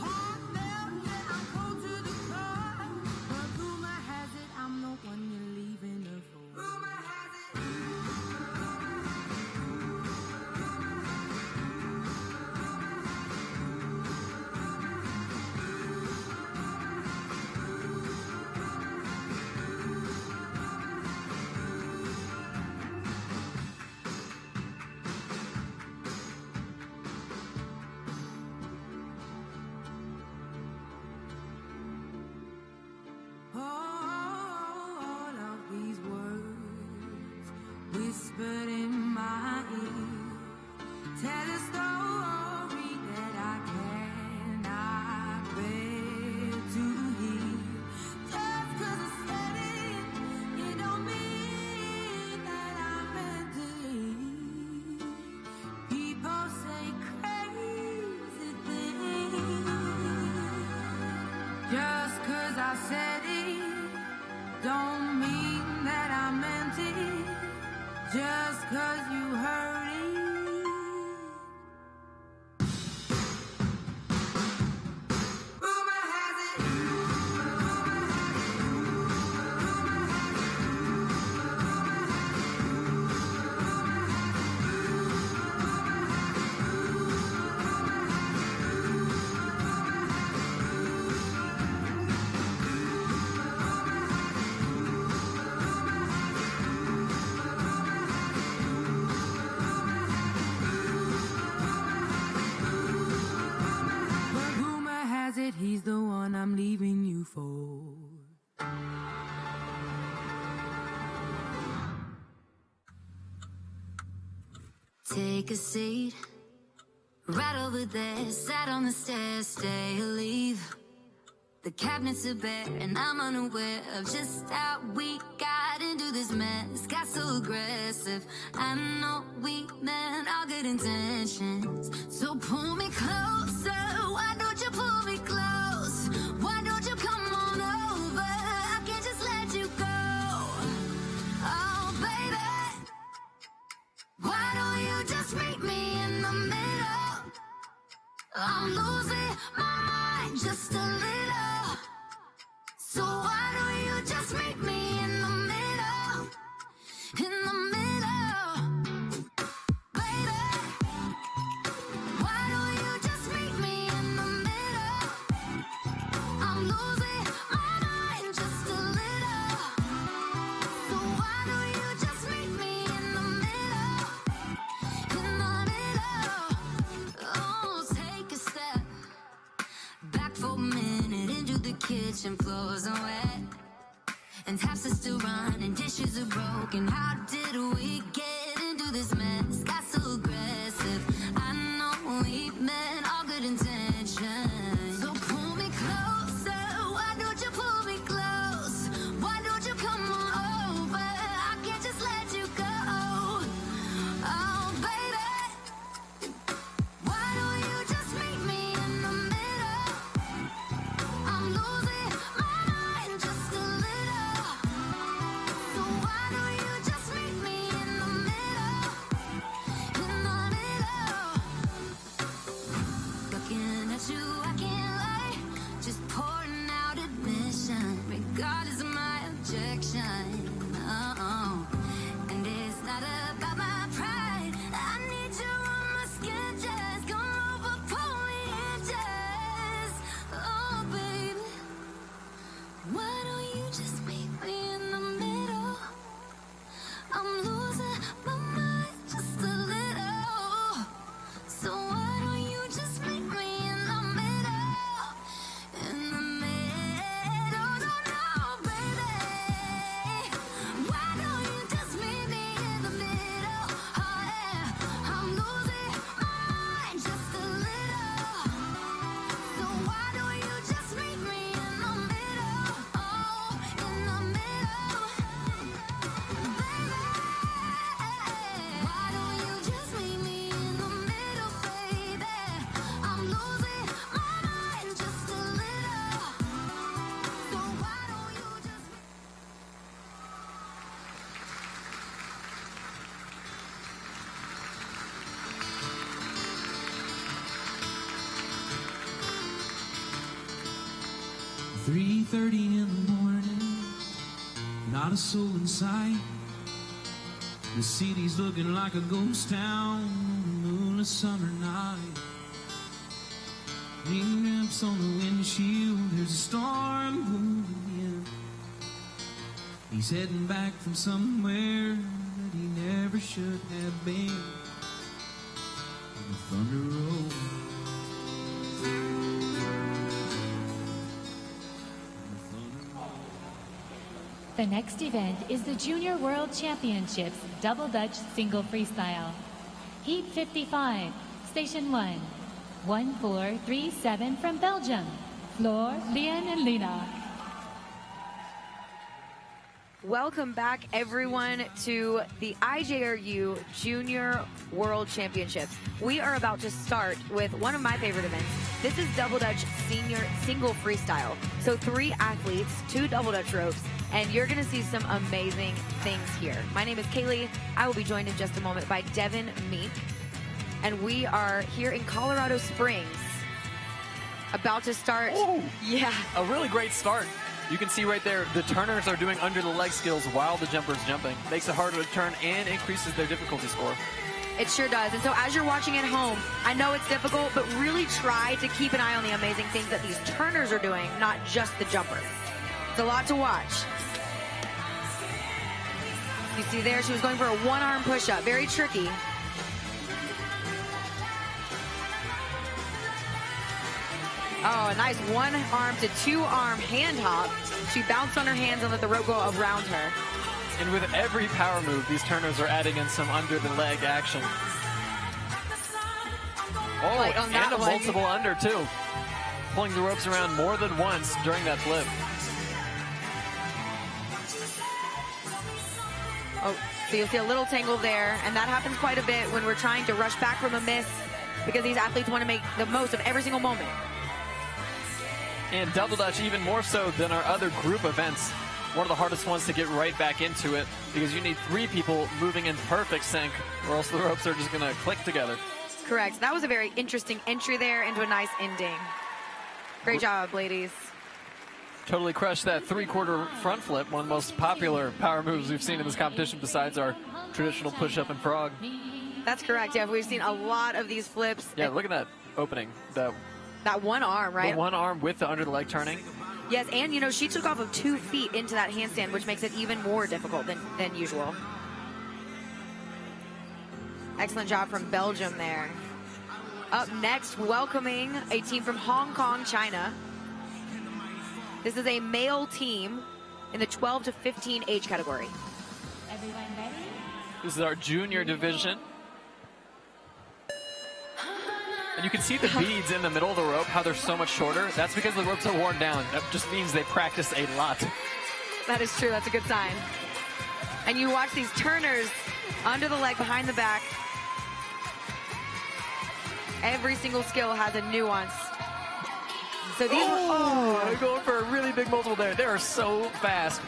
heart melt, yeah, I'm cold to the core. But rumor has it I'm the one you're leaving her for. Rumor has it. All of these words whispered in my ear tell a story that I cannot bear to hear. Just 'cause I said it, it don't mean that I meant it. People say crazy things. Just 'cause I said it, don't mean that I meant it. Just 'cause you heard it. Rumor has it. Rumor has it. Take a seat. Right over there, sat on the stairs, stay or leave. The cabinets are bare and I'm unaware of just how we got into this mess. Got so aggressive. I know we meant all good intentions. So pull me closer. Why don't you pull me close? Why don't you come on over? I can't just let you go. Oh, baby. Why don't you just meet me in the middle? I'm losing my mind just a little. So why don't you just meet me in the middle? In the middle. Baby. Why don't you just meet me in the middle? I'm losing my mind just a little. So why don't you just meet me in the middle? In the middle. Oh, take a step back for a minute into the kitchen. Floors are wet and taps are still running, dishes are broken. How did we get into this mess? Got so aggressive. I know we meant all good intentions. So pull me closer. Why don't you pull me close? Why don't you come on over? I can't just let you go. Oh, baby. Why don't you just meet me in the middle? I'm losing my mind just a little. So why don't you just meet me in the middle? In the middle. Looking at you, I can't lie. Just pouring out admission, regardless of my objection. Oh, and it's not about my pride. I need you on my skin, just come over, pull me in, just. Oh, baby. Why don't you just meet me in the middle? I'm losing my mind just a little. So why don't you just meet me in the middle? In the middle, no, baby. Why don't you just meet me in the middle? Oh, yeah. I'm losing my mind just a little. So why don't you just meet me in the middle? Oh, in the middle. Baby, why don't you just meet me in the middle, baby? I'm losing my mind just a little. So why don't you just... 3:30 in the morning, not a soul in sight. The city's looking like a ghost town on a moonless summer night. Raindrops on the windshield, there's a storm moving in. He's heading back from somewhere that he never should have been. And the thunder rolls. The next event is the Junior World Championships Double Dutch Single Freestyle. Heat 55, Station 1. 1437 from Belgium. Floor, Lian and Lena. Welcome back, everyone, to the IJRU Junior World Championships. We are about to start with one of my favorite events. This is Double Dutch Senior Single Freestyle. So 3 athletes, 2 Double Dutch ropes, and you're going to see some amazing things here. My name is Kaylee. I will be joined in just a moment by Devin Meek, and we are here in Colorado Springs, about to start. Ooh, yeah, a really great start. You can see right there, the turners are doing under the leg skills while the jumper's jumping. Makes it harder to turn and increases their difficulty score. it sure does. And so as you're watching at home, I know it's difficult, but really try to keep an eye on the amazing things that these turners are doing, not just the jumper. It's a lot to watch. You see there, she was going for a one-arm push-up. Very tricky. Oh, a nice one-arm to two-arm hand hop. She bounced on her hands and let the rope go around her. And with every power move, these turners are adding in some under the leg action. Oh, like on that and a one. multiple under, too. Pulling the ropes around more than once during that flip. Oh, so you'll see a little tangle there, and that happens quite a bit when we're trying to rush back from a miss because these athletes want to make the most of every single moment. And double dutch even more so than our other group events. One of the hardest ones to get right back into it because you need 3 people moving in perfect sync or else the ropes are just going to click together. Correct. That was a very interesting entry there into a nice ending. Great job, ladies. Totally crushed that 3/4 front flip, one of the most popular power moves we've seen in this competition besides our traditional push-up and frog. That's correct. Yeah, we've seen a lot of these flips. Yeah, look at that opening. That one arm, right? The one arm with the under the leg turning. Yes, and you know, she took off of 2 feet into that handstand, which makes it even more difficult than usual. Excellent job from Belgium there. Up next, welcoming a team from Hong Kong, China. This is a male team in the 12 to 15 age category. Everyone ready? This is our junior division. And you can see the beads in the middle of the rope, how they're so much shorter. That's because the ropes are worn down. That just means they practice a lot. That is true. That's a good sign. And you watch these turners under the leg, behind the back. Every single skill has a nuance. So these they're going for a really big multiple there. They are so fast.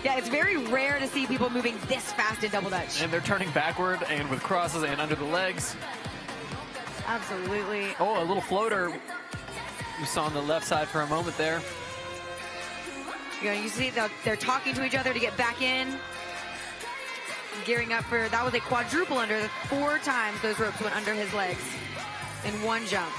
Yeah, it's very rare to see people moving this fast in double dutch. And they're turning backward and with crosses and under the legs. Absolutely. Oh, a little floater you saw on the left side for a moment there. You know, you see they're talking to each other to get back in. Gearing up for, that was a quadruple under. 4 times those ropes went under his legs in one jump.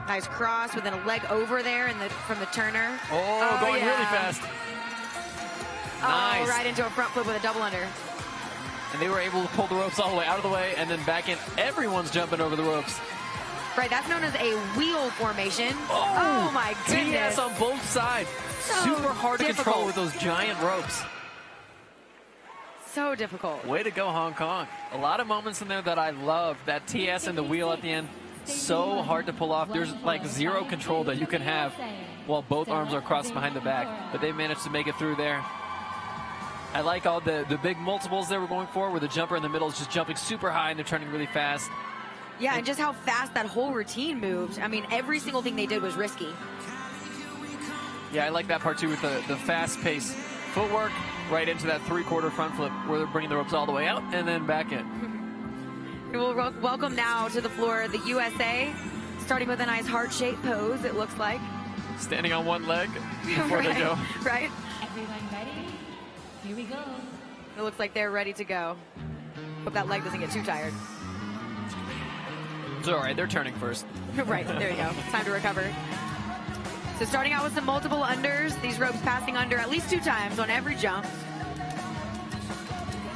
Nice cross with a leg over there from the turner. Oh, going really fast. Nice. Oh, right into a front flip with a double under. And they were able to pull the ropes all the way out of the way and then back in. Everyone's jumping over the ropes. Right, that's known as a wheel formation. Oh my goodness. TS on both sides. So super hard to control difficult. with those giant ropes. So difficult. Way to go, Hong Kong. A lot of moments in there that I love. That TS and the wheel at the end. So hard to pull off. There's like zero control that you can have while both arms are crossed behind the back. But they managed to make it through there. I like all the big multiples they were going for, where the jumper in the middle is just jumping super high and they're turning really fast. Yeah, and just how fast that whole routine moved. I mean, every single thing they did was risky. Yeah, I like that part too with the fast-paced footwork right into that 3/4 front flip where they're bringing the ropes all the way out and then back in. We'll welcome now to the floor the USA, starting with a nice heart-shaped pose, it looks like. Standing on one leg before right, they go. Right? Everyone ready? Here we go. It looks like they're ready to go. Hope that leg doesn't get too tired. It's all right, they're turning first. Right, there you go. Time to recover. So starting out with some multiple unders, these ropes passing under at least 2 times on every jump.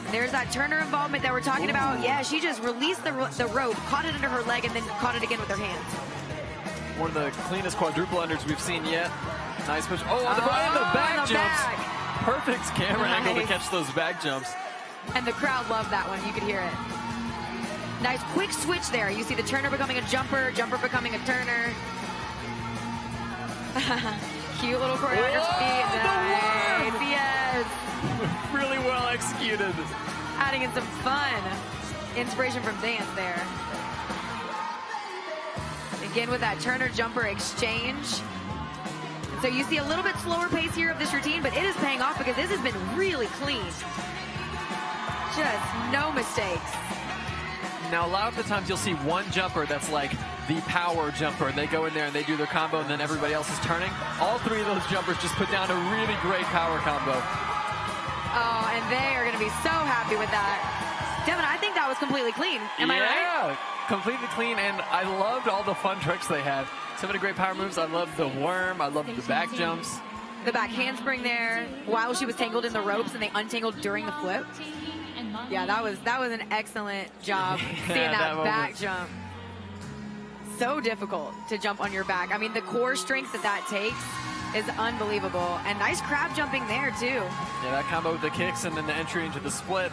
There's that turner involvement that we're talking about. Yeah, she just released the rope, caught it under her leg, and then caught it again with her hands. One of the cleanest quadruple unders we've seen yet. Nice push. Oh, on the back on the jumps. back. Perfect camera angle to Nice. catch those back jumps. And the crowd loved that one. You could hear it. Nice quick switch there. You see the turner becoming a jumper, jumper becoming a turner. Cute little choreography. Nice. Yes. Really well executed. Adding in some fun. Inspiration from dance there. Again with that turner jumper exchange. And so you see a little bit slower pace here of this routine, but it is paying off because this has been really clean. Just no mistakes. Now, a lot of the times you'll see one jumper that's like the power jumper. They go in there and they do their combo, and then everybody else is turning. All 3 of those jumpers just put down a really great power combo. Oh, and they are going to be so happy with that. Devin, I think that was completely clean. Am I right? Yeah, completely clean, and I loved all the fun tricks they had. So many great power moves. I loved the worm. I loved the back jumps. The back handspring there while she was tangled in the ropes, and they untangled during the flip. Yeah, that was an excellent job seeing that back jump. So difficult to jump on your back. I mean, the core strength that takes is unbelievable. And nice crab jumping there, too. Yeah, that combo with the kicks and then the entry into the split.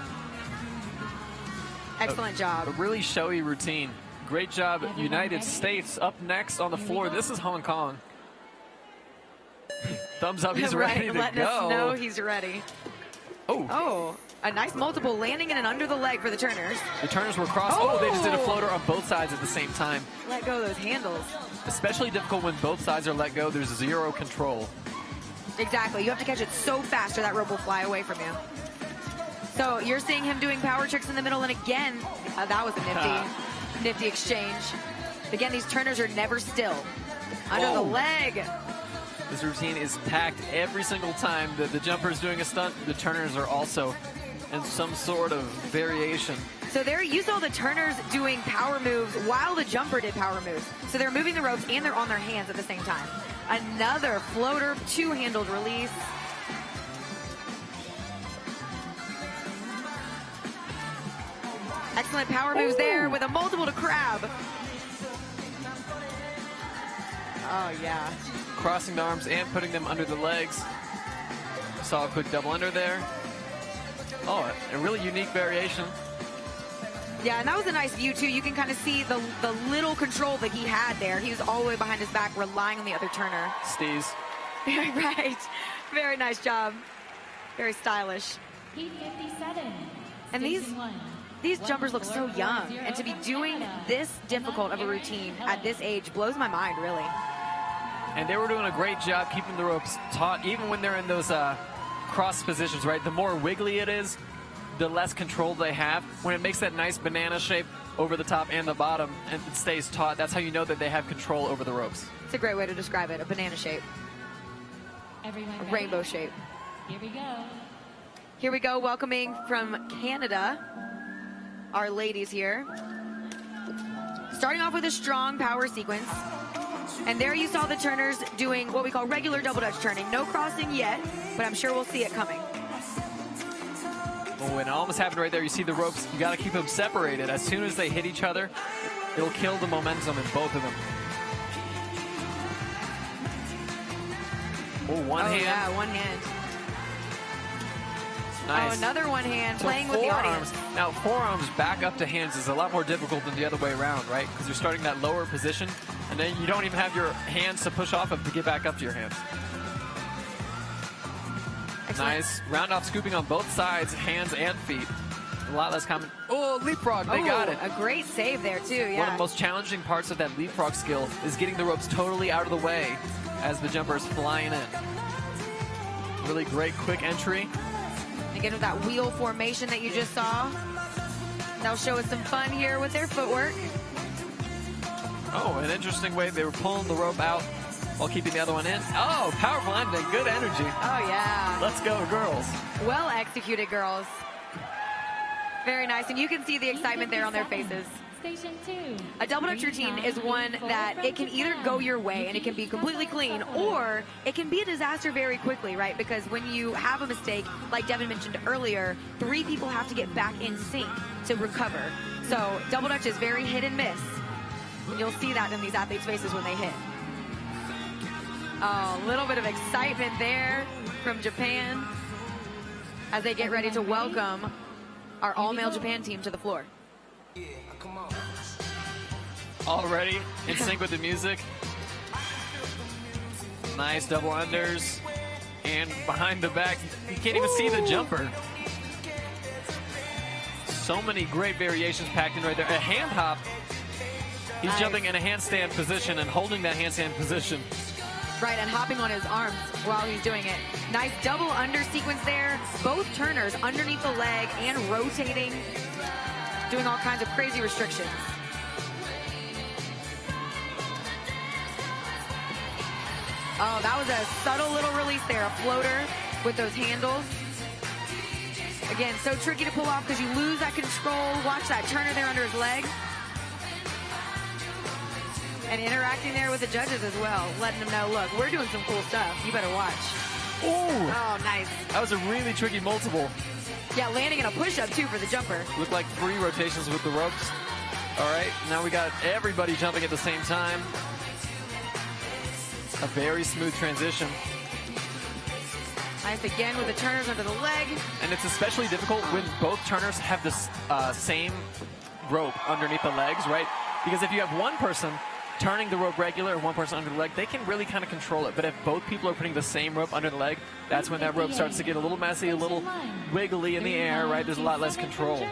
Excellent job. A really showy routine. Great job, Everyone United ready? States. Up next on the Here we floor, go. this is Hong Kong. Thumbs up, he's Right, ready to letting go. us know he's ready. Oh, Oh, a nice multiple landing in and under the leg for the Turners. the Turners were crossed. Oh, they just did a Oh. floater on both sides at the same time. Let go of those handles. Especially difficult when both sides are let go. There's zero control. Exactly. You have to catch it so fast or that rope will fly away from you. So you're seeing him doing power tricks in the middle, and again, that was a nifty exchange. Again, these Turners are never still. Under the Oh. leg. This routine is packed every single time that the jumper is doing a stunt. The Turners are also in some sort of variation. So there you saw the Turners doing power moves while the jumper did power moves. So they're moving the ropes and they're on their hands at the same time. Another floater, two-handled release. Excellent power moves there with a multiple to crab. Oh, yeah. Crossing the arms and putting them under the legs. Saw a quick double under there. Oh, a really unique variation. Yeah, and that was a nice view, too. You can kind of see the little control that he had there. He was all the way behind his back, relying on the other Turner. Steez. Right. Very nice job. Very stylish. Heat 57. And Station 1. These jumpers look so young, and to be doing this difficult of a routine at this age blows my mind, really. And they were doing a great job keeping the ropes taut, even when they're in those cross positions, right? The more wiggly it is, the less control they have. When it makes that nice banana shape over the top and the bottom, and it stays taut, that's how you know that they have control over the ropes. It's a great way to describe it, a banana shape, Everyone a ready? rainbow shape. Here we go. Here we go, welcoming from Canada, our ladies here. Starting off with a strong power sequence. And there you saw the Turners doing what we call regular double Dutch turning. No crossing yet, but I'm sure we'll see it coming. Oh, and it almost happened right there. You see the ropes, you got to keep them separated. As soon as they hit each other, it'll kill the momentum in both of them. Oh, one hand. Yeah, one hand. Nice. Oh, another one hand, So playing with the forearms. audience. Now, forearms back up to hands is a lot more difficult than the other way around, right? Because you're starting that lower position, and then you don't even have your hands to push off of to get back up to your hands. Excellent. Nice. Round off scooping on both sides, hands and feet. A lot less common. Oh, leapfrog. They got it. A great save there, too, yeah. One of the most challenging parts of that leapfrog skill is getting the ropes totally out of the way as the jumper is flying in. Really great quick entry. Again, with that wheel formation that you just saw. They'll show us some fun here with their footwork. Oh, an interesting way. They were pulling the rope out while keeping the other one in. Oh, powerful ending. Good energy. Oh, yeah. Let's go, girls. Well executed, girls. Very nice. And you can see the excitement there on their faces. Station 2. A double Dutch routine is one that it can either go your way and it can be completely clean, or it can be a disaster very quickly, right? Because when you have a mistake, like Devin mentioned earlier, 3 people have to get back in sync to recover. So double Dutch is very hit and miss. You'll see that in these athletes' faces when they hit. Oh, a little bit of excitement there from Japan as they get ready to welcome our all-male Japan team to the floor. Already in sync with the music. Nice double unders. And behind the back, you can't even see the jumper. So many great variations packed in right there. A hand hop. He's Nice. jumping in a handstand position and holding that handstand position. Right, and hopping on his arms while he's doing it. Nice double under sequence there. Both Turners underneath the leg and rotating, doing all kinds of crazy restrictions. Oh, that was a subtle little release there, a floater with those handles. Again, so tricky to pull off because you lose that control. Watch that Turner there under his leg. And interacting there with the judges as well, letting them know, look, we're doing some cool stuff. You better watch. Ooh, Oh, nice. that was a really tricky multiple. Yeah, landing in a push-up, too, for the jumper. Looked like 3 rotations with the ropes. All right, now we got everybody jumping at the same time. A very smooth transition. Nice again with the turners under the leg. And it's especially difficult when both turners have this same rope underneath the legs, right? Because if you have one person turning the rope regular and one person under the leg, they can really kind of control it. But if both people are putting the same rope under the leg, that's when that rope starts to get a little messy, a little wiggly in the air, right? There's a lot less control.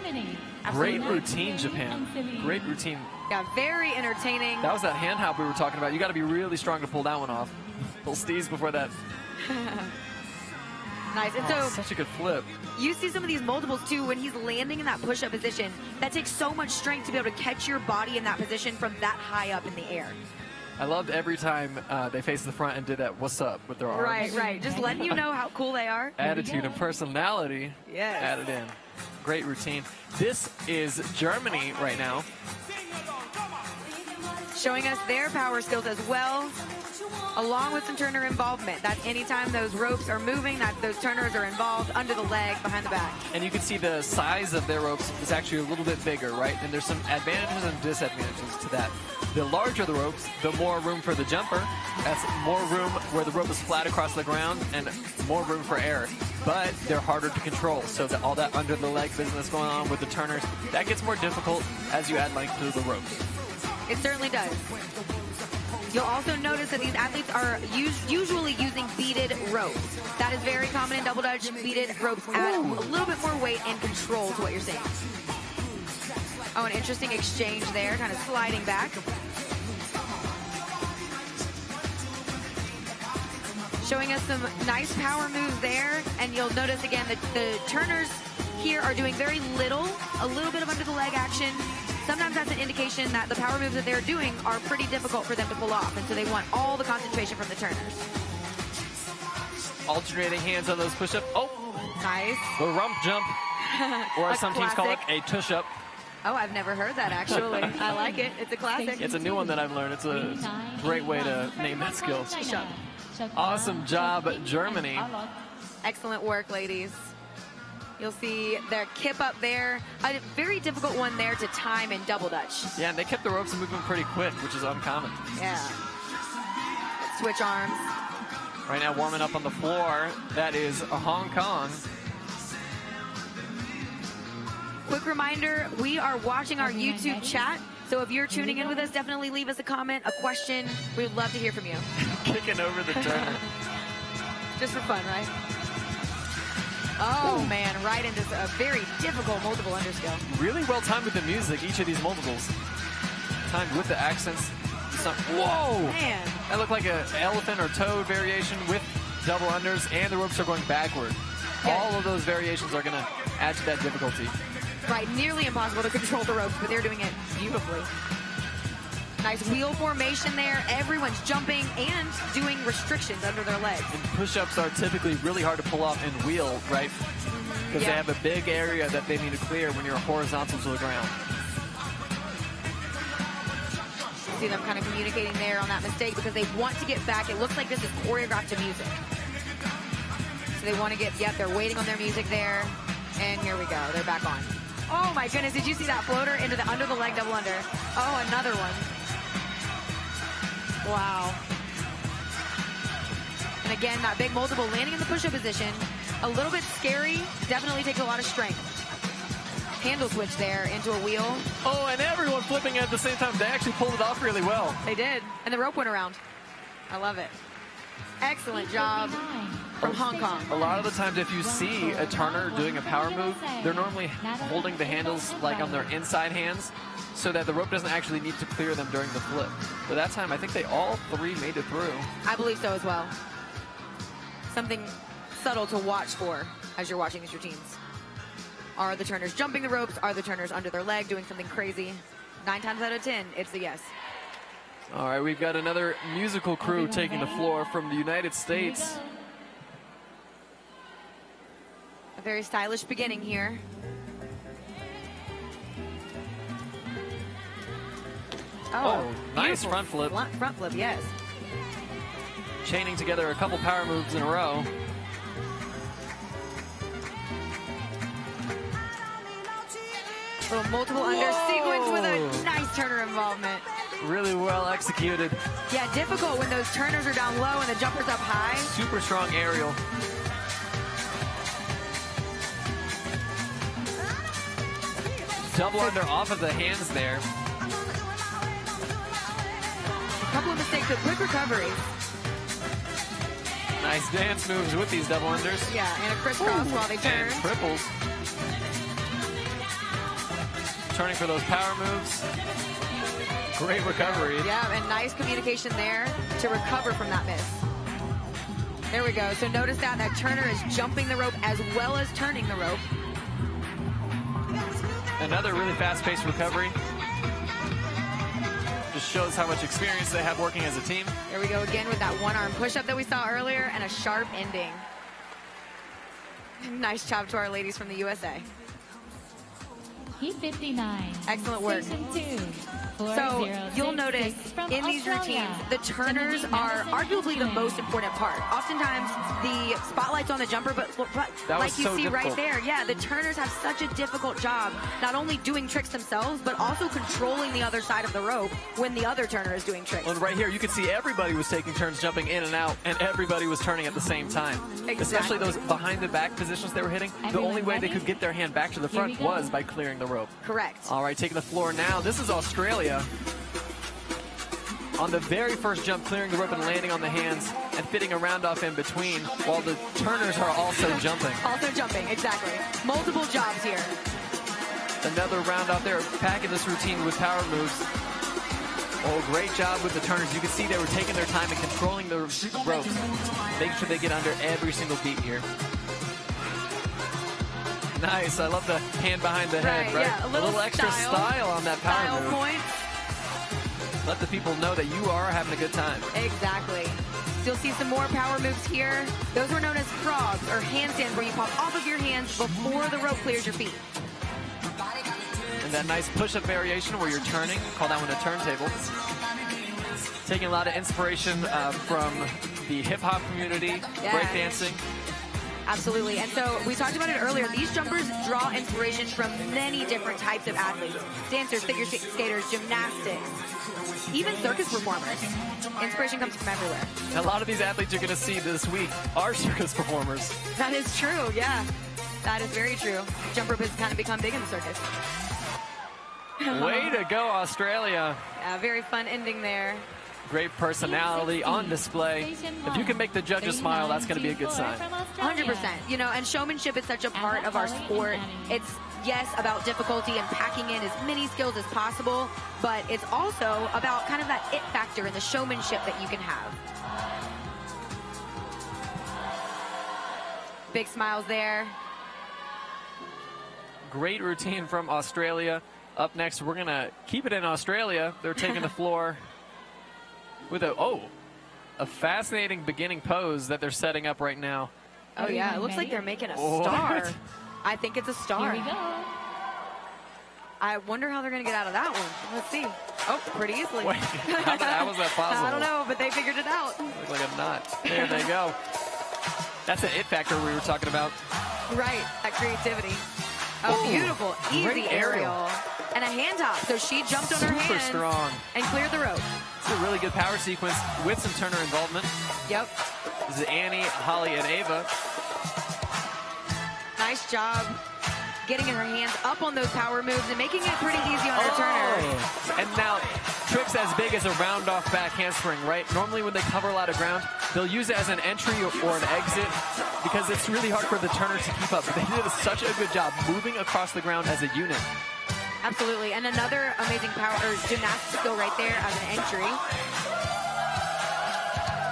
Great routine, Japan. Great routine. Yeah, very entertaining. That was that hand hop we were talking about. You got to be really strong to pull that one off. Little steez before that. Nice. And Oh, so such a good flip. you see some of these multiples too when he's landing in that push-up position. That takes so much strength to be able to catch your body in that position from that high up in the air. I loved every time they faced the front and did that "what's up" with their arms. Right. Just letting you know how cool they are. Attitude and personality added in. Great routine. This is Germany right now. Showing us their power skills as well, along with some turner involvement. That's anytime those ropes are moving, that those turners are involved under the leg, behind the back. And you can see the size of their ropes is actually a little bit bigger, right? And there's some advantages and disadvantages to that. The larger the ropes, the more room for the jumper. That's more room where the rope is flat across the ground and more room for air. But they're harder to control, so that all that under the leg business going on with the turners, that gets more difficult as you add length to the ropes. It certainly does. You'll also notice that these athletes are usually using beaded ropes. That is very common in double dutch. Beaded ropes add a little bit more weight and control to what you're seeing. Oh, an interesting exchange there, kind of sliding back. Showing us some nice power moves there. And you'll notice again that the turners here are doing very little, a little bit of under the leg action. Sometimes that's an indication that the power moves that they're doing are pretty difficult for them to pull off. And so they want all the concentration from the turners. Alternating hands on those push-ups. Oh, nice. The rump jump, or as A some teams call it, classic. a tush-up. Oh, I've never heard that, actually. I like it. It's a classic. It's a new one that I've learned. It's a great way to name that skill. Awesome job, Germany. Excellent work, ladies. You'll see their kip up there. A very difficult one there to time in double dutch. Yeah, and they kept the ropes moving pretty quick, which is uncommon. Yeah. Switch arms. Right now, warming up on the floor, that is Hong Kong. Quick reminder, we are watching our YouTube chat. So if you're tuning in with us, definitely leave us a comment, a question. We would love to hear from you. Kicking over the turner. Just for fun, right? Oh, man, right into a very difficult multiple underskill. Really well timed with the music, each of these multiples. Timed with the accents. Whoa! Man. That looked like an elephant or toad variation with double unders, and the ropes are going backward. Yeah. All of those variations are going to add to that difficulty. Right, nearly impossible to control the ropes, but they're doing it beautifully. Nice wheel formation there. Everyone's jumping and doing restrictions under their legs. And push-ups are typically really hard to pull off and wheel, right? Because they have a big area that they need to clear when you're horizontal to the ground. See them kind of communicating there on that mistake because they want to get back. It looks like this is choreographed to music. So they want to get, they're waiting on their music there. And here we go, they're back on. Oh my goodness, did you see that floater into the under the leg double under? Oh, another one. Wow. And again, that big multiple landing in the push-up position. A little bit scary, definitely takes a lot of strength. Handle switch there into a wheel. Oh, and everyone flipping at the same time. They actually pulled it off really well. They did. And the rope went around. I love it. Excellent job from Hong Kong. A lot of the times if you see a turner doing a power move, they're normally holding the handles like on their inside hands so that the rope doesn't actually need to clear them during the flip. But that time, I think they all three made it through. I believe so as well. Something subtle to watch for as you're watching these routines. Are the turners jumping the ropes? Are the turners under their leg doing something crazy? 9 times out of 10, it's a yes. All right, we've got another musical crew taking the floor from the United States. A very stylish beginning here. Oh, nice beautiful front flip. Front flip, yes. Chaining together a couple power moves in a row. Little multiple under sequence with a nice turner involvement. Really well executed. Yeah, difficult when those turners are down low and the jumper's up high. Super strong aerial. double under off of the hands there. A couple of mistakes, but quick recoveries. Nice dance moves with these double unders. Yeah, and a crisscross while they turn. And triples. Turning for those power moves. Great recovery. Yeah, and nice communication there to recover from that miss. There we go. So notice that turner is jumping the rope as well as turning the rope. Another really fast-paced recovery. Just shows how much experience they have working as a team. There we go again with that one-arm push-up that we saw earlier and a sharp ending. Nice job to our ladies from the USA. Heat 59. Excellent work. Station 2. So you'll notice in these routines, the turners are arguably the most important part. Oftentimes the spotlight's on the jumper, but like you see right there, yeah, the turners have such a difficult job, not only doing tricks themselves, but also controlling the other side of the rope when the other turner is doing tricks. Well, right here, you can see everybody was taking turns jumping in and out, and everybody was turning at the same time. Exactly. Especially those behind the back positions they were hitting. The only way they could get their hand back to the front was by clearing the rope. Correct. All right, taking the floor now. This is Australia. On the very first jump, clearing the rope and landing on the hands and fitting a round off in between, while the turners are also jumping. Also jumping, exactly. Multiple jobs here. Another round off there, packing this routine with power moves. Oh, great job with the turners. You can see they were taking their time and controlling the ropes, making sure they get under every single beat here. Nice. I love the hand behind the head, right? Yeah, a little extra style on that power style move. Point. Let the people know that you are having a good time. Exactly. So you'll see some more power moves here. Those were known as frogs or handstands, where you pop off of your hands before the rope clears your feet. And that nice push-up variation where you're turning, call that one a turntable. Taking a lot of inspiration from the hip-hop community, breakdancing. Absolutely. And so we talked about it earlier. These jumpers draw inspiration from many different types of athletes. Dancers, figure skaters, gymnastics, even circus performers. Inspiration comes from everywhere. A lot of these athletes you're going to see this week are circus performers. That is true, yeah. That is very true. Jump rope has kind of become big in the circus. Way to go, Australia. Yeah, very fun ending there. Great personality on display. If you can make the judges smile, that's going to be a good sign. 100%. You know, and showmanship is such a part of our sport. It's, yes, about difficulty and packing in as many skills as possible, but it's also about kind of that it factor and the showmanship that you can have. Big smiles there. Great routine from Australia. Up next, we're going to keep it in Australia. They're taking the floor with a fascinating beginning pose that they're setting up right now. Oh, yeah. It looks like they're making a star. I think it's a star. Here we go. I wonder how they're going to get out of that one. Let's see. Oh, pretty easily. Wait, how was that possible? I don't know, but they figured it out. Looks like a nut. There they go. That's the it factor we were talking about. Right, that creativity. Oh, beautiful. Easy aerial. And a hand hop. So she jumped on her hands. Super strong. And cleared the rope. It's a really good power sequence with some turner involvement. Yep. This is Annie, Holly, and Ava. Nice job getting her hands up on those power moves and making it pretty easy on her turners. And now, tricks as big as a round-off back handspring, right? Normally when they cover a lot of ground, they'll use it as an entry or an exit because it's really hard for the turners to keep up. But they did such a good job moving across the ground as a unit. Absolutely. And another amazing power or gymnastic skill right there as an entry.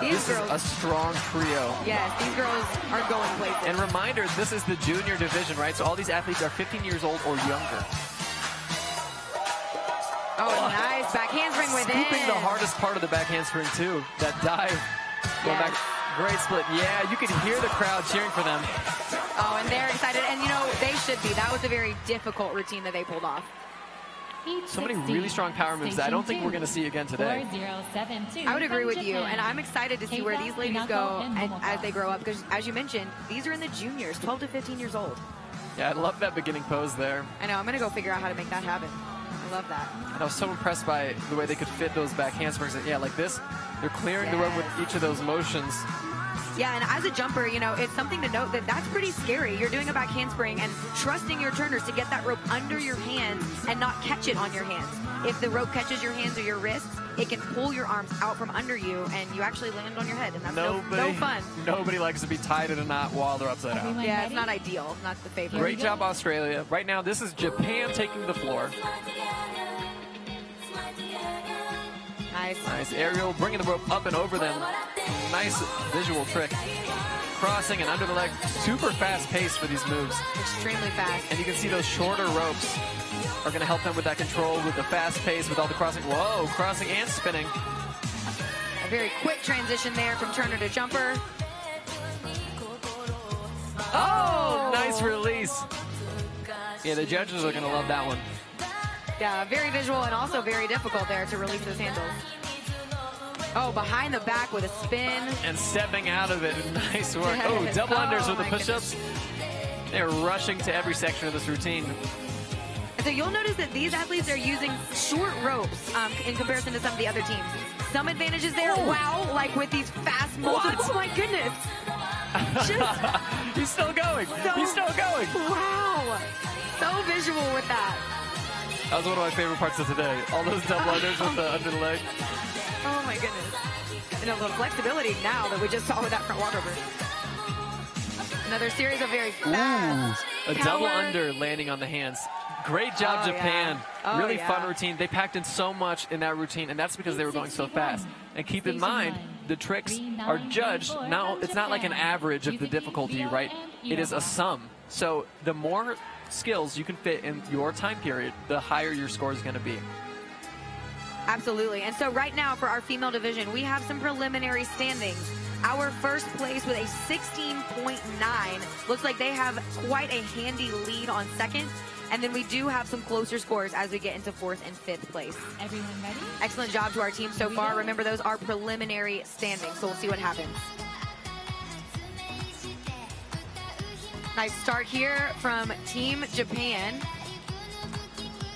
These This girls, is a strong trio. yes, these girls are going places. And reminder, this is the junior division, right? So all these athletes are 15 years old or younger. Oh, nice back handspring within. Scooping the hardest part of the back handspring, too. That dive. Going back. Great split. Yeah, you could hear the crowd cheering for them. Oh, and they're excited. And, you know, they should be. That was a very difficult routine that they pulled off. So many really strong power moves that I don't think we're going to see again today. 4072 I would agree from with you, Japan. and I'm excited to see where these ladies go and as they grow up, because as you mentioned, these are in the juniors, 12 to 15 years old. Yeah, I love that beginning pose there. I know, I'm going to go figure out how to make that happen. I love that. And I was so impressed by the way they could fit those back handsprings. Yeah, like this, they're clearing the rope with each of those motions. Yeah, and as a jumper, you know, it's something to note that that's pretty scary. You're doing a back handspring and trusting your turners to get that rope under your hands and not catch it on your hands. If the rope catches your hands or your wrists, it can pull your arms out from under you, and you actually land on your head, and that's no fun. Nobody likes to be tied in a knot while they're upside down. Everyone Yeah, ready? it's not ideal. Not the favorite. Great job, Australia. Right now, this is Japan taking the floor. Nice. Nice aerial, bringing the rope up and over them. Nice visual trick. Crossing and under the leg. Super fast pace for these moves. Extremely fast. And you can see those shorter ropes are going to help them with that control, with the fast pace, with all the crossing. Whoa, crossing and spinning. A very quick transition there from turner to jumper. Oh, nice release. Yeah, the judges are going to love that one. Yeah, very visual and also very difficult there to release those handles. Oh, behind the back with a spin. And stepping out of it. Nice work. Oh, double unders with the my push-ups. They're rushing to every section of this routine. And so you'll notice that these athletes are using short ropes in comparison to some of the other teams. Some advantages there. Oh. Wow, like with these fast multiple. Oh my goodness. He's still going. He's still going. Wow. So visual with that. That was one of my favorite parts of today. All those double unders with the under the leg. Oh my goodness. And a little flexibility now that we just saw with that front walkover. Another series of very fast A double under landing on the hands. Great job, Japan. Yeah. Oh, really yeah. fun routine. They packed in so much in that routine, and that's because they were going so fast. And keep in mind, the tricks are judged. Now, it's not like an average of the difficulty, right? It is a sum. So the more skills you can fit in your time period, the higher your score is going to be. Absolutely. And so right now for our female division, we have some preliminary standings. Our first place with a 16.9. Looks like they have quite a handy lead on second. And then we do have some closer scores as we get into fourth and fifth place. Everyone ready? Excellent job to our team so far. Remember, those are preliminary standings, so we'll see what happens. Nice start here from Team Japan.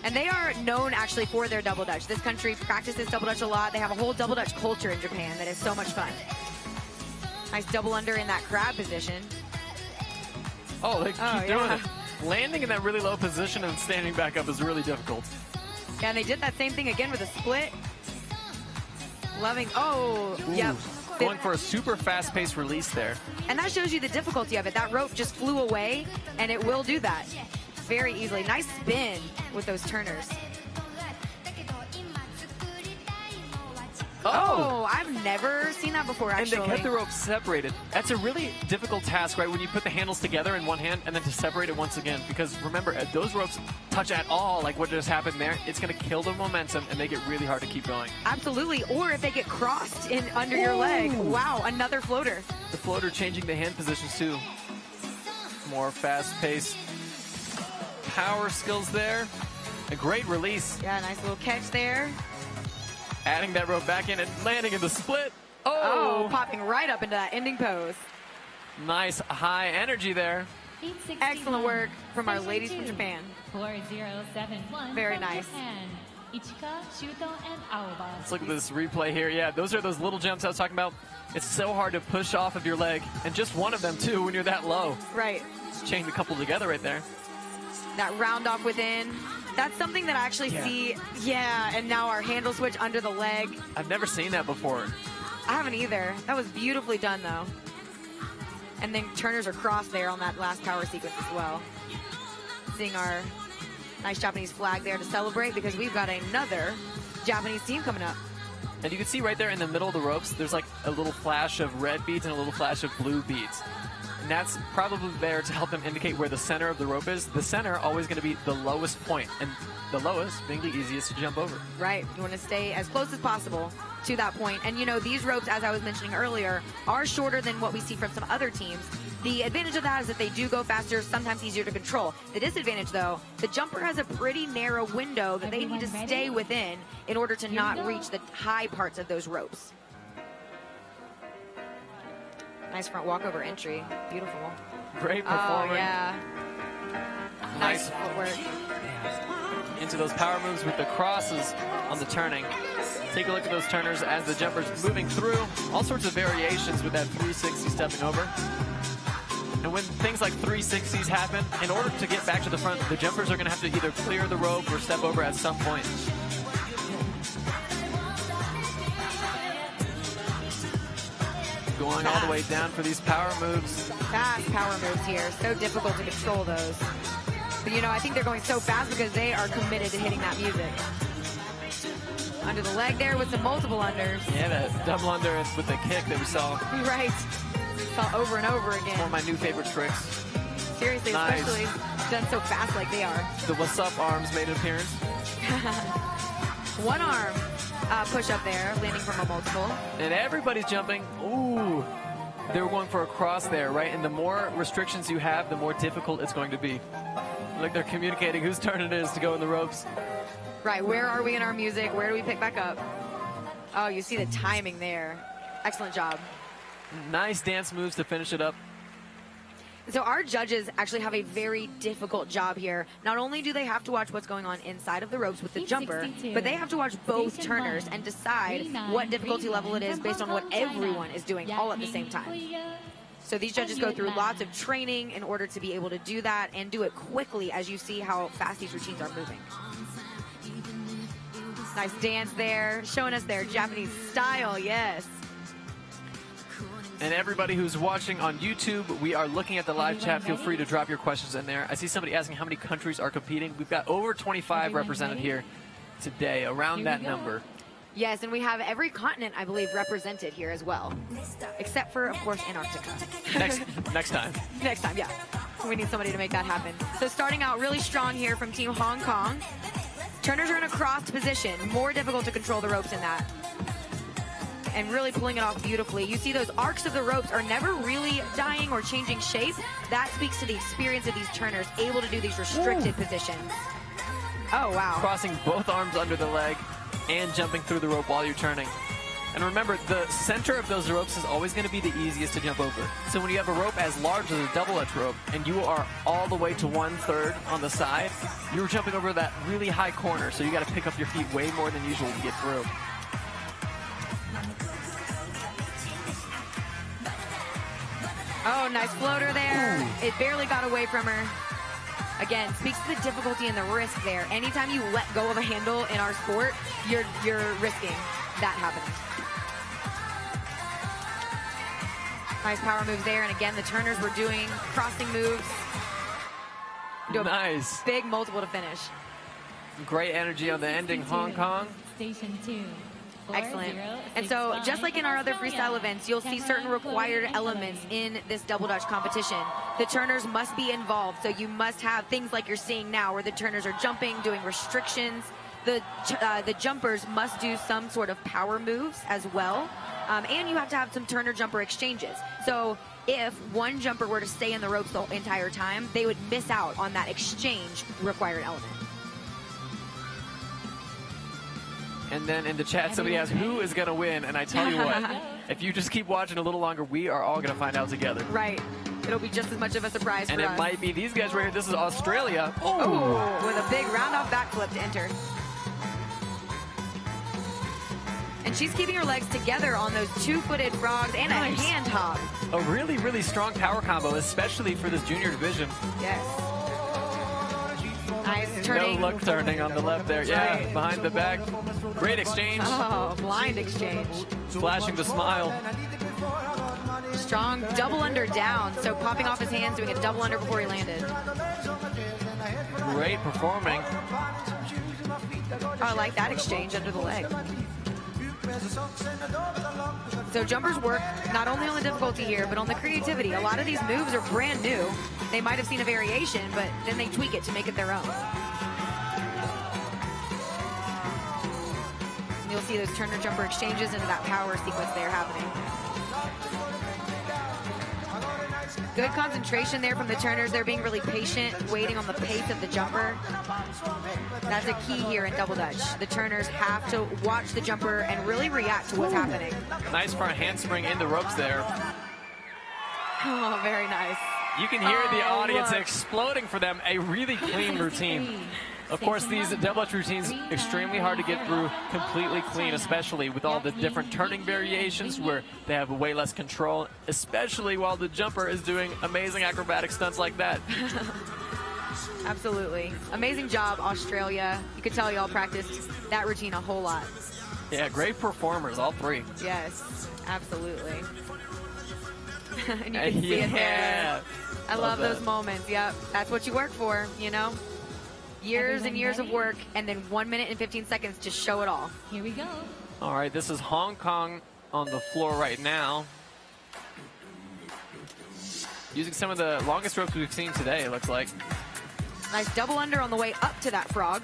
And they are known actually for their double dutch. This country practices double dutch a lot. They have a whole double dutch culture in Japan that is so much fun. Nice double under in that crab position. Oh, they keep doing it. Landing in that really low position and standing back up is really difficult. Yeah, and they did that same thing again with a split. Loving, yep. Going for a super fast-paced release there. And that shows you the difficulty of it. That rope just flew away, and it will do that very easily. Nice spin with those turners. Oh, I've never seen that before, actually. And they kept the rope separated. That's a really difficult task, right? When you put the handles together in one hand and then to separate it once again. Because remember, if those ropes touch at all, like what just happened there, it's going to kill the momentum and make it really hard to keep going. Absolutely. Or if they get crossed in under your leg. Wow, another floater. The floater changing the hand positions too. More fast-paced power skills there. A great release. Yeah, nice little catch there. Adding that rope back in and landing in the split. Oh, popping right up into that ending pose. Nice high energy there. Excellent work from our ladies from Japan. 4071. Very from nice. Japan. Ichika, Shuto, and Aoba. Let's look at this replay here. Yeah, those are those little jumps I was talking about. It's so hard to push off of your leg, and just one of them too when you're that low. Right. Just chain the couple together right there. That round off within. That's something that I actually see. Yeah, and now our handle switch under the leg. I've never seen that before. I haven't either. That was beautifully done, though. And then turners are crossed there on that last power sequence as well. Seeing our nice Japanese flag there to celebrate because we've got another Japanese team coming up. And you can see right there in the middle of the ropes, there's like a little flash of red beads and a little flash of blue beads. And that's probably there to help them indicate where the center of the rope is. The center always going to be the lowest point, and the lowest being the easiest to jump over. Right. You want to stay as close as possible to that point. And, you know, these ropes, as I was mentioning earlier, are shorter than what we see from some other teams. The advantage of that is that they do go faster, sometimes easier to control. The disadvantage, though, the jumper has a pretty narrow window that they need to stay within in order to not reach the high parts of those ropes. Nice front walkover entry. Beautiful. Great performance. Oh, yeah. Nice footwork. into those power moves with the crosses on the turning. Take a look at those turners as the jumper's moving through. All sorts of variations with that 360 stepping over. And when things like 360s happen, in order to get back to the front, the jumpers are going to have to either clear the rope or step over at some point. Going all the way down for these power moves. Fast power moves here. So difficult to control those. But you know, I think they're going so fast because they are committed to hitting that music. Under the leg there with some multiple unders. Yeah, that double under with the kick that we saw. Right. Saw over and over again. One of my new favorite tricks. Seriously, Nice. especially done so fast like they are. The what's up arms made an appearance. One arm push up there, landing from a multiple. And everybody's jumping. Ooh. They were going for a cross there, right? And the more restrictions you have, the more difficult it's going to be. Like they're communicating whose turn it is to go in the ropes. Right, where are we in our music? Where do we pick back up? Oh, you see the timing there. Excellent job. Nice dance moves to finish it up. So our judges actually have a very difficult job here. Not only do they have to watch what's going on inside of the ropes with the jumper, but they have to watch both turners and decide what difficulty level it is based on what everyone is doing all at the same time. So these judges go through lots of training in order to be able to do that and do it quickly, as you see how fast these routines are moving. Nice dance there, showing us their Japanese style, yes. And everybody who's watching on YouTube, we are looking at the live chat. Feel free to drop your questions in there. I see somebody asking how many countries are competing. We've got over 25 represented here today, around that number. Yes, and we have every continent, I believe, represented here as well. Except for, of course, Antarctica. Next time. Next time, yeah. We need somebody to make that happen. So starting out really strong here from Team Hong Kong. Turners are in a crossed position. More difficult to control the ropes in that. And really pulling it off beautifully. You see those arcs of the ropes are never really dying or changing shape. That speaks to the experience of these turners, able to do these restricted positions. Oh, wow. Crossing both arms under the leg and jumping through the rope while you're turning. And remember, the center of those ropes is always going to be the easiest to jump over. So when you have a rope as large as a double edge rope and you are all the way to 1/3 on the side, you're jumping over that really high corner. So you got to pick up your feet way more than usual to get through. Oh, nice floater there. Ooh. It barely got away from her. Again, speaks to the difficulty and the risk there. Anytime you let go of a handle in our sport, you're risking that happening. Nice power moves there. And again, the turners were doing crossing moves. Nice. Big multiple to finish. Great energy on the ending, Hong Kong. Station 2. Excellent. And so just like in our other freestyle events, you'll see certain required elements in this double dutch competition. The turners must be involved. So you must have things like you're seeing now where the turners are jumping, doing restrictions. The jumpers must do some sort of power moves as well. And you have to have some turner jumper exchanges. So if one jumper were to stay in the ropes the entire time, they would miss out on that exchange required element. And then in the chat, somebody asks, who is going to win? And I tell you what, if you just keep watching a little longer, we are all going to find out together. Right. It'll be just as much of a surprise for us. And it might be these guys right here. This is Australia. Oh, with a big round-off backflip to enter. And she's keeping her legs together on those two-footed frogs and Nice. a hand hop. A really, really strong power combo, especially for this junior division. Yes. Nice turning. No look turning on the left there. Yeah, Right. behind the back. Great exchange. Oh, blind exchange. Flashing the smile. Strong double under down. So popping off his hands, doing a double under before he landed. Great performing. Oh, I like that exchange under the leg. So jumpers work not only on the difficulty here, but on the creativity. A lot of these moves are brand new. They might have seen a variation, but then they tweak it to make it their own. And you'll see those turner jumper exchanges into that power sequence there happening. Good concentration there from the turners. They're being really patient, waiting on the pace of the jumper. That's a key here in double dutch. The turners have to watch the jumper and really react to what's happening. Nice front handspring in the ropes there. Oh, very nice. You can hear the audience look. exploding for them. A really clean routine. Of course, these double dutch routines extremely hard to get through completely clean, especially with all the different turning variations where they have way less control, especially while the jumper is doing amazing acrobatic stunts like that. Absolutely. Amazing job, Australia. You could tell y'all practiced that routine a whole lot. Yeah, great performers, all three. Yes, absolutely. And you can see it there. I love those moments. Yep, that's what you work for, you know? Years and years of work, and then 1 minute and 15 seconds to show it all. Here we go. All right, this is Hong Kong on the floor right now. Using some of the longest ropes we've seen today, it looks like. Nice double under on the way up to that frog.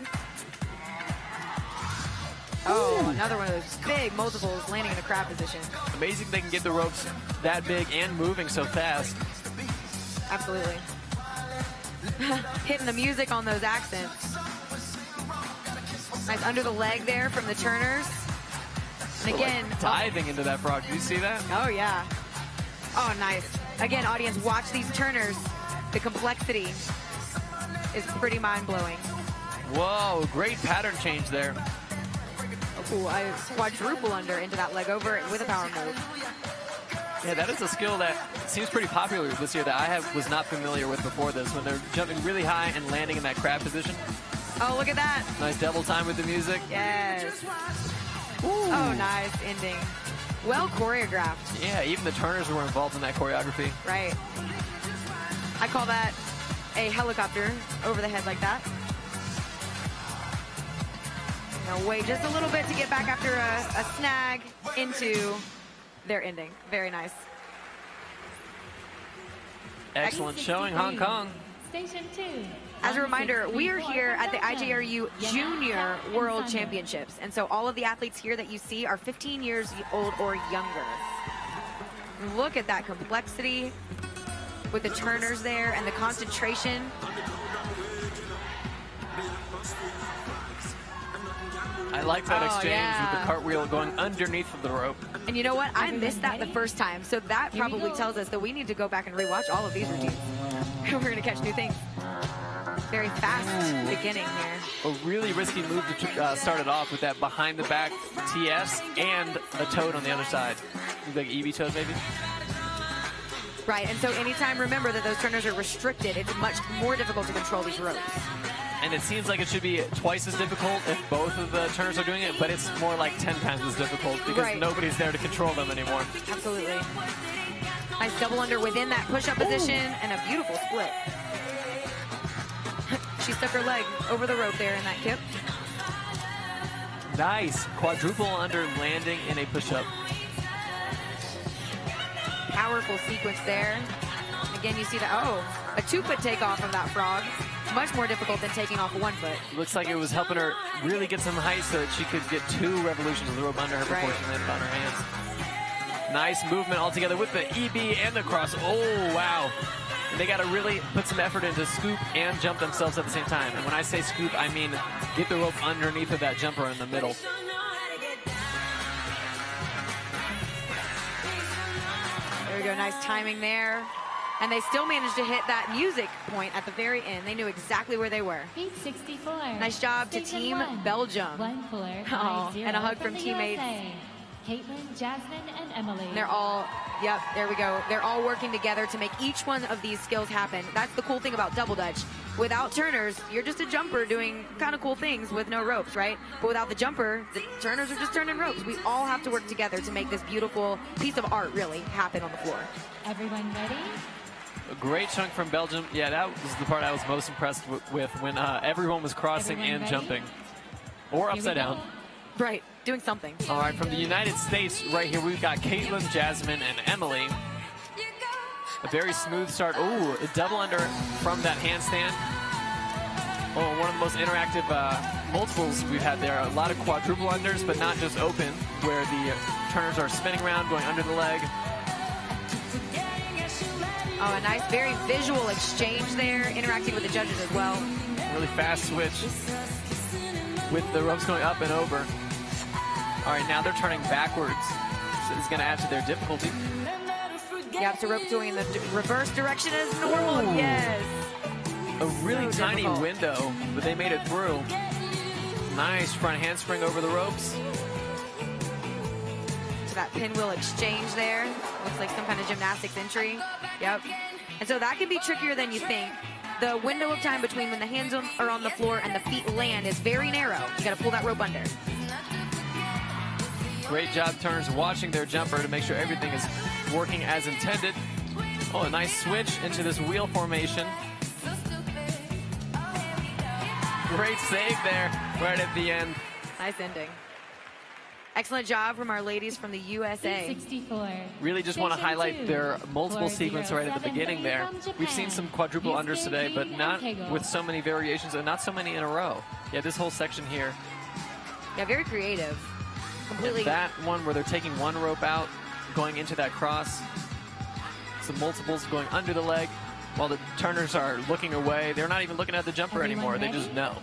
Oh, another one of those big multiples landing in a crab position. Amazing they can get the ropes that big and moving so fast. Absolutely. Hitting the music on those accents. Nice under the leg there from the turners. And again, diving into that frog. Did you see that? Oh, yeah. Oh, nice. Again, audience, watch these turners. The complexity is pretty mind-blowing. Whoa, great pattern change there. Ooh, I quadruple under into that leg over with a power move. Yeah, that is a skill that seems pretty popular this year that I was not familiar with before this, when they're jumping really high and landing in that crab position. Oh, look at that. Nice double time with the music. Yes. Ooh. Oh, nice ending. Well choreographed. Yeah, even the turners were involved in that choreography. Right. I call that a helicopter over the head like that. Now wait just a little bit to get back after a snag into their ending. Very nice. Excellent showing, Hong Kong. Station 2. As a reminder, we are here at the IJRU Junior World Championships. And so all of the athletes here that you see are 15 years old or younger. Look at that complexity with the turners there and the concentration. I like that exchange with the cartwheel going underneath of the rope. And you know what? I missed that the first time. So that probably tells us that we need to go back and rewatch all of these routines. We're going to catch new things. Very fast beginning here. A really risky move to start it off with that behind the back TS and a toad on the other side. Like EB toad maybe? Right, and so anytime, remember that those turners are restricted, it's much more difficult to control these ropes. And it seems like it should be twice as difficult if both of the turners are doing it, but it's more like 10 times as difficult because nobody's there to control them anymore. Absolutely. Nice double under within that push-up position and a beautiful split. She stuck her leg over the rope there in that kip. Nice. Quadruple under landing in a push-up. Powerful sequence there. Again, you see that, a 2-foot takeoff of that frog. Much more difficult than taking off 1 foot. Looks like it was helping her really get some height so that she could get 2 revolutions of the rope under her before she landed on her hands. Nice movement altogether with the EB and the cross. Oh, wow. And they got to really put some effort into scoop and jump themselves at the same time. And when I say scoop, I mean get the rope underneath of that jumper in the middle. There we go, nice timing there. And they still managed to hit that music point at the very end. They knew exactly where they were. 864. Nice job to Team Belgium. One puller. And a hug from teammates. Caitlin, Jasmine, and Emily. They're all, there we go. They're all working together to make each one of these skills happen. That's the cool thing about double dutch. Without turners, you're just a jumper doing kind of cool things with no ropes, right? But without the jumper, the turners are just turning ropes. We all have to work together to make this beautiful piece of art really happen on the floor. Everyone ready? A great chunk from Belgium. Yeah, that was the part I was most impressed with when everyone was crossing and jumping. Or upside down. Right, doing something. All right, from the United States, right here, we've got Caitlin, Jasmine, and Emily. A very smooth start. Oh, a double under from that handstand. Oh, one of the most interactive multiples we've had there. A lot of quadruple unders, but not just open, where the turners are spinning around, going under the leg. Oh, a nice, very visual exchange there, interacting with the judges as well. Really fast switch with the ropes going up and over. All right, now they're turning backwards. So it's going to add to their difficulty. Yeah, so rope going in the reverse direction as normal. Yes. a really So tiny difficult. window, but they made it through. Nice front handspring over the ropes. To that pinwheel exchange there. Looks like some kind of gymnastics entry. Yep. And so that can be trickier than you think. The window of time between when the hands are on the floor and the feet land is very narrow. You got to pull that rope under. Great job, turners, watching their jumper to make sure everything is working as intended. Oh, a nice switch into this wheel formation. Great save there right at the end. Nice ending. Excellent job from our ladies from the USA. 64. Really just want to Station highlight two, their multiple sequence right at the 407 beginning there. from Japan. We've seen some quadruple unders today, but not Kegel. with so many variations and not so many in a row. Yeah, this whole section here. Yeah, very creative. Completely. And that one where they're taking one rope out, going into that cross. Some multiples going under the leg while the turners are looking away. They're not even looking at the jumper Everyone anymore. They ready? just know.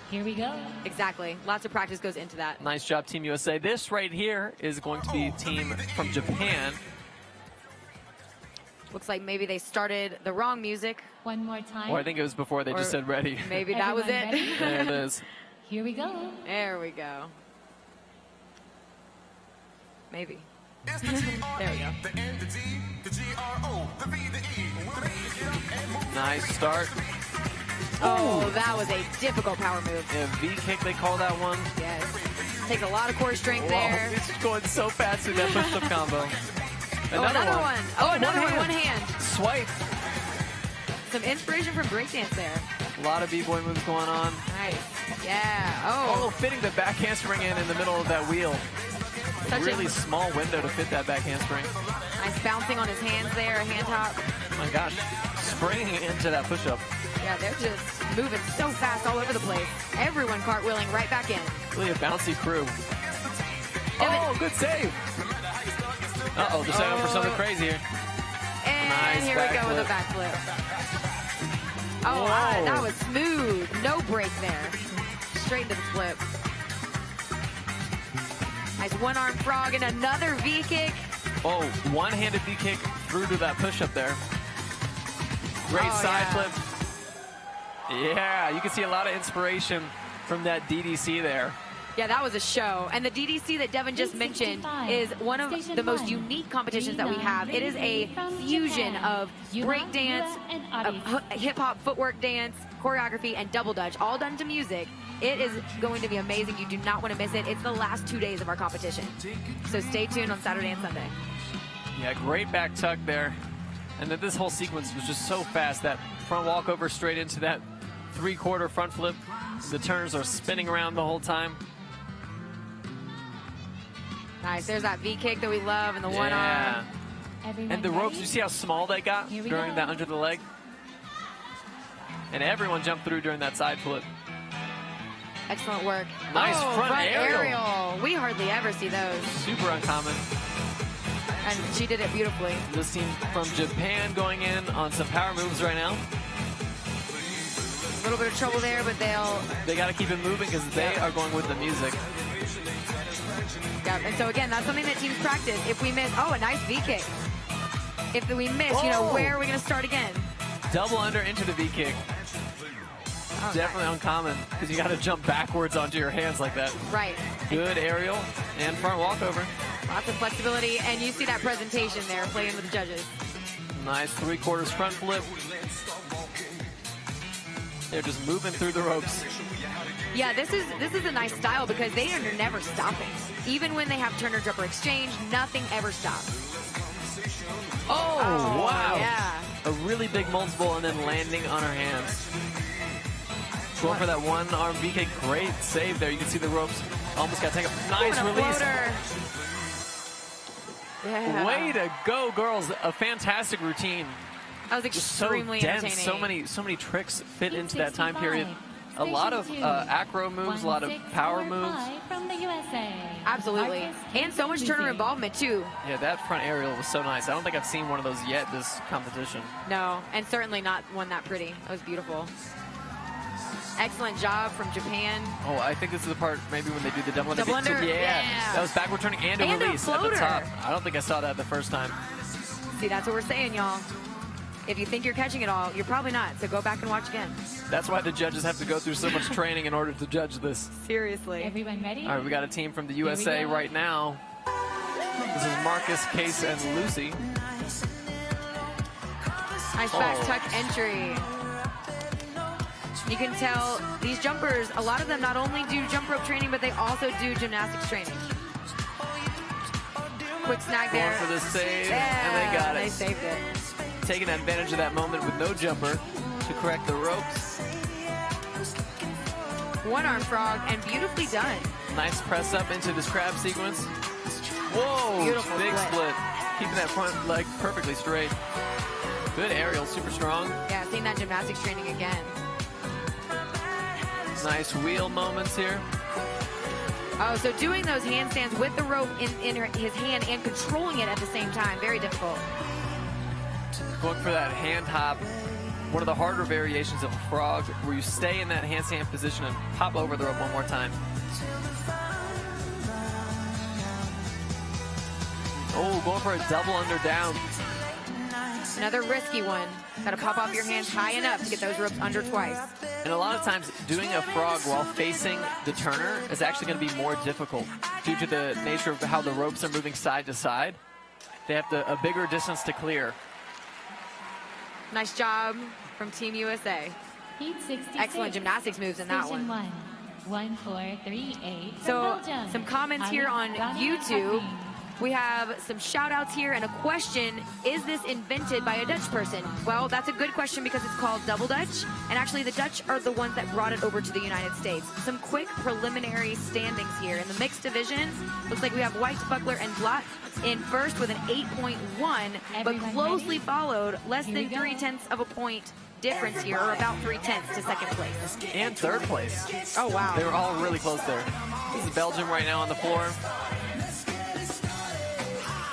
Here we go. Exactly. Lots of practice goes into that. Nice job, Team USA. This right here is going to be a team from Japan. Looks like maybe they started the wrong music. One more time. Or I think it was before they Or just said ready. Maybe that was Everyone it. ready? There it is. Here we go. There we go. Maybe. There we go. Nice start. Oh, that was a difficult power move. Yeah, V kick, they call that one. Yes. Takes a lot of core strength Whoa, there. it's going so fast through that push-up combo. Oh, another one. Oh, another one. One hand. Swipe. Some inspiration from breakdance there. A lot of B-boy moves going on. Nice. Yeah. Oh, Oh, fitting the back handspring in the middle of that wheel. Touching. Really small window to fit that back handspring. nice bouncing on his hands there. A hand hop. Oh my gosh. Springing into that push-up. Yeah, they're just moving so fast all over the place. Everyone cartwheeling right back in. Really a bouncy crew. Devin. Oh, good save. Uh-oh, they're setting up for something crazy here. And Nice here we go with a backflip. backflip. Oh, Whoa. that was smooth. No break there. Straight into the flip. Nice one-arm frog and another V-kick. Oh, one-handed V-kick through to that push-up there. Great Oh, side yeah. flip. Yeah, you can see a lot of inspiration from that DDC there. Yeah, that was a show. And the DDC that Devin just mentioned 365. is one of Station the most one. unique competitions that we have. It is a From fusion Japan. of Yuma, breakdance, Yua, and Adi. hip-hop footwork dance, choreography, and double dutch, all done to music. It is going to be amazing. You do not want to miss it. It's the last 2 days of our competition. So stay tuned on Saturday and Sunday. Yeah, great back tuck there. And then this whole sequence was just so fast. That front walkover straight into that three-quarter front flip. The turners are spinning around the whole time. Nice. There's that V-kick that we love and the one Yeah. arm. Everyone And the ropes, ready? you see how small they got Here we during go. that under the leg? And everyone jumped through during that side flip. Excellent work. Nice oh, front aerial. We hardly ever see those. Super uncommon. And she did it beautifully. This team from Japan going in on some power moves right now. A little bit of trouble there, but They got to keep it moving because they are going with the music. yeah. And so again, that's something that teams practice. If we miss, oh, a nice V-kick. If we miss, Oh. where are we going to start again? Double under into the V-kick. Oh, Definitely nice. uncommon because you got to jump backwards onto your hands like that. Right. Good aerial and front walkover. Lots of flexibility, and you see that presentation there playing with the judges. Nice three-quarters front flip. They're just moving through the ropes. Yeah, this is a nice style because they are never stopping. Even when they have Turner jumper exchange, nothing ever stops. Oh, wow. Yeah. A really big multiple and then landing on her hands. Going for that one arm V-kick. Great save there. You can see the ropes. Almost got taken. Nice And a release. floater. Yeah. Way to go, girls. A fantastic routine. That was Just so extremely dense. entertaining. So many tricks fit into that time 865. period. A lot of Station acro moves, a lot of 1645 power moves. From the USA. Absolutely. Marcus And so much Turner Campuzzi. involvement, too. Yeah, that front aerial was so nice. I don't think I've seen one of those yet this competition. No, and certainly not one that pretty. That was beautiful. Excellent job from Japan. Oh, I think this is the part maybe when they do the double under. Double under, yeah. That was backward turning and a And a release at the floater. top. I don't think I saw that the first time. See, that's what we're saying, y'all. If you think you're catching it all, you're probably not. So go back and watch again. That's why the judges have to go through so much training in order to judge this. Seriously. Everyone ready? All right, we got a team from the Here we USA go. right now. This is Marcus, Case, and Lucy. Nice back tuck entry. You can tell these jumpers, a lot of them not only do jump rope training, but they also do gymnastics training. Quick snag there. Going for the save, Yeah, and they got They it. saved it. Taking advantage of that moment with no jumper to correct the ropes. One arm frog and beautifully done. Nice press up into this crab sequence. Whoa, Beautiful big split. split. Keeping that front leg perfectly straight. Good aerial, super strong. Yeah, seeing that gymnastics training again. Nice wheel moments here. Oh, so doing those handstands with the rope in his hand and controlling it at the same time, very difficult. Going for that hand hop. One of the harder variations of frog, where you stay in that handstand position and hop over the rope one more time. Oh, going for a double under down. Another risky one. Got to pop off your hands high enough to get those ropes under twice. And a lot of times, doing a frog while facing the turner is actually going to be more difficult due to the nature of how the ropes are moving side to side. They have a bigger distance to clear. Nice job from Team USA. Heat 66. Excellent gymnastics moves in that Station one. 1438. So some comments here on YouTube. We have some shout outs here and a question. Is this invented by a Dutch person? Well, that's a good question because it's called double Dutch. And actually the Dutch are the ones that brought it over to the United States. Some quick preliminary standings here. In the mixed divisions, looks like we have White, Buckler, and Blatt in first with an 8.1, but Everyone closely ready? followed, less Here than we go. 0.3 of a point difference here, or about 0.3 to second place. And third place. Oh, wow. They were all really close there. This is Belgium right now on the floor.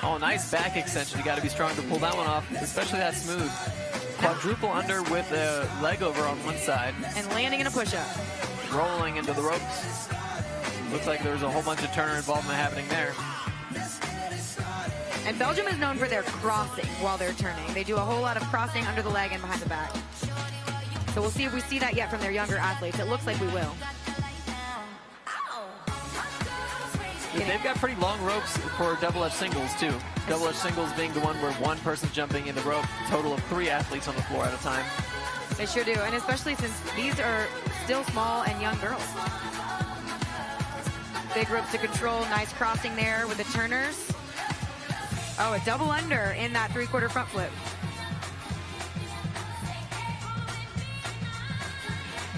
Oh, nice back extension. You got to be strong to pull that one off, especially that smooth. Quadruple under with a leg over on one side. And landing in a push-up. Rolling into the ropes. Looks like there's a whole bunch of turner involvement happening there. And Belgium is known for their crossing while they're turning. They do a whole lot of crossing under the leg and behind the back. So we'll see if we see that yet from their younger athletes. It looks like we will. They've got pretty long ropes for double-edged singles, too. Double-edged singles being the one where one person's jumping in the rope, a total of 3 athletes on the floor at a time. They sure do, and especially since these are still small and young girls. Big ropes to control, nice crossing there with the turners. Oh, a double under in that 3/4 front flip.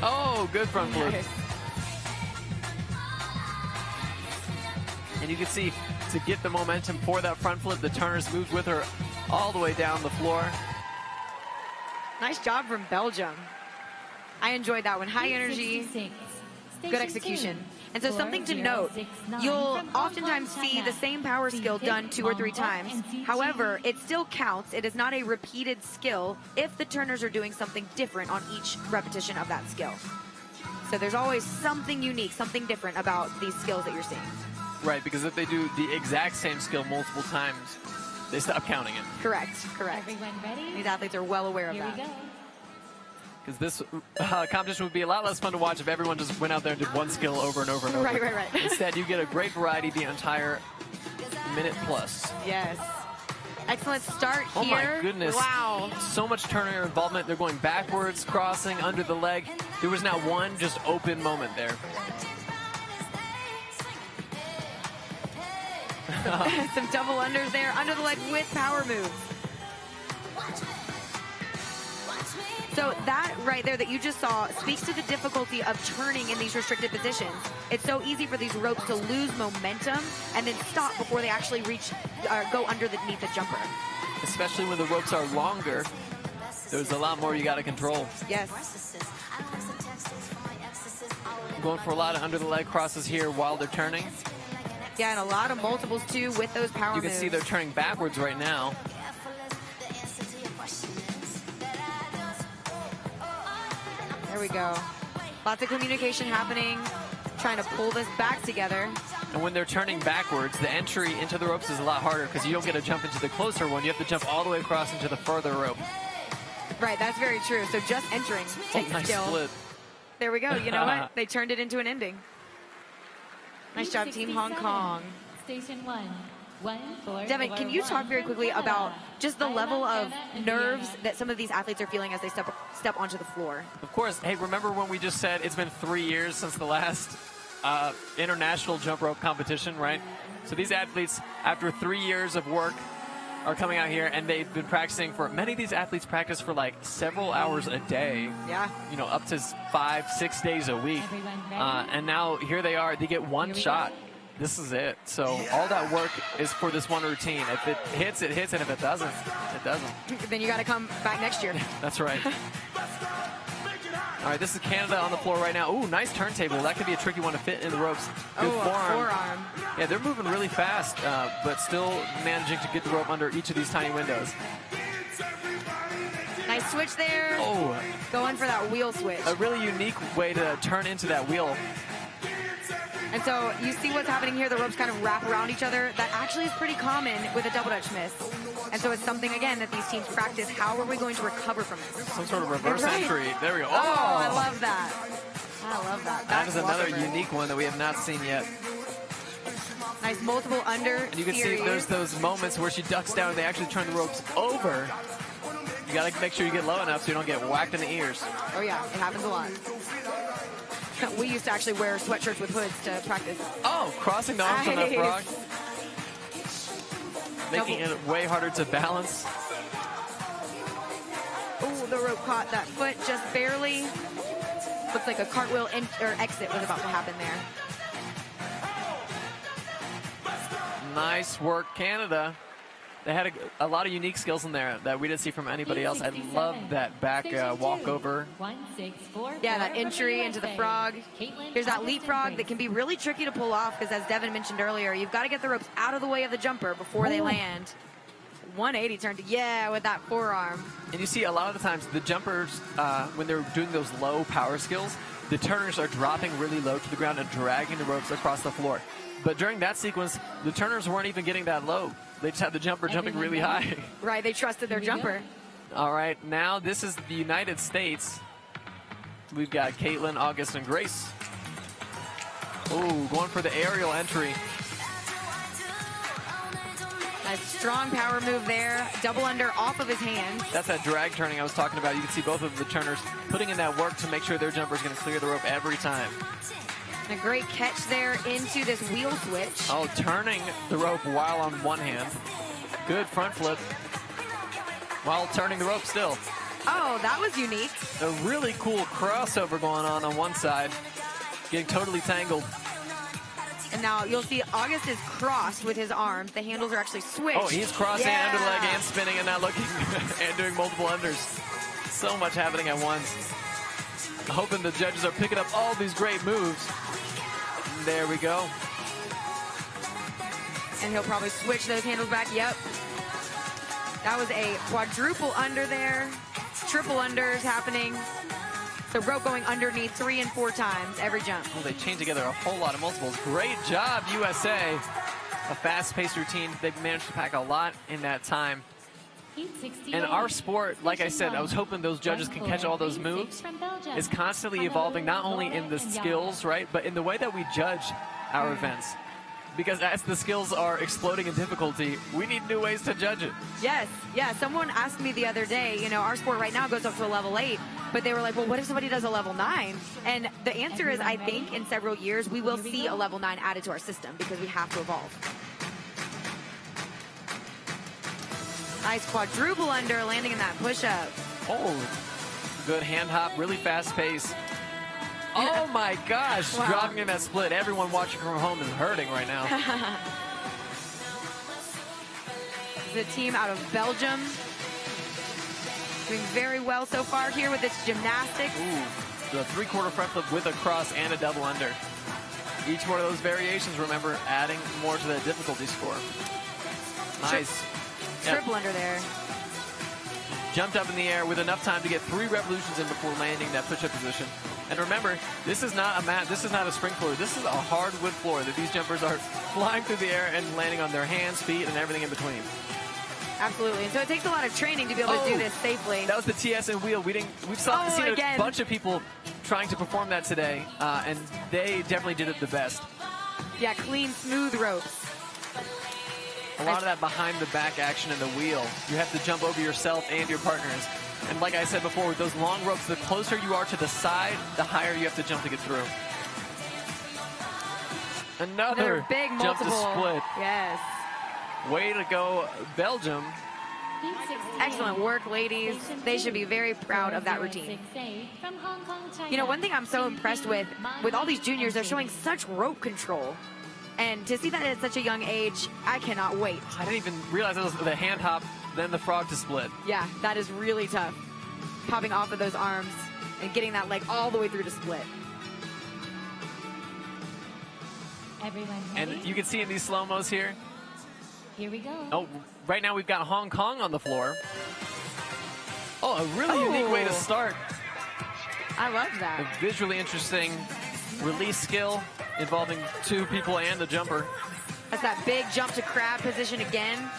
Oh, good front flip. Nice. And you can see, to get the momentum for that front flip, the turners moved with her all the way down the floor. Nice job from Belgium. I enjoyed that one. High Heat energy, 66. good Station execution. 2. And so something to note, 4069 you'll from Hong oftentimes Kong, see China. the same power skill done 2 or 3 times. However, it still counts. It is not a repeated skill if the turners are doing something different on each repetition of that skill. So there's always something unique, something different about these skills that you're seeing. Right, because if they do the exact same skill multiple times, they stop counting it. Correct. Everyone ready? These athletes are well aware of Here we that. go. Because this competition would be a lot less fun to watch if everyone just went out there and did one skill over and over and over. Right. Instead, you get a great variety the entire minute plus. Yes. Excellent start Oh here. my goodness. Wow. So much turner involvement. They're going backwards, crossing, under the leg. There was not one just open moment there. Some double unders there, under the leg with power moves. So that right there that you just saw speaks to the difficulty of turning in these restricted positions. It's so easy for these ropes to lose momentum and then stop before they actually reach, go underneath the jumper. Especially when the ropes are longer, there's a lot more you got to control. Yes. Going for a lot of under the leg crosses here while they're turning. Yeah, and a lot of multiples too with those power You can moves. see they're turning backwards right now. There we go. Lots of communication happening, trying to pull this back together. And when they're turning backwards, the entry into the ropes is a lot harder because you don't get to jump into the closer one. You have to jump all the way across into the further rope. Right, that's very true. So just entering takes nice skill. split. There we go. You know what? They turned it into an ending. Nice job, Team Hong Kong. Station 1. 1 4. Devin, can you talk very quickly about just the level of nerves that some of these athletes are feeling as they step onto the floor? Of course. Hey, remember when we just said it's been 3 years since the last international jump rope competition, right? So these athletes, after 3 years of work, are coming out here, and they've been practicing for, many of these athletes practice for like several hours a day. Yeah. You know, up to 5-6 days a week. And now here they are, they get one shot. This is it. So all that work is for this one routine. If it hits, it hits, and if it doesn't, it doesn't. Then you got to come back next year. That's right. All right, this is Canada on the floor right now. Ooh, nice turntable. That could be a tricky one to fit in the ropes. Good forearm. Yeah, they're moving really fast, but still managing to get the rope under each of these tiny windows. Nice switch there. Oh. Going for that wheel switch. A really unique way to turn into that wheel. And so you see what's happening here. The ropes kind of wrap around each other. That actually is pretty common with a double Dutch miss. And so it's something, again, that these teams practice. How are we going to recover from this? Some sort of reverse entry. There we go. Oh, I love that. I love that. That is another unique one that we have not seen yet. Nice multiple under And you can series. see there's those moments where she ducks down and they actually turn the ropes over. You got to make sure you get low enough so you don't get whacked in the ears. Oh, yeah. It happens a lot. We used to actually wear sweatshirts with hoods to practice. Oh, crossing the arms on that frog. Making it way harder to balance. Oh, the rope caught that foot just barely. Looks like a cartwheel or exit was about to happen there. Nice work, Canada. They had a lot of unique skills in there that we didn't see from anybody else. I love that back walkover. Yeah, that entry into the frog. There's that leapfrog that can be really tricky to pull off because, as Devin mentioned earlier, you've got to get the ropes out of the way of the jumper before they land. 180 turn to, yeah, with that forearm. And you see a lot of the times the jumpers, when they're doing those low power skills, the turners are dropping really low to the ground and dragging the ropes across the floor. But during that sequence, the turners weren't even getting that low. They just had the jumper jumping really high. Right, they trusted their jumper. All right, now this is the United States. We've got Caitlin, August, and Grace. Oh, going for the aerial entry. Nice strong power move there. Double under off of his hands. That's that drag turning I was talking about. You can see both of the turners putting in that work to make sure their jumper is going to clear the rope every time. A great catch there into this wheel switch. Oh, turning the rope while on one hand. Good front flip while turning the rope still. Oh, that was unique. A really cool crossover going on one side. Getting totally tangled. And now you'll see August is crossed with his arms. The handles are actually switched. Oh, he's crossing under the leg and spinning and not looking and doing multiple unders. So much happening at once. Hoping the judges are picking up all these great moves. There we go. And he'll probably switch those handles back. Yep. That was a quadruple under there. Triple unders happening. So rope going underneath 3 and 4 times every jump. Well, they chain together a whole lot of multiples. Great job, USA. A fast-paced routine. They've managed to pack a lot in that time. And our sport, like I said, I was hoping those judges can catch all those moves, is constantly evolving, not only in the skills, right, but in the way that we judge our events. Because as the skills are exploding in difficulty, we need new ways to judge it. Yes, yeah. Someone asked me the other day, you know, our sport right now goes up to a level 8, but they were like, well, what if somebody does a level 9? And the answer is, I think in several years, we will see a level 9 added to our system because we have to evolve. Nice quadruple under, landing in that push-up. Oh, good hand hop, really fast pace. Oh my gosh, dropping in that split. Everyone watching from home is hurting right now. The team out of Belgium doing very well so far here with its gymnastics. Ooh, the 3/4 front flip with a cross and a double under. Each one of those variations, remember, adding more to the difficulty score. Nice. Triple under there. Jumped up in the air with enough time to get 3 revolutions in before landing that push-up position. And remember, this is not a mat, this is not a spring floor, this is a hardwood floor that these jumpers are flying through the air and landing on their hands, feet, and everything in between. Absolutely. And so it takes a lot of training to be able to do this safely. That was the TS and wheel. We've seen a bunch of people trying to perform that today, and they definitely did it the best. Yeah, clean, smooth ropes. A lot of that behind the back action in the wheel. You have to jump over yourself and your partners. And like I said before, with those long ropes, the closer you are to the side, the higher you have to jump to get through. Another big jump to multiple. split. Yes. Way to go, Belgium. Excellent work, ladies. They should be very proud of that routine. You know, one thing I'm so impressed with all these juniors, they're showing such rope control. And to see that at such a young age, I cannot wait. I didn't even realize it was the hand hop, then the frog to split. Yeah, that is really tough. Popping off of those arms and getting that leg all the way through to split. Everyone And ready? you can see in these slow-mos here. Here we go. Oh, right now we've got Hong Kong on the floor. Oh, a really unique way to start. I love A that. visually interesting release skill involving two people and the jumper. That's that big jump to crab position again.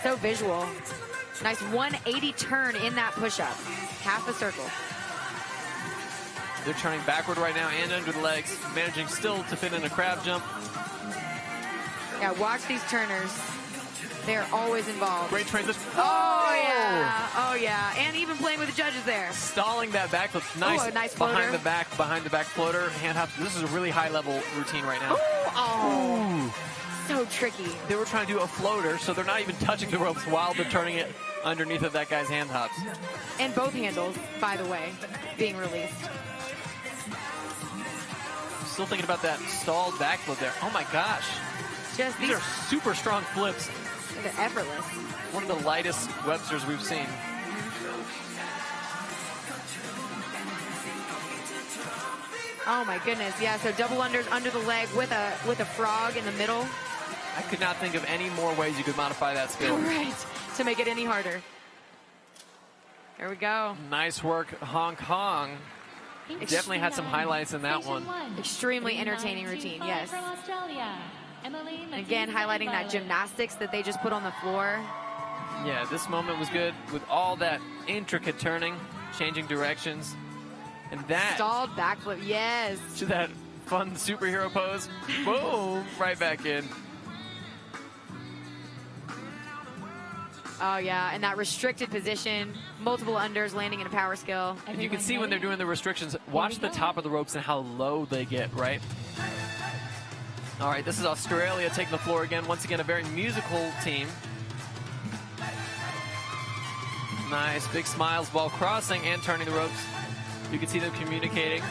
So visual. Nice 180 turn in that push-up. Half a circle. They're turning backward right now and under the legs, managing still to fit in a crab jump. Yeah, watch these turners. They're always involved. Great transition. Oh, yeah. Oh, yeah. And even playing with the judges there. Stalling that backflip. Nice, Oh, a nice floater. behind the back floater. Hand hops. This is a really high level routine right now. Oh, so tricky. They were trying to do a floater, so they're not even touching the ropes while they're turning it underneath of that guy's hand hops. And both handles, by the way, being released. Still thinking about that stalled backflip there. Oh my gosh. Just These are super strong flips. They're effortless. One of the lightest Websters we've seen. Oh my goodness, yeah. So double unders under the leg with a frog in the middle. I could not think of any more ways you could modify that skill. Right, to make it any harder. There we go. Nice work, Hong Kong. Definitely had some highlights in that one. Extremely entertaining routine, yes. From Australia, Emily Again, highlighting that gymnastics that they just put on the floor. Yeah, this moment was good with all that intricate turning, changing directions. And that Stalled backflip, yes. to that fun superhero pose. Boom, right back in. Oh yeah, and that restricted position, multiple unders landing in a power skill. And you can see when they're doing the restrictions, watch the top of the ropes and how low they get, right? All right, this is Australia taking the floor again. Once again, a very musical team. Nice, big smiles while crossing and turning the ropes. You can see them communicating,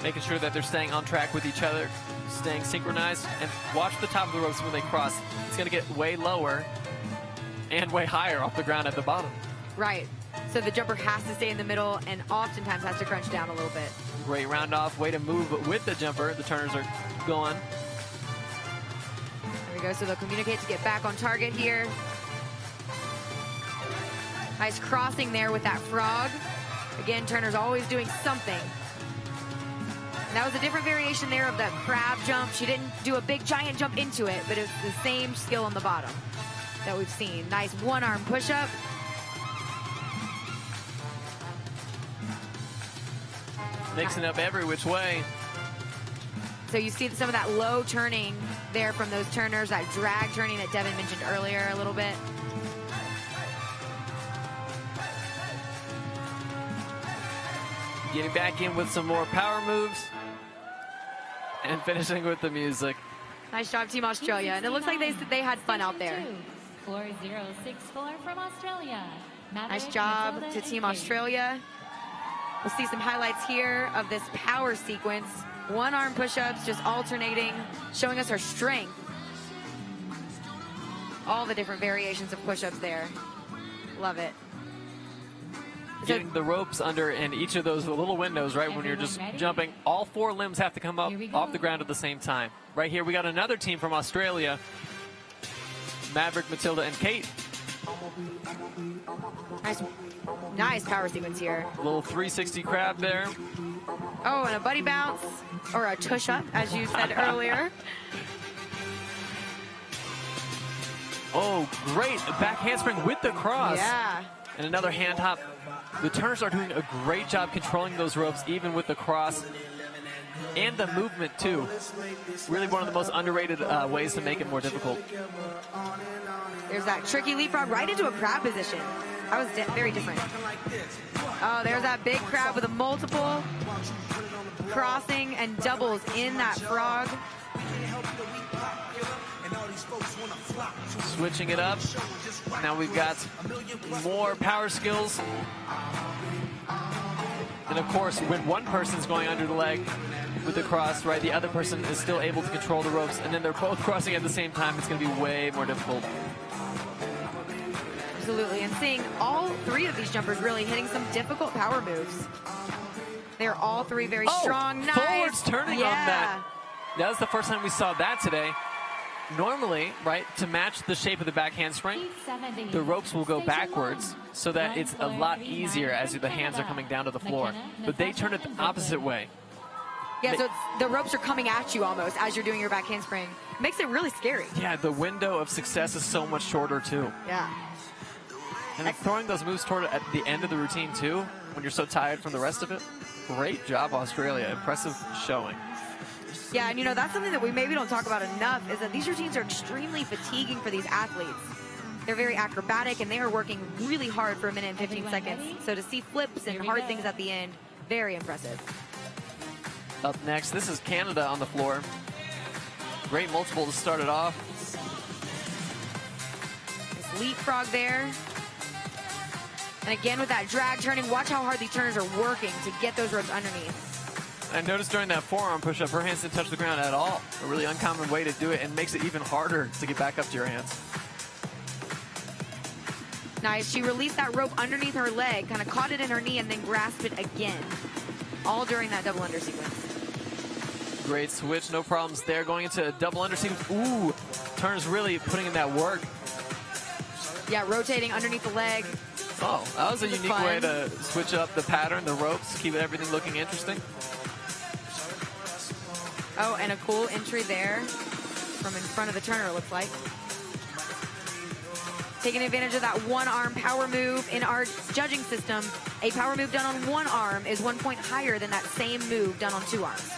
making sure that they're staying on track with each other, staying synchronized. And watch the top of the ropes when they cross. It's going to get way lower and way higher off the ground at the bottom. Right. So the jumper has to stay in the middle and oftentimes has to crunch down a little bit. Great round off, way to move with the jumper. The turners are going. There we go. So they'll communicate to get back on target here. Nice crossing there with that frog. Again, Turner's always doing something. And that was a different variation there of that crab jump. She didn't do a big giant jump into it, but it's the same skill on the bottom that we've seen. Nice one-arm push-up. Mixing up every which way. So you see some of that low turning there from those turners, that drag turning that Devin mentioned earlier a little bit. Getting back in with some more power moves. And finishing with the music. Nice job, Team Australia. And it looks like they had fun out there. 4064 from Australia. Nice job Matilda to and Team Kate. Australia. We'll see some highlights here of this power sequence. One-arm push-ups, just alternating, showing us her strength. All the different variations of push-ups there. Love it. Getting the ropes under in each of those little windows, right, when you're just jumping. All four limbs have to come up off the ground at the same time. Right here, we got another team from Australia. Maverick, Matilda, and Kate. Nice power sequence here. Little 360 crab there. Oh, and a buddy bounce, or a tush-up, as you said earlier. Oh, great. A back handspring with the cross. Yeah. And another hand hop. The turners are doing a great job controlling those ropes, even with the cross and the movement, too. Really one of the most underrated ways to make it more difficult. There's that tricky leapfrog right into a crab position. That was very different. Oh, there's that big crab with a multiple crossing and doubles in that frog. Switching it up. Now we've got more power skills. And of course, when one person's going under the leg with the cross, right, the other person is still able to control the ropes, and then they're both crossing at the same time, it's going to be way more difficult. Absolutely, and seeing all three of these jumpers really hitting some difficult power moves. They're all three very strong. Nice. Forwards turning on that. That was the first time we saw that today. Normally, right, to match the shape of the back handspring, the ropes will go backwards so that it's a lot easier as the hands are coming down to the floor. But they turn it the opposite way. Yeah, so the ropes are coming at you almost as you're doing your back handspring. Makes it really scary. Yeah, the window of success is so much shorter, too. Yeah. And then throwing those moves toward at the end of the routine, too, when you're so tired from the rest of it. Great job, Australia. Impressive showing. Yeah, and you know, that's something that we maybe don't talk about enough, is that these routines are extremely fatiguing for these athletes. They're very acrobatic, and they are working really hard for 1 minute and 15 seconds. So to see flips and hard things at the end, very impressive. Up next, this is Canada on the floor. Great multiple to start it off. This leapfrog there. And again with that drag turning, watch how hard these turners are working to get those ropes underneath. I noticed during that forearm push-up, her hands didn't touch the ground at all. A really uncommon way to do it, and makes it even harder to get back up to your hands. Nice. She released that rope underneath her leg, kind of caught it in her knee, and then grasped it again. All during that double under sequence. Great switch, no problems there. Going into a double under sequence. Ooh, Turner's really putting in that work. Yeah, rotating underneath the leg. Oh, that was a unique way to switch up the pattern, the ropes, keep everything looking interesting. Oh, and a cool entry there from in front of the turner, it looks like. Taking advantage of that one-arm power move. In our judging system, a power move done on one arm is 1 point higher than that same move done on 2 arms.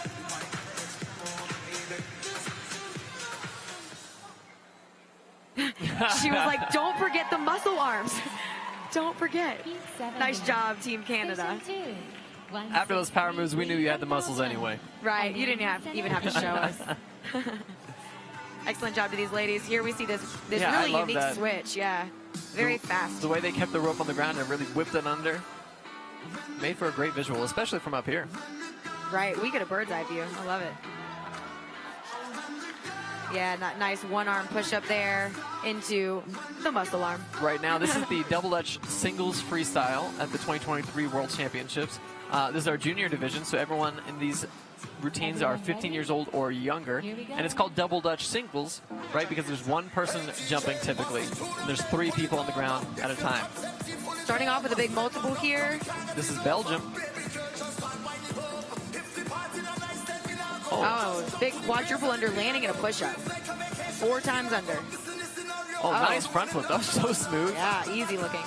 She was like, don't forget the muscle arms. Don't forget. Nice job, Team Canada. After those power moves, we knew you had the muscles anyway. Right, you didn't even have to show us. Excellent job to these ladies. Here we see this really unique switch. Yeah, very fast. The way they kept the rope on the ground and really whipped it under. Made for a great visual, especially from up here. Right, we get a bird's eye view. I love it. Yeah, that nice one-arm push-up there into the muscle arm. Right now, this is the Double Dutch Singles Freestyle at the 2023 World Championships. This is our junior division, so everyone in these routines are 15 years old or younger. And it's called Double Dutch Singles, right, because there's one person jumping typically. And there's 3 people on the ground at a time. Starting off with a big multiple here. This is Belgium. Oh, big quadruple under landing and a push-up. 4 times under. Oh, nice front flip. That was so smooth. Yeah, easy looking.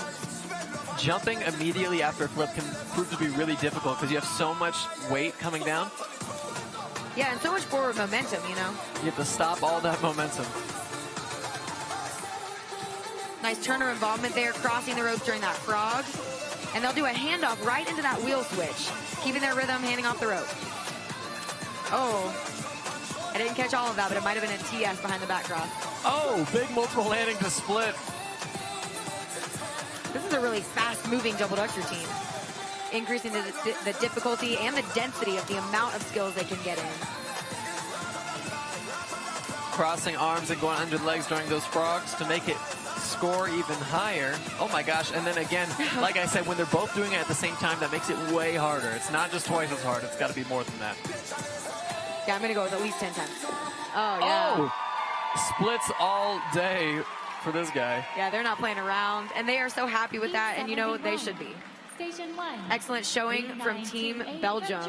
Jumping immediately after a flip can prove to be really difficult because you have so much weight coming down. Yeah, and so much forward momentum, you know. You have to stop all that momentum. Nice turner involvement there, crossing the ropes during that frog. And they'll do a handoff right into that wheel switch, keeping their rhythm, handing off the rope. Oh, I didn't catch all of that, but it might have been a TS behind the back cross. Oh, big multiple landing to split. This is a really fast-moving double Dutch routine, increasing the difficulty and the density of the amount of skills they can get in. Crossing arms and going under the legs during those frogs to make it score even higher. Oh my gosh, and then again, like I said, when they're both doing it at the same time, that makes it way harder. It's not just twice as hard, it's got to be more than that. Yeah, I'm going to go with at least 10 times. Oh, yeah. Oh, splits all day for this guy. Yeah, they're not playing around, and they are so happy with that, and you know, they should be. Excellent showing from Team Belgium.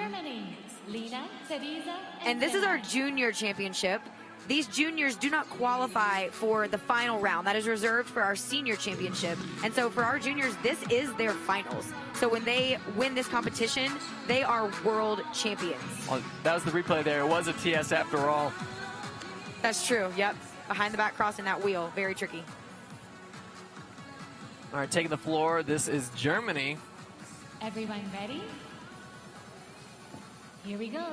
And this is our junior championship. these juniors do not qualify for the final round. That is reserved for our senior championship. And so for our juniors, this is their finals. So when they win this competition, they are world champions. Well, that was the replay there. It was a TS after all. That's true, yep. Behind the back cross in that wheel, very tricky. All right, taking the floor, this is Germany. Everyone ready? Here we go.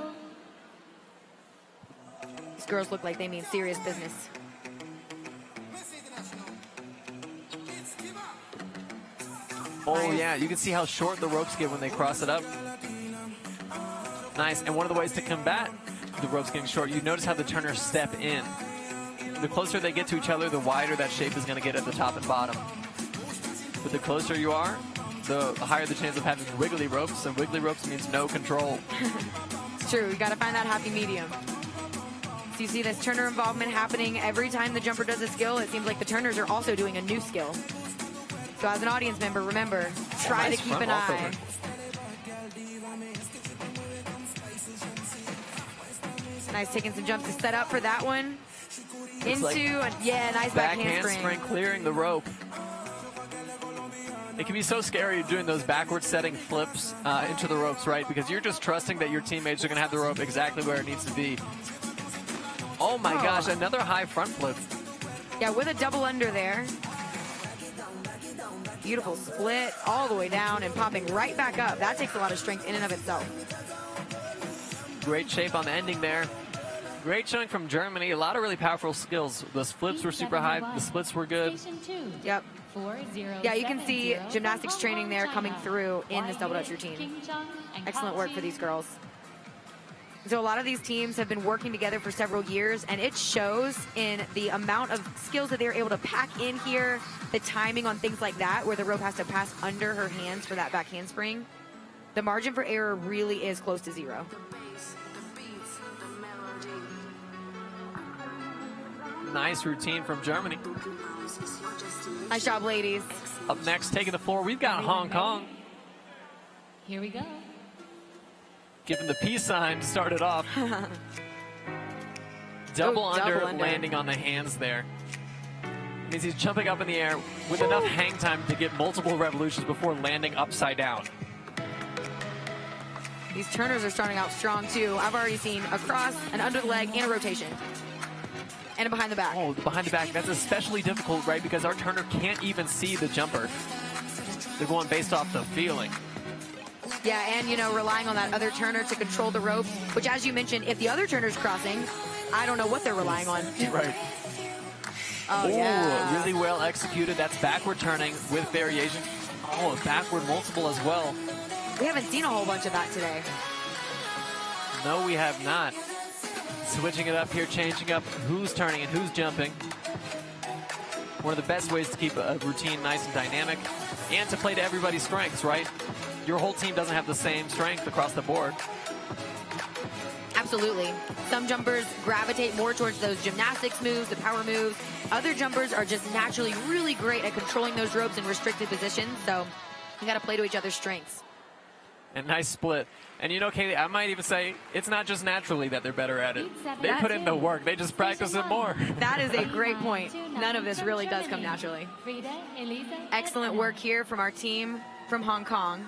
These girls look like they mean serious business. Oh, yeah, you can see how short the ropes get when they cross it up. Nice, and one of the ways to combat the ropes getting short, you notice how the turners step in. The closer they get to each other, the wider that shape is going to get at the top and bottom. But the closer you are, the higher the chance of having wiggly ropes, and wiggly ropes means no control. It's true, you got to find that happy medium. So you see this turner involvement happening every time the jumper does a skill. It seems like the turners are also doing a new skill. So as an audience member, remember, try to keep an eye. Nice, taking some jumps to set up for that one. Yeah, nice back handspring. Clearing the rope. It can be so scary doing those backward setting flips into the ropes, right? Because you're just trusting that your teammates are going to have the rope exactly where it needs to be. Oh my gosh, another high front flip. Yeah, with a double under there. Beautiful split all the way down and popping right back up. That takes a lot of strength in and of itself. Great shape on the ending there. Great showing from Germany. A lot of really powerful skills. Those flips were super high. The splits were good. Yep. Yeah, you can see gymnastics training there coming through in this double dutch routine. Excellent work for these girls. So a lot of these teams have been working together for several years, and it shows in the amount of skills that they're able to pack in here, the timing on things like that, where the rope has to pass under her hands for that back handspring. The margin for error really is close to zero. Nice routine from Germany. Nice job, ladies. Up next, taking the floor, we've got Hong Kong. Here we go. Giving the peace sign to start it off. Double under, landing on the hands there. Means he's jumping up in the air with enough hang time to get multiple revolutions before landing upside down. These turners are starting out strong too. I've already seen a cross, an under the leg, and a rotation. And a behind the back. Oh, behind the back, that's especially difficult, right? Because our turner can't even see the jumper. They're going based off the feeling. Yeah, and, you know, relying on that other turner to control the rope, which, as you mentioned, if the other turner's crossing, I don't know what they're relying on. Right. Oh, yeah. Really well executed. That's backward turning with variation. Oh, a backward multiple as well. We haven't seen a whole bunch of that today. No, we have not. Switching it up here, changing up who's turning and who's jumping. One of the best ways to keep a routine nice and dynamic and to play to everybody's strengths, right? Your whole team doesn't have the same strength across the board. Absolutely. Some jumpers gravitate more towards those gymnastics moves, the power moves. Other jumpers are just naturally really great at controlling those ropes in restricted positions. So you got to play to each other's strengths. And nice split. And you know, Kaylee, I might even say it's not just naturally that they're better at it. They put in the work. They just practice it more. That is a great point. None of this really does come naturally. Excellent work here from our team from Hong Kong.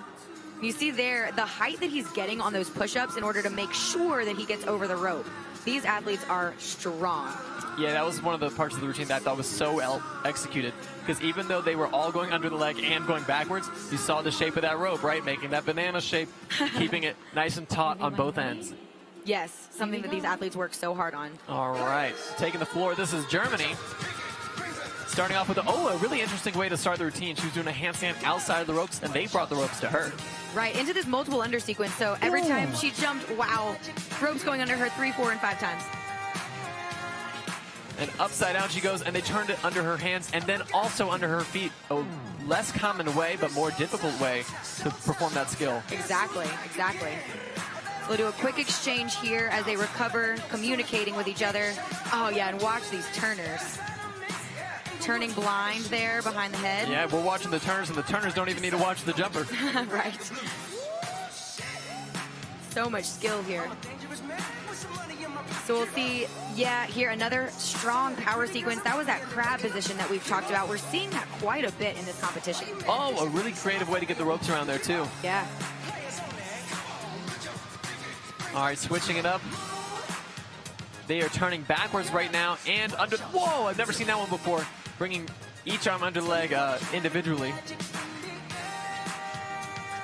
You see there the height that he's getting on those push-ups in order to make sure that he gets over the rope. These athletes are strong. Yeah, that was one of the parts of the routine that I thought was so well executed. Because even though they were all going under the leg and going backwards, you saw the shape of that rope, right? Making that banana shape, keeping it nice and taut on both ends. Yes, something that these athletes work so hard on. All right, taking the floor, this is Germany. Starting off with a really interesting way to start the routine. She was doing a handstand outside of the ropes, and they brought the ropes to her. Right, into this multiple under sequence. So every time she jumped, wow, ropes going under her 3, 4, and 5 times. And upside down she goes, and they turned it under her hands and then also under her feet. A less common way, but more difficult way to perform that skill. Exactly, exactly. We'll do a quick exchange here as they recover, communicating with each other. Oh, yeah, and watch these turners. Turning blind there behind the head. Yeah, we're watching the turners, and the turners don't even need to watch the jumper. Right. So much skill here. So we'll see, yeah, here another strong power sequence. That was that crab position that we've talked about. We're seeing that quite a bit in this competition. Oh, a really creative way to get the ropes around there, too. Yeah. All right, switching it up. They are turning backwards right now and under. Whoa, I've never seen that one before. Bringing each arm under the leg individually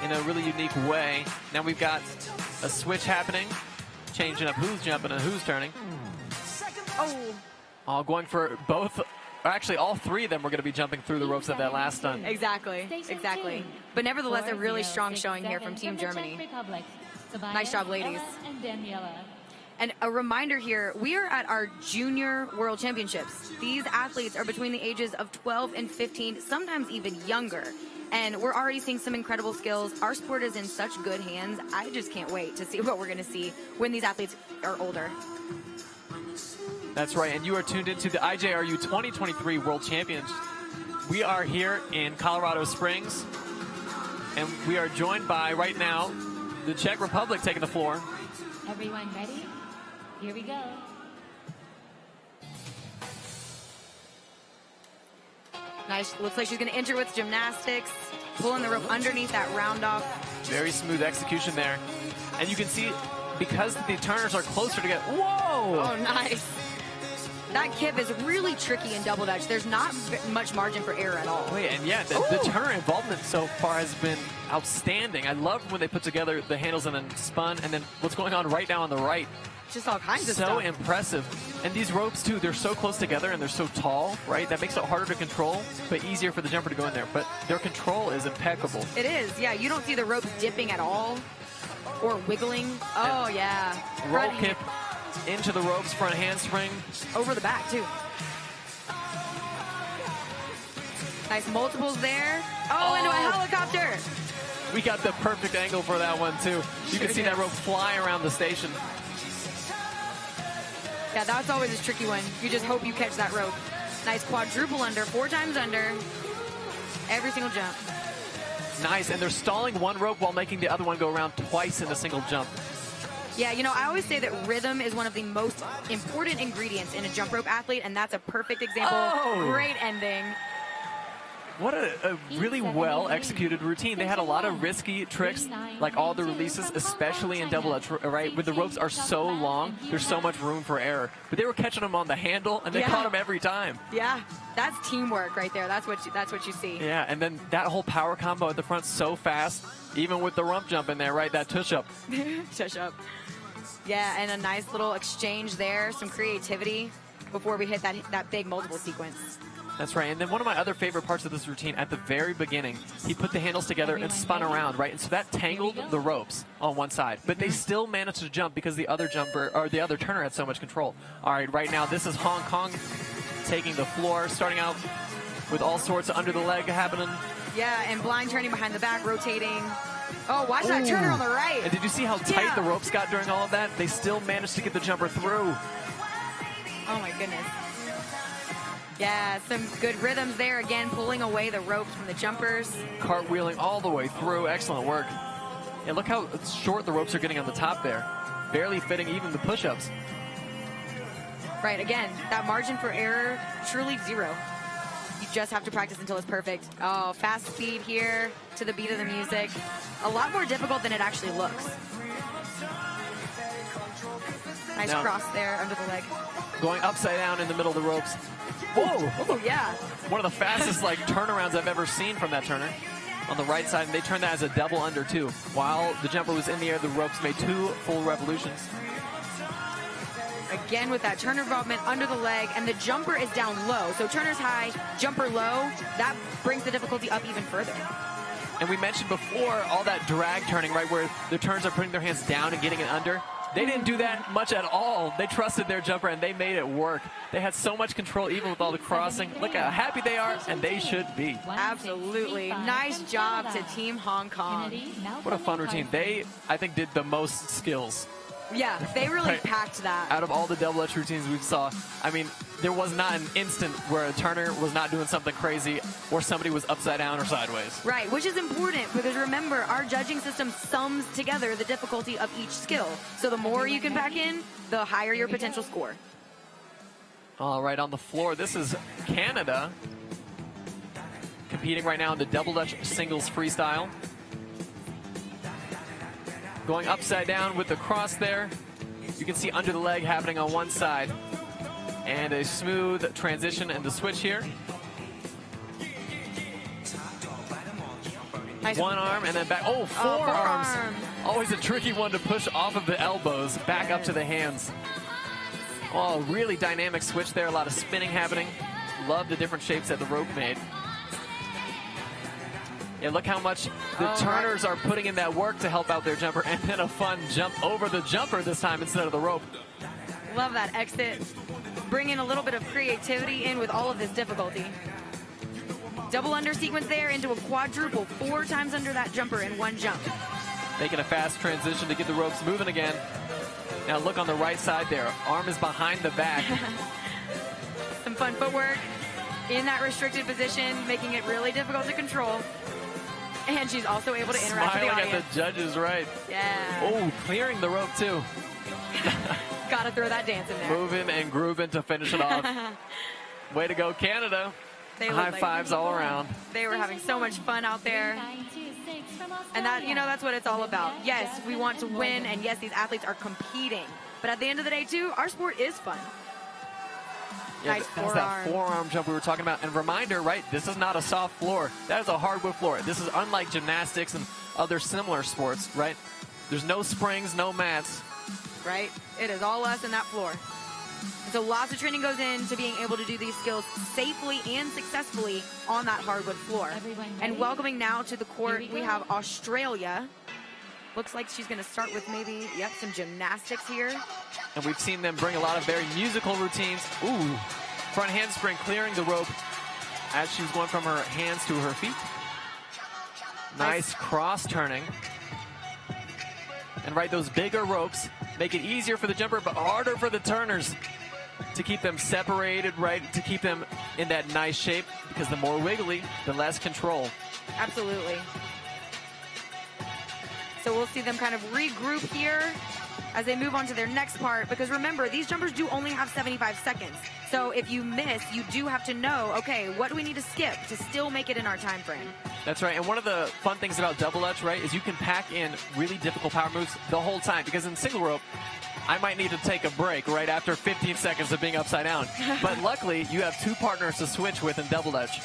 in a really unique way. Now we've got a switch happening, changing up who's jumping and who's turning. Oh, going for both. Actually, all three of them were going to be jumping through the ropes at that last stunt. Exactly, exactly. But nevertheless, a really strong showing here from Team Germany. Nice job, ladies. And a reminder here, we are at our Junior World Championships. These athletes are between the ages of 12 and 15, sometimes even younger. And we're already seeing some incredible skills. Our sport is in such good hands. I just can't wait to see what we're going to see when these athletes are older. That's right, and you are tuned into the IJRU 2023 World Champions. We are here in Colorado Springs, and we are joined by, right now, the Czech Republic taking the floor. Everyone ready? Here we go. Nice. Looks like she's going to enter with gymnastics, pulling the rope underneath that round off. Very smooth execution there. And you can see, because the turners are closer together. Whoa! Oh, nice. That kip is really tricky in double dutch. There's not much margin for error at all. Wait, and yeah, the turner involvement so far has been outstanding. I love when they put together the handles and then spun, and then what's going on right now on the right. Just all kinds of stuff. So impressive. And these ropes, too, they're so close together and they're so tall, right? That makes it harder to control, but easier for the jumper to go in there. But their control is impeccable. It is, yeah. You don't see the rope dipping at all or wiggling. Oh, and yeah. Roll kip into the ropes, front handspring. Over the back, too. Nice multiples there. Oh, into a helicopter. We got the perfect angle for that one, too. You can see that rope fly around the station. Yeah, that's always a tricky one. You just hope you catch that rope. Nice quadruple under, 4 times under. Every single jump. Nice, and they're stalling one rope while making the other one go around twice in a single jump. Yeah, you know, I always say that rhythm is one of the most important ingredients in a jump rope athlete, and that's a perfect example. Oh! Great ending. What a really well-executed routine. They had a lot of risky tricks, like all the releases, especially in double dutch, right? Where the ropes are so long, there's so much room for error. But they were catching them on the handle, and they caught them every time. Yeah, that's teamwork right there. That's what you see. Yeah, and then that whole power combo at the front so fast, even with the rump jump in there, right? That tush-up. Tush-up. Yeah, and a nice little exchange there, some creativity before we hit that big multiple sequence. That's right. And then one of my other favorite parts of this routine, at the very beginning, he put the handles together and spun around, right? And so that tangled the ropes on one side. But they still managed to jump because the other jumper, or the other turner, had so much control. All right, right now, this is Hong Kong taking the floor, starting out with all sorts of under the leg happening. Yeah, and blind turning behind the back, rotating. Oh, watch that turner on the right. And did you see how tight the ropes got during all of that? They still managed to get the jumper through. Oh, my goodness. Yeah, some good rhythms there. Again, pulling away the ropes from the jumpers. Cartwheeling all the way through. Excellent work. And look how short the ropes are getting on the top there. Barely fitting even the push-ups. Right, again, that margin for error, truly zero. You just have to practice until it's perfect. Oh, fast speed here to the beat of the music. A lot more difficult than it actually looks. Nice cross there under the leg. Going upside down in the middle of the ropes. Whoa! Oh, yeah. One of the fastest turnarounds I've ever seen from that turner on the right side, and they turned that as a double under too. While the jumper was in the air, the ropes made 2 full revolutions. Again with that turner involvement under the leg, and the jumper is down low. So turner's high, jumper low. That brings the difficulty up even further. And we mentioned before all that drag turning, right, where the turners are putting their hands down and getting it under. They didn't do that much at all. They trusted their jumper, and they made it work. They had so much control, even with all the crossing. Look how happy they are, and they should be. Absolutely. Nice job to Team Hong Kong. What a fun routine. They, I think, did the most skills Yeah, they really Right. packed that. Out of all the double dutch routines we saw, I mean, there was not an instant where a turner was not doing something crazy or somebody was upside down or sideways. Right, which is important because remember, our judging system sums together the difficulty of each skill. So the more you can pack in, the higher your potential score. All right, on the floor, this is Canada competing right now in the double dutch singles freestyle. Going upside down with the cross there. You can see under the leg happening on one side. And a smooth transition and the switch here. Nice. One arm and then back. Oh, forearms. forearm. Always a tricky one to push off of the elbows, back up to the hands. Oh, really dynamic switch there. A lot of spinning happening. Love the different shapes that the rope made. Yeah, look how much the turners are putting in that work to help out their jumper. And then a fun jump over the jumper this time instead of the rope. Love that exit. Bring in a little bit of creativity in with all of this difficulty. Double under sequence there into a quadruple, 4 times under that jumper in one jump. Making a fast transition to get the ropes moving again. Now look on the right side there. Arm is behind the back. Some fun footwork in that restricted position, making it really difficult to control. And she's also able to interact with the Smiling audience. at the judges, right. Yeah. Oh, clearing the rope too. Gotta throw that dance in there. Moving and grooving to finish it off. Way to go, Canada. They look High like- fives all around. They were having so much fun out there. And that, that's what it's all about. Yes, we want to win, and yes, these athletes are competing. But at the end of the day, too, our sport is fun. Yeah, Nice that's that forearm jump we were talking about. And reminder, right, this is not a soft floor. That is a hardwood floor. This is unlike gymnastics and other similar sports, right? There's no springs, no mats. Right? It is all us in that floor. And so lots of training goes into being able to do these skills safely and successfully on that hardwood floor. And welcoming now to the court, we have Australia. Looks like she's going to start with maybe, some gymnastics here. And we've seen them bring a lot of very musical routines. Ooh, front handspring clearing the rope as she's going from her hands to her feet. Nice cross turning. And right, those bigger ropes make it easier for the jumper, but harder for the turners to keep them separated, right? To keep them in that nice shape, because the more wiggly, the less control. Absolutely. So we'll see them kind of regroup here as they move on to their next part, because remember, these jumpers do only have 75 seconds. So if you miss, you do have to know, okay, what do we need to skip to still make it in our time frame? That's right, and one of the fun things about double dutch, right, is you can pack in really difficult power moves the whole time, because in single rope, I might need to take a break right after 15 seconds of being upside down. But luckily, you have 2 partners to switch with in double dutch.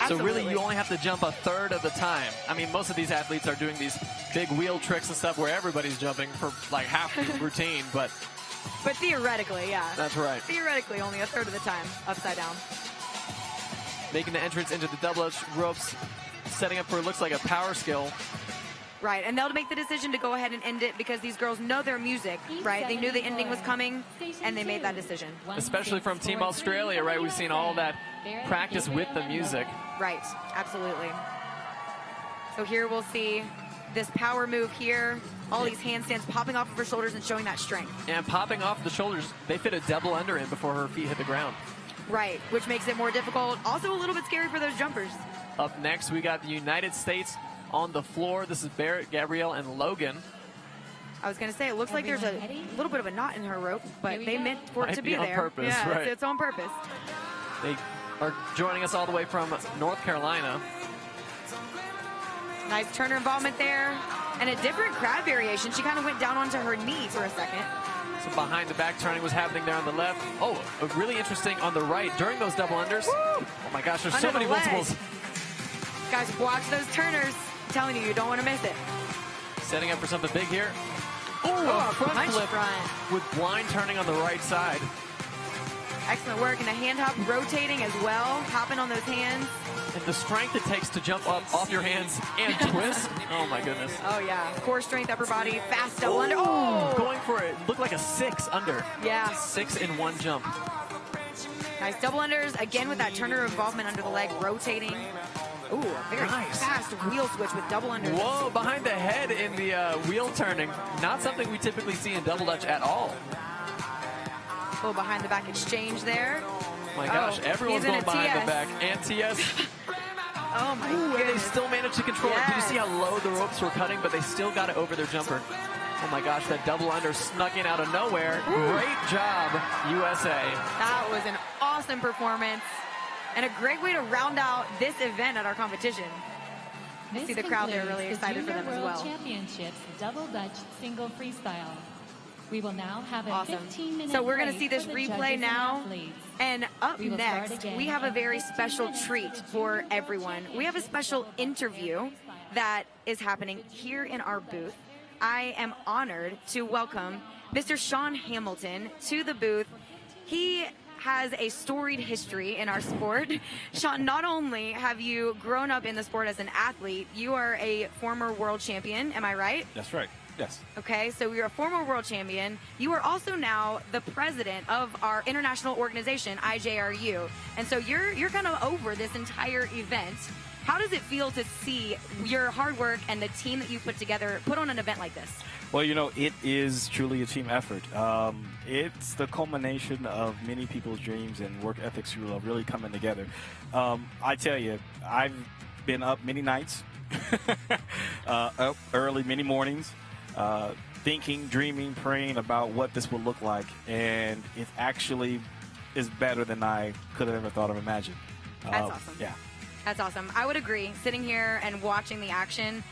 So really, you only have to jump a third of the time. I mean, most of these athletes are doing these big wheel tricks and stuff where everybody's jumping for like half the routine, but theoretically, yeah. That's right. Theoretically, only a third of the time upside down. Making the entrance into the double dutch ropes, setting up for it looks like a power skill. Right, and they'll make the decision to go ahead and end it because these girls know their music, right? They knew the ending was coming, and they made that decision. Especially from Team Australia, right? We've seen all that practice with the music. Right, absolutely. So here we'll see this power move here. All these handstands popping off of her shoulders and showing that strength. And popping off the shoulders, they fit a double under in before her feet hit the ground. Right, which makes it more difficult. Also a little bit scary for those jumpers. Up next, we got the United States on the floor. This is Barrett, Gabrielle, and Logan. I was going to say, it looks like there's a little bit of a knot in her rope, but they meant for it to be on there. purpose, yeah, right. it's on purpose. They are joining us all the way from North Carolina. Nice turner involvement there. And a different crab variation. She kind of went down onto her knee for a second. Some behind the back turning was happening there on the left. Oh, really interesting on the right during those double unders. Woo! Oh my gosh, there's Under so many the leg. multiples. Guys, watch those turners. I'm telling you, you don't want to miss it. Setting up for something big here. Oh, a front punch flip front. with blind turning on the right side. Excellent work. And a hand hop rotating as well. Hopping on those hands. And the strength it takes to jump up off your hands and twist. Oh my goodness. Oh, yeah. Core strength, upper body, fast double under. Oh! Going for it. Looked like a 6 under. Yeah. 6 in one jump. Nice double unders. Again with that turner involvement under the leg, rotating. Ooh, a very fast wheel switch with double unders. Whoa, behind the head in the the wheel turning. Not something we typically see in double dutch at all. Oh, behind the back exchange there. My gosh, everyone's he's in going a behind TS. the back. And TS. Oh my Ooh, and they goodness. still managed to control it. Did you Yes. see how low the ropes were cutting? But they still got it over their jumper. Oh my gosh, that double under snuck in out of nowhere. Great job, USA. That was an awesome performance and a great way to round out this event at our competition. This see the crowd there concludes really the excited for Junior them as World well. Championships double dutch single freestyle. We will now have a Awesome. 15-minute So we're going to break see this for the replay judges and now. athletes. And up We will start next, again we have a in very 15 special minutes treat for the for junior everyone. We have a special interview that is happening here in our booth. I am honored to welcome Mr. Sean Hamilton to the booth. He has a storied history in our sport. Sean, not only have you grown up in the sport as an athlete, you are a former world champion, am I right? That's right. Yes. Okay, so you're a former world champion. You are also now the president of our international organization, IJRU. And so you're kind of over this entire event. How does it feel to see your hard work and the team that you put together put on an event like this? Well, you know, it is truly a team effort. It's the culmination of many people's dreams and work ethics who are really coming together. I tell you, I've been up many nights, up early, many mornings, thinking, dreaming, praying about what this would look like. And it actually is better than I could have ever thought of imagined. That's awesome. Yeah. That's awesome. I would agree. Sitting here and watching the action,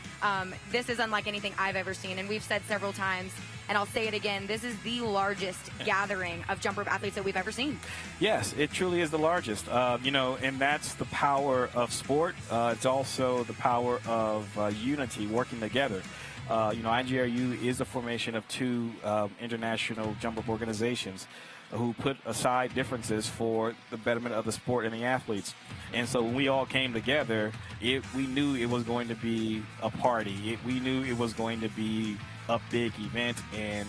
this is unlike anything I've ever seen. And we've said several times, and I'll say it again, this is the largest gathering of jump rope athletes that we've ever seen. Yes, it truly is the largest. You know, and that's the power of sport. It's also the power of unity, working together. You know, IGRU is a formation of two international jump rope organizations who put aside differences for the betterment of the sport and the athletes. And so when we all came together, we knew it was going to be a party. We knew it was going to be a big event. And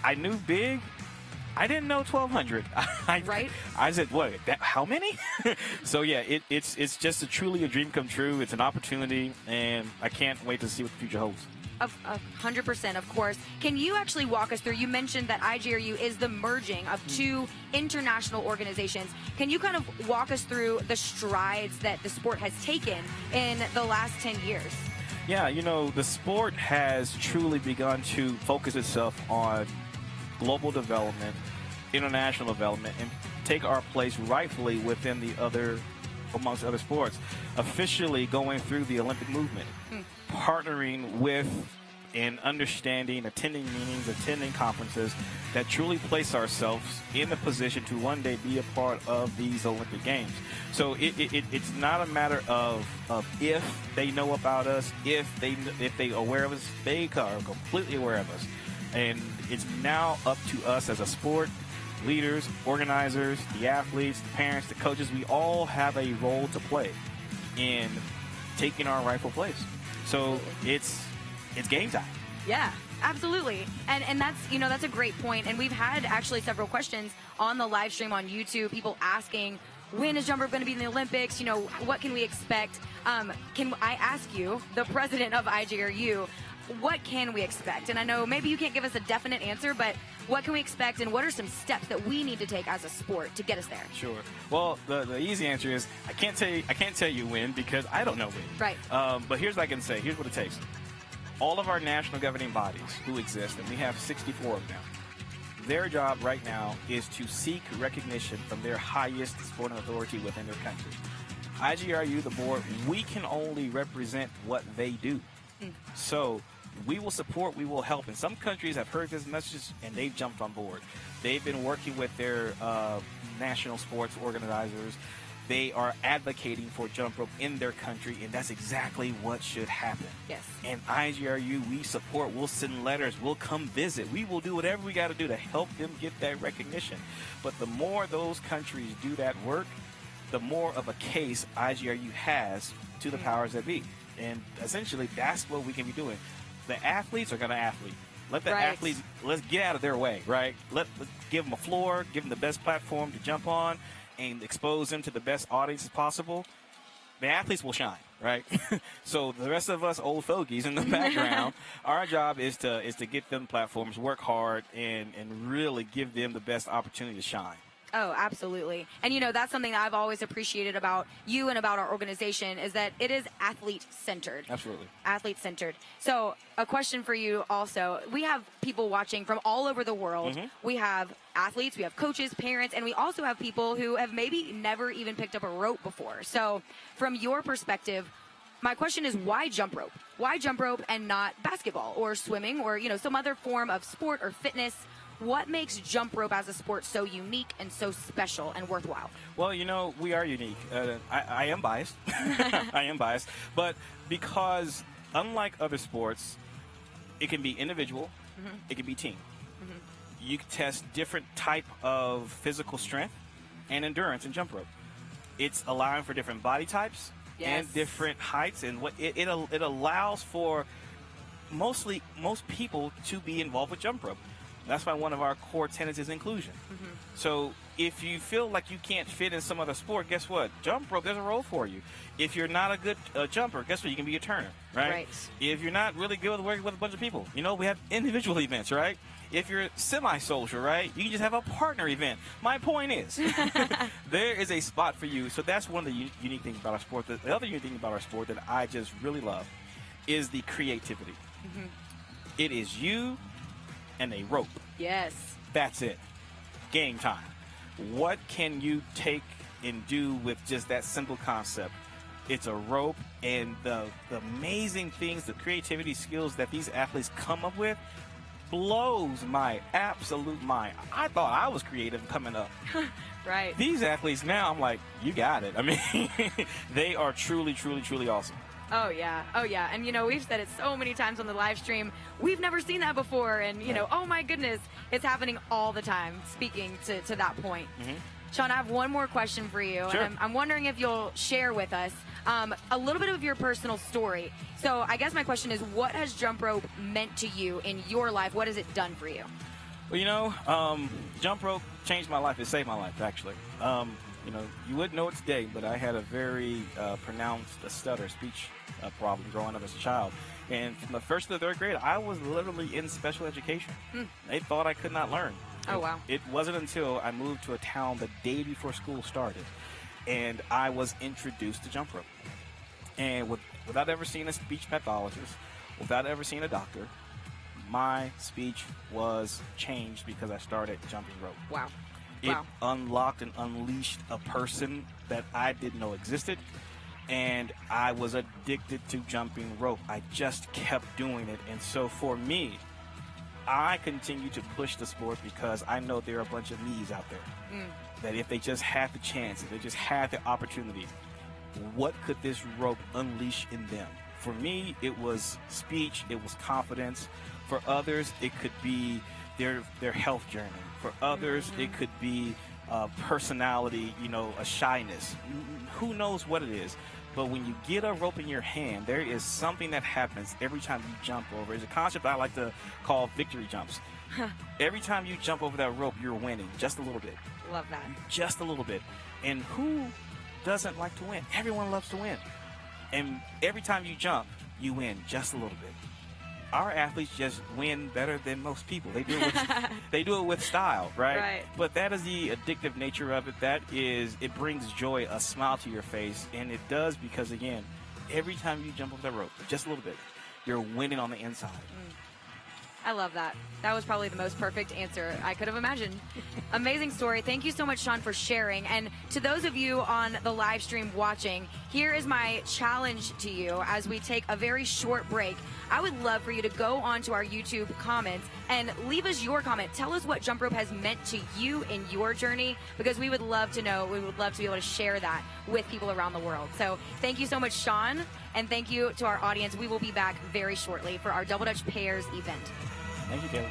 I knew big. I didn't know 1,200. Right? I said, what? How many? So yeah, it's just truly a dream come true. It's an opportunity, and I can't wait to see what the future holds. 100%, of course. Can you actually walk us through? You mentioned that IGRU is the merging of two international organizations. Can you kind of walk us through the strides that the sport has taken in the last 10 years? Yeah, you know, the sport has truly begun to focus itself on global development, international development, and take our place rightfully within amongst other sports, officially going through the Olympic movement, partnering with and understanding, attending meetings, attending conferences that truly place ourselves in the position to one day be a part of these Olympic Games. So it's not a matter of if they know about us, if they aware of us. They are completely aware of us. And it's now up to us as a sport, leaders, organizers, the athletes, the parents, the coaches. We all have a role to play in taking our rightful place. So it's game time. Yeah, absolutely. And that's, you know, that's a great point. And we've had actually several questions on the live stream on YouTube, people asking, when is jump rope going to be in the Olympics? You know, what can we expect? Can I ask you, the president of IGRU, what can we expect? And I know maybe you can't give us a definite answer, but what can we expect, and what are some steps that we need to take as a sport to get us there? Sure. Well, the easy answer is I can't tell you when, because I don't know when. Right. But here's what I can say. Here's what it takes. All of our national governing bodies who exist, and we have 64 of them, their job right now is to seek recognition from their highest sporting authority within their country. IGRU, the board, we can only represent what they do. So we will support, we will help. And some countries have heard this message, and they've jumped on board. They've been working with their national sports organizers. They are advocating for jump rope in their country, and that's exactly what should happen. Yes. And IGRU, we support. We'll send letters. We'll come visit. We will do whatever we got to do to help them get that recognition. But the more those countries do that work, the more of a case IGRU has to the powers that be. And essentially, that's what we can be doing. The athletes are going to athlete. Let the athletes, let's get out of their way, right? Let's give them a floor, give them the best platform to jump on, and expose them to the best audience as possible. The athletes will shine. right? So the rest of us old fogies in the background, our job is to get them platforms, work hard, and really give them the best opportunity to shine. Oh, absolutely. And, that's something that I've always appreciated about you and about our organization is that it is athlete-centered. Absolutely. Athlete-centered. So a question for you also. We have people watching from all over the world. We have athletes, we have coaches, parents, and we also have people who have maybe never even picked up a rope before. So from your perspective, my question is, why jump rope? Why jump rope and not basketball or swimming or, some other form of sport or fitness? What makes jump rope as a sport so unique and so special and worthwhile? Well, we are unique. I am biased. I am biased. But because unlike other sports, it can be individual, it can be team. You can test different type of physical strength and endurance in jump rope. It's allowing for different body types and different heights, and what it allows for most people to be involved with jump rope. That's why one of our core tenets is inclusion. So if you feel like you can't fit in some other sport, guess what? Jump rope, there's a role for you. If you're not a good jumper, guess what? You can be a turner, right? If you're not really good with working with a bunch of people, we have individual events, right? If you're a semi-social, right, you can just have a partner event. My point is, there is a spot for you. So that's one of the unique things about our sport. The other unique thing about our sport that I just really love is the creativity. It is you and a rope. Yes. That's it. Game time. What can you take and do with just that simple concept? It's a rope, and the amazing things, the creativity skills that these athletes come up with blows my absolute mind. I thought I was creative coming up. Right. These athletes now, I'm like, you got it. I mean, they are truly, truly, truly awesome. Oh, yeah. And, we've said it so many times on the live stream. We've never seen that before. And, oh, my goodness, it's happening all the time, speaking to that point. Sean, I have one more question for you. Sure. And I'm wondering if you'll share with us a little bit of your personal story. So I guess my question is, what has jump rope meant to you in your life? What has it done for you? Well, jump rope changed my life. It saved my life, actually. You wouldn't know it today, but I had a very pronounced speech problem growing up as a child. And from the first to the third grade, I was literally in special education. They thought I could not learn. Oh, wow. It wasn't until I moved to a town the day before school started, and I was introduced to jump rope. And without ever seeing a speech pathologist, without ever seeing a doctor, my speech was changed because I started jumping rope. Wow. It unlocked and unleashed a person that I didn't know existed, and I was addicted to jumping rope. I just kept doing it, and so for me, I continue to push the sport because I know there are a bunch of me's out there that if they just had the chance, if they just had the opportunity, what could this rope unleash in them? For me, it was speech, it was confidence. For others, it could be their health journey. For others, it could be personality, a shyness. Who knows what it is? But when you get a rope in your hand, there is something that happens every time you jump over. It's a concept I like to call victory jumps. Every time you jump over that rope, you're winning just a little bit. Love that. Just a little bit. And who doesn't like to win? Everyone loves to win. And every time you jump, you win just a little bit. Our athletes just win better than most people. They do it with style, right? Right. But that is the addictive nature of it. It brings joy, a smile to your face, and it does because, again, every time you jump over that rope, just a little bit, you're winning on the inside. I love that. That was probably the most perfect answer I could have imagined. Amazing story. Thank you so much, Sean, for sharing. And to those of you on the live stream watching, here is my challenge to you as we take a very short break. I would love for you to go onto our YouTube comments and leave us your comment. Tell us what jump rope has meant to you in your journey, because we would love to know. We would love to be able to share that with people around the world. So thank you so much, Sean, and thank you to our audience. We will be back very shortly for our Double Dutch Pairs event. Thank you, Taylor.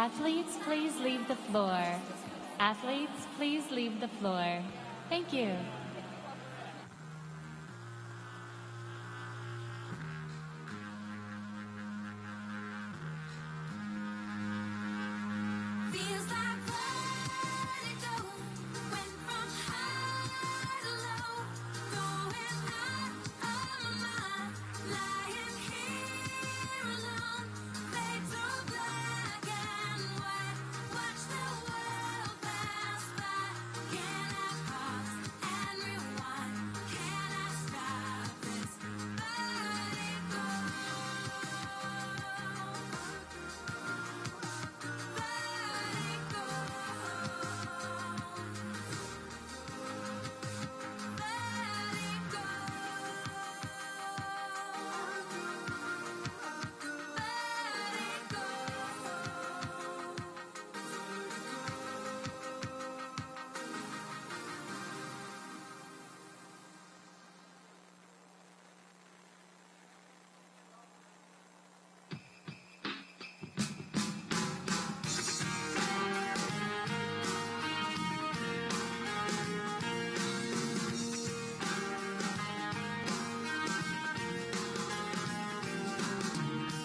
Athletes, please leave the floor. Athletes, please leave the floor. Thank you. Feels like vertigo, went from high to low, going out of my mind, lying here alone, fades on black and white, watch the world pass by. Can I pause and rewind? Can I stop this vertigo?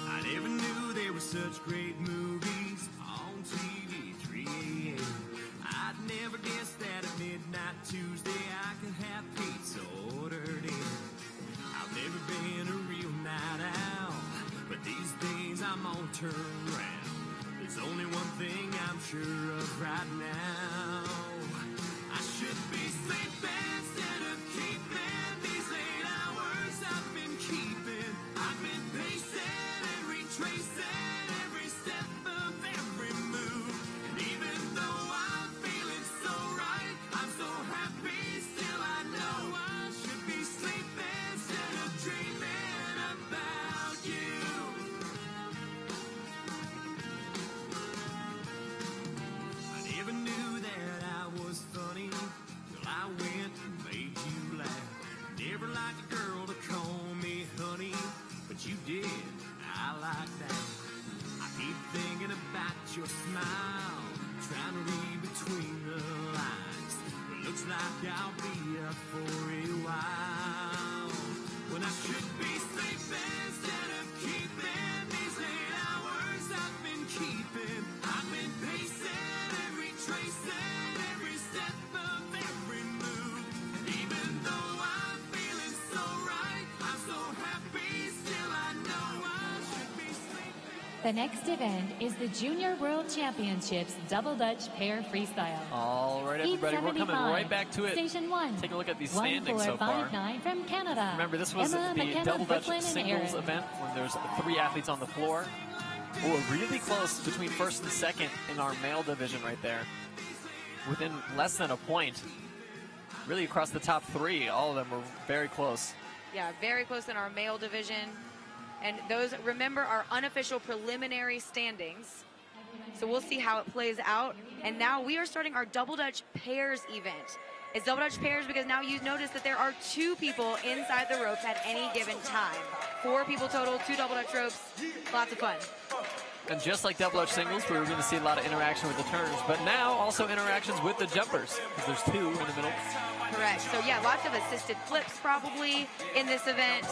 I never knew there were such great movies on TV at 3 a.m. I'd never guessed that at midnight Tuesday I could have pizza ordered in. I've never been a real night owl, but these days I'm on turnaround. There's only one thing I'm sure of right now. I should be sleeping instead of keeping these 8 hours I've been keeping. I've been pacing and retracing every step of every move. And even though I'm feeling so right, I'm so happy, still I know I should be sleeping instead of dreaming about you. I never knew that I was funny till I went and made you laugh. Never liked a girl to call me honey, but you did. I like that. I keep thinking about your smile, trying to read between the lines. But looks like I'll be up for a while. When I should be sleeping instead of keeping these 8 hours I've been keeping. I've been pacing and retracing every step of every move. And even though I'm feeling so right, I'm so happy, still I know I should be sleeping. The next event is the Junior World Championships Double Dutch Pair Freestyle. All right, everybody, we're coming right back to it. Station 1. Take a look at these standings so far. 1459 from Canada. Remember, this was Emma the McKenna, double Dutch Brooklyn, and singles Aaron. event when there's 3 athletes on the floor. Oh, really close between first and second in our male division right there. Within less than a point. Really across the top 3, all of them were very close. Yeah, very close in our male division. And those, remember, are unofficial preliminary standings. So we'll see how it plays out. And now we are starting our Double Dutch Pairs event. It's Double Dutch Pairs because now you notice that there are 2 people inside the ropes at any given time. 4 people total, 2 Double Dutch ropes. Lots of fun. And just like double Dutch singles, we were going to see a lot of interaction with the turns, but now also interactions with the jumpers, because there's 2 in the middle. Correct. So yeah, lots of assisted flips probably in this event.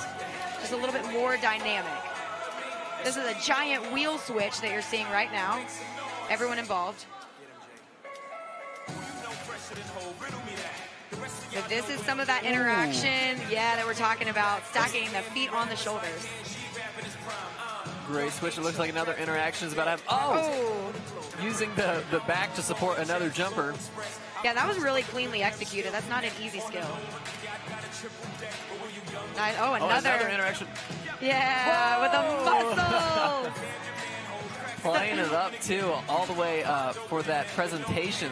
Just a little bit more dynamic. This is a giant wheel switch that you're seeing right now. Everyone involved. So this is some of that interaction, yeah, that we're talking about, stacking the feet on the shoulders. Great switch. It looks like another interaction is about to have. Using the back to support another jumper. Yeah, that was really cleanly executed. That's not an easy skill. Another interaction. Yeah, with the muscles. Playing it up, too, all the way for that presentation.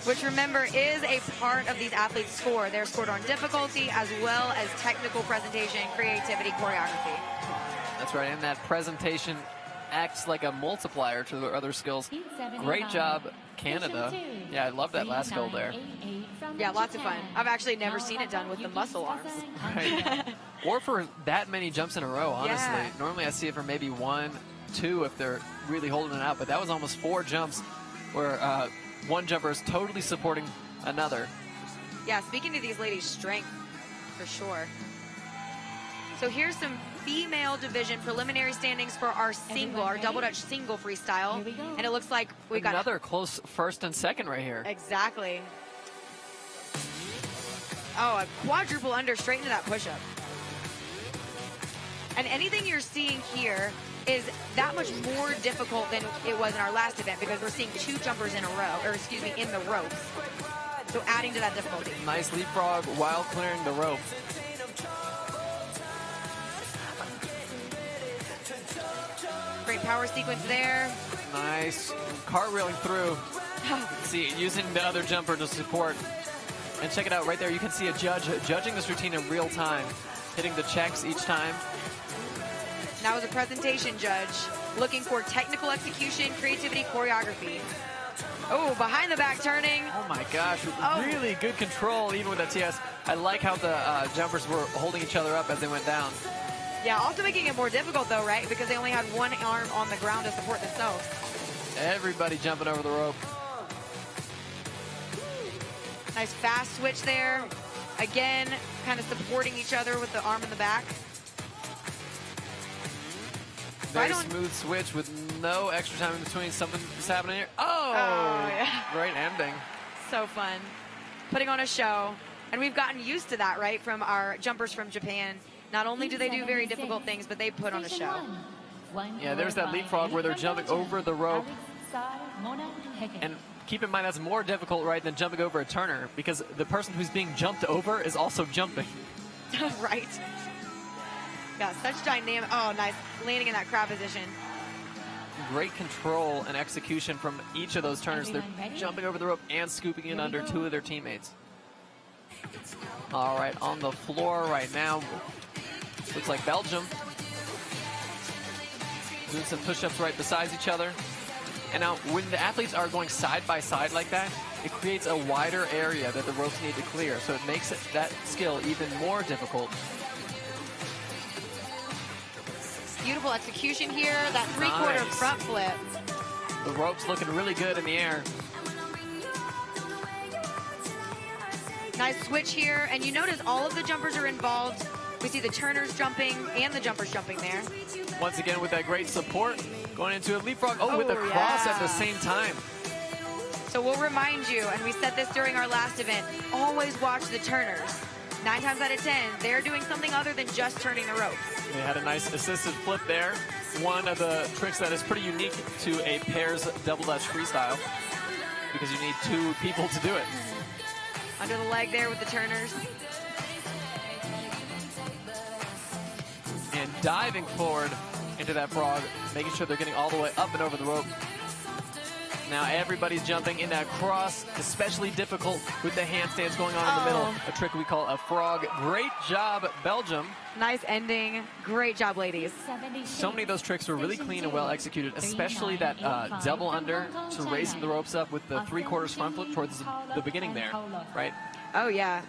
Which, remember, is a part of these athletes' score. They're scored on difficulty as well as technical presentation, creativity, choreography. That's right, and that presentation acts like a multiplier to the other skills. Great job, Canada. Yeah, I love that last goal there. Yeah, lots of fun. I've actually never seen it done with the muscle arms. Right. Or for that many jumps in a row, honestly. Yeah. Normally I see it for maybe 1, 2 if they're really holding it out, but that was almost 4 jumps where one jumper is totally supporting another. Yeah, speaking to these ladies' strength, for sure. So here's some female division preliminary standings for our single, our double Dutch single freestyle. Here we go. And it looks like we got another close first and second right here. Exactly. Oh, a quadruple under straight into that push-up. And anything you're seeing here is that much more difficult than it was in our last event because we're seeing 2 jumpers in a row, or excuse me, in the ropes. So adding to that difficulty. Nice leapfrog while clearing the rope. Great power sequence there. Nice cartwheeling through. See, using the other jumper to support. And check it out right there. You can see a judge judging this routine in real time, hitting the checks each time. That was a presentation judge looking for technical execution, creativity, choreography. Oh, behind the back turning. Oh my gosh, really good control even with that TS. I like how the jumpers were holding each other up as they went down. Yeah, also making it more difficult though, right? Because they only had one arm on the ground to support themselves. Everybody jumping over the rope. Nice fast switch there. Again, kind of supporting each other with the arm in the back. Very smooth switch with no extra time in between. Something's happening here. Oh yeah. Great ending. So fun. Putting on a show. And we've gotten used to that, right, from our jumpers from Japan. Not only do they do very difficult things, but they put on a show. Yeah, there's that leapfrog where they're jumping over the rope. And keep in mind, that's more difficult, right, than jumping over a turner, because the person who's being jumped over is also jumping. Right. Yeah, such dynamic. Oh, nice. Landing in that crab position. Great control and execution from each of those turners. They're jumping over the rope and scooping in under 2 of their teammates. All right, on the floor right now, looks like Belgium. Doing some push-ups right beside each other. And now, when the athletes are going side by side like that, it creates a wider area that the ropes need to clear. So it makes that skill even more difficult. Beautiful execution here. That 3/4 front flip. The rope's looking really good in the air. Nice switch here. And you notice all of the jumpers are involved. We see the turners jumping and the jumpers jumping there. Once again with that great support. Going into a leapfrog. Oh, with the cross at the same time. So we'll remind you, and we said this during our last event, always watch the turners. 9 times out of 10, they're doing something other than just turning the ropes. They had a nice assisted flip there. One of the tricks that is pretty unique to a pairs double Dutch freestyle, because you need 2 people to do it. Under the leg there with the turners. And diving forward into that frog, making sure they're getting all the way up and over the rope. Now everybody's jumping in that cross, especially difficult with the handstands going on in the middle. A trick we call a frog. Great job, Belgium. Nice ending. Great job, ladies. So many of those tricks were really clean and well executed, especially that double under to raising the ropes up with the 3/4 front flip towards the beginning there, right? Oh, yeah.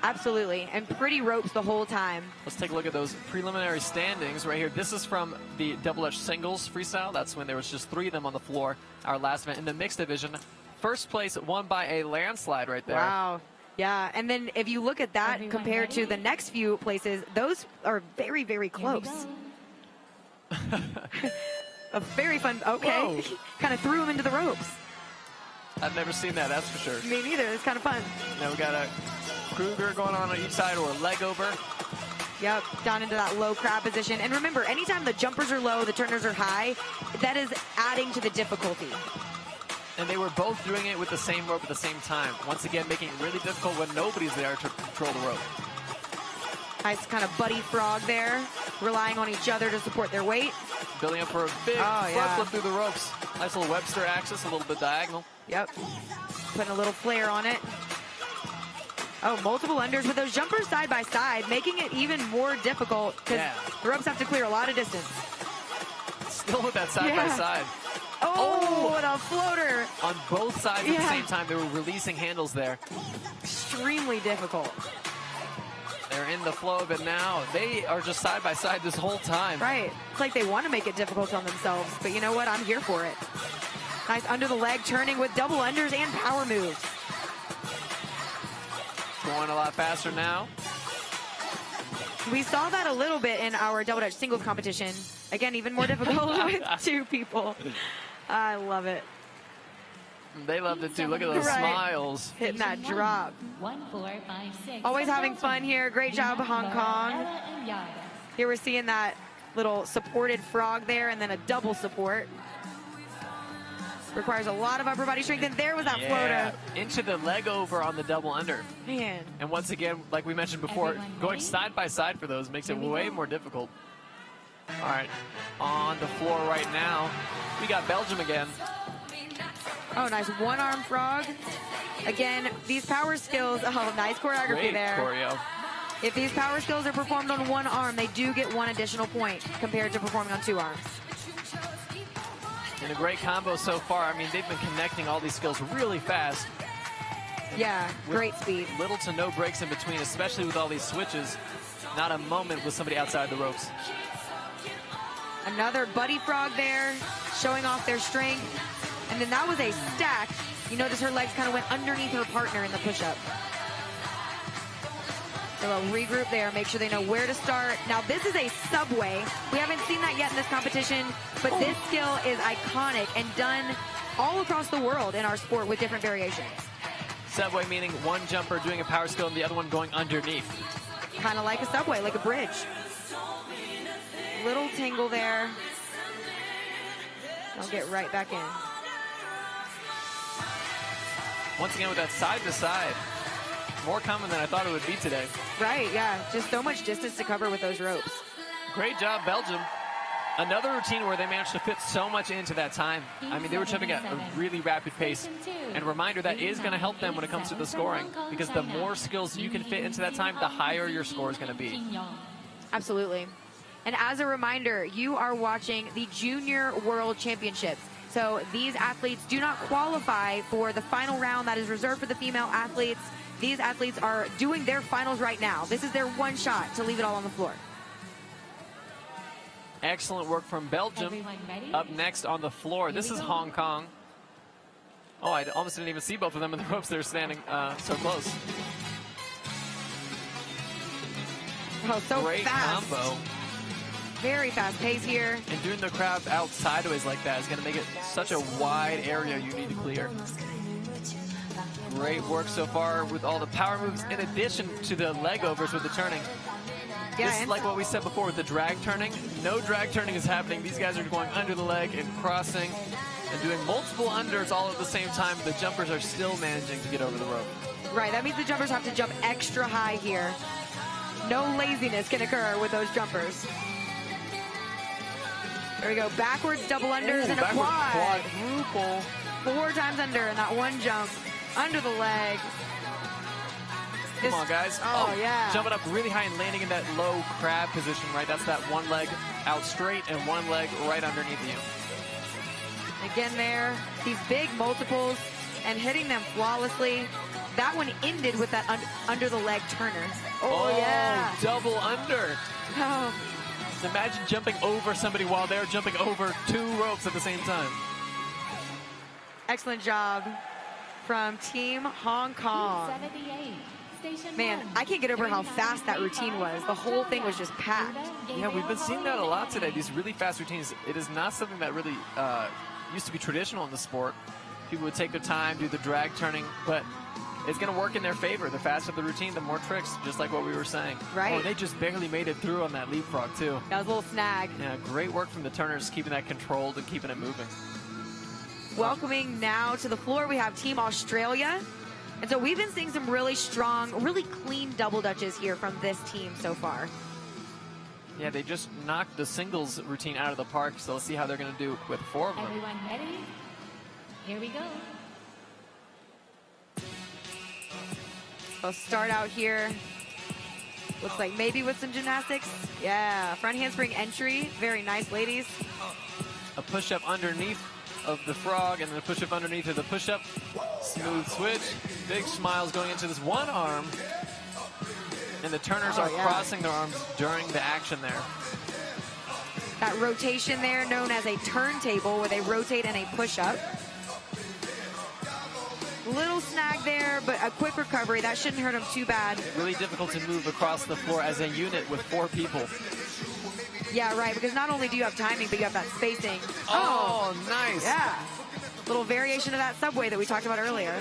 Absolutely. And pretty ropes the whole time. Let's take a look at those preliminary standings right here. This is from the double Dutch singles freestyle. That's when there was just 3 of them on the floor. Our last event in the mixed division. First place won by a landslide right there. Wow. Yeah. And then if you look at that compared to the next few places, those are very, very close. A very fun. Okay. Kind of threw him into the ropes. I've never seen that, that's for sure. Me neither. It's kind of fun. Now we got a Kruger going on each side or a leg over. Yep, down into that low crab position. And remember, anytime the jumpers are low, the turners are high, that is adding to the difficulty. And they were both doing it with the same rope at the same time. Once again, making it really difficult when nobody's there to control the rope. Nice kind of buddy frog there, relying on each other to support their weight. Building up for a big front flip through the ropes. Nice little Webster axis, a little bit diagonal. Yep, putting a little flair on it. Oh, multiple unders with those jumpers side by side, making it even more difficult because the ropes have to clear a lot of distance. Still with that side by side. Oh, what a floater. On both sides at the same time, they were releasing handles there. Extremely difficult. They're in the flow of it now. They are just side by side this whole time. Right. It's like they want to make it difficult on themselves, but you know what? I'm here for it. Nice under the leg turning with double unders and power moves. Going a lot faster now. We saw that a little bit in our double dutch singles competition. Again, even more difficult with two people. I love it. They loved it too. Look at those Right. smiles. Hitting that drop. 1, 4, 5, 6. Always having fun here. Great job, Hong Kong. Here we're seeing that little supported frog there and then a double support. Requires a lot of upper body strength, and there was that floater. Into the leg over on the double under. Man. And once again, like we mentioned before, going side by side for those makes it way more difficult. All right, on the floor right now, we got Belgium again. Oh, nice one-arm frog. Again, these power skills, oh, nice choreography Great there. choreo. If these power skills are performed on one arm, they do get one additional point compared to performing on two arms. And a great combo so far. I mean, they've been connecting all these skills really fast. Yeah, great speed. Little to no breaks in between, especially with all these switches. Not a moment with somebody outside the ropes. Another buddy frog there, showing off their strength. And then that was a stack. You notice her legs kind of went underneath her partner in the push-up. They'll regroup there, make sure they know where to start. Now this is a subway. We haven't seen that yet in this competition, but this skill is iconic and done all across the world in our sport with different variations. Subway meaning one jumper doing a power skill and the other one going underneath. Kind of like a subway, like a bridge. Little tingle there. I'll get right back in. Once again with that side to side. More common than I thought it would be today. Right, yeah. Just so much distance to cover with those ropes. Great job, Belgium. Another routine where they managed to fit so much into that time. I mean, they were jumping at a really rapid pace. And a reminder, that is going to help them when it comes to the scoring, because the more skills you can fit into that time, the higher your score is going to be. Absolutely. And as a reminder, you are watching the Junior World Championships. So these athletes do not qualify for the final round that is reserved for the female athletes. These athletes are doing their finals right now. This is their one shot to leave it all on the floor. Excellent work from Belgium. Up next on the floor, this is Hong Kong. Oh, I almost didn't even see both of them in the ropes. They're standing so close. Oh, so Great fast. combo. Very fast pace here. And doing the crowd out sideways like that is going to make it such a wide area you need to clear. Great work so far with all the power moves in addition to the leg overs with the turning. Yeah, this is like what we said before with the drag turning. No drag turning is happening. These guys are going under the leg and crossing and doing multiple unders all at the same time. The jumpers are still managing to get over the rope. Right, that means the jumpers have to jump extra high here. No laziness can occur with those jumpers. There we go, backwards double unders and a quad. Quadruple. 4 times under in that one jump. Under the leg. Come on, guys. Oh, yeah. Jumping up really high and landing in that low crab position, right? That's that one leg out straight and one leg right underneath you. Again there, these big multiples and hitting them flawlessly. That one ended with that under the leg turner. Oh, yeah. Double under. Oh. Imagine jumping over somebody while they're jumping over 2 ropes at the same time. Excellent job from Team Hong Kong. Man, I can't get over how fast that routine was. The whole thing was just packed. Yeah, we've been seeing that a lot today, these really fast routines. It is not something that really used to be traditional in the sport. People would take their time, do the drag turning, but it's going to work in their favor. The faster the routine, the more tricks, just like what we were saying. Right. Oh, they just barely made it through on that leapfrog, too. That was a little snag. Yeah, great work from the turners, keeping that controlled and keeping it moving. Welcoming now to the floor, we have Team Australia. And so we've been seeing some really strong, really clean double dutches here from this team so far. Yeah, they just knocked the singles routine out of the park, so let's see how they're going to do with 4 of them. Everyone ready? Here we go. They'll start out here. Looks like maybe with some gymnastics. Yeah, front handspring entry. Very nice, ladies. A push-up underneath of the frog, and then a push-up underneath of the push-up. Smooth switch. Big smiles going into this one arm. And the turners are crossing their arms during the action there. That rotation there, known as a turntable, where they rotate and a push-up. Little snag there, but a quick recovery. That shouldn't hurt him too bad. Really difficult to move across the floor as a unit with 4 people. Yeah, right, because not only do you have timing, but you have that spacing. Oh, nice. Yeah. Little variation of that subway that we talked about earlier.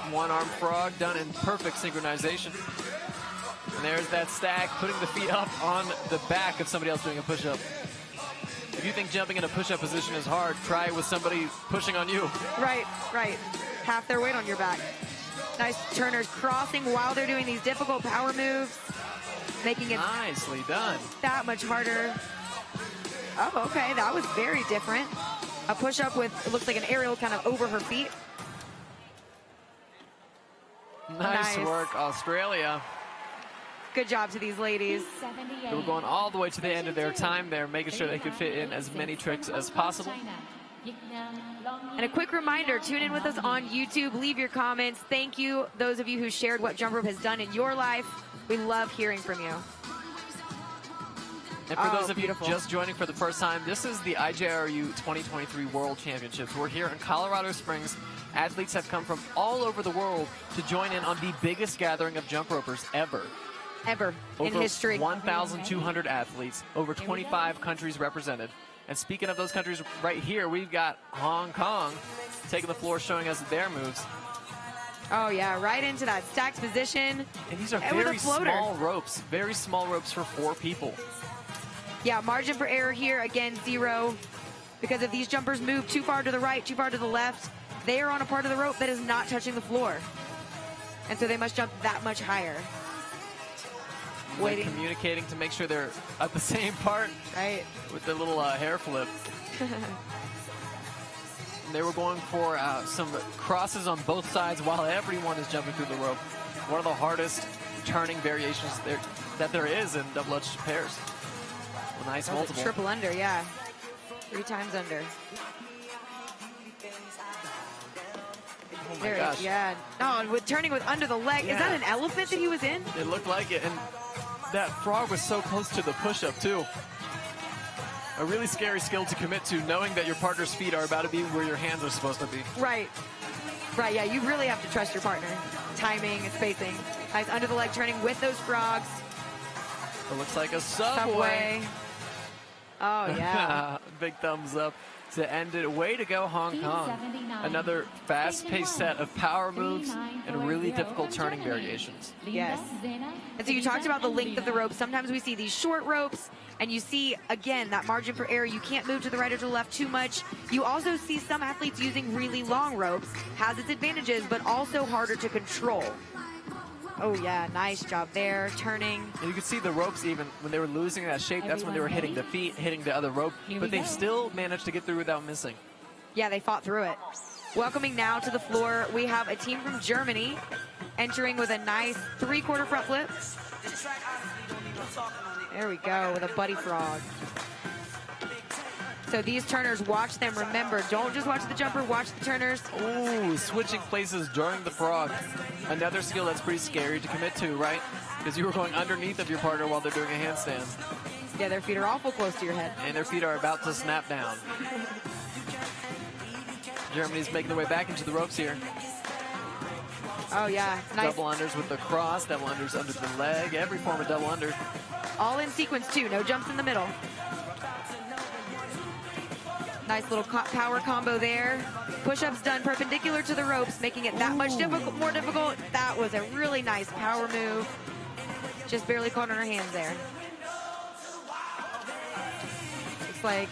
One-arm frog done in perfect synchronization. And there's that stack, putting the feet up on the back of somebody else doing a push-up. If you think jumping in a push-up position is hard, try it with somebody pushing on you. Right, right. Half their weight on your back. Nice turners crossing while they're doing these difficult power moves, making it nicely done. That much harder. Oh, okay, that was very different. A push-up with, it looks like an aerial kind of over her feet. Nice work, Australia. Good job to these ladies. They were going all the way to the end of their time there, making sure they could fit in as many tricks as possible. And a quick reminder, tune in with us on YouTube. Leave your comments. Thank you, those of you who shared what jump rope has done in your life. We love hearing from you. And for those of you just joining for the first time, this is the IJRU 2023 World Championships. We're here in Colorado Springs. Athletes have come from all over the world to join in on the biggest gathering of jump ropers ever. Ever in history. Over 1,200 athletes, over 25 countries represented. And speaking of those countries, right here, we've got Hong Kong taking the floor, showing us their moves. Oh, yeah, right into that stacked position. And these are very small ropes for 4 people. Yeah, margin for error here, again, 0. Because if these jumpers move too far to the right, too far to the left, they are on a part of the rope that is not touching the floor. And so they must jump that much higher. Waiting. Communicating to make sure they're at the same part. Right. With the little hair flip. And they were going for some crosses on both sides while everyone is jumping through the rope. One of the hardest turning variations that there is in double edged pairs. A nice multiple. Triple under, yeah. 3 times under. Oh my gosh. Yeah. Oh, and with turning with under the leg. Yeah. Is that an elephant that he was in? It looked like it. And that frog was so close to the push-up, too. A really scary skill to commit to, knowing that your partner's feet are about to be where your hands are supposed to be. Right. Right, yeah, you really have to trust your partner. Timing and spacing. Nice under the leg turning with those frogs. It looks like a subway. Oh, yeah. Big thumbs up to end it. Way to go, Hong Kong. Another fast-paced set of power moves and really difficult turning variations. Yes. And so you talked about the length of the rope. Sometimes we see these short ropes, and you see, again, that margin for error. You can't move to the right or to the left too much. You also see some athletes using really long ropes. Has its advantages, but also harder to control. Oh, yeah, nice job there, turning. And you could see the ropes even when they were losing that shape. That's when they were hitting the feet, hitting the other rope. But they still managed to get through without missing. Yeah, they fought through it. Welcoming now to the floor, we have a team from Germany entering with a nice 3/4 front flip. There we go, with a buddy frog. So these turners, watch them. Remember, don't just watch the jumper, watch the turners. Ooh, switching places during the frog. Another skill that's pretty scary to commit to, right? Because you were going underneath of your partner while they're doing a handstand. Yeah, their feet are awful close to your head. And their feet are about to snap down. Germany's making their way back into the ropes here. Oh, yeah. Nice. Double unders with the cross, double unders under the leg, every form of double under. All in sequence, too. No jumps in the middle. Nice little power combo there. Push-ups done perpendicular to the ropes, making it that much more difficult. That was a really nice power move. Just barely caught on her hands there. Looks like,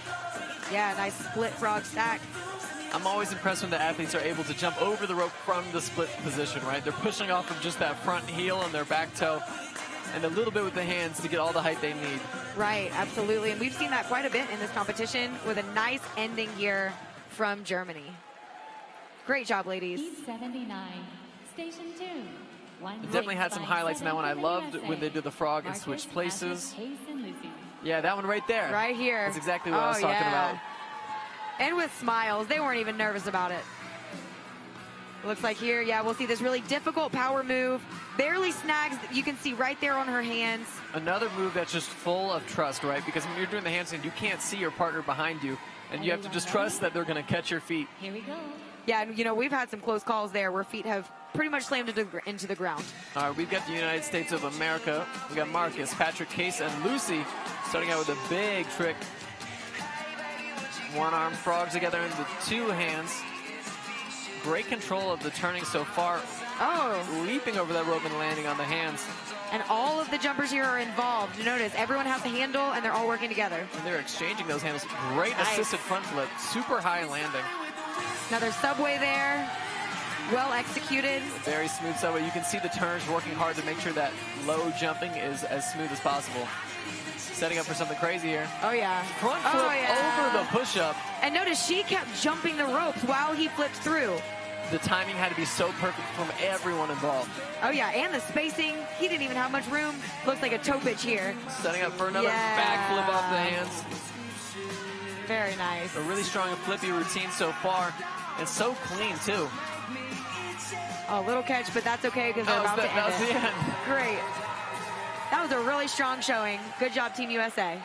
yeah, nice split frog stack. I'm always impressed when the athletes are able to jump over the rope from the split position, right? They're pushing off of just that front heel and their back toe and a little bit with the hands to get all the height they need. Right, absolutely. And we've seen that quite a bit in this competition with a nice ending here from Germany. Great job, ladies. Heat 79, Station 2. Definitely had some highlights in that one. I loved when they did the frog and switched places. Yeah, that one right there. Right here. That's exactly what I was talking about. And with smiles. They weren't even nervous about it. Looks like here, yeah, we'll see this really difficult power move. Barely snags, you can see right there on her hands. Another move that's just full of trust, right? Because when you're doing the handstand, you can't see your partner behind you, and you have to just trust that they're going to catch your feet. Here we go. Yeah, and you know, we've had some close calls there where feet have pretty much slammed into the ground. All right, we've got the United States of America. We got Marcus, Patrick, Case, and Lucy starting out with a big trick. One arm frog together into two hands. Great control of the turning so far. Oh. Leaping over that rope and landing on the hands. And all of the jumpers here are involved. Notice everyone has the handle and they're all working together. And they're exchanging those handles. Great Nice. assisted front flip. Super high landing. Another subway there. Well executed. Very smooth subway. You can see the turns working hard to make sure that low jumping is as smooth as possible. Setting up for something crazy here. Oh, yeah. Front flip over the push-up. And notice she kept jumping the ropes while he flipped through. The timing had to be so perfect from everyone involved. Oh, yeah, and the spacing. He didn't even have much room. Looks like a toe pitch here. Setting up for another backflip off the hands. Very nice. A really strong flippy routine so far. And so clean, too. Oh, little catch, but that's okay because they're about to end that was it. the end. Great. That was a really strong showing. Good job, Team USA.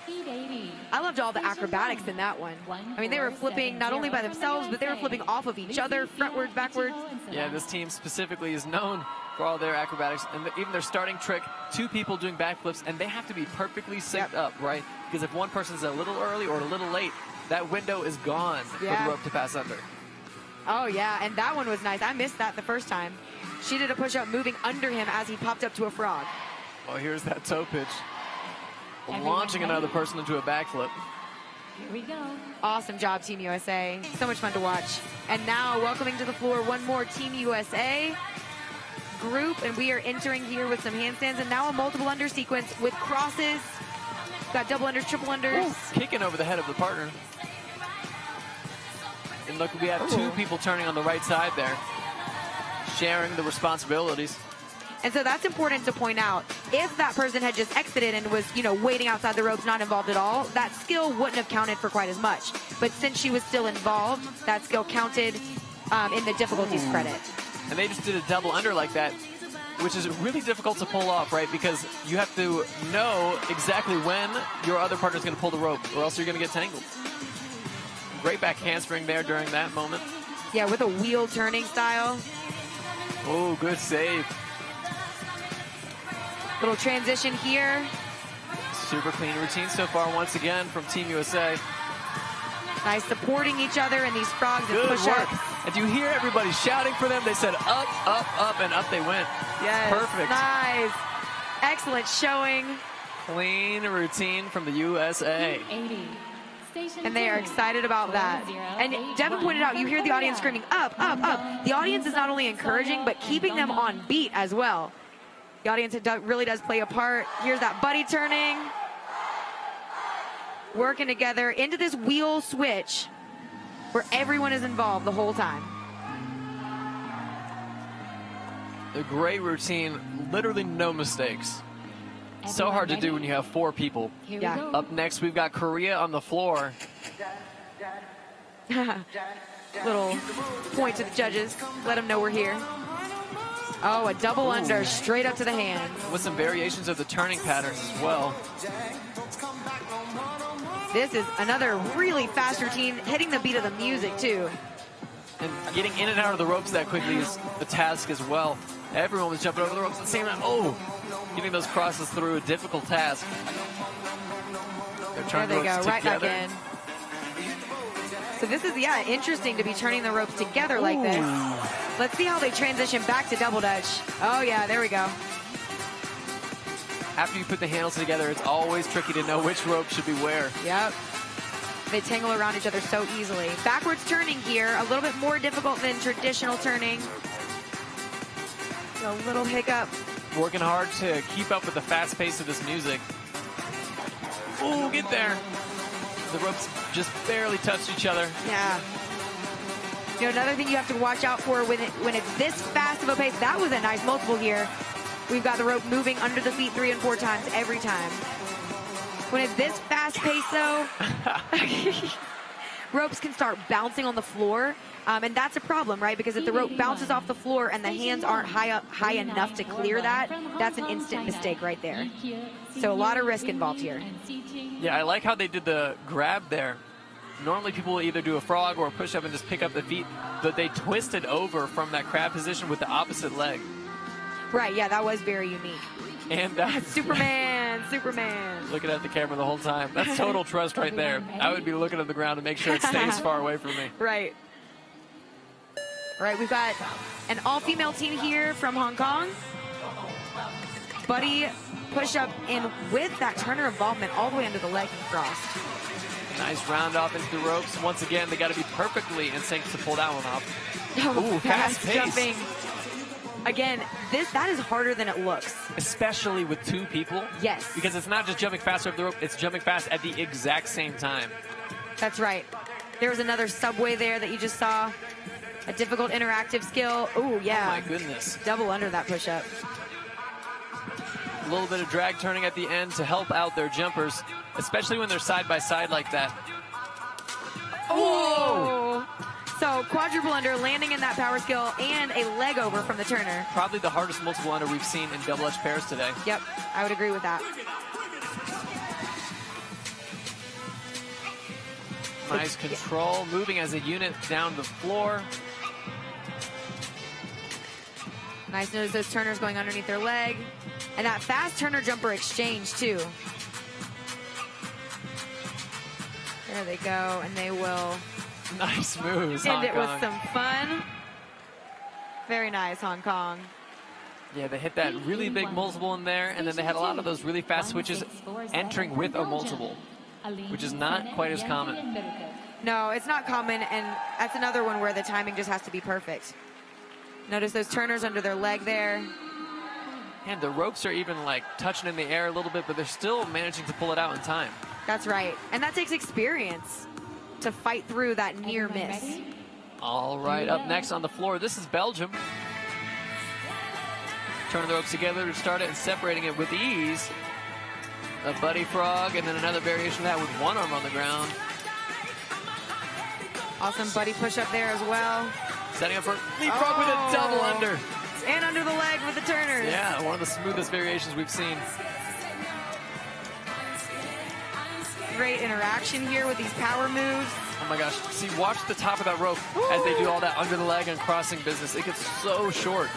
Heat 80. I loved all the acrobatics in that one. I mean, they were flipping not only by themselves, but they were flipping off of each other, frontwards, backwards. Yeah, this team specifically is known for all their acrobatics. And even their starting trick, two people doing backflips, and they have to be perfectly synced up, right? Because if one person's a little early or a little late, that window is gone for the rope to pass under. Oh, yeah, and that one was nice. I missed that the first time. She did a push-up moving under him as he popped up to a frog. Oh, here's that toe pitch. Launching another person into a backflip. Here we go. Awesome job, Team USA. So much fun to watch. And now, welcoming to the floor one more Team USA group, and we are entering here with some handstands, and now a multiple under sequence with crosses. Got double unders, triple unders. Ooh, kicking over the head of the partner. And look, we have two people turning on the right side there, sharing the responsibilities. And so that's important to point out. If that person had just exited and was, you know, waiting outside the ropes, not involved at all, that skill wouldn't have counted for quite as much. But since she was still involved, that skill counted in the difficulties credit. And they just did a double under like that, which is really difficult to pull off, right? Because you have to know exactly when your other partner is going to pull the rope, or else you're going to get tangled. Great back handspring there during that moment. Yeah, with a wheel turning style. Oh, good save. Little transition here. Super clean routine so far once again from Team USA. Nice supporting each other in these frogs and Good push-ups. work. And you hear everybody shouting for them. They said up, up, up, and up they went. Yes. Perfect. Nice. Excellent showing. Clean routine from the USA. 80. Station And they are 2. excited about that. And Devin pointed out, you hear the audience screaming, up, up, up. The audience is not only encouraging, but keeping them on beat as well. The audience really does play a part. Here's that buddy turning. Working together into this wheel switch where everyone is involved the whole time. A great routine, literally no mistakes. So hard to do when you have four people. Here Yeah. we go. Up next, we've got Korea on the floor. Little point to the judges. Let them know we're here. Oh, a double under straight up to the hands. With some variations of the turning patterns as well. This is another really fast routine, hitting the beat of the music too. And getting in and out of the ropes that quickly is a task as well. Everyone was jumping over the ropes at the same time. Oh, getting those crosses through a difficult task. They're There turning they the go, ropes right together. back in. So this is, yeah, interesting to be turning the ropes together like this. Let's see how they transition back to double dutch. Oh yeah, there we go. After you put the handles together, it's always tricky to know which rope should be where. Yep. They tangle around each other so easily. Backwards turning here, a little bit more difficult than traditional turning. A little hiccup. Working hard to keep up with the fast pace of this music. Ooh, get there. The ropes just barely touched each other. Yeah. You know, another thing you have to watch out for when it's this fast of a pace, that was a nice multiple here. We've got the rope moving under the feet 3 and 4 times every time. When it's this fast pace though, ropes can start bouncing on the floor. And that's a problem, right? Because if the rope bounces off the floor and the hands aren't high enough to clear that, that's an instant mistake right there. So a lot of risk involved here. Yeah, I like how they did the grab there. Normally people will either do a frog or a push-up and just pick up the feet, but they twisted over from that crab position with the opposite leg. Right, yeah, that was very unique. And Superman. Looking at the camera the whole time. That's total trust right there. I would be looking at the ground to make sure it stays far away from me. Right. All right, we've got an all-female team here from Hong Kong. Buddy push-up in with that Turner involvement all the way under the leg and crossed. Nice round off into the ropes. Once again, they got to be perfectly in sync to pull that one off. Oh, ooh, fast pace. jumping. Again, that is harder than it looks. Especially with two people. Yes. Because it's not just jumping fast over the rope, it's jumping fast at the exact same time. That's right. There was another subway there that you just saw. A difficult interactive skill. Ooh, yeah. Oh my goodness. Double under that push-up. A little bit of drag turning at the end to help out their jumpers, especially when they're side by side like that. Whoa! So quadruple under, landing in that power skill, and a leg over from the Turner. Probably the hardest multiple under we've seen in double edge pairs today. Yep, I would agree with that. Nice control, moving as a unit down the floor. Nice, notice those Turners going underneath their leg. And that fast Turner jumper exchange, too. There they go, and they will Nice moves, end Hong it Kong. with some fun. Very nice, Hong Kong. Yeah, they hit that really big multiple in there, and then they had a lot of those really fast switches entering with a multiple, which is not quite as common. No, it's not common, and that's another one where the timing just has to be perfect. Notice those Turners under their leg there. And the ropes are even like touching in the air a little bit, but they're still managing to pull it out in time. That's right. And that takes experience to fight through that near miss. All right, up next on the floor, this is Belgium. Turning the ropes together to start it and separating it with ease. A buddy frog, and then another variation of that with one arm on the ground. Awesome buddy push up there as well. Setting up for leapfrog with a double under. And under the leg with the Turners. Yeah, one of the smoothest variations we've seen. Great interaction here with these power moves. Oh my gosh, see, watch the top of that rope as they do all that under the leg and crossing business. It gets so short.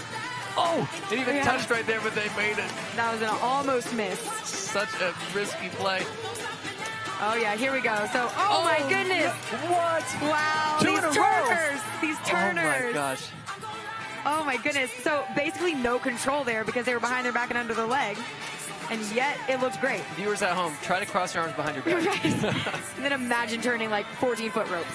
Oh, it even touched right there, but they made it. That was an almost miss. Such a risky play. Oh yeah, here we go. So, oh my goodness. What? Wow, Two these in a row. Turners. These Turners. Oh my gosh. Oh my goodness. So basically no control there because they were behind their back and under the leg. And yet it looks great. Viewers at home, try to cross your arms behind your back. Right. And then imagine turning like 14-foot ropes.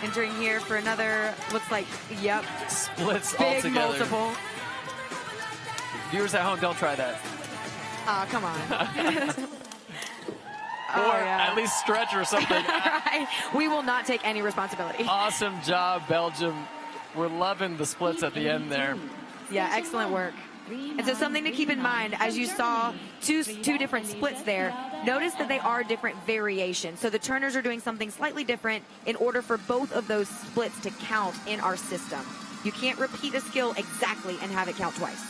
Entering here for another, looks like, yep. Splits big altogether. multiple. Viewers at home, don't try that. Oh, come on. Or at least stretch or something. Right. We will not take any responsibility. Awesome job, Belgium. We're loving the splits at the end there. Yeah, excellent work. And so something to keep in mind, as you saw two different splits there, notice that they are different variations. So the Turners are doing something slightly different in order for both of those splits to count in our system. You can't repeat a skill exactly and have it count twice.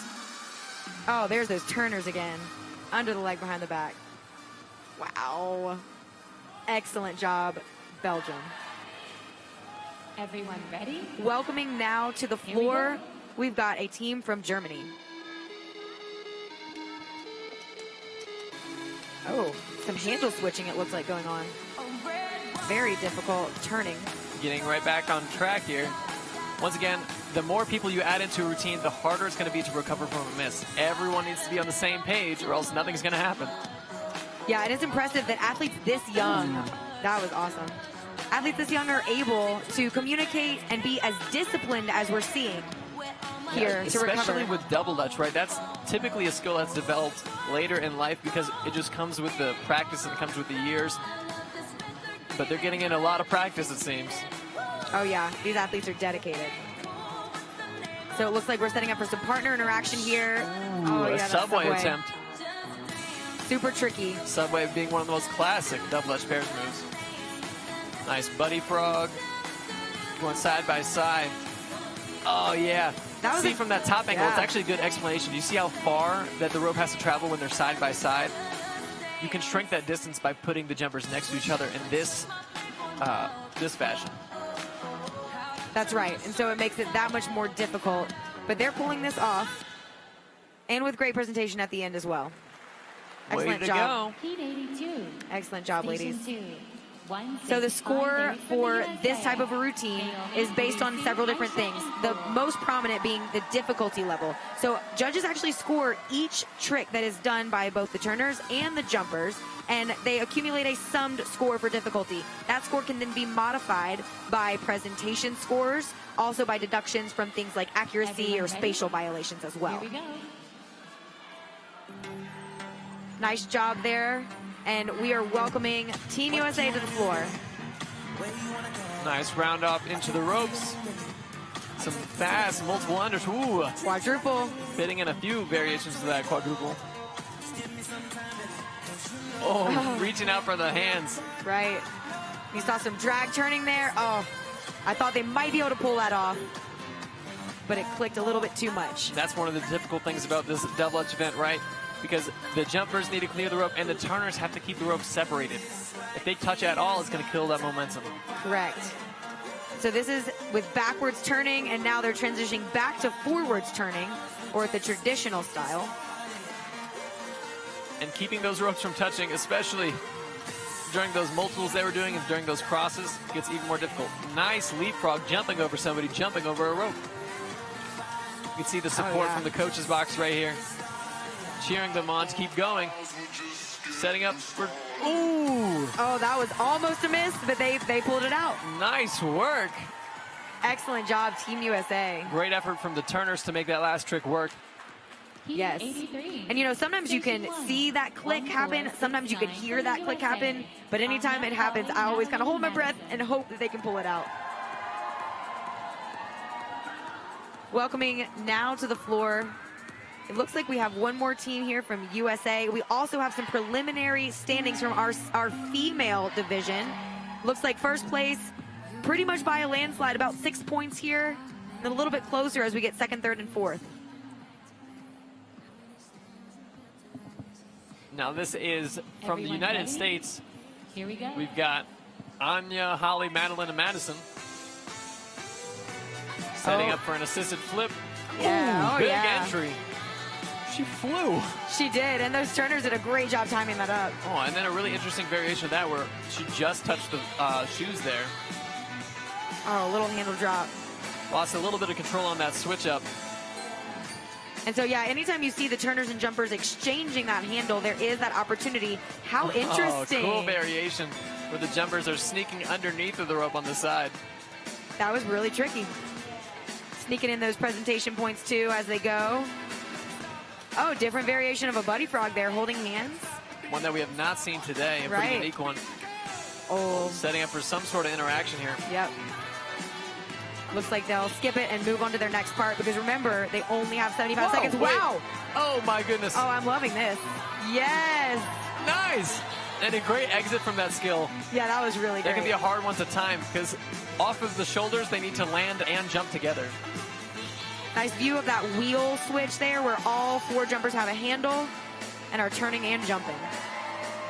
Oh, there's those Turners again. Under the leg, behind the back. Wow. Excellent job, Belgium. Everyone ready? Welcoming now to the floor, we've got a team from Germany. Oh, some handle switching it looks like going on. Very difficult turning. Getting right back on track here. Once again, the more people you add into a routine, the harder it's going to be to recover from a miss. Everyone needs to be on the same page or else nothing's going to happen. Yeah, and it's impressive that athletes this young, that was awesome. Athletes this young are able to communicate and be as disciplined as we're seeing here to recover. Especially with double dutch, right? That's typically a skill that's developed later in life because it just comes with the practice and it comes with the years. But they're getting in a lot of practice, it seems. Oh yeah, these athletes are dedicated. So it looks like we're setting up for some partner interaction here. Ooh, oh, a yeah, subway attempt. Super tricky. Subway being one of the most classic double Dutch pairs moves. Nice buddy frog. Going side by side. Oh, yeah. That was see, from that top angle, yeah. it's actually a good explanation. Do you see how far that the rope has to travel when they're side by side? You can shrink that distance by putting the jumpers next to each other in this fashion. That's right. And so it makes it that much more difficult. But they're pulling this off. And with great presentation at the end as well. Excellent Way to job. go. Heat 82. Excellent job, ladies. Station 2. So the score for this type of a routine is based on several different things. The most prominent being the difficulty level. So judges actually score each trick that is done by both the turners and the jumpers, and they accumulate a summed score for difficulty. That score can then be modified by presentation scores, also by deductions from things like accuracy or spatial violations as well. Here we go. Nice job there. And we are welcoming Team USA to the floor. Nice round off into the ropes. Some fast multiple unders. Ooh. Quadruple. Fitting in a few variations of that quadruple. Oh, reaching out for the hands. Right. You saw some drag turning there. Oh, I thought they might be able to pull that off, but it clicked a little bit too much. That's one of the difficult things about this double Dutch event, right? Because the jumpers need to clear the rope and the turners have to keep the rope separated. If they touch at all, it's going to kill that momentum. Correct. So this is with backwards turning, and now they're transitioning back to forwards turning, or the traditional style. And keeping those ropes from touching, especially during those multiples they were doing and during those crosses, gets even more difficult. Nice leapfrog, jumping over somebody, jumping over a rope. You can see the support from the coach's box right here. Cheering them on to keep going. Setting up for, ooh! Oh, that was almost a miss, but they pulled it out. Nice work. Excellent job, Team USA. Great effort from the turners to make that last trick work. Yes. And you know, sometimes you can see that click happen, sometimes you can hear that click happen, but anytime it happens, I always kind of hold my breath and hope that they can pull it out. Welcoming now to the floor, it looks like we have one more team here from USA. We also have some preliminary standings from our female division. Looks like first place, pretty much by a landslide, about 6 points here, and a little bit closer as we get second, third, and fourth. Now this is from the United States. Here we go. We've got Anya, Holly, Madeline, and Madison. Setting up for an assisted flip. Yeah, Ooh, big entry. She flew. She did, and those turners did a great job timing that up. Oh, and then a really interesting variation of that where she just touched the shoes there. Oh, a little handle drop. Lost a little bit of control on that switch up. And so, yeah, anytime you see the turners and jumpers exchanging that handle, there is that opportunity. How interesting. Oh, cool variation where the jumpers are sneaking underneath of the rope on the side. That was really tricky. Sneaking in those presentation points, too, as they go. Oh, different variation of a buddy frog there, holding hands. One that we have not seen today, a pretty unique one. Oh. Setting up for some sort of interaction here. Yep. Looks like they'll skip it and move on to their next part because remember, they only have 75 seconds. Wait. Wow. Oh, my goodness. Oh, I'm loving this. Yes. Nice. And a great exit from that skill. Yeah, that was really great. That can be a hard one to time because off of the shoulders, they need to land and jump together. Nice view of that wheel switch there where all four jumpers have a handle and are turning and jumping.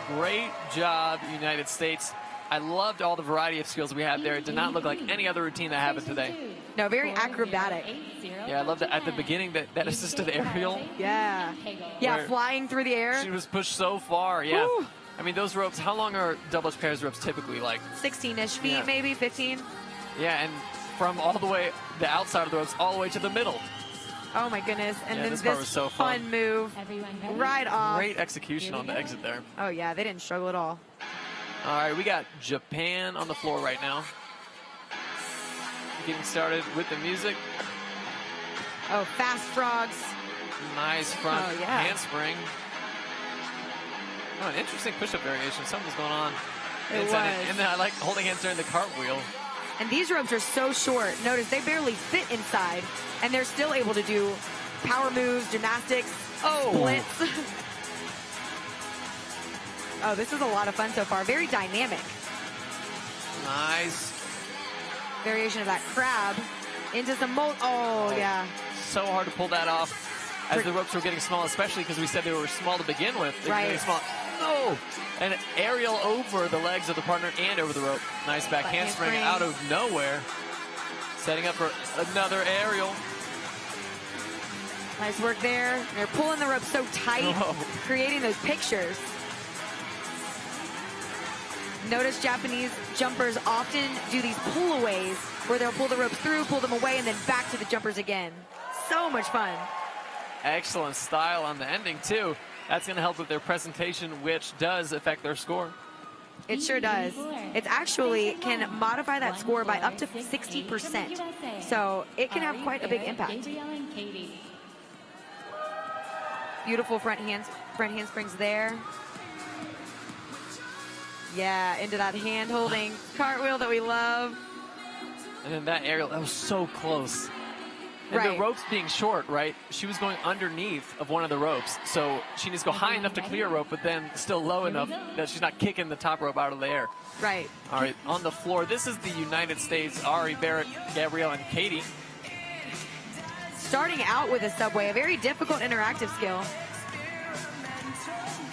Great job, United States. I loved all the variety of skills we had there. It did not look like any other routine that happened today. No, very acrobatic. Yeah, I loved that at the beginning, that assisted aerial. Yeah. Yeah, flying through the air. She was pushed so far, yeah. Woo. I mean, those ropes, how long are double Dutch pairs ropes typically like? 16-ish feet, Yeah. maybe 15. Yeah, and from all the way, the outside of the ropes, all the way to the middle. Oh my goodness. And Yeah, then this part was so fun. fun move right off. Great execution on the exit there. Oh yeah, they didn't struggle at all. All right, we got Japan on the floor right now. Getting started with the music. Oh, fast frogs. Nice front Oh, yeah. handspring. Oh, an interesting push-up variation. Something's going on. It inside was. And then I like holding hands during the cartwheel. And these ropes are so short. Notice they barely fit inside, and they're still able to do power moves, gymnastics, splits. Oh, this is a lot of fun so far. Very dynamic. Nice. Variation of that crab into some mold. Oh, yeah. So hard to pull that off as the ropes were getting small, especially because we said they were small to begin with. They were getting small. No! An aerial over the legs of the partner and over the rope. Nice back handspring out of nowhere. Setting up for another aerial. Nice work there. They're pulling the rope so tight, creating those pictures. Notice Japanese jumpers often do these pull-aways where they'll pull the ropes through, pull them away, and then back to the jumpers again. So much fun. Excellent style on the ending, too. That's going to help with their presentation, which does affect their score. It sure does. It actually can modify that score by up to 60%. So it can have quite a big impact. Beautiful front handsprings there. Yeah, into that hand-holding cartwheel that we love. And then that aerial, that was so close. And the ropes being short, right? She was going underneath of one of the ropes. So she needs to go high enough to clear a rope, but then still low enough that she's not kicking the top rope out of the air. Right. All right, on the floor, this is the United States, Ari, Barrett, Gabrielle, and Katie. Starting out with a subway, a very difficult interactive skill.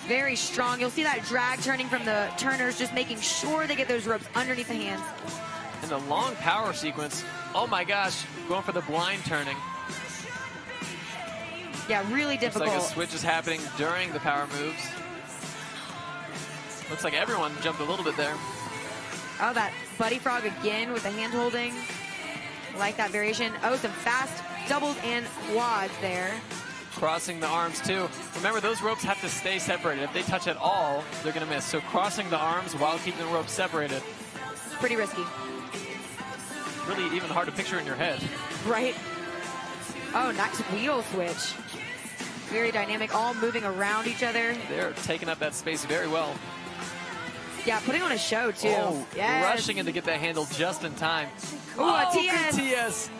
Very strong. You'll see that drag turning from the turners, just making sure they get those ropes underneath the hands. And the long power sequence, oh my gosh, going for the blind turning. Yeah, really difficult. Looks like a switch is happening during the power moves. Looks like everyone jumped a little bit there. Oh, that buddy frog again with the hand holding. Like that variation. Oh, some fast doubles and quads there. Crossing the arms too. Remember, those ropes have to stay separated. If they touch at all, they're going to miss. So crossing the arms while keeping the ropes separated. Pretty risky. Really even hard to picture in your head. Right. Oh, nice wheel switch. Very dynamic, all moving around each other. They're taking up that space very well. Yeah, putting on a show too. Oh, yes. Rushing in to get that handle just in time. Ooh, a TS. TS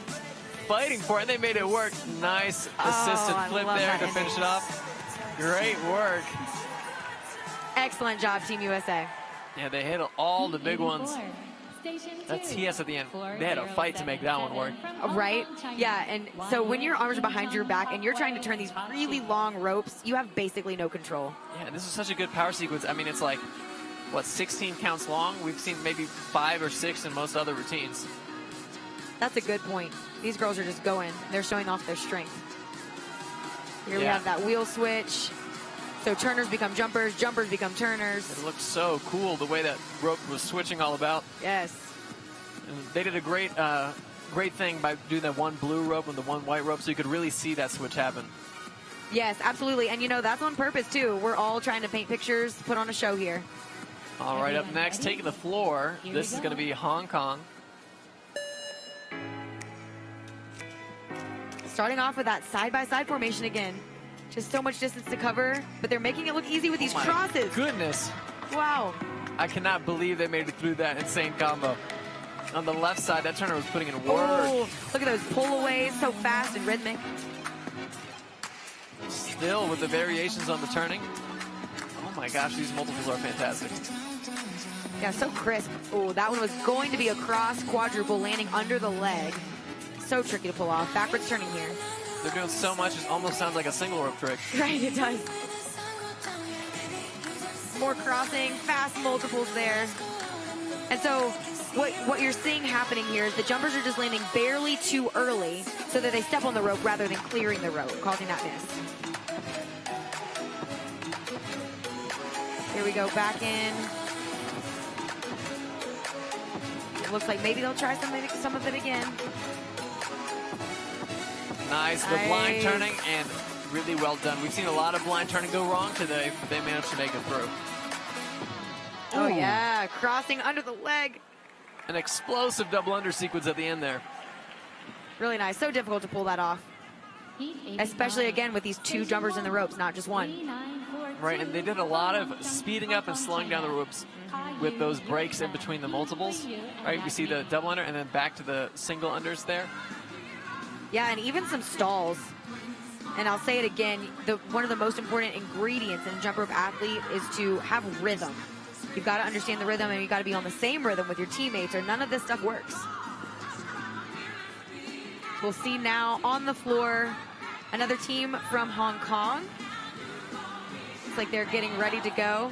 fighting for it, and they made it work. Nice assisted flip there to finish it off. Great work. Excellent job, Team USA. Yeah, they hit all the big ones. That TS at the end, they had a fight to make that one work. Right? Yeah, and so when your arms are behind your back and you're trying to turn these really long ropes, you have basically no control. Yeah, this is such a good power sequence. I mean, it's like, what, 16 counts long? We've seen maybe 5 or 6 in most other routines. That's a good point. These girls are just going. They're showing off their strength. Here we have that wheel switch. So turners become jumpers, jumpers become turners. It looks so cool the way that rope was switching all about. Yes. And they did a great thing by doing that one blue rope and the one white rope so you could really see that switch happen. Yes, absolutely. And you know, that's on purpose too. We're all trying to paint pictures, put on a show here. All right, up next, taking the floor. This is going to be Hong Kong. Starting off with that side-by-side formation again. Just so much distance to cover, but they're making it look easy with these crosses. Goodness. Wow. I cannot believe they made it through that insane combo. On the left side, that turner was putting in work. Oh, look at those pull-aways, so fast and rhythmic. Still with the variations on the turning. Oh my gosh, these multiples are fantastic. Yeah, so crisp. Oh, that one was going to be a cross quadruple landing under the leg. So tricky to pull off. Backwards turning here. They're doing so much, it almost sounds like a single rope trick. Right, it does. More crossing, fast multiples there. And so what you're seeing happening here is the jumpers are just landing barely too early so that they step on the rope rather than clearing the rope, causing that miss. Here we go, back in. It looks like maybe they'll try some of it again. Nice, the blind turning, and really well done. We've seen a lot of blind turning go wrong today, but they managed to make it through. Oh, yeah, crossing under the leg. An explosive double under sequence at the end there. Really nice. So difficult to pull that off. Especially, again, with these two jumpers in the ropes, not just one. Right, and they did a lot of speeding up and slowing down the ropes with those breaks in between the multiples. Right, we see the double under and then back to the single unders there. Yeah, and even some stalls. And I'll say it again, one of the most important ingredients in a jump rope athlete is to have rhythm. You've got to understand the rhythm, and you've got to be on the same rhythm with your teammates, or none of this stuff works. We'll see now on the floor another team from Hong Kong. It's like they're getting ready to go.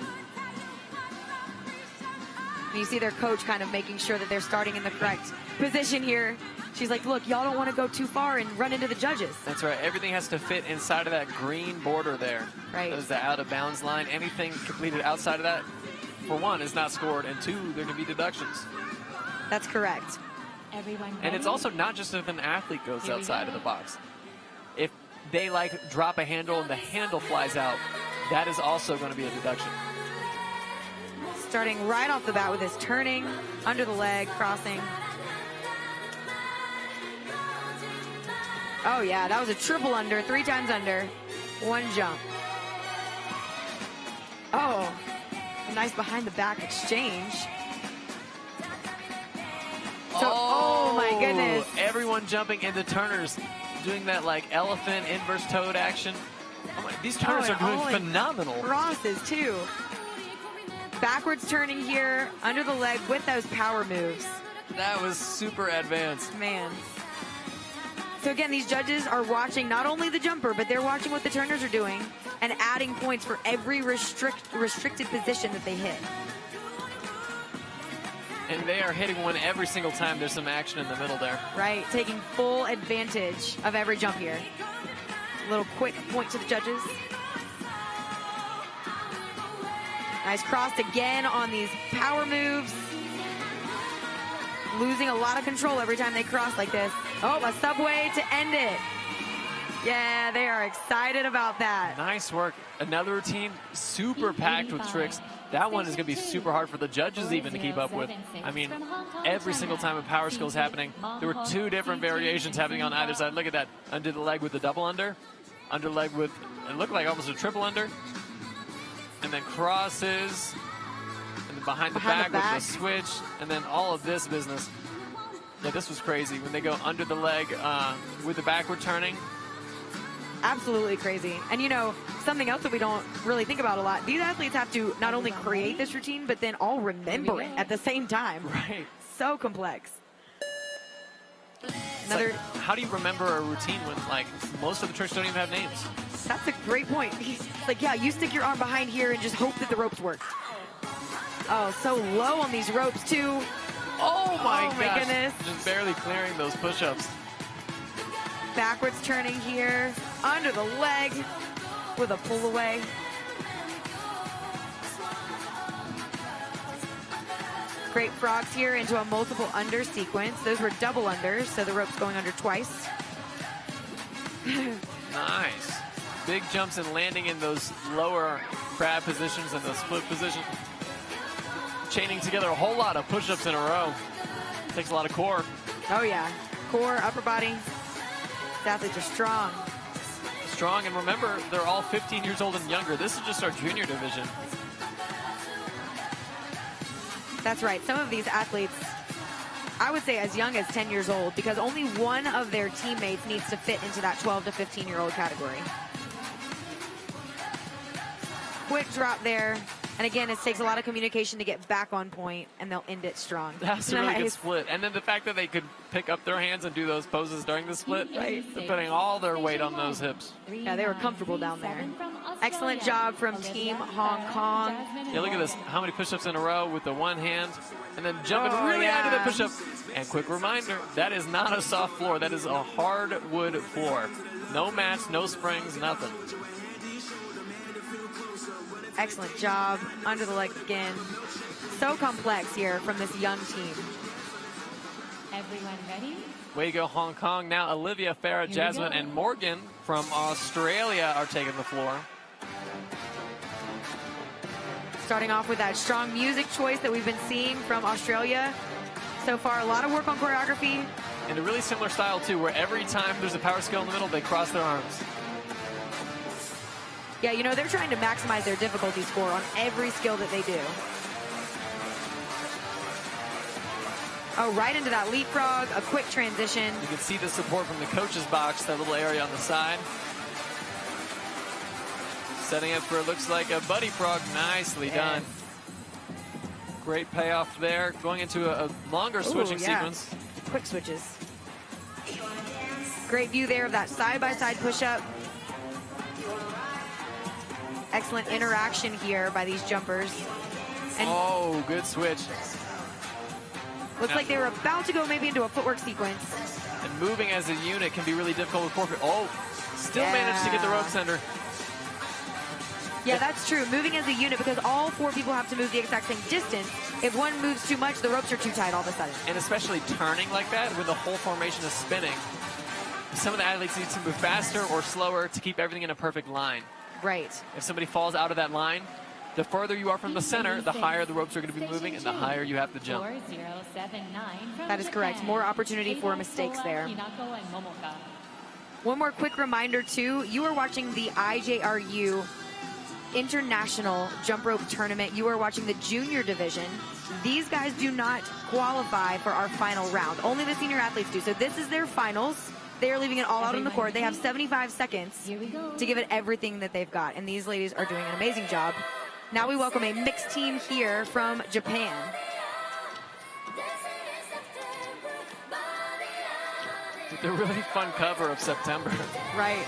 And you see their coach kind of making sure that they're starting in the correct position here. She's like, look, y'all don't want to go too far and run into the judges. That's right. Everything has to fit inside of that green border there. Right. That is the out of bounds line. Anything completed outside of that, for one, is not scored, and two, there can be deductions. That's correct. Everyone And it's ready? also not just if an athlete goes Here we outside go. of the box. If they like drop a handle and the handle flies out, that is also going to be a deduction. Starting right off the bat with his turning, under the leg, crossing. Oh yeah, that was a triple under, 3 times under, 1 jump. Oh, a nice behind the back exchange. So, oh my goodness. Everyone jumping into turners, doing that like elephant inverse toad action. Oh my, these turners and are doing all in phenomenal. Crosses too. Backwards turning here, under the leg with those power moves. That was super advanced. Man. So again, these judges are watching not only the jumper, but they're watching what the turners are doing and adding points for every restricted position that they hit. And they are hitting one every single time there's some action in the middle there. Right, taking full advantage of every jump here. A little quick point to the judges. Nice cross again on these power moves. Losing a lot of control every time they cross like this. Oh, a subway to end it. Yeah, they are excited about that. Nice work. Another routine, super packed with tricks. That one is going to be super hard for the judges even to keep up with. I mean, every single time a power skill is happening, there were 2 different variations happening on either side. Look at that. Under the leg with the double under leg with, it looked like almost a triple under. And then crosses. And then behind the back with the switch. And then all of this business. Yeah, this was crazy. When they go under the leg with the backward turning. Absolutely crazy. And you know, something else that we don't really think about a lot, these athletes have to not only create this routine, but then all remember it at the same time. Right. So complex. Like, how do you remember a routine when, like, most of the tricks don't even have names? That's a great point. It's like, yeah, you stick your arm behind here and just hope that the ropes work. Oh, so low on these ropes, too. Oh, my gosh. Goodness. Just barely clearing those push-ups. Backwards turning here, under the leg with a pull away. Great frogs here into a multiple under sequence. Those were double unders, so the rope's going under twice. Nice. Big jumps and landing in those lower crab positions and the split position. Chaining together a whole lot of push-ups in a row. Takes a lot of core. Oh yeah, core, upper body. These athletes are strong. Strong, and remember, they're all 15 years old and younger. This is just our junior division. That's right. Some of these athletes, I would say as young as 10 years old, because only one of their teammates needs to fit into that 12 to 15-year-old category. Quick drop there. And again, it takes a lot of communication to get back on point, and they'll end it strong. That's a really good split. And then the fact that they could pick up their hands and do those poses during the split, Right. they're putting all their weight on those hips. Yeah, they were comfortable down there. Excellent job from Team Hong Kong. Yeah, look at this. How many push-ups in a row with the one hand, and then jumping Oh, really high to the yeah. push-up. And quick reminder, that is not a soft floor. That is a hardwood floor. No mats, no springs, nothing. Excellent job. Under the leg again. So complex here from this young team. Everyone ready? Way to go, Hong Kong. Now Olivia, Farah, Here we Jasmine, go. and Morgan from Australia are taking the floor. Starting off with that strong music choice that we've been seeing from Australia. So far, a lot of work on choreography. In a really similar style, too, where every time there's a power skill in the middle, they cross their arms. Yeah, you know, they're trying to maximize their difficulty score on every skill that they do. Oh, right into that leapfrog, a quick transition. You can see the support from the coach's box, that little area on the side. Setting up for, looks like a buddy frog. Nicely done. Great payoff there. Going into a longer switching sequence. Quick switches. Great view there of that side-by-side push-up. Excellent interaction here by these jumpers. And good switch. looks like they were about to go maybe into a footwork sequence. And moving as a unit can be really difficult with forfeit. Still managed to get the ropes under. Yeah, that's true. Moving as a unit, because all 4 people have to move the exact same distance. If one moves too much, the ropes are too tight all of a sudden. And especially turning like that, when the whole formation is spinning, some of the athletes need to move faster or slower to keep everything in a perfect line. Right. If somebody falls out of that line, the further you are from the center, the higher the ropes are going to be moving and the higher you have to jump. That is correct. More opportunity for mistakes there. One more quick reminder, too. You are watching the IJRU International Jump Rope Tournament. You are watching the junior division. These guys do not qualify for our final round. Only the senior athletes do. So this is their finals. They are leaving it all out on the court. They have 75 seconds to give it everything that they've got. And these ladies are doing an amazing job. Now we welcome a mixed team here from Japan. They're really fun cover of September. Right.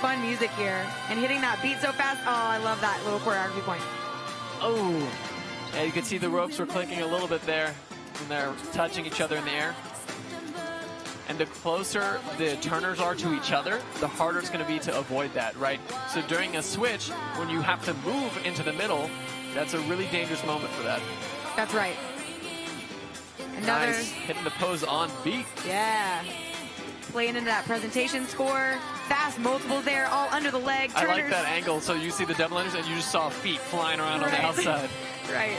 Fun music here. And hitting that beat so fast. Oh, I love that little choreography point. Yeah, you can see the ropes were clinking a little bit there when they're touching each other in the air. And the closer the turners are to each other, the harder it's going to be to avoid that, right? So during a switch, when you have to move into the middle, that's a really dangerous moment for that. That's right. Another. Nice. Hitting the pose on beat. Yeah. Playing into that presentation score. Fast multiples there, all under the leg. Turners. I like that angle. So you see the double unders and you just saw feet flying around on the outside. Right.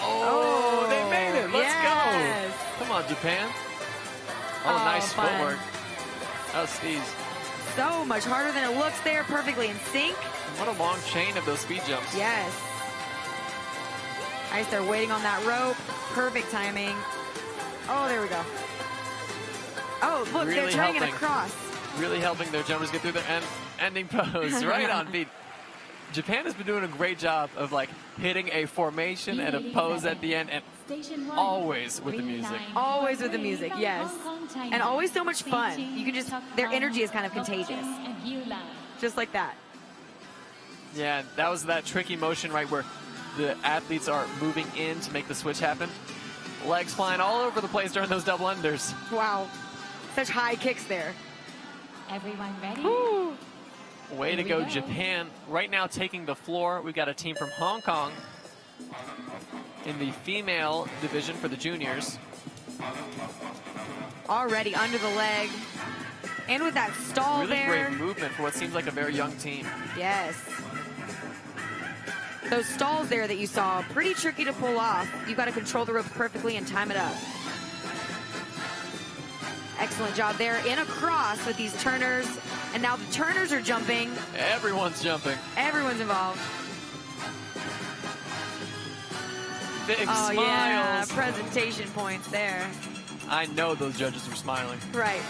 Oh, they made it. Let's yes. go. Come on, Japan. Nice fun. footwork. That was Steve's. So much harder than it looks there. Perfectly in sync. What a long chain of those speed jumps. Yes. Nice, they're waiting on that rope. Perfect timing. Oh, there we go. Oh, look, Really they're trying it helping. across. Really helping their jumpers get through their ending pose. Right on beat. Japan has been doing a great job of like hitting a formation and a pose at the end, and always with the music. Always with the music, yes. And always so much fun. You can just, their energy is kind of contagious. Just like that. Yeah, that was that tricky motion, right, where the athletes are moving in to make the switch happen. Legs flying all over the place during those double unders. Wow. Such high kicks there. Everyone ready? Woo. Way to go, Japan. Right now taking the floor. We've got a team from Hong Kong in the female division for the juniors. Already under the leg. And with that stall really there. Great movement for what seems like a very young team. Yes. Those stalls there that you saw, pretty tricky to pull off. You've got to control the ropes perfectly and time it up. Excellent job there. In a cross with these turners. And now the turners are jumping. Everyone's jumping. Everyone's involved. Big smiles. Yeah, presentation points there. I know those judges were smiling. Right.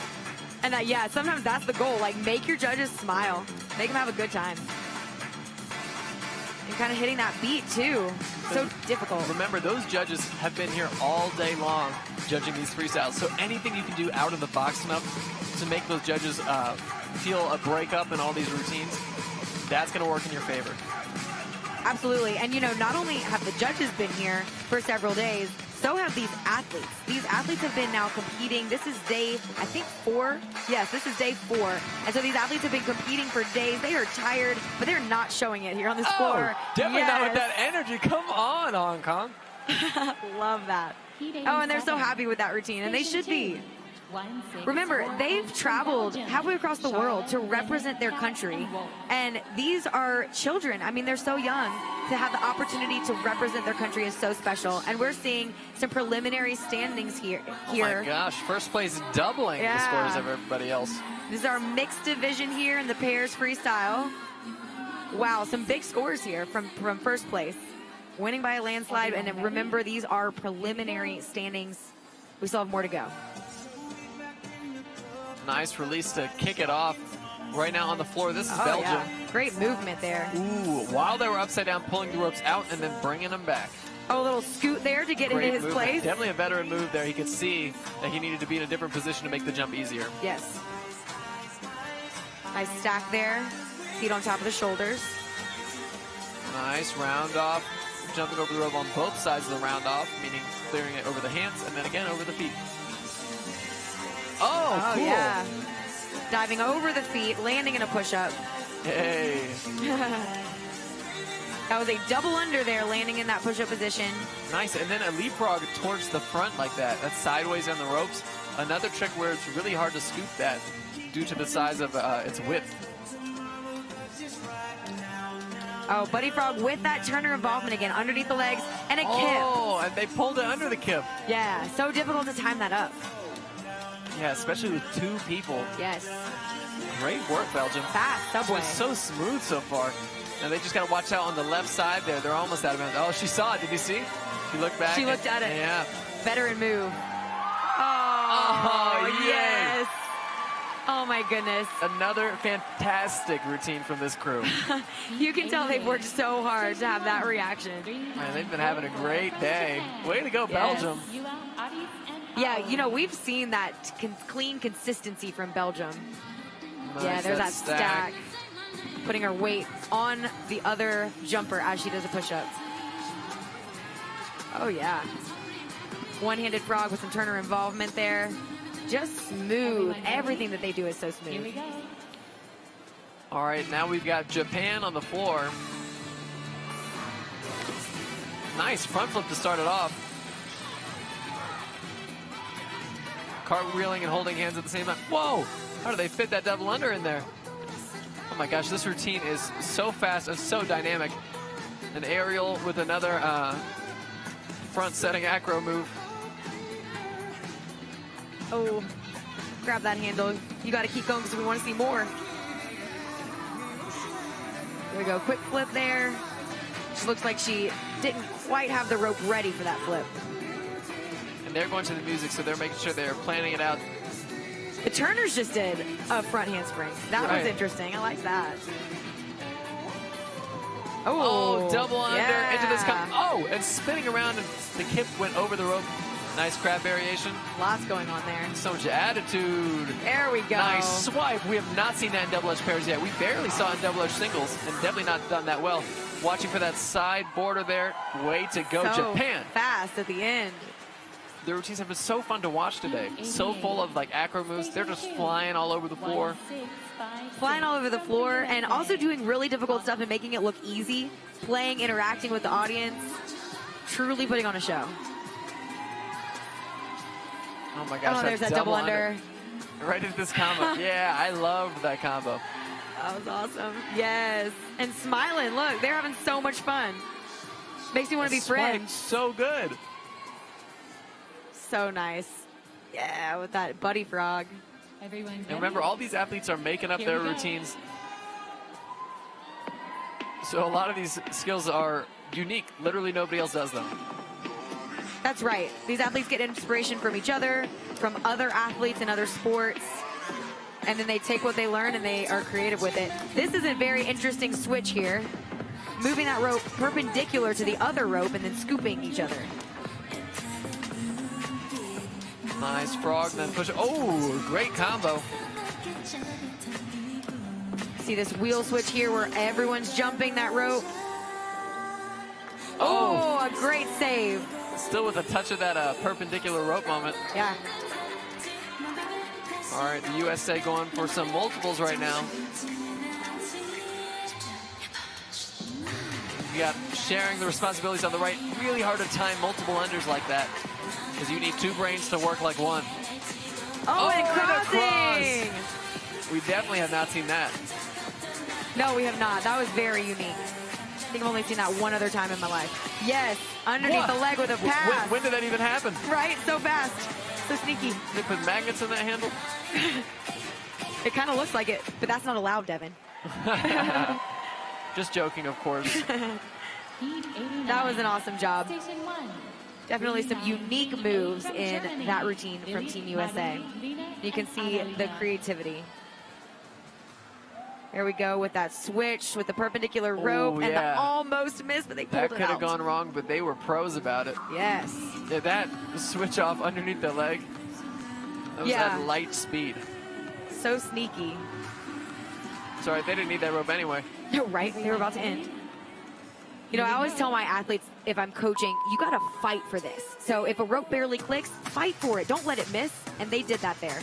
And yeah, sometimes that's the goal. Like, make your judges smile. Make them have a good time. And kind of hitting that beat, too. So difficult. Remember, those judges have been here all day long judging these freestyles. So anything you can do out of the box enough to make those judges feel a breakup in all these routines, that's going to work in your favor. Absolutely. And, you know, not only have the judges been here for several days, so have these athletes. These athletes have been now competing. This is day, I think, 4. Yes, this is day 4. And so these athletes have been competing for days. They are tired, but they're not showing it here on this floor. Definitely not with that energy. Come on, Hong Kong. Love that. Oh, and they're so happy with that routine, and they should be. Remember, they've traveled halfway across the world to represent their country, and these are children. I mean, they're so young. To have the opportunity to represent their country is so special, and we're seeing some preliminary standings here. Oh my gosh, first place doubling the scores of everybody else. This is our mixed division here in the pairs freestyle. Wow, some big scores here from first place. Winning by a landslide, and remember, these are preliminary standings. We still have more to go. Nice release to kick it off. Right now on the floor, this is Belgium. Yeah. Great movement there. Ooh, while they were upside down, pulling the ropes out and then bringing them back. Oh, a little scoot there to get Great into his movement. place. Definitely a veteran move there. He could see that he needed to be in a different position to make the jump easier. Yes. Nice stack there. Feet on top of the shoulders. Nice round off. Jumping over the rope on both sides of the round off, meaning clearing it over the hands and then again over the feet. Oh, cool. Yeah. Diving over the feet, landing in a push-up. Hey. That was a double under there, landing in that push-up position. Nice, and then a leapfrog towards the front like that. That's sideways on the ropes. Another trick where it's really hard to scoop that due to the size of its width. Oh, Buddy Frog with that Turner involvement again, underneath the legs, and a kip. Oh, and they pulled it under the kip. Yeah, so difficult to time that up. Yeah, especially with two people. Yes. Great work, Belgium. Fast, subway. It's so smooth so far. Now they just got to watch out on the left side there. They're almost out of bounds. Oh, she saw it. Did you see? She looked back. She looked at it. Yeah. Veteran move. Oh, yay. yes. Oh, my goodness. Another fantastic routine from this crew. You can tell they've worked so hard to have that reaction. Man, they've been having a great day. Way to go, Belgium. Yeah, you know, we've seen that clean consistency from Belgium. Nice, yeah, there's that stack. Putting her weight on the other jumper as she does a push-up. Oh, yeah. One-handed frog with some Turner involvement there. Just smooth. Everything that they do is so smooth. Here we go. All right, now we've got Japan on the floor. Nice front flip to start it off. Cartwheeling and holding hands at the same time. Whoa! How do they fit that double under in there? Oh my gosh, this routine is so fast and so dynamic. An aerial with another front setting acro move. Oh, grab that handle. You got to keep going because we want to see more. There we go. Quick flip there. She looks like she didn't quite have the rope ready for that flip. And they're going to the music, so they're making sure they're planning it out. The Turners just did a front handspring. That was interesting. I like that. Oh, double under into this. yeah. Oh, and spinning around, and the kip went over the rope. Nice crab variation. Lots going on there. So much attitude. There we go. Nice swipe. We have not seen that in double edge pairs yet. We barely saw it in double edge singles, and definitely not done that well. Watching for that side border there. Way to go, So Japan. fast at the end. The routines have been so fun to watch today. So full of like acro moves. They're just flying all over the floor. Flying all over the floor and also doing really difficult stuff and making it look easy. Playing, interacting with the audience. Truly putting on a show. Oh my gosh, Oh, there's that double under. Right into this combo. Yeah, I loved that combo. That was awesome. Yes. And smiling. Look, they're having so much fun. Makes me want to be friends. So good. So nice. Yeah, with that Buddy Frog. Everyone And remember, all these athletes are making up Here their we go. routines. So a lot of these skills are unique. Literally nobody else does them. That's right. These athletes get inspiration from each other, from other athletes in other sports, and then they take what they learn and they are creative with it. This is a very interesting switch here. Moving that rope perpendicular to the other rope and then scooping each other. Nice frog, then push. Oh, great combo. See this wheel switch here where everyone's jumping that rope. Oh. Oh, a great save. Still with a touch of that perpendicular rope moment. Yeah. All right, the USA going for some multiples right now. You got sharing the responsibilities on the right. Really hard to time multiple unders like that because you need two brains to work like one. Oh, and the crossing. We definitely have not seen that. No, we have not. That was very unique. I think I've only seen that one other time in my life. Yes, underneath What? the leg with a pass. When did that even happen? Right, so fast. So sneaky. They put magnets in that handle? It kind of looks like it, but that's not allowed, Devin. Just joking, of course. That was an awesome job. Station 1. Definitely some unique moves in that routine from Team USA. You can see the creativity. There we go with that switch with the perpendicular rope and yeah. the almost miss, but they pulled That it could have out. gone wrong, but they were pros about it. Yes. Yeah, that switch off underneath the leg. That was Yeah. at light speed. So sneaky. Sorry, they didn't need that rope anyway. Right? They were about to end. You know, I always tell my athletes, if I'm coaching, you got to fight for this. So if a rope barely clicks, fight for it. Don't let it miss. And they did that there.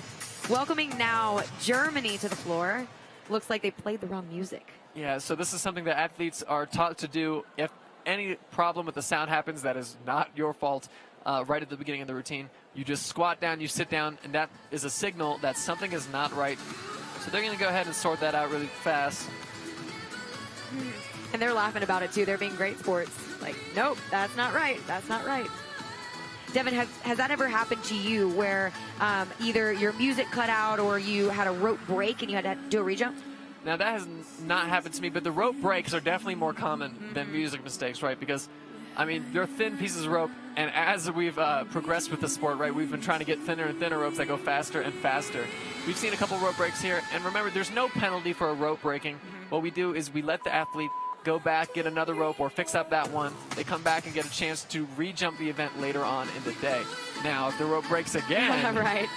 Welcoming now Germany to the floor. Looks like they played the wrong music. Yeah, so this is something that athletes are taught to do. If any problem with the sound happens, that is not your fault. Right at the beginning of the routine, you just squat down, you sit down, and that is a signal that something is not right. So they're going to go ahead and sort that out really fast. And they're laughing about it too. They're being great sports. Like, nope, that's not right. That's not right. Devin, has that ever happened to you where either your music cut out or you had a rope break and you had to do a rejump? Now, that has not happened to me, but the rope breaks are definitely more common than music mistakes, right? Because, I mean, they're thin pieces of rope, and as we've progressed with the sport, right, we've been trying to get thinner and thinner ropes that go faster and faster. We've seen a couple rope breaks here, and remember, there's no penalty for a rope breaking. What we do is we let the athlete go back, get another rope, or fix up that one. They come back and get a chance to re-jump the event later on in the day. Now, if the rope breaks again, right,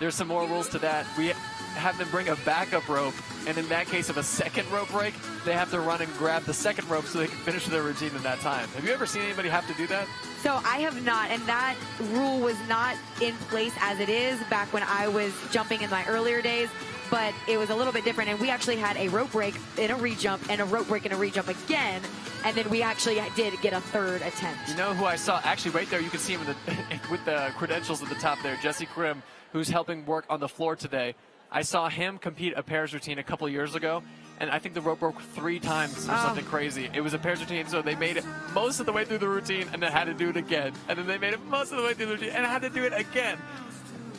there's some more rules to that. We have them bring a backup rope, and in that case of a second rope break, they have to run and grab the second rope so they can finish their routine in that time. Have you ever seen anybody have to do that? So I have not, and that rule was not in place as it is back when I was jumping in my earlier days, but it was a little bit different, and we actually had a rope break in a rejump and a rope break and a rejump again, and then we actually did get a third attempt. You know who I saw? Actually, right there, you can see him with the credentials at the top there, Jesse Krim, who's helping work on the floor today. I saw him compete a pairs routine a couple years ago, and I think the rope broke 3 times or something crazy. It was a pairs routine, so they made it most of the way through the routine and then had to do it again. And then they made it most of the way through the routine and had to do it again.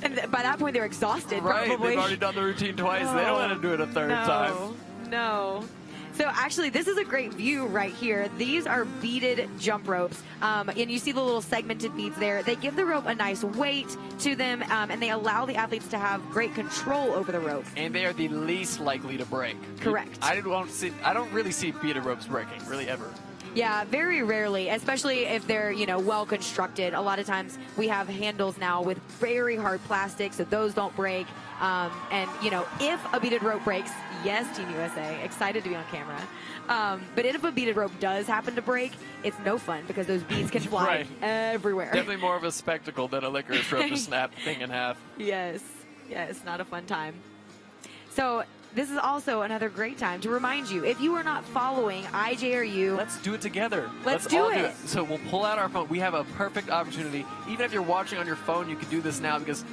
And by that point, they're exhausted, Right, probably. they've already done the routine twice. They don't want to do it a third time. No. So actually, this is a great view right here. These are beaded jump ropes, and you see the little segmented beads there. They give the rope a nice weight to them, and they allow the athletes to have great control over the rope. And they are the least likely to break. Correct. I don't really see beaded ropes breaking, really ever. Yeah, very rarely, especially if they're, well constructed. A lot of times we have handles now with very hard plastic, so those don't break. And, if a beaded rope breaks, yes, Team USA, excited to be on camera. But if a beaded rope does happen to break, it's no fun because those beads can fly everywhere. Definitely more of a spectacle than a licorice rope to snap the thing in half. Yes, not a fun time. So this is also another great time to remind you, if you are not following IJRU, let's do it together. Let's all do do it. So we'll pull out our phone. We have a perfect opportunity. Even if you're watching on your phone, you can do this now because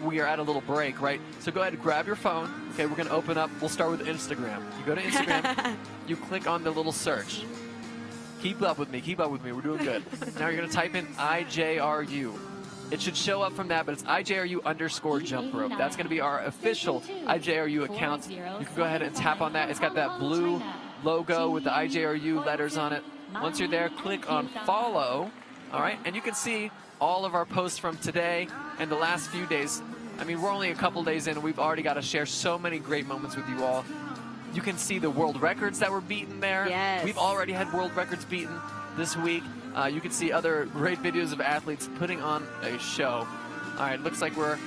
we are at a little break, right? So go ahead and grab your phone. Okay, we're going to open up. We'll start with Instagram. You go to Instagram. You click on the little search. Keep up with me. We're doing good. Now you're going to type in IJRU. It should show up from that, but it's IJRU_jump rope. That's going to be our official IJRU account. You can go ahead and tap on that. It's got that blue logo with the IJRU letters on it. Once you're there, click on follow. All right, and you can see all of our posts from today and the last few days. I mean, we're only a couple days in, and we've already got to share so many great moments with you all. You can see the world records that were beaten there. Yes. We've already had world records beaten this week. You can see other great videos of athletes putting on a show. All right, looks like we're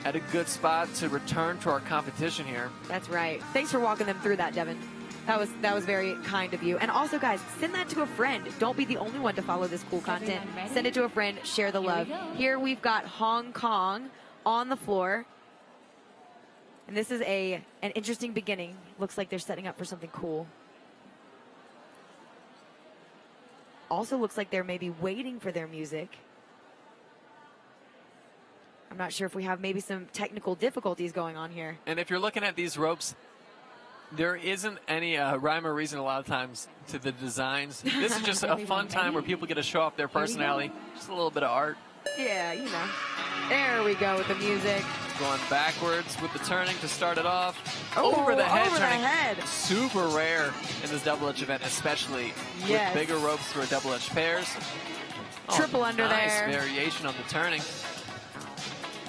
at a good spot to return to our competition here. That's right. Thanks for walking them through that, Devin. That was very kind of you. And also, guys, send that to a friend. Don't be the only one to follow this cool content. Send it to a friend. Share the love. Here we've got Hong Kong on the floor. And this is an interesting beginning. Looks like they're setting up for something cool. Also looks like they're maybe waiting for their music. I'm not sure if we have maybe some technical difficulties going on here. And if you're looking at these ropes, there isn't any rhyme or reason a lot of times to the designs. This is just a fun time where people get to show off their personality. Just a little bit of art. Yeah, There we go with the music. Going backwards with the turning to start it off. Oh, over the head over the turning. head. Super rare in this double edge event, especially Yes. with bigger ropes for double edge pairs. Triple under nice there. variation on the turning.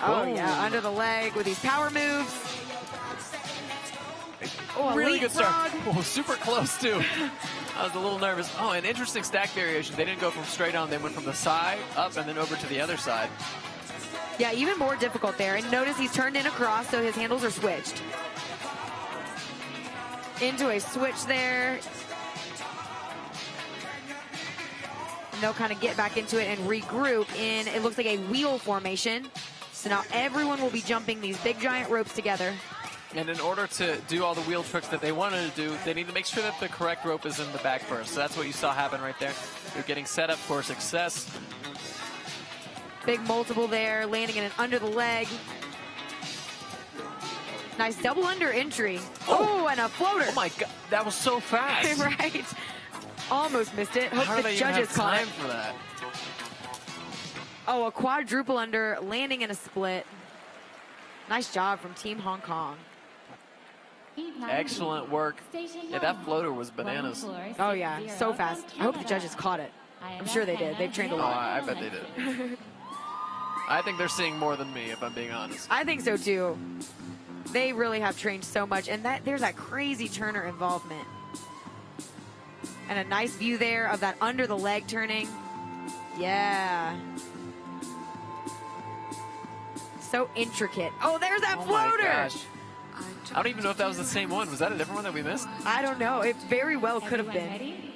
Oh, yeah, under the leg with these power moves. Oh, a really good start. leapfrog. Oh, super close, too. I was a little nervous. Oh, an interesting stack variation. They didn't go from straight on. They went from the side, up, and then over to the other side. Yeah, even more difficult there. And notice he's turned in across, so his handles are switched. Into a switch there. And they'll kind of get back into it and regroup in, it looks like a wheel formation. So now everyone will be jumping these big giant ropes together. And in order to do all the wheel tricks that they wanted to do, they need to make sure that the correct rope is in the back first. So that's what you saw happen right there. They're getting set up for success. Big multiple there, landing in an under the leg. Nice double under entry. Oh, and a floater. Oh my God, that was so fast. Right. Almost missed it. Hope How do the they even judges have caught time it. for that? Oh, a quadruple under, landing in a split. Nice job from Team Hong Kong. Excellent work. Yeah, that floater was bananas. Oh yeah, so fast. I hope the judges caught it. I'm sure they did. They've trained a Oh, lot. I bet they did. I think they're seeing more than me, if I'm being honest. I think so too. They really have trained so much, and there's that crazy turner involvement. And a nice view there of that under the leg turning. Yeah. So intricate. Oh, there's that Oh floater. my gosh. I don't even know if that was the same one. Was that a different one that we missed? I don't know. It very well could have been. Ready?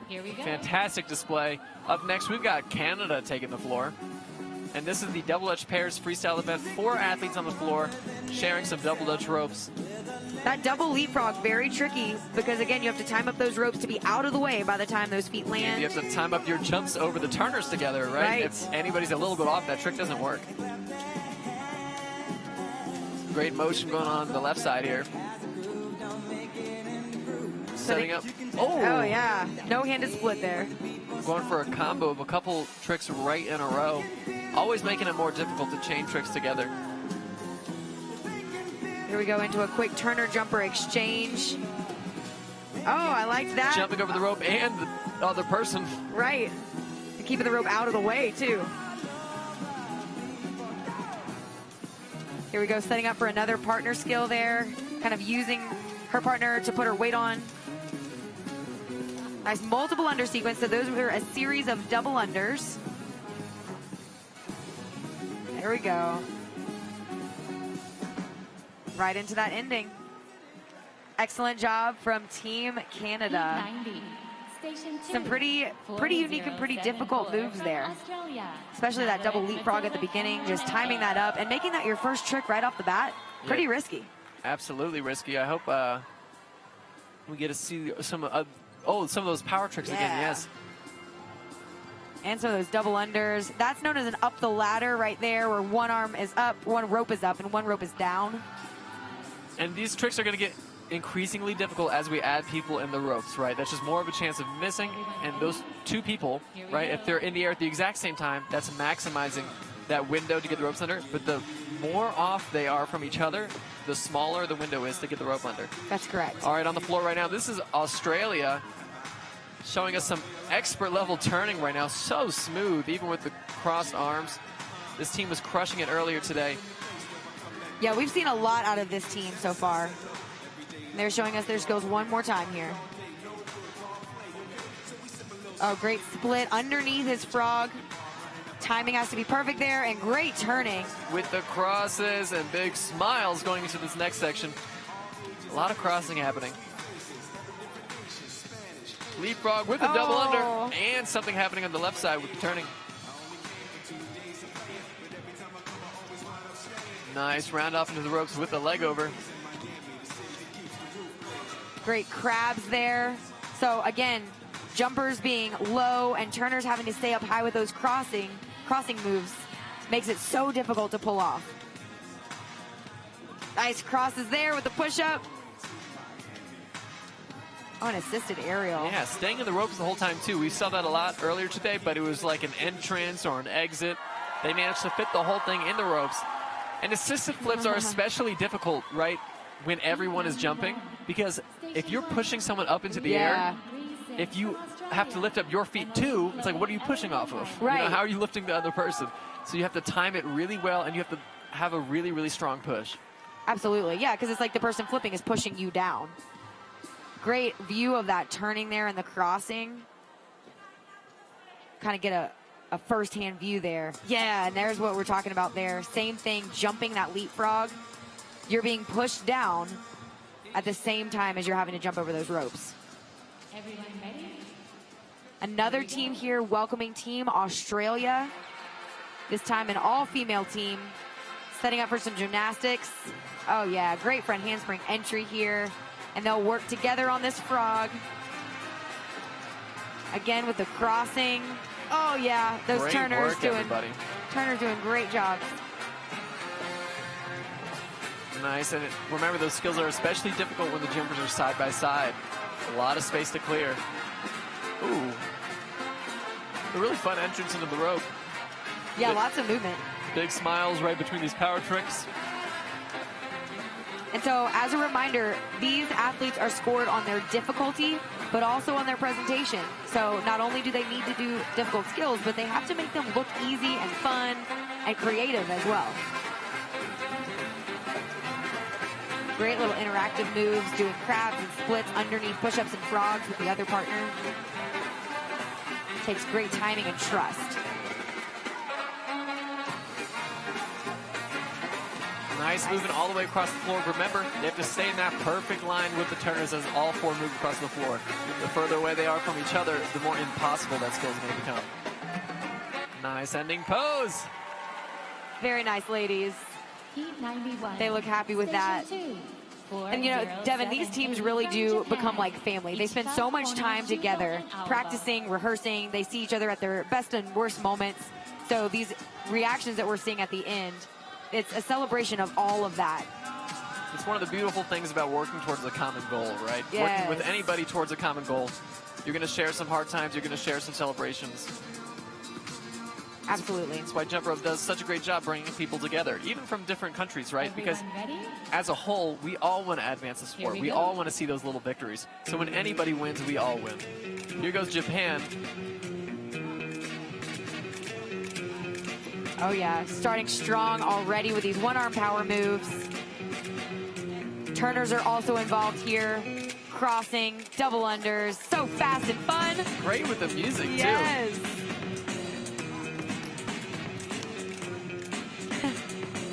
Here we go. Fantastic display. Up next, we've got Canada taking the floor. And this is the Double Dutch Pairs Freestyle event. 4 athletes on the floor sharing some Double Dutch ropes. That double leapfrog, very tricky because, again, you have to time up those ropes to be out of the way by the time those feet land. You have to time up your jumps over the turners together, right? Right. If anybody's a little bit off, that trick doesn't work. Great motion going on the left side here. Setting up. Oh, yeah. No-handed split there. Going for a combo of a couple tricks right in a row. Always making it more difficult to chain tricks together. Here we go into a quick turner jumper exchange. Oh, I liked that. Jumping over the rope and the other person. Right. And keeping the rope out of the way, too. Here we go, setting up for another partner skill there. Kind of using her partner to put her weight on. Nice multiple under sequence. So those were a series of double unders. There we go. Right into that ending. Excellent job from Team Canada. 90. Station 2. Some pretty unique and pretty difficult moves there. Australia. Especially that double leapfrog at the beginning, just timing that up and making that your first trick right off the bat. Pretty risky. Absolutely risky. I hope we get to see some of those power tricks again. Yes. And some of those double unders. That's known as an up the ladder right there, where one arm is up, one rope is up, and one rope is down. And these tricks are going to get increasingly difficult as we add people in the ropes, right? That's just more of a chance of missing. And those two people, right, if they're in the air at the exact same time, that's maximizing that window to get the ropes under. But the more off they are from each other, the smaller the window is to get the rope under. That's correct. All right, on the floor right now, this is Australia showing us some expert level turning right now. So smooth, even with the crossed arms. This team was crushing it earlier today. Yeah, we've seen a lot out of this team so far. They're showing us their skills one more time here. Oh, great split underneath his frog. Timing has to be perfect there, and great turning. With the crosses and big smiles going into this next section. A lot of crossing happening. Leapfrog with the double under, and something happening on the left side with the turning. Nice round off into the ropes with the leg over. Great crabs there. So again, jumpers being low and turners having to stay up high with those crossing moves makes it so difficult to pull off. Nice crosses there with the push-up. Oh, an assisted aerial. Yeah, staying in the ropes the whole time too. We saw that a lot earlier today, but it was like an entrance or an exit. They managed to fit the whole thing in the ropes. And assisted flips are especially difficult, right, when everyone is jumping, because if you're pushing someone up into the air, if you have to lift up your feet too, it's like, what are you pushing off of? Right. You know, how are you lifting the other person? So you have to time it really well, and you have to have a really, really strong push. Absolutely, yeah, because it's like the person flipping is pushing you down. Great view of that turning there and the crossing. Kind of get a first-hand view there. Yeah, and there's what we're talking about there. Same thing, jumping that leapfrog. You're being pushed down at the same time as you're having to jump over those ropes. Everyone ready? Another team here, welcoming team Australia. This time an all-female team, setting up for some gymnastics. Oh yeah, great front handspring entry here. And they'll work together on this frog. Again with the crossing. Oh yeah, those Great turners work, doing everybody. Turners doing great jobs. Nice, and remember those skills are especially difficult when the jumpers are side by side. A lot of space to clear. Ooh. A really fun entrance into the rope. Yeah, lots of movement. Big smiles right between these power tricks. And so, as a reminder, these athletes are scored on their difficulty, but also on their presentation. So, not only do they need to do difficult skills, but they have to make them look easy and fun and creative as well. Great little interactive moves, doing crabs and splits underneath push-ups and frogs with the other partner. Takes great timing and trust. Nice moving all the way across the floor. Remember, they have to stay in that perfect line with the turners as all four move across the floor. The further away they are from each other, the more impossible that skill is going to become. Nice ending pose. Very nice, ladies. Heat 91. They look happy with that. And you know, Devin, these teams really do become like family. They spend so much time together, practicing, rehearsing. They see each other at their best and worst moments. So these reactions that we're seeing at the end, it's a celebration of all of that. It's one of the beautiful things about working towards a common goal, right? Yes. Working with anybody towards a common goal. You're going to share some hard times. You're going to share some celebrations. Absolutely. That's why Jump Rope does such a great job bringing people together, even from different countries, right? Because as a whole, we all want to advance the sport. We all want to see those little victories. So when anybody wins, we all win. Here goes Japan. Oh yeah, starting strong already with these one-arm power moves. Turners are also involved here. Crossing, double unders, so fast and fun. Great with the music, yes. too.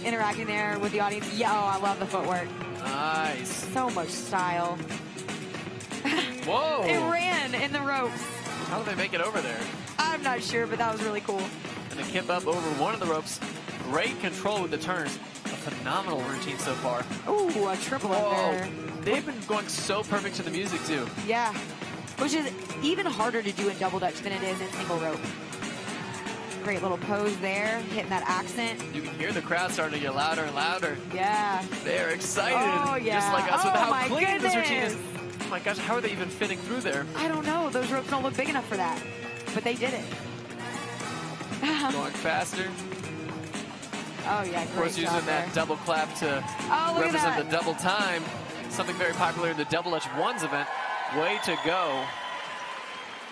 Interacting there with the audience. Yeah, oh, I love the footwork. Nice. So much style. Whoa. It ran in the ropes. How did they make it over there? I'm not sure, but that was really cool. And a kip up over one of the ropes. Great control with the turns. A phenomenal routine so far. Ooh, a triple under. They've been going so perfect to the music, too. Yeah, which is even harder to do in double dutch than it is in single rope. Great little pose there, hitting that accent. You can hear the crowd starting to get louder and louder. Yeah. They're excited. Oh, yeah. Just like us with Oh, how my clean this routine is. goodness. Oh my gosh, how are they even fitting through there? I don't know. Those ropes don't look big enough for that. But they did it. Going faster. Oh, yeah, Of course, great using job there. that double clap to Oh, look at represent that. the double time. Something very popular in the Double Dutch Ones event. Way to go.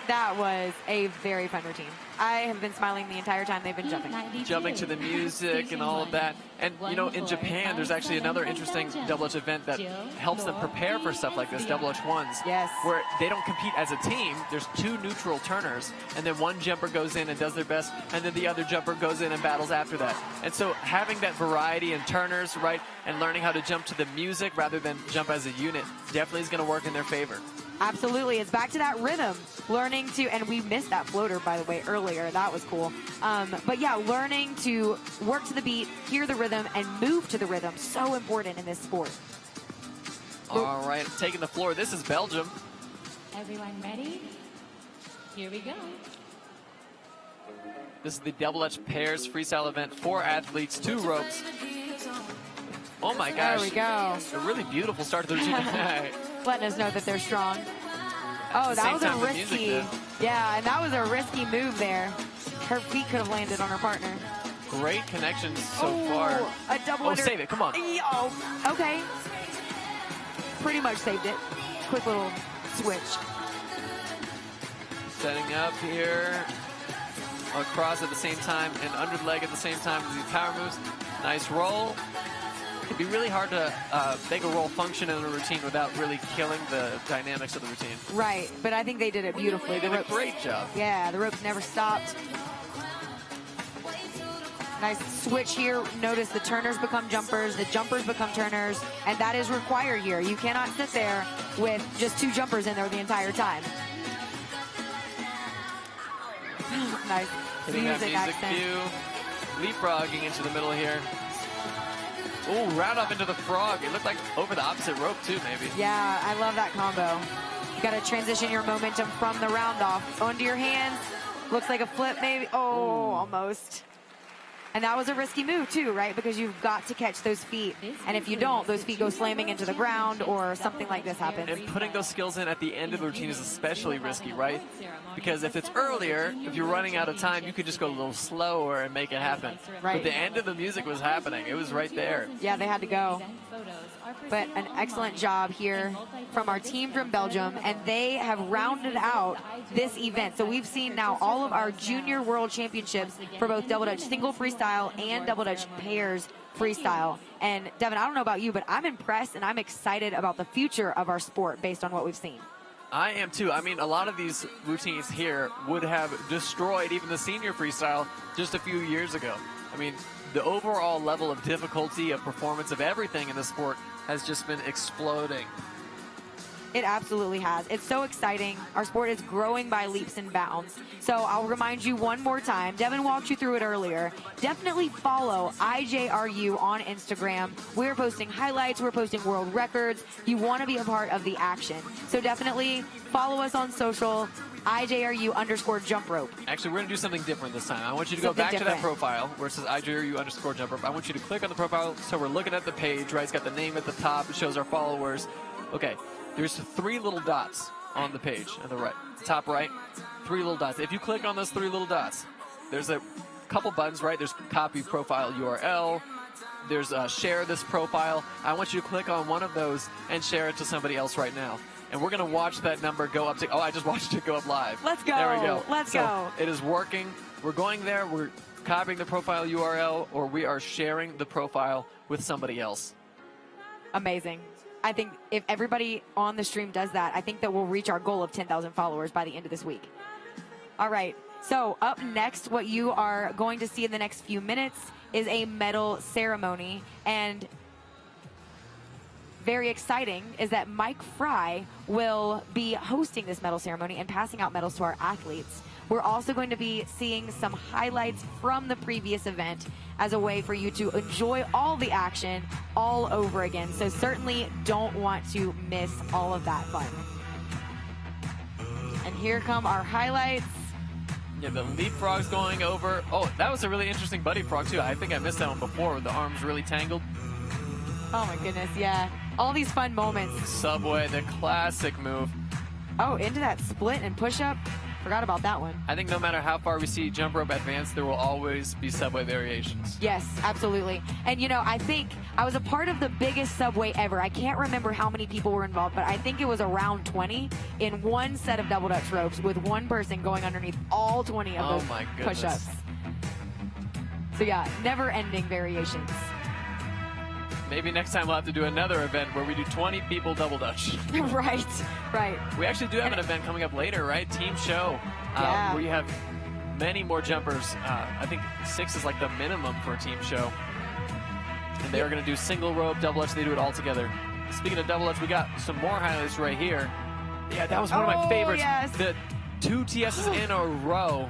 That was a very fun routine. I have been smiling the entire time they've been jumping. Jumping to the music and all of that. And, you know, in Japan, there's actually another interesting double dutch event that helps them prepare for stuff like this, double dutch ones. Yes. Where they don't compete as a team. There's two neutral turners, and then one jumper goes in and does their best, and then the other jumper goes in and battles after that. And so having that variety in turners, right, and learning how to jump to the music rather than jump as a unit definitely is going to work in their favor. Absolutely. It's back to that rhythm. Learning to, and we missed that floater, by the way, earlier. That was cool. But yeah, learning to work to the beat, hear the rhythm, and move to the rhythm. So important in this sport. All right, taking the floor. This is Belgium. Everyone ready? Here we go. This is the double dutch pairs freestyle event. 4 athletes, 2 ropes. Oh my gosh. There we go. A really beautiful start to the routine. Letting us know that they're strong. Oh, that was a risky. Yeah, and that was a risky move there. Her feet could have landed on her partner. Great connections so far. A double under. Save it. Come on. Oh, okay. Pretty much saved it. Quick little switch. Setting up here. Across at the same time and under the leg at the same time with these power moves. Nice roll. it'd be really hard to make a roll function in a routine without really killing the dynamics of the routine. Right, but I think they did it beautifully. They did a great job. Yeah, the ropes never stopped. Nice switch here. Notice the turners become jumpers, the jumpers become turners, and that is required here. You cannot sit there with just 2 jumpers in there the entire time. Nice Hitting that music accent. cue. Leapfrogging into the middle here. Ooh, round up into the frog. It looked like over the opposite rope too, maybe. Yeah, I love that combo. You got to transition your momentum from the round off onto your hands. Looks like a flip maybe. Oh, almost. And that was a risky move too, right? Because you've got to catch those feet. And if you don't, those feet go slamming into the ground or something like this happens. And putting those skills in at the end of the routine is especially risky, right? Because if it's earlier, if you're running out of time, you could just go a little slower and make it happen. Right. But the end of the music was happening. It was right there. Yeah, they had to go. But an excellent job here from our team from Belgium, and they have rounded out this event. So we've seen now all of our junior world championships for both double dutch single freestyle and double dutch pairs freestyle. And Devin, I don't know about you, but I'm impressed and I'm excited about the future of our sport based on what we've seen. I am too. I mean, a lot of these routines here would have destroyed even the senior freestyle just a few years ago. I mean, the overall level of difficulty, of performance, of everything in the sport has just been exploding. It absolutely has. It's so exciting. Our sport is growing by leaps and bounds. So I'll remind you one more time. Devin walked you through it earlier. Definitely follow IJRU on Instagram. We're posting highlights. We're posting world records. You want to be a part of the action. So definitely follow us on social. IJRU_jump rope. Actually, we're going to do something different this time. I want you to go back to that profile where it says IJRU_jump rope. I want you to click on the profile so we're looking at the page, right? It's got the name at the top. It shows our followers. Okay, there's 3 little dots on the page on the right, top right, 3 little dots. If you click on those 3 little dots, there's a couple buttons, right? There's copy profile URL. There's share this profile. I want you to click on one of those and share it to somebody else right now. And we're going to watch that number go up to, oh, I just watched it go up live. Let's go. There we go. Let's so go. It is working. We're going there. We're copying the profile URL, or we are sharing the profile with somebody else. Amazing. I think if everybody on the stream does that, I think that we'll reach our goal of 10,000 followers by the end of this week. All right. So up next, what you are going to see in the next few minutes is a medal ceremony. And very exciting is that Mike Fry will be hosting this medal ceremony and passing out medals to our athletes. We're also going to be seeing some highlights from the previous event as a way for you to enjoy all the action all over again. So certainly don't want to miss all of that fun. And here come our highlights. Yeah, the leapfrog's going over. Oh, that was a really interesting buddy frog too. I think I missed that one before with the arms really tangled. Oh my goodness, yeah. All these fun moments. Subway, the classic move. Oh, into that split and push-up. Forgot about that one. I think no matter how far we see jump rope advance, there will always be subway variations. Yes, absolutely. And you know, I think I was a part of the biggest subway ever. I can't remember how many people were involved, but I think it was around 20 in one set of double dutch ropes with one person going underneath all 20 of those push-ups. So yeah, never-ending variations. Maybe next time we'll have to do another event where we do 20 people double dutch. Right, right. We actually do have an event coming up later, right? Team show, Yeah. where you have many more jumpers. I think 6 is like the minimum for a team show. And they are going to do single rope, double dutch. They do it all together. Speaking of double dutch, we got some more highlights right here. Yeah, that was one of my favorites. Yes. The 2 TSs in a row.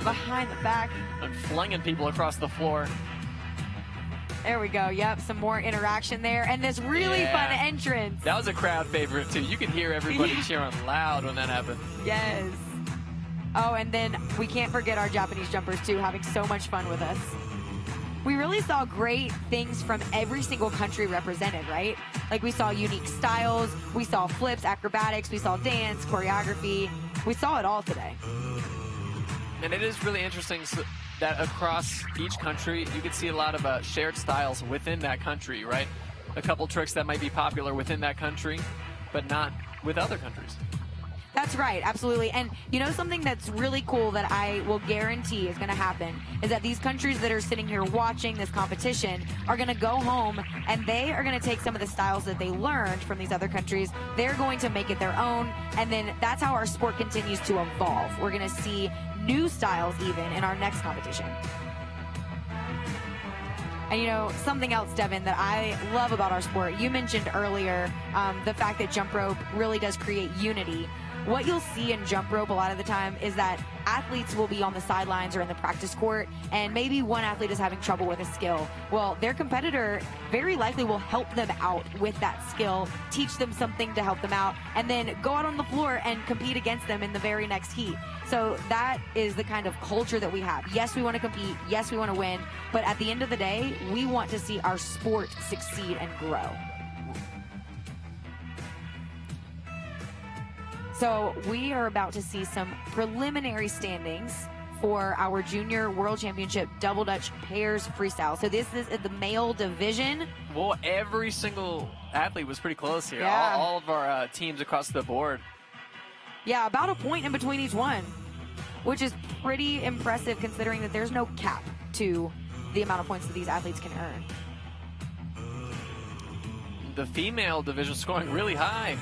Behind the back. And flinging people across the floor. There we go. Yep, some more interaction there. And this really fun entrance. That was a crowd favorite, too. You could hear everybody cheering loud when that happened. Yes. Oh, and then we can't forget our Japanese jumpers, too, having so much fun with us. We really saw great things from every single country represented, right? Like we saw unique styles, we saw flips, acrobatics, we saw dance, choreography. We saw it all today. And it is really interesting that across each country, you can see a lot of shared styles within that country, right? A couple tricks that might be popular within that country, but not with other countries. That's right, absolutely. And you know something that's really cool that I will guarantee is going to happen is that these countries that are sitting here watching this competition are going to go home and they are going to take some of the styles that they learned from these other countries. They're going to make it their own, and then that's how our sport continues to evolve. We're going to see new styles even in our next competition. And you know, something else, Devin, that I love about our sport, you mentioned earlier the fact that jump rope really does create unity. What you'll see in jump rope a lot of the time is that athletes will be on the sidelines or in the practice court, and maybe one athlete is having trouble with a skill. Well, their competitor very likely will help them out with that skill, teach them something to help them out, and then go out on the floor and compete against them in the very next heat. So that is the kind of culture that we have. Yes, we want to compete. Yes, we want to win. But at the end of the day, we want to see our sport succeed and grow. So we are about to see some preliminary standings for our Junior World Championship Double Dutch Pairs Freestyle. So this is the male division. Well, every single athlete was pretty close here. Yeah. All of our teams across the board. Yeah, about a point in between each one, which is pretty impressive considering that there's no cap to the amount of points that these athletes can earn. The female division scoring really high.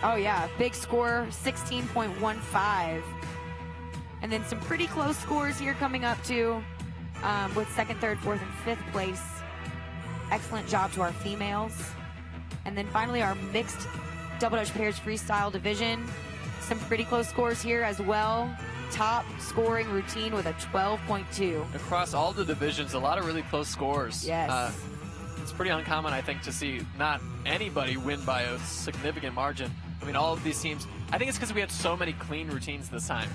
Oh yeah, big score, 16.15. And then some pretty close scores here coming up too, with second, third, fourth, and fifth place. Excellent job to our females. And then finally our mixed double Dutch pairs freestyle division. Some pretty close scores here as well. Top scoring routine with a 12.2. Across all the divisions, a lot of really close scores. Yes. It's pretty uncommon, I think, to see not anybody win by a significant margin. I mean, all of these teams, I think it's because we had so many clean routines this time.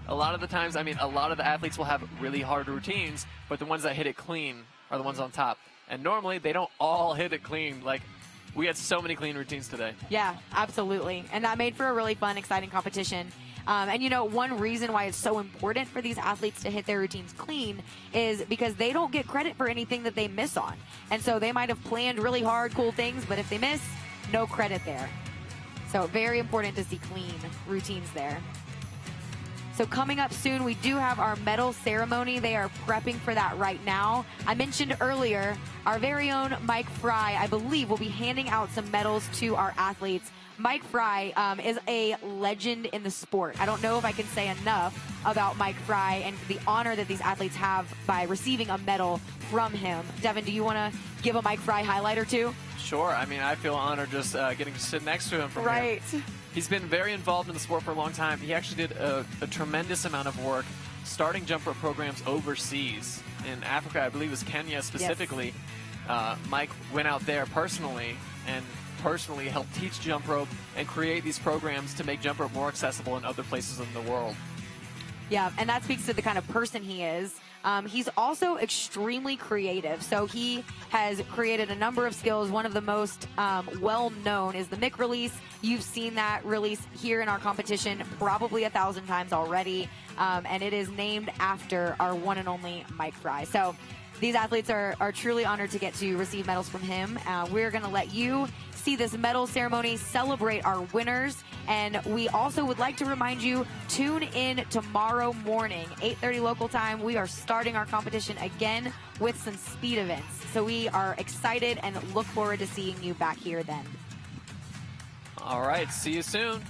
A lot of the times, I mean, a lot of the athletes will have really hard routines, but the ones that hit it clean are the ones on top. And normally, they don't all hit it clean. Like, we had so many clean routines today. Yeah, absolutely. And that made for a really fun, exciting competition. And you know, one reason why it's so important for these athletes to hit their routines clean is because they don't get credit for anything that they miss on. And so they might have planned really hard, cool things, but if they miss, no credit there. So very important to see clean routines there. So coming up soon, we do have our medal ceremony. They are prepping for that right now. I mentioned earlier, our very own Mike Fry, I believe, will be handing out some medals to our athletes. Mike Fry is a legend in the sport. I don't know if I can say enough about Mike Fry and the honor that these athletes have by receiving a medal from him. Devin, do you want to give a Mike Fry highlight or two? Sure. I mean, I feel honored just getting to sit next to him from Right. here. He's been very involved in the sport for a long time. He actually did a tremendous amount of work starting jump rope programs overseas. In Africa, I believe it was Kenya specifically. Yes. Mike went out there personally and personally helped teach jump rope and create these programs to make jump rope more accessible in other places in the world. Yeah, and that speaks to the kind of person he is. He's also extremely creative. So he has created a number of skills. One of the most well-known is the Mick release. You've seen that release here in our competition probably 1,000 times already. And it is named after our one and only Mike Fry. So these athletes are truly honored to get to receive medals from him. We're going to let you see this medal ceremony, celebrate our winners, and we also would like to remind you, tune in tomorrow morning, 8:30 local time. We are starting our competition again with some speed events. So we are excited and look forward to seeing you back here then. All right, see you soon.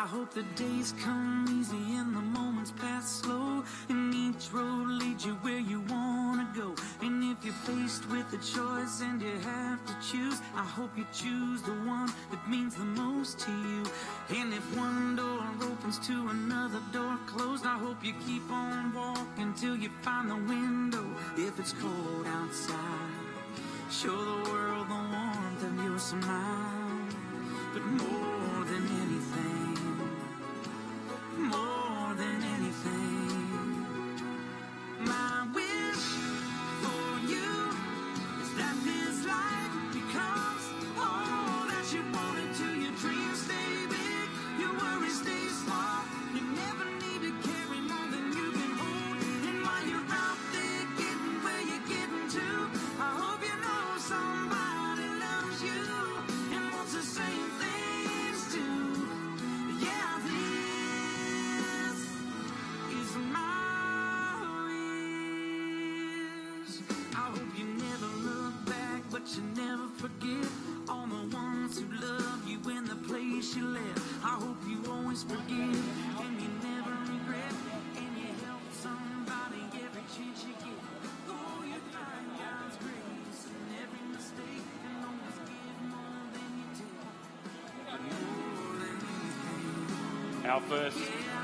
hope the days come easy and the moments pass slow, and each road leads you where you wanna go. And if you're faced with a choice and you have to choose, I hope you choose the one that means the most to you. And if one door opens to another door closed, I hope you keep on walking till you find the window. If it's cold outside, show the world the warmth of your smile. But more than anything, my wish for you is that this life becomes all that you wanted to. Your dreams stay big, your worries stay small. You never need to carry more than you can hold. And while you're out there getting where you're getting to, I hope you know somebody loves you and wants the same things too. Yeah, this is my wish. I hope you never look back, but you never forget all the ones who love you in the place you left. I hope you always forgive and you never regret, and you help somebody every chance you get. Oh, you find God's grace in every mistake and always give more than you take. More than anything. Our first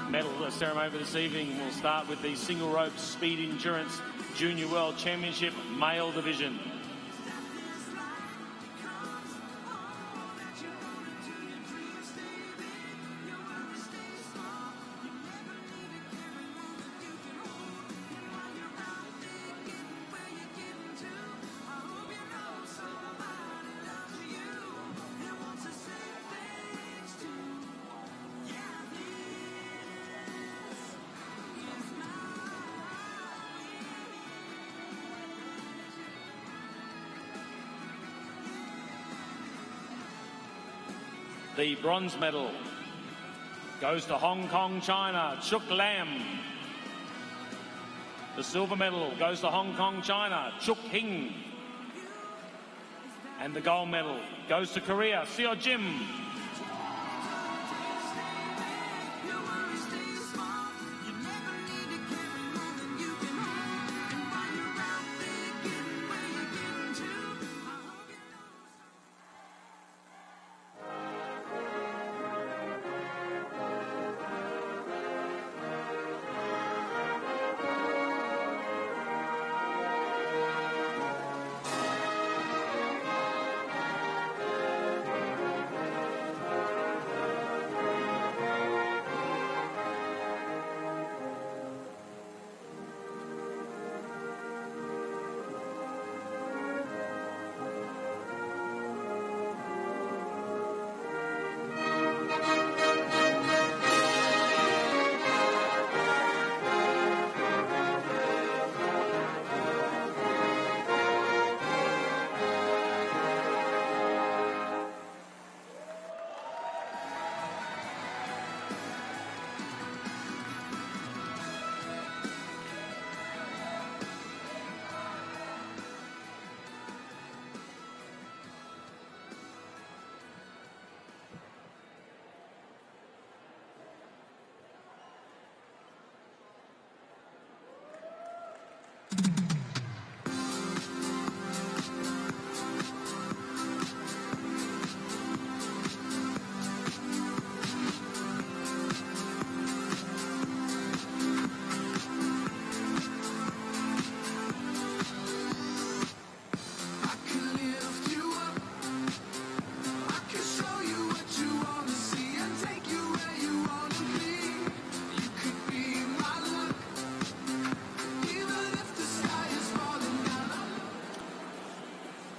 medal ceremony for this evening will start with the single rope speed endurance Junior World Championship male division. The bronze medal goes to Hong Kong, China, Chuk Lam. The silver medal goes to Hong Kong, China, Chuk Hing. And the gold medal goes to Korea, Seo Jim.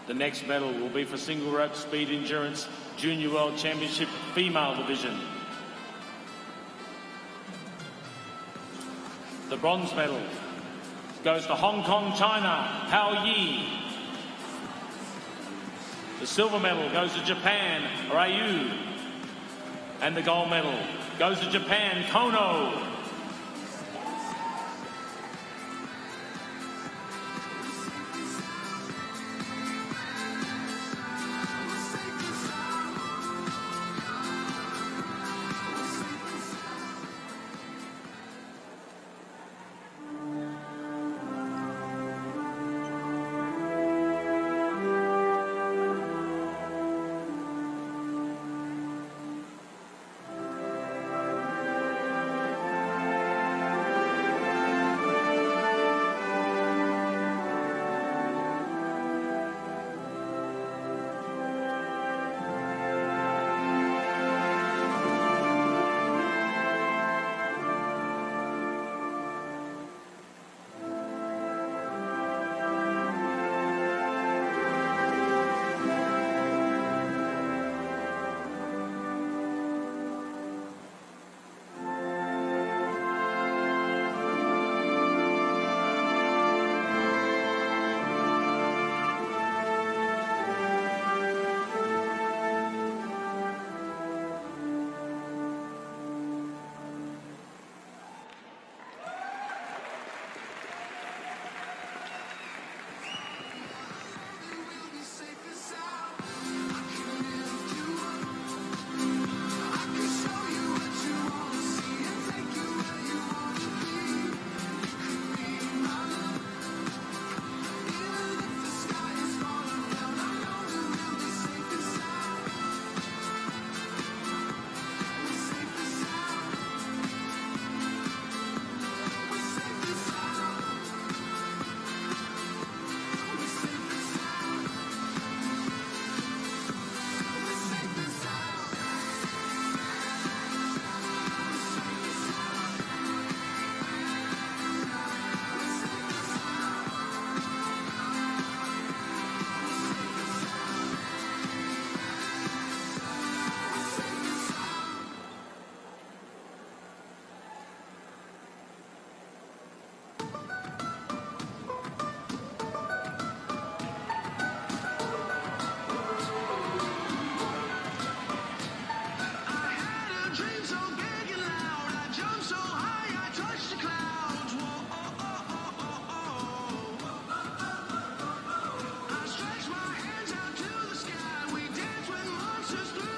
The next medal will be for single rope speed endurance Junior World Championship female division. The bronze medal goes to Hong Kong, China, Hao Yi. The silver medal goes to Japan, Ryu. And the gold medal goes to Japan, Kono.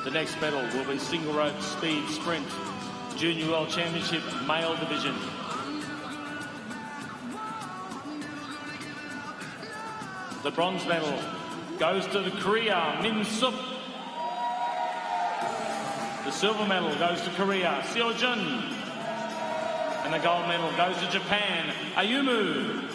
The next medal will be single rope speed sprint, Junior World Championship male division. The bronze medal goes to the Korea, Min Sup. The silver medal goes to Korea, Seo Jun. And the gold medal goes to Japan, Ayumu.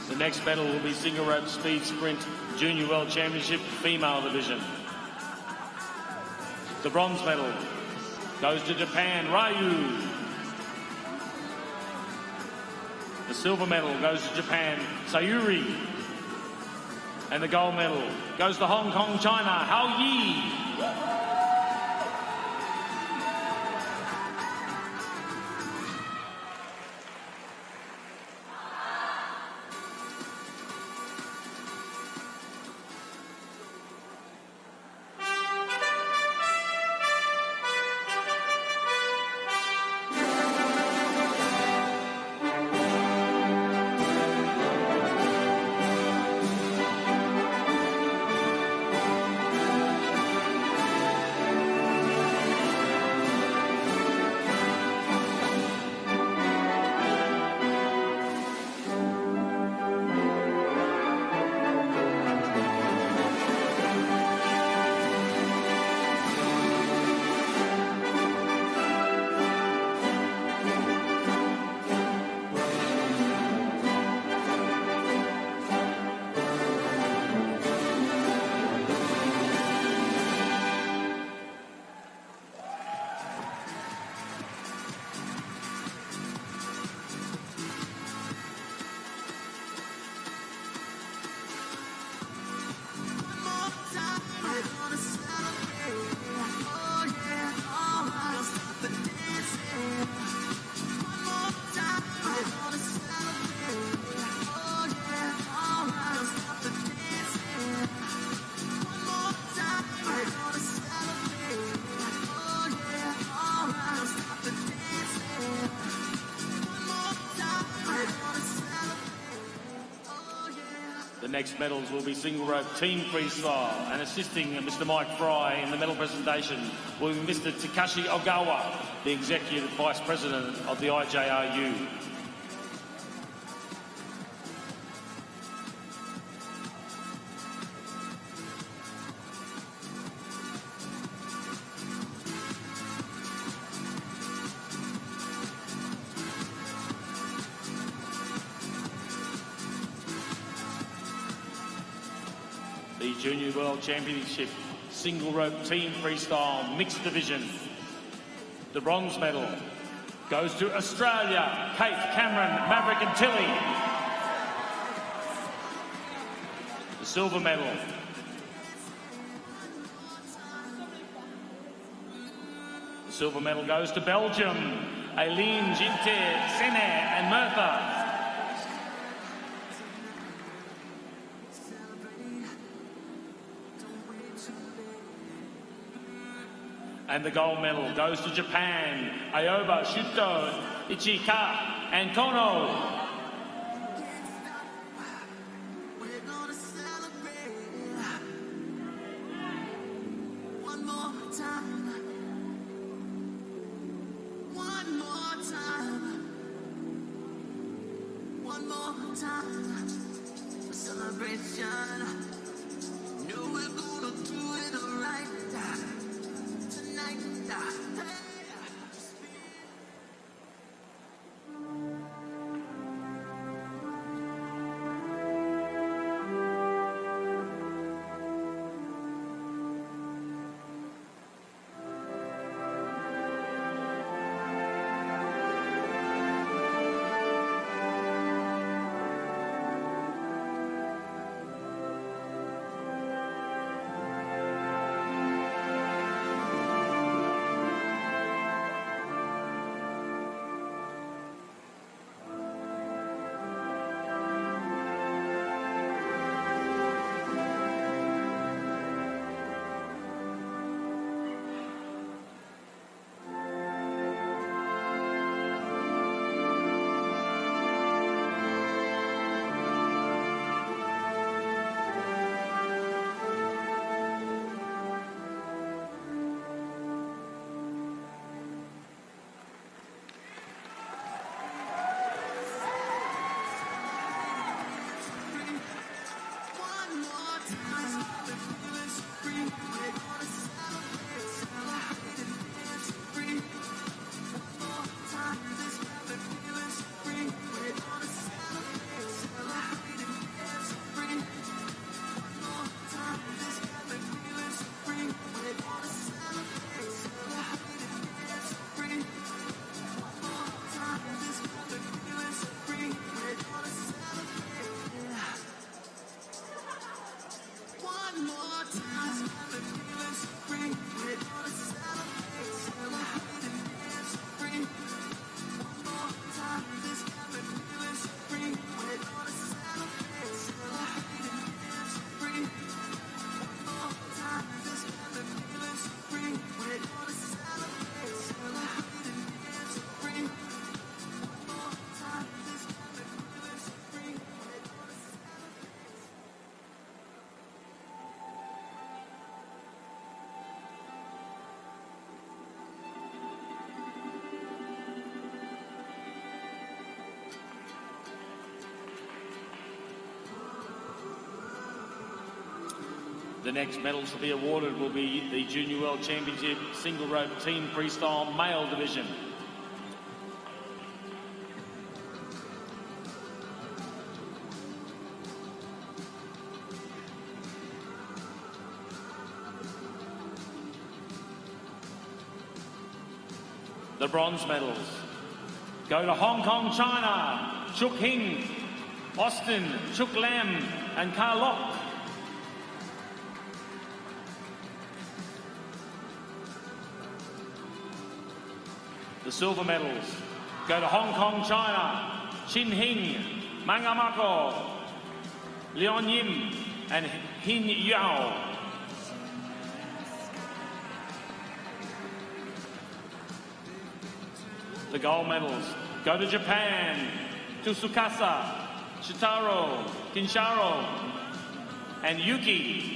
The next medal will be single rope speed sprint, Junior World Championship female division. The bronze medal goes to Japan, Ryu. The silver medal goes to Japan, Sayuri. And the gold medal goes to Hong Kong, China, Hao Yi. The next medals will be single rope team freestyle, and assisting Mr. Mike Fry in the medal presentation will be Mr. Takashi Ogawa, the Executive Vice President of the IJRU. The Junior World Championship single rope team freestyle mixed division. The bronze medal goes to Australia, Kate, Cameron, Maverick and Tilly. The silver medal goes to Belgium, Aileen, Ginter, Sene and Murtha. And the gold medal goes to Japan, Aoba, Shuto, Ichika and Kono. We're gonna celebrate one more time. One more time. One more time. A celebration. Know we're gonna do it right tonight. The next medals to be awarded will be the Junior World Championship Single Rope Team Freestyle Male Division. The bronze medals go to Hong Kong, China, Chuk Hing, Austin, Chuk Lam and Karlok. The silver medals go to Hong Kong, China, Chin Hing, Mangamako, Leon Yim and Hin Yao. The gold medals go to Japan, to Tsukasa, Shitaro, Kinsharo and Yuki.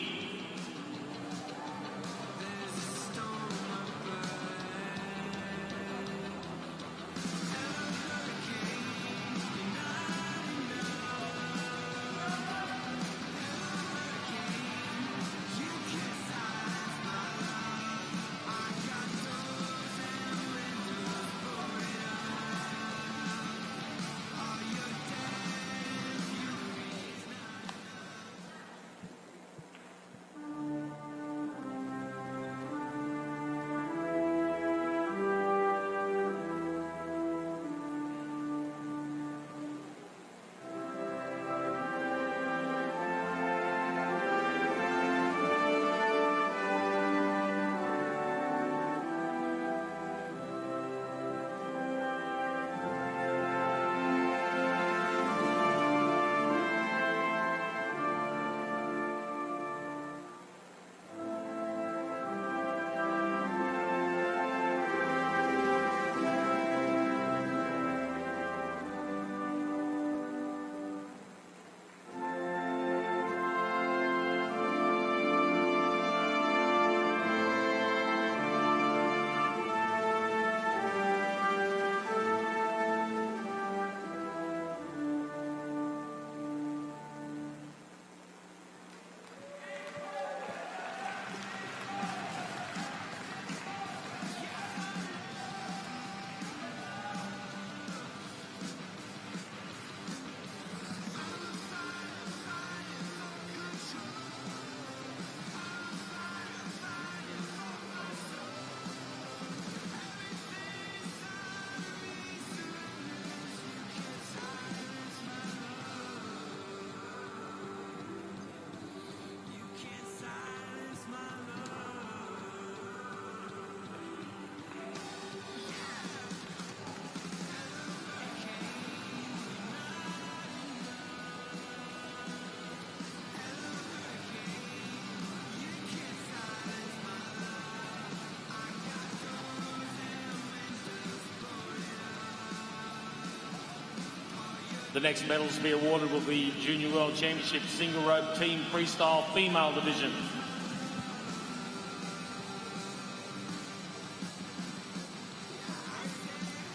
next medals to be awarded will be Junior World Championship Single Rope Team Freestyle Female Division.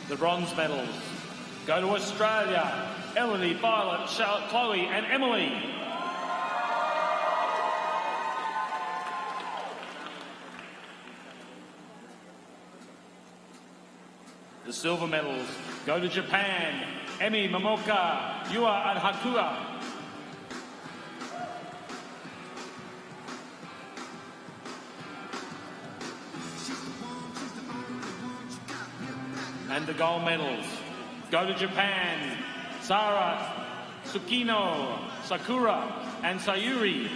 The bronze medals go to Australia, Elodie, Violet, Charlotte, Chloe and Emily. The silver medals go to Japan, Emi, Momoka, Yua and Hakua. And the gold medals go to Japan, Sara, Tsukino, Sakura and Sayuri.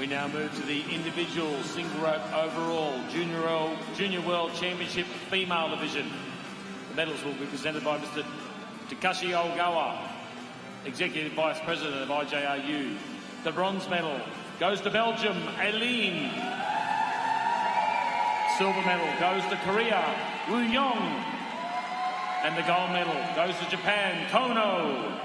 We now move to the individual single rope overall Junior World Championship Female Division. The medals will be presented by Mr. Takashi Ogawa, Executive Vice President of IJRU. The bronze medal goes to Belgium, Aileen. Silver medal goes to Korea, Woo Yong. And the gold medal goes to Japan, Kono.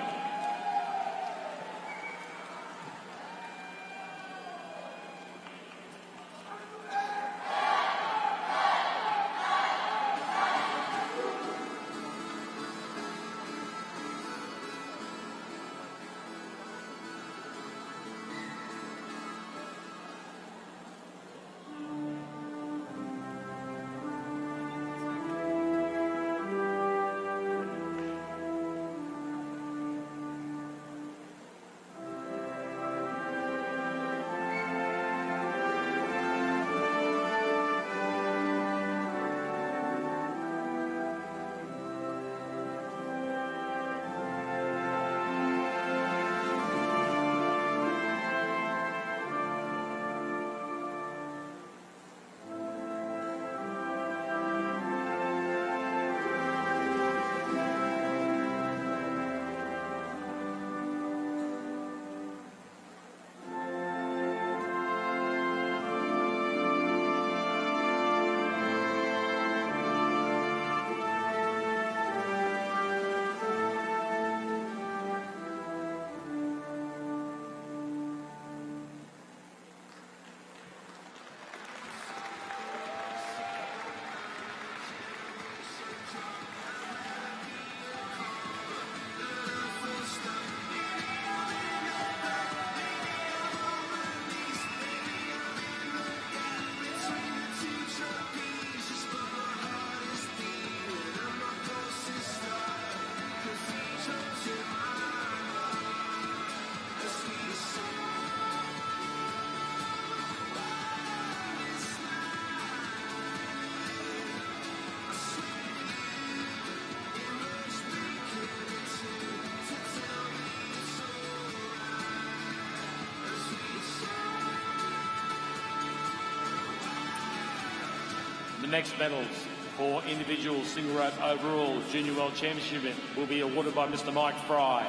next medals for individual single rope overall Junior World Championship will be awarded by Mr. Mike Fry.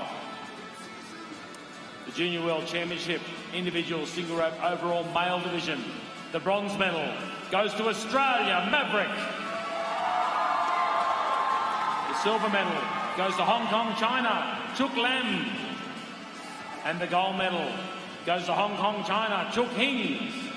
The Junior World Championship individual single rope overall male division. The bronze medal goes to Australia, Maverick. The silver medal goes to Hong Kong, China, Chuk Lam. And the gold medal goes to Hong Kong, China, Chuk Hing.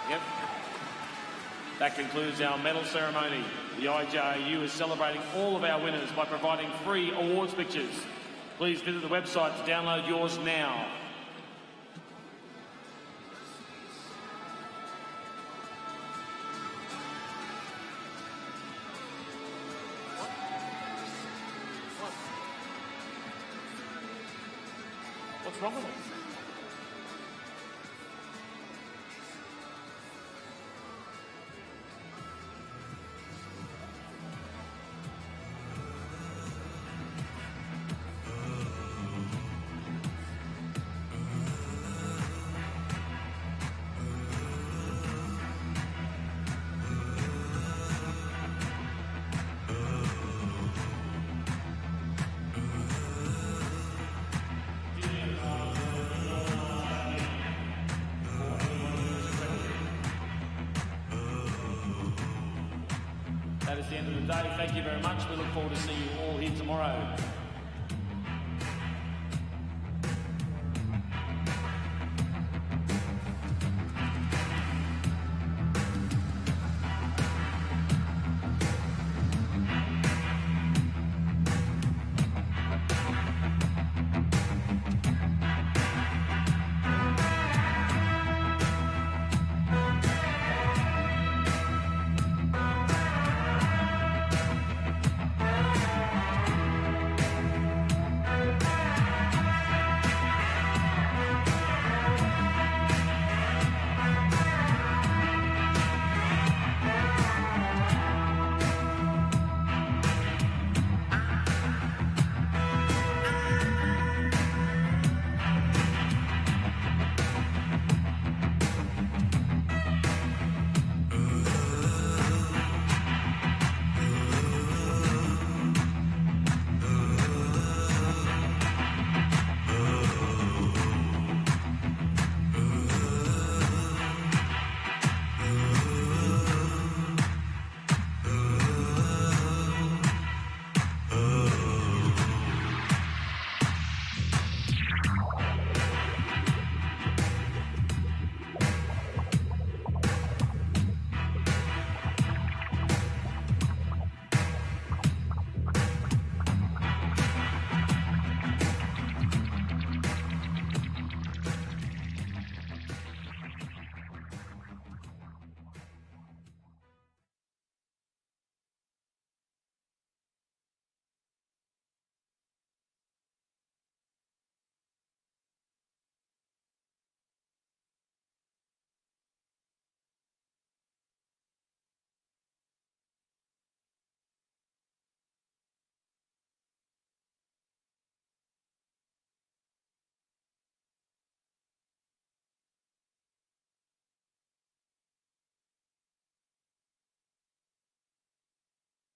Yep. That concludes our medal ceremony. The IJRU is celebrating all of our winners by providing free awards pictures. Please visit the website to download yours now. What's wrong with it? That is the end of the day. Thank you very much. We look forward to seeing you all here tomorrow.